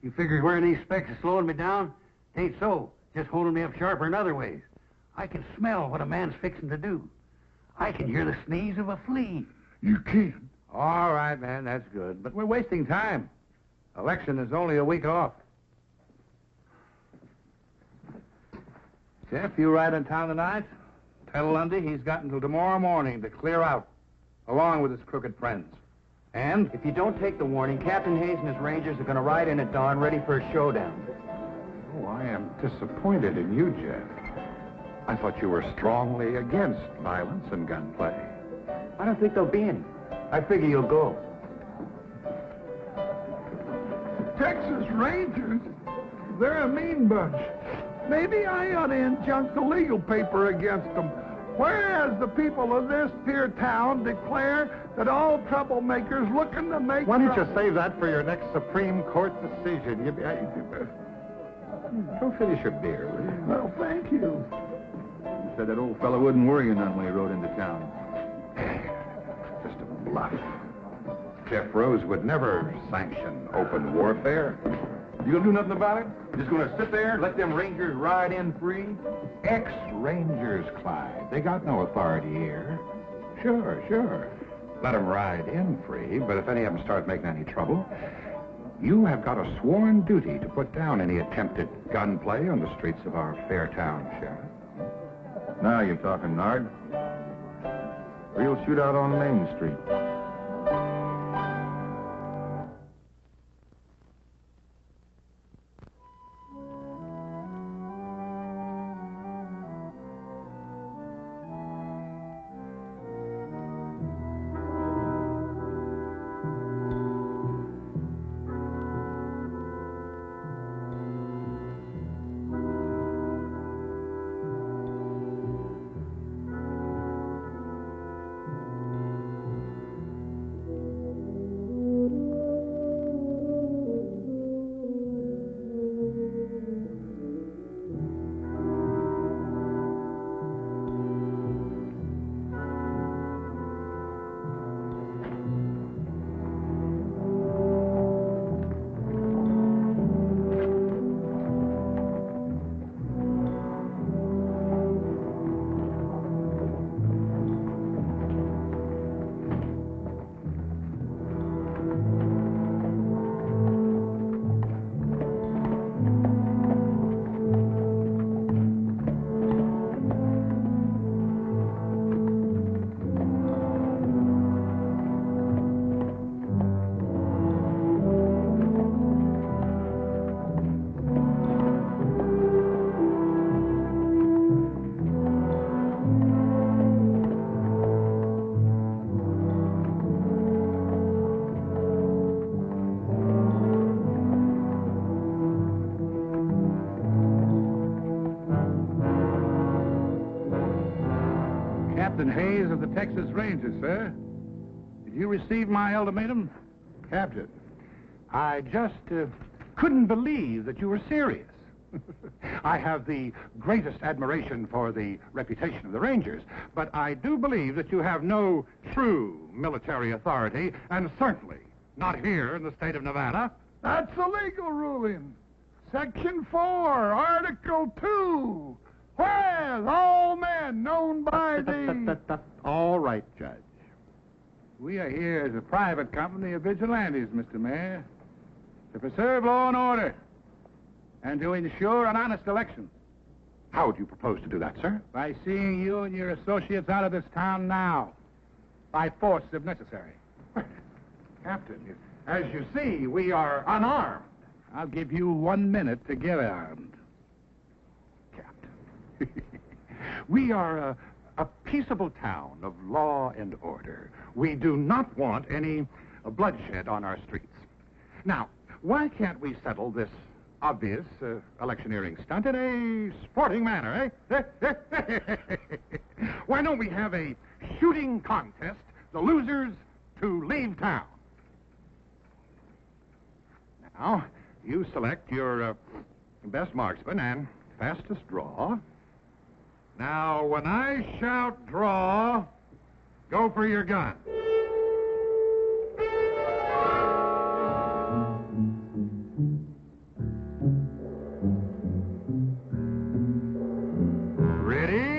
You figure wearing these specs is slowing me down? It ain't so. Just holding me up sharper in other ways. I can smell what a man's fixing to do. I can hear the sneeze of a flea. You can? All right, man, that's good. But we're wasting time. Election is only a week off. Jeff, you ride in town tonight? Tell Lundy he's got until tomorrow morning to clear out, along with his crooked friends. And if you don't take the warning, Captain Hayes and his Rangers are going to ride in at dawn ready for a showdown. Oh, I am disappointed in you, Jeff. I thought you were strongly against violence and gunplay. I don't think there'll be any. I figure you'll go. Texas Rangers? They're a mean bunch. Maybe I ought to injunct the legal paper against them. Whereas the people of this here town declare that all troublemakers looking to make... Why don't you save that for your next Supreme Court decision? Go finish your beer, will you? Well, thank you. You said that old fellow wouldn't worry you none when he rode into town. Just a bluff. Jeff Rose would never sanction open warfare. You gonna do nothing about it? Just gonna sit there and let them Rangers ride in free? Ex-Rangers, Clyde. They got no authority here. Sure. Let them ride in free, but if any of them start making any trouble, you have got a sworn duty to put down any attempted gunplay on the streets of our fair town, Sheriff. Now you're talking, Nard. Real shootout on Main Street. Captain Hayes of the Texas Rangers, sir. Did you receive my ultimatum? Captain, I just couldn't believe that you were serious. I have the greatest admiration for the reputation of the Rangers, but I do believe that you have no true military authority, and certainly not here in the state of Nevada. That's a legal ruling. Section 4, Article 2. Whereas all men known by the... All right, Judge. We are here as a private company of vigilantes, Mr. Mayor, to preserve law and order and to ensure an honest election. How would you propose to do that, sir? By seeing you and your associates out of this town now. By force, if necessary. Captain, as you see, we are unarmed. I'll give you 1 minute to get armed. Captain. We are a peaceable town of law and order. We do not want any bloodshed on our streets. Now, why can't we settle this obvious electioneering stunt in a sporting manner, eh? Why don't we have a shooting contest, the losers to leave town? Now, you select your best marksman and fastest draw. Now, when I shout draw, go for your gun. Ready?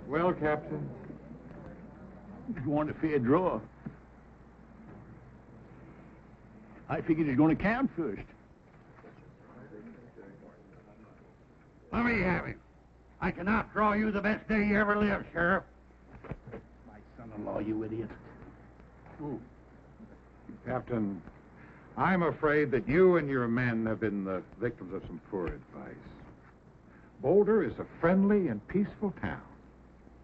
Well, Captain, you want a fair draw. I figured it's going to count first. Let me have him. I can outdraw you the best day you ever lived, Sheriff. My son-in-law, you idiot. Ooh. Captain, I'm afraid that you and your men have been the victims of some poor advice. Boulder is a friendly and peaceful town.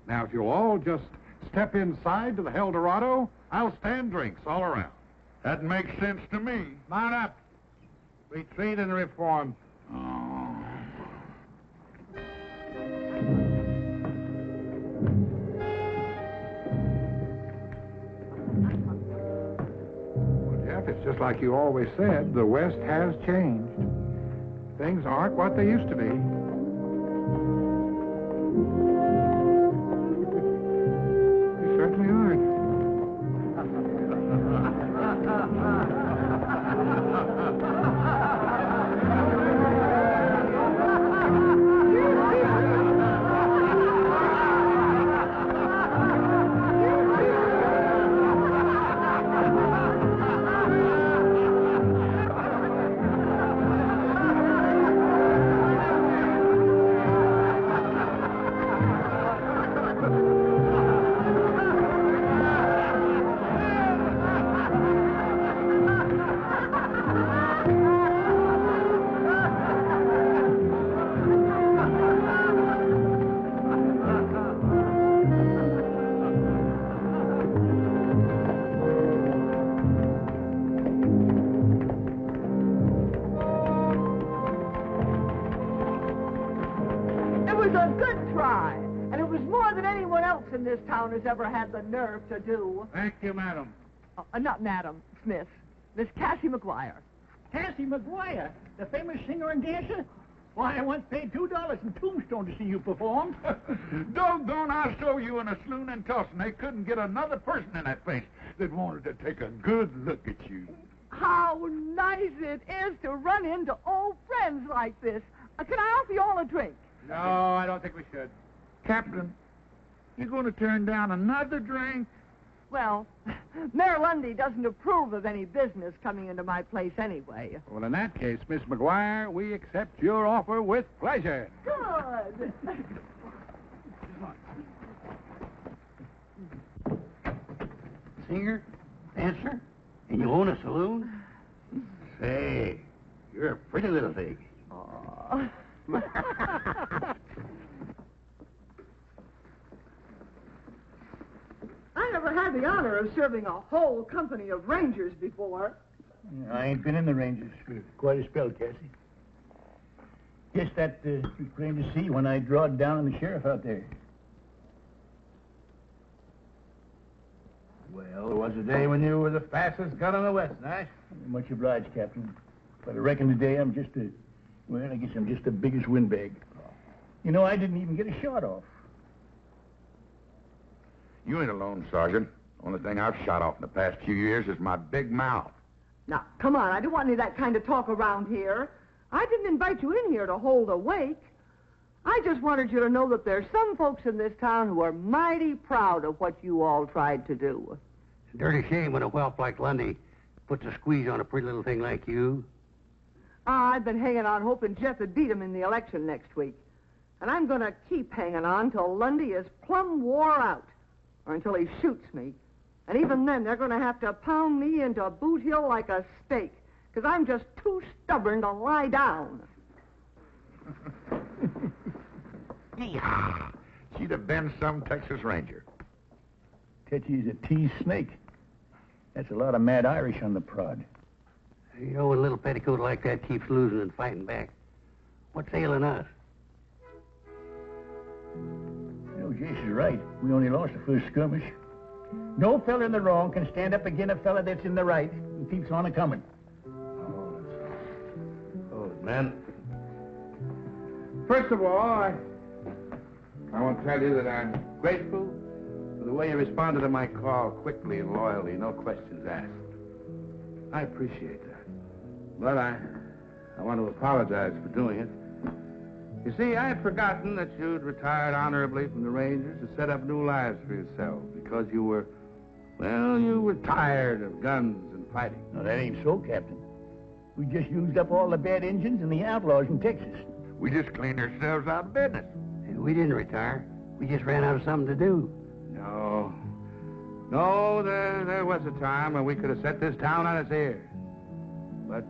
Now, if you'll all just step inside to the El Dorado, I'll stand drinks all around. That makes sense to me. Mount up. Retreat and reform. Well, Jeff, it's just like you always said. The West has changed. Things aren't what they used to be. They certainly aren't. This town has ever had the nerve to do. Thank you, madam. Not Madam Smith. Miss Cassie McGuire. Cassie McGuire, the famous singer and dancer? Why, I once paid $2 in Tombstone to see you perform. Doggone, I saw you in a saloon in Tulsa. They couldn't get another person in that place that wanted to take a good look at you. How nice it is to run into old friends like this. Can I offer you all a drink? No, I don't think we should. Captain, you going to turn down another drink? Well, Mayor Lundy doesn't approve of any business coming into my place anyway. Well, in that case, Miss McGuire, we accept your offer with pleasure. Good. Singer? Dancer? And you own a saloon? Hey, you're a pretty little thing. Aw. I never had the honor of serving a whole company of rangers before. I ain't been in the Rangers for quite a spell, Cassie. Guess that was plain to see when I drawed down on the sheriff out there. Well, there was a day when you were the fastest gun on the West, Nash. Much obliged, Captain. But I reckon today I'm just I guess I'm just the biggest windbag. You know, I didn't even get a shot off. You ain't alone, Sergeant. Only thing I've shot off in the past few years is my big mouth. Now, come on, I don't want any of that kind of talk around here. I didn't invite you in here to hold a wake. I just wanted you to know that there's some folks in this town who are mighty proud of what you all tried to do. It's a dirty shame when a whelp like Lundy puts a squeeze on a pretty little thing like you. I've been hanging on hoping Jeff would beat him in the election next week. And I'm going to keep hanging on till Lundy is plumb wore out, or until he shoots me. And even then, they're going to have to pound me into Boot Hill like a steak, because I'm just too stubborn to lie down. Yeehaw! She'd have been some Texas Ranger. Tetchy's a teased snake. That's a lot of mad Irish on the prod. You know, when a little petticoat like that keeps losing and fighting back, what's ailing us? You know, Jason's right. We only lost the first skirmish. No fella in the wrong can stand up against a fella that's in the right and keeps on a-coming. Oh, man. First of all, I want to tell you that I'm grateful for the way you responded to my call quickly and loyally, no questions asked. I appreciate that. But I want to apologize for doing it. You see, I had forgotten that you'd retired honorably from the Rangers to set up new lives for yourself because you were tired of guns and fighting. No, that ain't so, Captain. We just used up all the bad engines and the outlaws in Texas. We just cleaned ourselves out of business. We didn't retire. We just ran out of something to do. No, there was a time when we could have set this town on its ear. But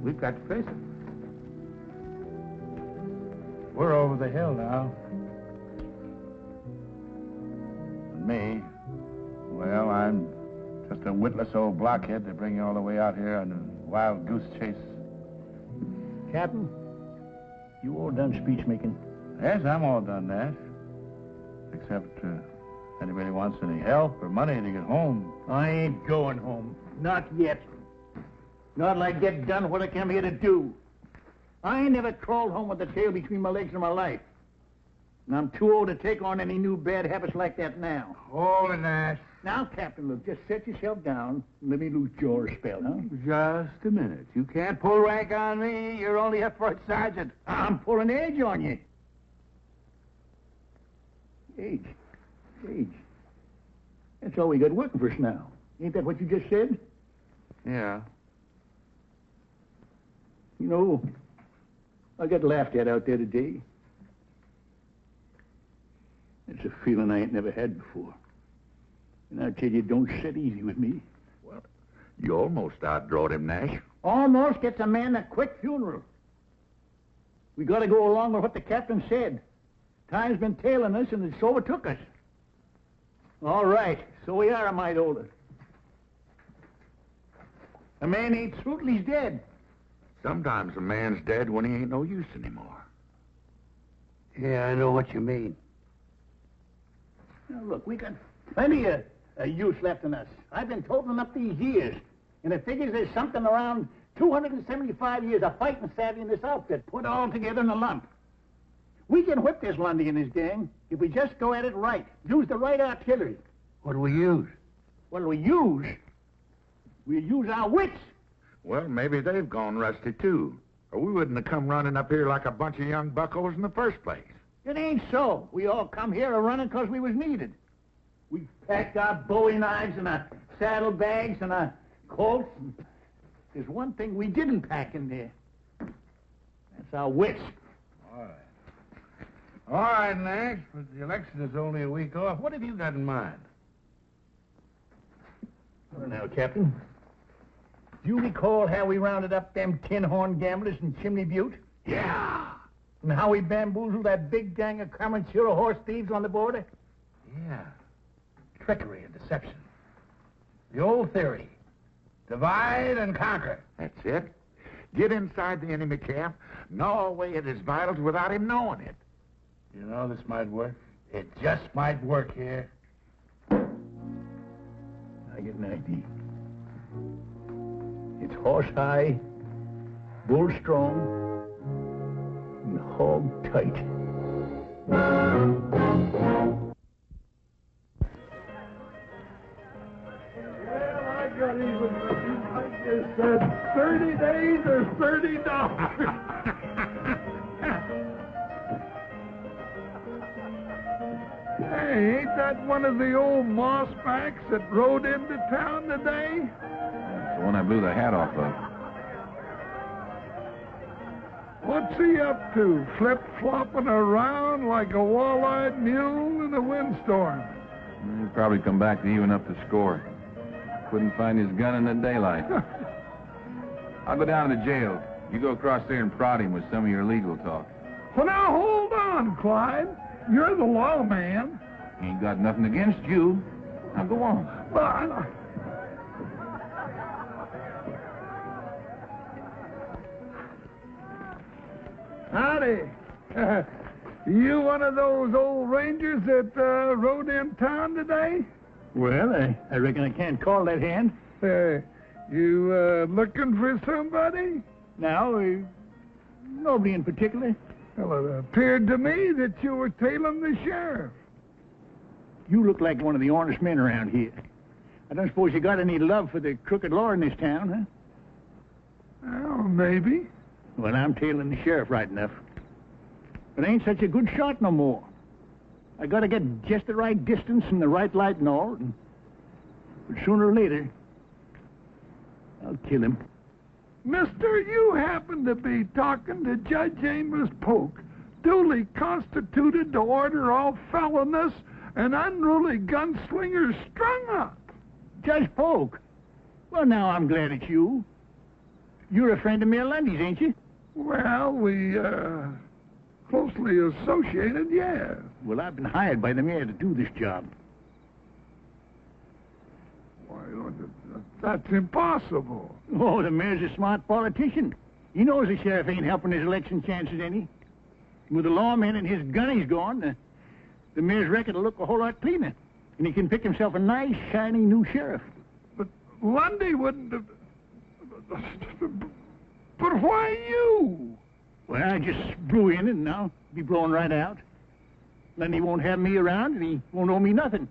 we've got to face it. We're over the hill now. And me, well, I'm just a witless old blockhead to bring you all the way out here on a wild goose chase. Captain, you all done speech making? Yes, I'm all done, Nash. Except, anybody wants any help or money to get home? I ain't going home. Not yet. Not till I get done what I came here to do. I ain't never crawled home with the tail between my legs in my life. And I'm too old to take on any new bad habits like that now. Hold it, Nash. Now, Captain, look, just set yourself down and let me loose your spell, huh? Just a minute. You can't pull rank on me. You're only a first sergeant. I'm pulling age on you. Age. That's all we got working for us now. Ain't that what you just said? Yeah. You know, I got laughed at out there today. It's a feeling I ain't never had before. And I tell you, it don't sit easy with me. Well, you almost outdrawed him, Nash. Almost gets a man a quick funeral. We got to go along with what the captain said. Time's been tailing us, and it's overtook us. All right, so we are a mite older. A man ain't through till he's dead. Sometimes a man's dead when he ain't no use anymore. Yeah, I know what you mean. Now, look, we got plenty of use left in us. I've been totaling up these years, and it figures there's something around 275 years of fighting savvy in this outfit, put all together in a lump. We can whip this Lundy and his gang if we just go at it right, use the right artillery. What do we use? What do we use? We use our wits. Well, maybe they've gone rusty, too. Or we wouldn't have come running up here like a bunch of young buckos in the first place. It ain't so. We all come here a-running 'cause we was needed. We packed our bowie knives and our saddlebags and our Colts. There's one thing we didn't pack in there. That's our wits. All right, Nash, but the election is only a week off. What have you got in mind? Well, now, Captain, Do you recall how we rounded up them tin-horn gamblers in Chimney Butte? Yeah. And how we bamboozled that big gang of Comanchero horse thieves on the border? Yeah. Trickery and deception. The old theory. Divide and conquer. That's it. Get inside the enemy camp, gnaw away at his vitals without him knowing it. You know, this might work. It just might work here. I get an idea. It's horse high, bull strong, and hog tight. Well, I got even with you. I just said 30 days or $30. Hey, ain't that one of the old mossbacks that rode into town today? That's the one I blew the hat off of. What's he up to? Flip-flopping around like a wall-eyed mule in a windstorm. He'll probably come back to even up the score. Couldn't find his gun in the daylight. I'll go down to the jail. You go across there and prod him with some of your legal talk. Well, now, hold on, Clyde. You're the lawman. Ain't got nothing against you. Now go on. Well, howdy. You one of those old rangers that rode in town today? Well, I reckon I can't call that hand. You looking for somebody? No, nobody in particular. Well, it appeared to me that you were tailing the sheriff. You look like one of the honest men around here. I don't suppose you got any love for the crooked law in this town, huh? Well, maybe. Well, I'm tailing the sheriff right enough. But I ain't such a good shot no more. I gotta get just the right distance and the right light and all. But sooner or later, I'll kill him. Mister, you happen to be talking to Judge Amos Polk, duly constituted to order all felonious and unruly gunslingers strung up. Judge Polk? Well, now I'm glad it's you. You're a friend of Mayor Lundy's, ain't you? Well, we, closely associated, yeah. Well, I've been hired by the mayor to do this job. Why, that's impossible. Oh, the mayor's a smart politician. He knows the sheriff ain't helping his election chances any. With the lawman and his gunnies gone, the mayor's record will look a whole lot cleaner. And he can pick himself a nice, shiny new sheriff. But Lundy wouldn't have... But why you? Well, I just blew in and now be blowing right out. Lundy won't have me around and he won't owe me nothing.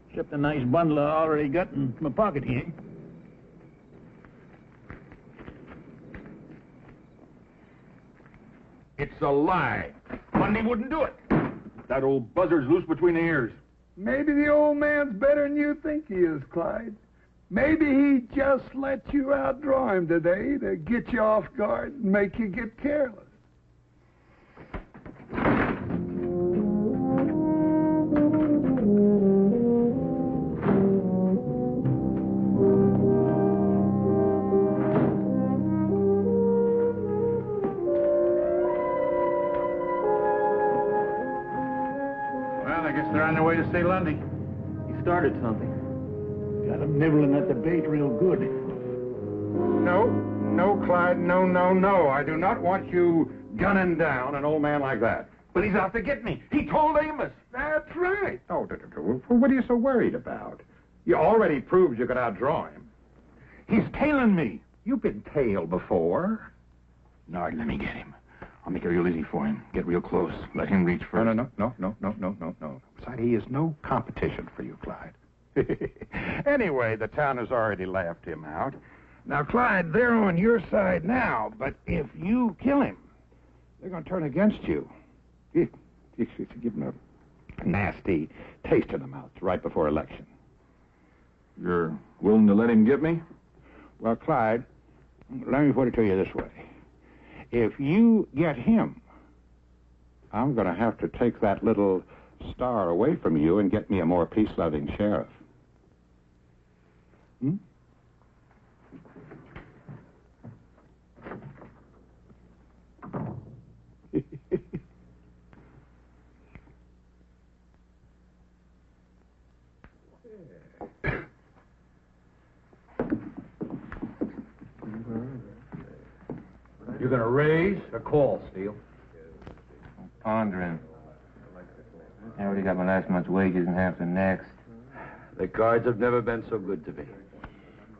Except the nice bundle I already got in my pocket here. It's a lie. Lundy wouldn't do it. That old buzzard's loose between the ears. Maybe the old man's better than you think he is, Clyde. Maybe he just let you outdraw him today to get you off guard and make you get careless. Well, I guess they're on their way to see Lundy. He started something. Got him nibbling at the bait real good. No, Clyde, no. I do not want you gunning down an old man like that. But he's out to get me. He told Amos. That's right. Oh, what are you so worried about? You already proved you could outdraw him. He's tailing me. You've been tailed before. Nard, let me get him. I'll make it real easy for him. Get real close. Let him reach first. No. Besides, he is no competition for you, Clyde. Anyway, the town has already laughed him out. Now, Clyde, they're on your side now, but if you kill him, they're going to turn against you. You should give him a nasty taste in the mouth right before election. You're willing to let him get me? Well, Clyde, let me put it to you this way. If you get him, I'm going to have to take that little star away from you and get me a more peace-loving sheriff. You gonna raise or call, Steele? I'm pondering. I already got my last month's wages and half the next. The cards have never been so good to me.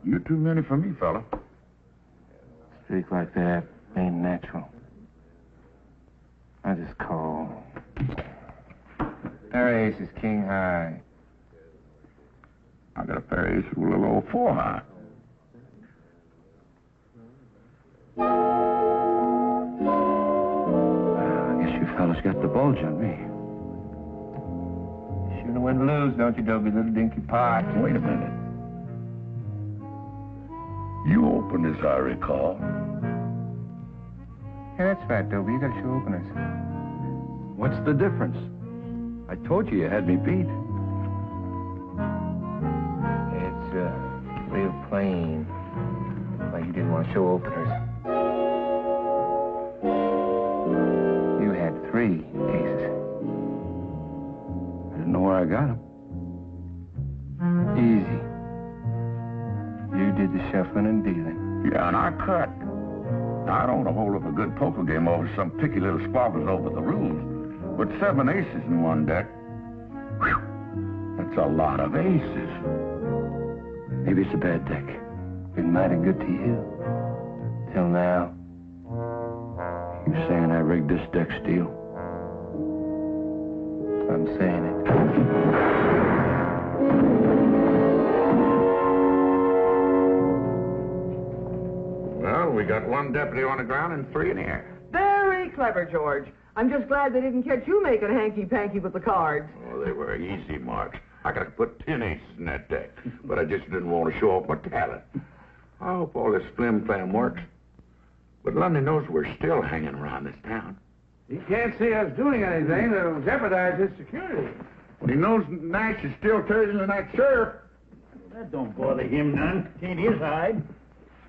You too many for me, fella. Streak like that ain't natural. I just call. Pair ace is king high. I got a pair of aces with a little old 4 high. I guess you fellas got the bulge on me. You sure know when to lose, don't you, Dopey, little dinky pot? Wait a minute. You opened as I recall. Yeah, that's right, Dopey. You got to show openers. What's the difference? I told you had me beat. It's, real plain. Like you didn't want to show openers. You had 3 aces. I didn't know where I got them. Easy. You did the shuffling and dealing. Yeah, and I cut. Now, I don't want to hold up a good poker game over some picky little squabbles over the rules. But 7 aces in one deck, whew, that's a lot of aces. Maybe it's a bad deck. Been mighty good to you. Till now. You're saying I rigged this deck, Steele? I'm saying it. Well, we got 1 deputy on the ground and 3 in the air. Very clever, George. I'm just glad they didn't catch you making hanky-panky with the cards. Oh, they were easy marks. I could have put 10 aces in that deck, but I just didn't want to show off my talent. I hope all this flim-flam works. But Lundy knows we're still hanging around this town. He can't see us doing anything that'll jeopardize his security. Well, he knows Nash is still carrying the night sheriff. That don't bother him none. It ain't his hide.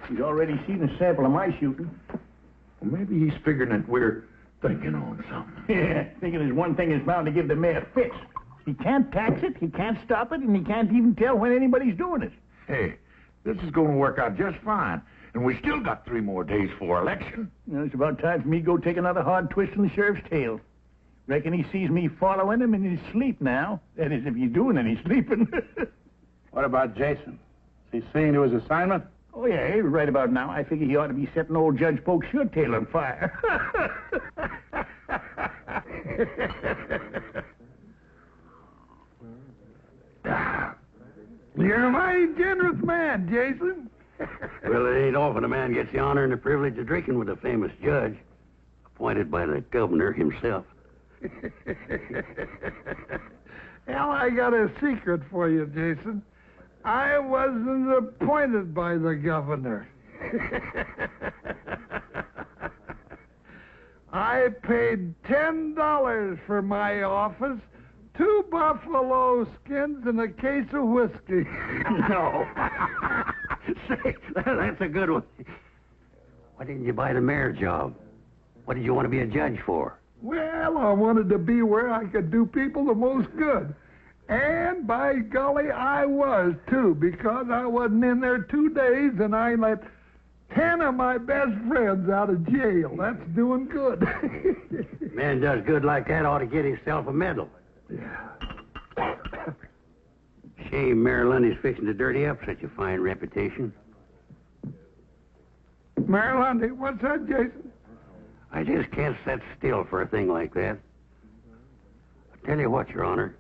He's already seen a sample of my shooting. Well, maybe he's figuring that we're thinking on something. Yeah, thinking there's one thing that's bound to give the mayor fits. He can't tax it, he can't stop it, and he can't even tell when anybody's doing it. Hey, this is going to work out just fine. And we still got 3 more days for election. You know, it's about time for me to go take another hard twist in the sheriff's tail. Reckon he sees me following him in his sleep now. That is, if he's doing any sleeping. What about Jason? Is he seeing to his assignment? Oh, yeah, right about now. I figure he ought to be setting old Judge Polk's shirt tail on fire. You're a mighty generous man, Jason. Well, it ain't often a man gets the honor and the privilege of drinking with a famous judge, appointed by the governor himself. Well, I got a secret for you, Jason. I wasn't appointed by the governor. I paid $10 for my office, 2 buffalo skins, and a case of whiskey. No. Say, that's a good one. Why didn't you buy the mayor job? What did you want to be a judge for? Well, I wanted to be where I could do people the most good. And by golly, I was, too, because I wasn't in there 2 days and I let 10 of my best friends out of jail. That's doing good. Man does good like that ought to get himself a medal. Yeah. Shame Mayor Lundy's fixing to dirty up such a fine reputation. Mayor Lundy, what's that, Jason? I just can't sit still for a thing like that. I tell you what, Your Honor.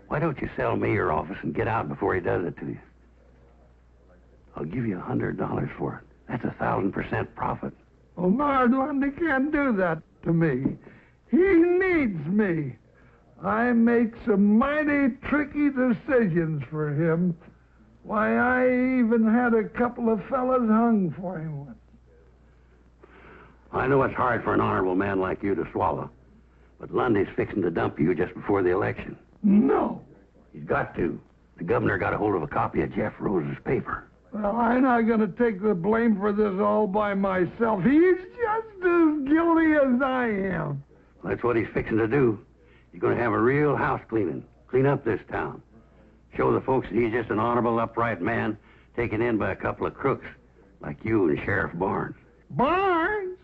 Why don't you sell me your office and get out before he does it to you? I'll give you $100 for it. That's 1,000% profit. Well, Nard Lundy can't do that to me. He needs me. I make some mighty tricky decisions for him. Why, I even had a couple of fellas hung for him once. I know it's hard for an honorable man like you to swallow, but Lundy's fixing to dump you just before the election. No. He's got to. The governor got a hold of a copy of Jeff Rose's paper. Well, I'm not going to take the blame for this all by myself. He's just as guilty as I am. That's what he's fixing to do. He's going to have a real house cleaning. Clean up this town. Show the folks that he's just an honorable, upright man taken in by a couple of crooks like you and Sheriff Barnes. Barnes?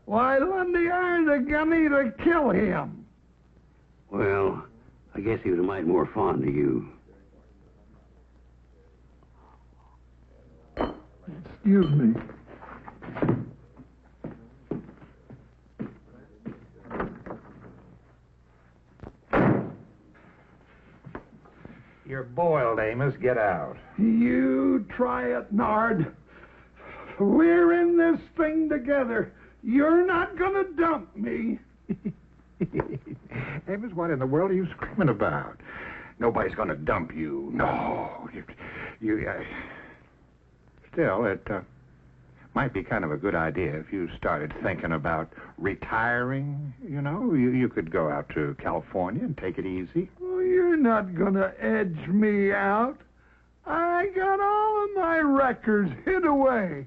Why, Lundy hired a gunny to kill him. Well, I guess he was a mite more fond of you. Excuse me. You're boiled, Amos. Get out. You try it, Nard. We're in this thing together. You're not gonna dump me. Amos, what in the world are you screaming about? Nobody's going to dump you. No. Still, it might be kind of a good idea if you started thinking about retiring. You know, you could go out to California and take it easy. Oh, you're not gonna edge me out. I got all of my records hid away.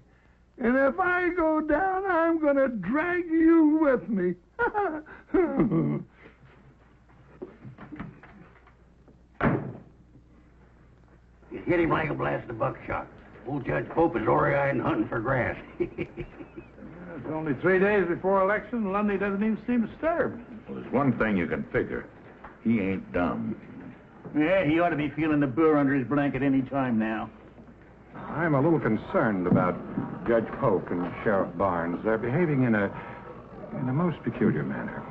And if I go down, I'm gonna drag you with me. You hit him like a blast of buckshot. Old Judge Pope is ore-eyed and hunting for grass. It's only 3 days before election, and Lundy doesn't even seem disturbed. Well, there's one thing you can figure. He ain't dumb. Yeah, he ought to be feeling the burr under his blanket any time now. I'm a little concerned about Judge Polk and Sheriff Barnes. They're behaving in a most peculiar manner.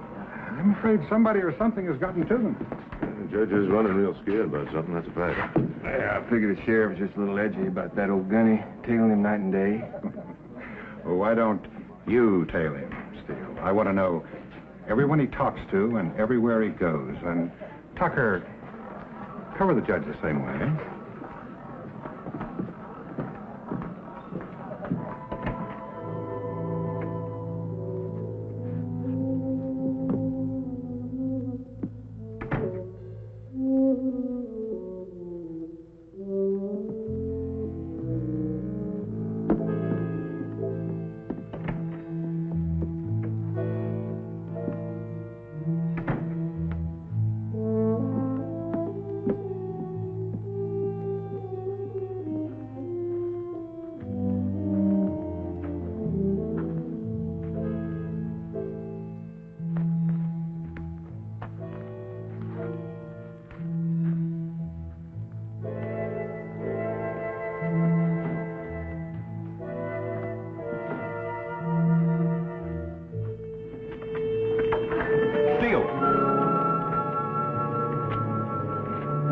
I'm afraid somebody or something has gotten to them. The judge is running real scared about something, that's a fact. Yeah, I figured the sheriff was just a little edgy about that old gunny, tailing him night and day. Well, why don't you tail him, Steele? I want to know everyone he talks to and everywhere he goes. And Tucker, cover the judge the same way.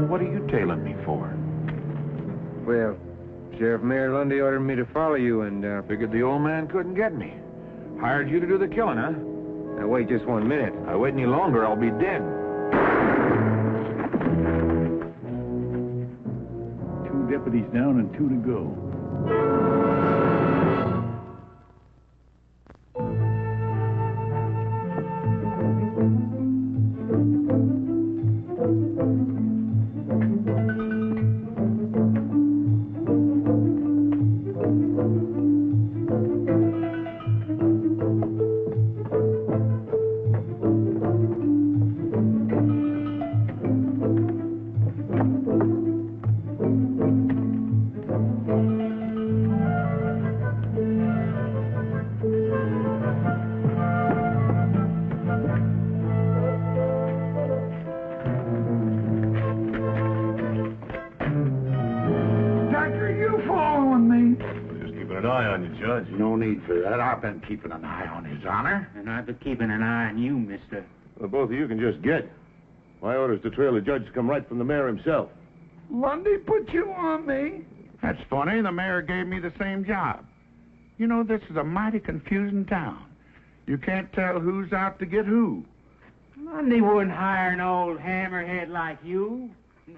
What are you tailing me for? Well, Sheriff Mayor Lundy ordered me to follow you, and Figured the old man couldn't get me. Hired you to do the killing, huh? now wait just 1 minute. I wait any longer, I'll be dead. 2 deputies down and 2 to go. No need for that. I've been keeping an eye on His Honor. And I've been keeping an eye on you, mister. Well, both of you can just get. My orders to trail the judge come right from the mayor himself. Lundy put you on me. That's funny. The mayor gave me the same job. You know, this is a mighty confusing town. You can't tell who's out to get who. Lundy wouldn't hire an old hammerhead like you.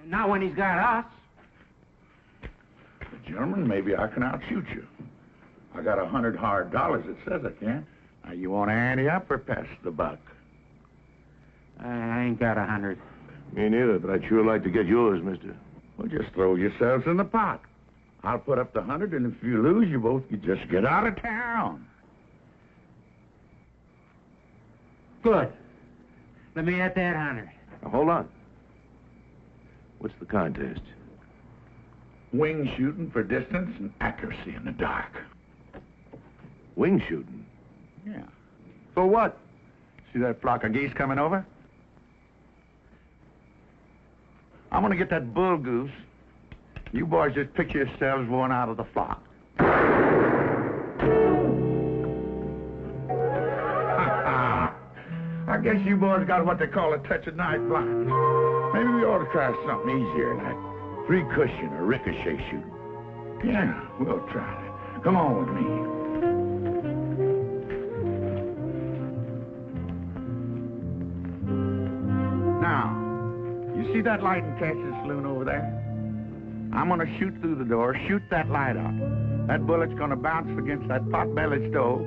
Not when he's got us. Gentlemen, maybe I can outshoot you. I got $100 hard dollars that says I can. Now, you want to ante up or pass the buck? I ain't got 100. Me neither, but I'd sure like to get yours, mister. Well, just throw yourselves in the pot. I'll put up the 100, and if you lose, you both can just get out of town. Good. Let me at that 100. Now, hold on. What's the contest? Wing shooting for distance and accuracy in the dark. Wing shooting? Yeah. For what? See that flock of geese coming over? I'm gonna get that bull goose. You boys just picture yourselves one out of the flock. I guess you boys got what they call a touch of night blind. Maybe we ought to try something easier, like three cushion or ricochet shooting. Yeah, we'll try that. Come on with me. Now, you see that light and catch the saloon over there? I'm gonna shoot through the door, shoot that light up. That bullet's gonna bounce against that pot-bellied stove,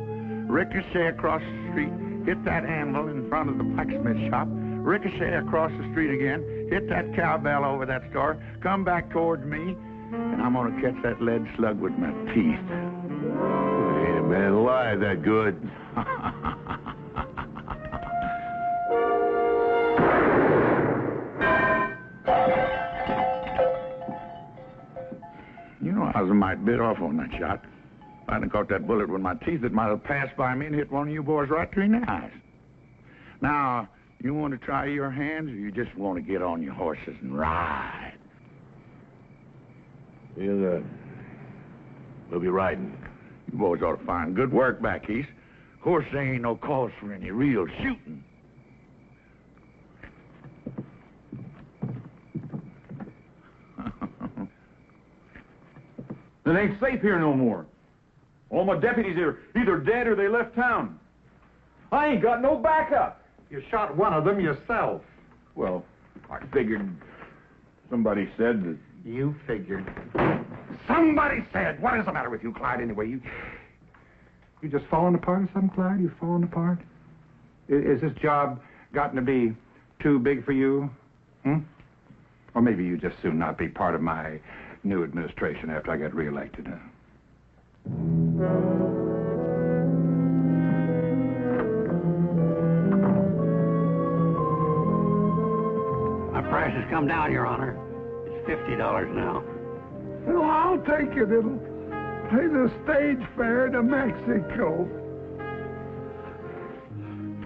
ricochet across the street, hit that anvil in front of the blacksmith shop, ricochet across the street again, hit that cowbell over that store, come back towards me, and I'm gonna catch that lead slug with my teeth. Ain't a man alive that good. You know, I was a mite bit off on that shot. If I hadn't caught that bullet with my teeth, it might have passed by me and hit one of you boys right between the eyes. Now, you want to try your hands, or you just want to get on your horses and ride? We'll be riding. You boys ought to find good work back east. Of course, there ain't no cause for any real shooting. It ain't safe here no more. All my deputies are either dead or they left town. I ain't got no backup. You shot one of them yourself. Well, I figured somebody said that... You figured. Somebody said! What is the matter with you, Clyde, anyway? You just falling apart or something, Clyde? You falling apart? Is this job gotten to be too big for you? Or maybe you just soon not be part of my new administration after I get reelected, huh? My price has come down, Your Honor. It's $50 now. Well, I'll take it. It'll pay the stage fare to Mexico.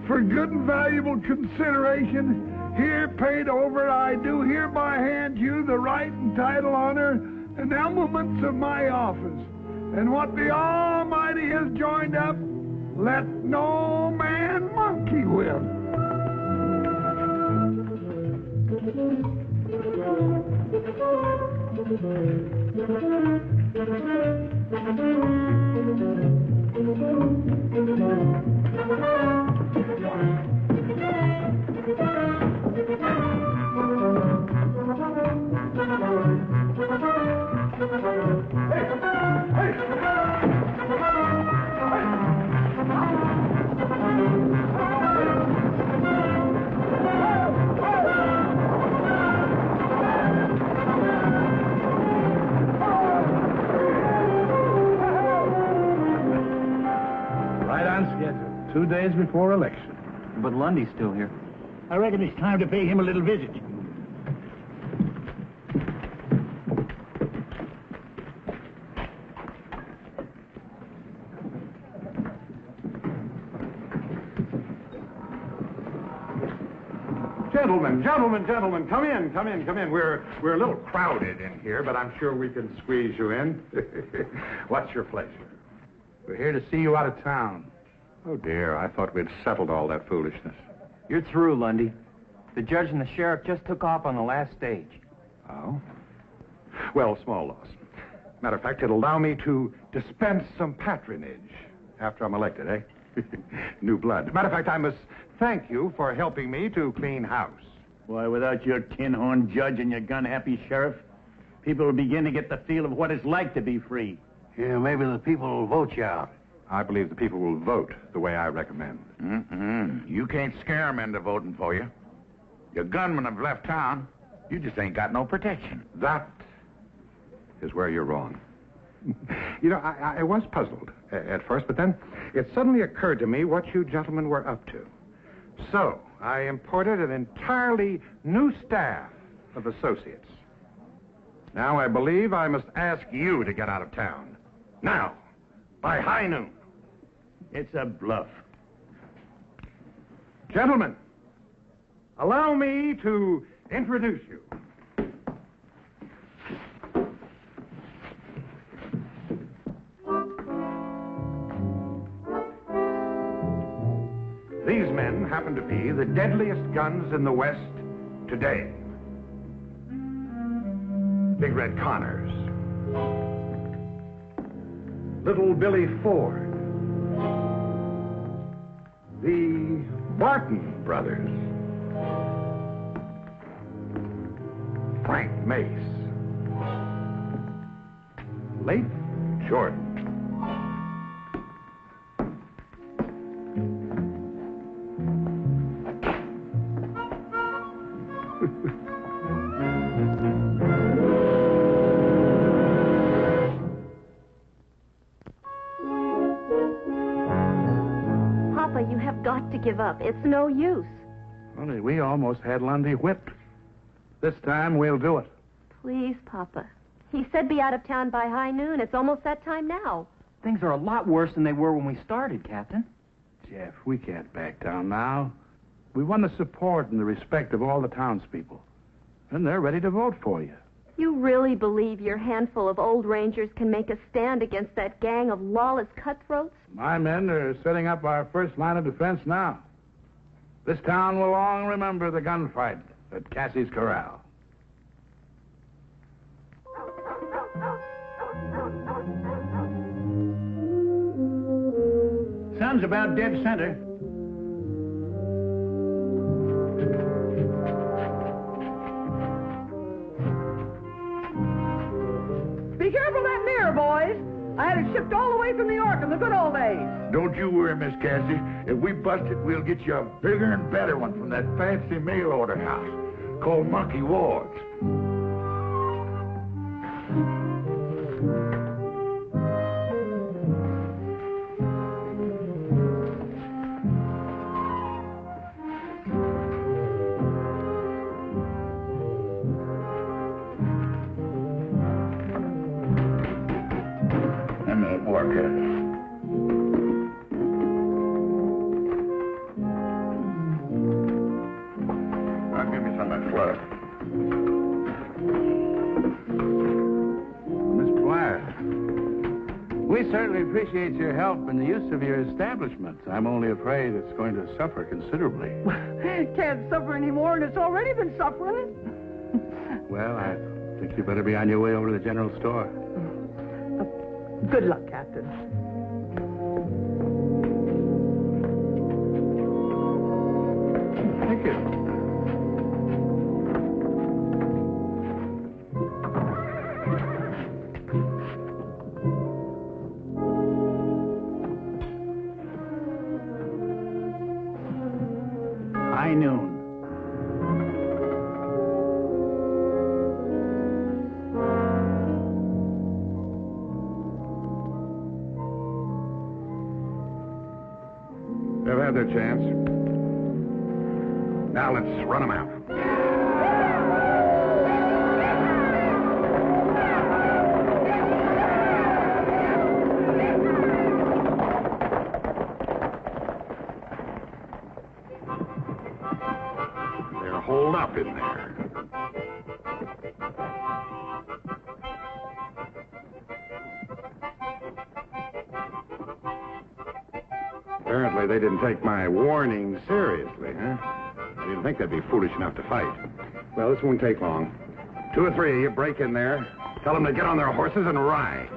For good and valuable consideration, here paid over, I do hereby hand you the right and title, honor, and elements of my office. And what the Almighty has joined up, let no man monkey with. Right on schedule. 2 days before election. But Lundy's still here. I reckon it's time to pay him a little visit. Gentlemen, come in. We're a little crowded in here, but I'm sure we can squeeze you in. What's your pleasure? We're here to see you out of town. Oh, dear, I thought we'd settled all that foolishness. You're through, Lundy. The judge and the sheriff just took off on the last stage. Oh? Well, small loss. Matter of fact, it'll allow me to dispense some patronage after I'm elected, eh? New blood. Matter of fact, I must thank you for helping me to clean house. Why, without your tin-horn judge and your gun-happy sheriff, people will begin to get the feel of what it's like to be free. Yeah, maybe the people will vote you out. I believe the people will vote the way I recommend. You can't scare them into voting for you. Your gunmen have left town. You just ain't got no protection. That is where you're wrong. You know, I was puzzled at first, but then it suddenly occurred to me what you gentlemen were up to. So, I imported an entirely new staff of associates. Now I believe I must ask you to get out of town. Now, by high noon. It's a bluff. Gentlemen, allow me to introduce you. These men happen to be the deadliest guns in the West today. Big Red Connors, Little Billy Ford, the Barton brothers, Frank Mace, Leif Jordan. Papa, you have got to give up. It's no use. Only we almost had Lundy whipped. This time we'll do it. Please, Papa. He said be out of town by high noon. It's almost that time now. Things are a lot worse than they were when we started, Captain. Jeff, we can't back down now. We won the support and the respect of all the townspeople. And they're ready to vote for you. You really believe your handful of old rangers can make a stand against that gang of lawless cutthroats? My men are setting up our first line of defense now. This town will long remember the gunfight at Cassie's Corral. Sun's about dead center. Be careful of that mirror, boys. I had it shipped all the way from New York in the good old days. Don't you worry, Miss Cassie. If we bust it, we'll get you a bigger and better one from that fancy mail order house called Monkey Ward's. Let me work it. Now give me some of that fluff. Miss Blair, we certainly appreciate your help in the use of your establishment. I'm only afraid it's going to suffer considerably. Can't suffer anymore, and it's already been suffering. Well, I think you better be on your way over to the general store. Good luck, Captain. Thank you. High noon. They've had their chance. Now let's run them out. They're holed up in there. Apparently they didn't take my warning seriously, huh? I didn't think they'd be foolish enough to fight. Well, this won't take long. 2 or 3 of you break in there, tell them to get on their horses and ride.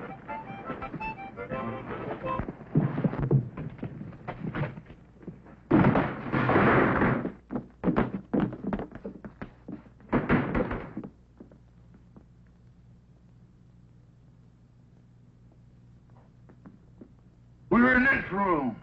We're in this room.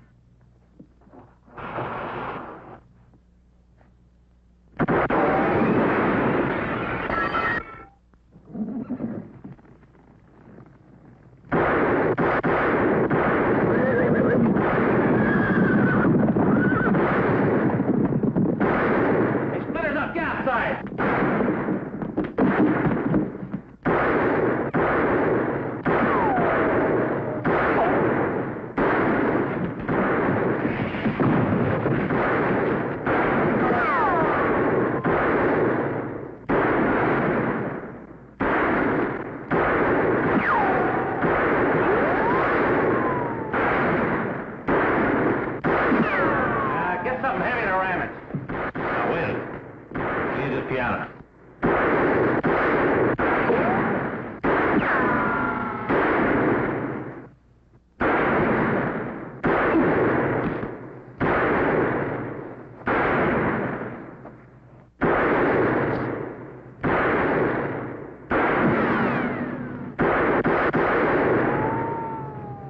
piano.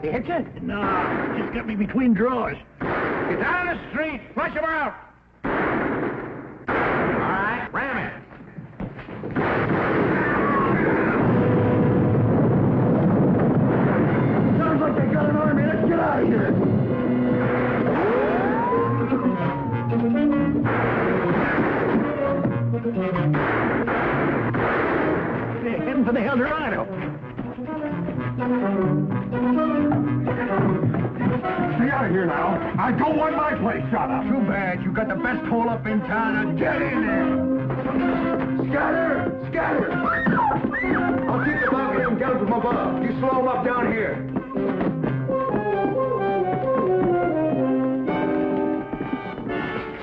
They hit you? No, just got me between drawers. Get down the street. Flush him out. All right, ram it. Sounds like they got an army. Let's get out of here. They're heading for the Eldorado. Stay out of here now. I don't want my place shot up. Too bad. You got the best hole up in town. Now get in there. Scatter! Scatter! I'll keep the bounty and get him from above. You slow him up down here.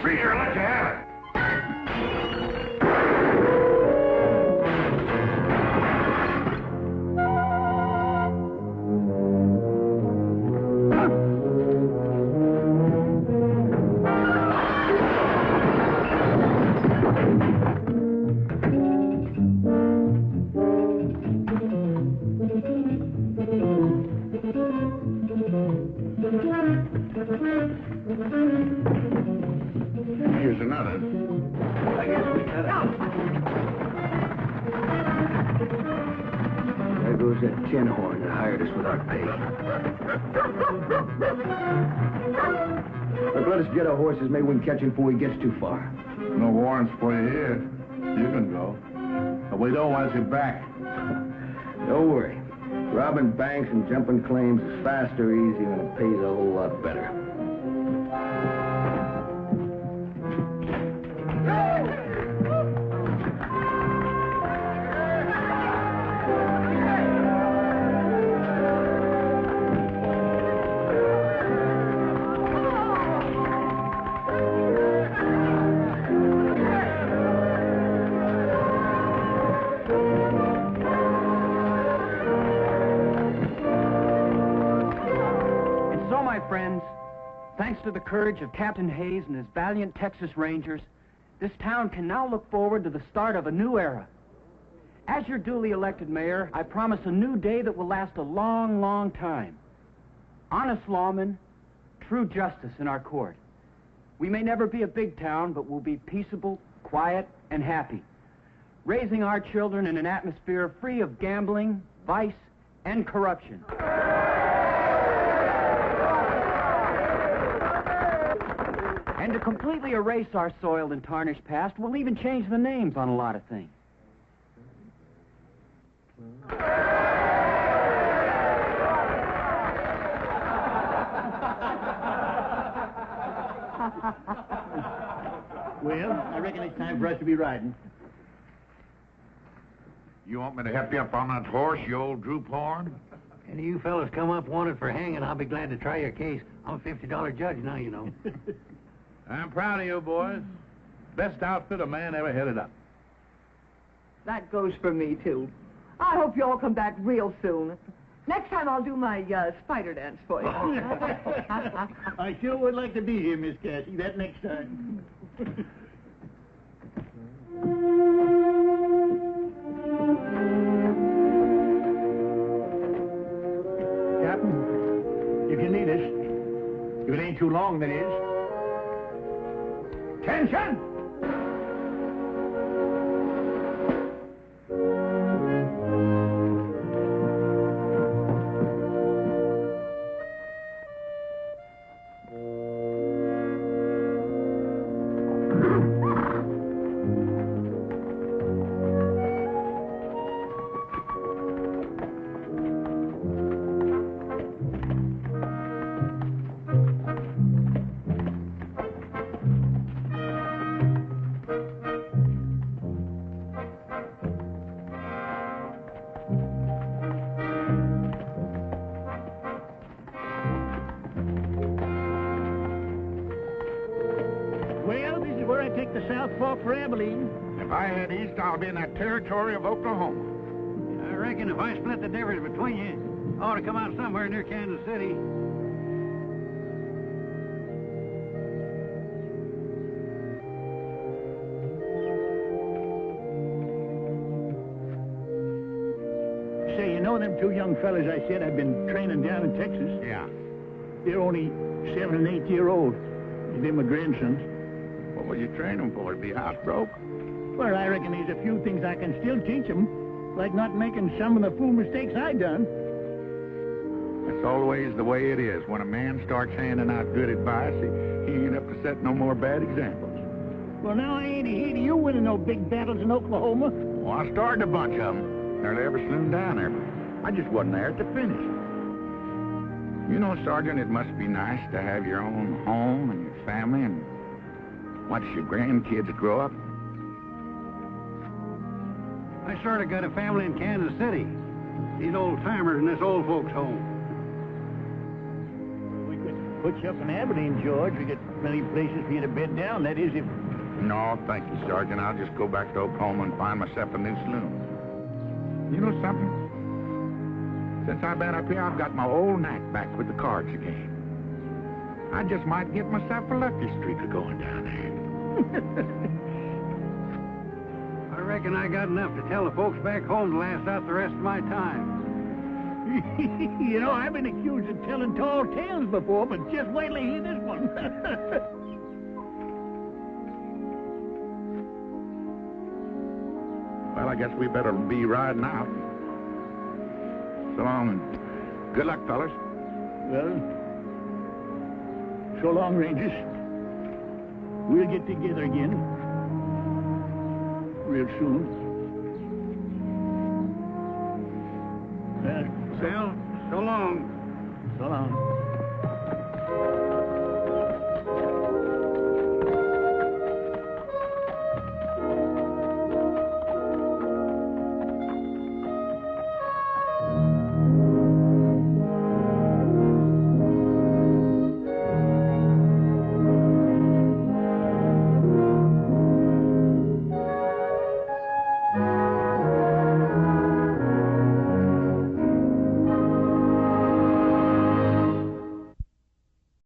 Free here, let you have it. Here's another. I guess we cut out. There goes that tin horn that hired us without pay. Look, let us get our horses. Maybe we can catch him before he gets too far. No warrants for you here. You can go. But we don't want you back. Don't worry. Robbing banks and jumping claims is fast or easy and it pays a whole lot better. Friends, thanks to the courage of Captain Hayes and his valiant Texas Rangers, this town can now look forward to the start of a new era. As your duly elected mayor, I promise a new day that will last a long, long time. Honest lawmen, true justice in our court. We may never be a big town, but we'll be peaceable, quiet, and happy, raising our children in an atmosphere free of gambling, vice, and corruption. And to completely erase our soiled and tarnished past, we'll even change the names on a lot of things. Well, I reckon it's time for us to be riding. You want me to help you up on that horse, you old droop horn? Any of you fellas come up wanted for hanging, I'll be glad to try your case. I'm a $50 judge now, you know. I'm proud of you, boys. Best outfit a man ever headed up. That goes for me, too. I hope you all come back real soon. Next time I'll do my spider dance for you. I sure would like to be here, Miss Cassie, that next time. Captain, if you need us, if it ain't too long, that is. Attention! the South Fork for Abilene. If I head east, I'll be in that territory of Oklahoma. I reckon if I split the difference between you, I ought to come out somewhere near Kansas City. Say, you know them two young fellas I said I've been training down in Texas? Yeah. They're only 7 and 8 year old. They're my grandsons. What will you train them for? To be housebroke? Well, I reckon there's a few things I can still teach them, like not making some of the fool mistakes I done. That's always the way it is. When a man starts handing out good advice, he ain't up to set no more bad examples. Well, now I ain't ahead of you winning no big battles in Oklahoma. Well, I started a bunch of them. Nearly every saloon down there. I just wasn't there at the finish. You know, Sergeant, it must be nice to have your own home and your family and watch your grandkids grow up. I sort of got a family in Kansas City. These old-timers in this old folks' home. We could put you up in Abilene, George. We got plenty of places for you to bed down. That is, if... No, thank you, Sergeant. I'll just go back to Oklahoma and find myself a new saloon. You know something? Since I've been up here, I've got my old knack back with the cards again. I just might get myself a lucky streak of going down there. I reckon I got enough to tell the folks back home to last out the rest of my time. You know, I've been accused of telling tall tales before, but just wait till you hear this one. Well, I guess we better be riding out. So long, and good luck, fellas. Well, so long, Rangers. We'll get together again. Real soon. Well, so long. So long.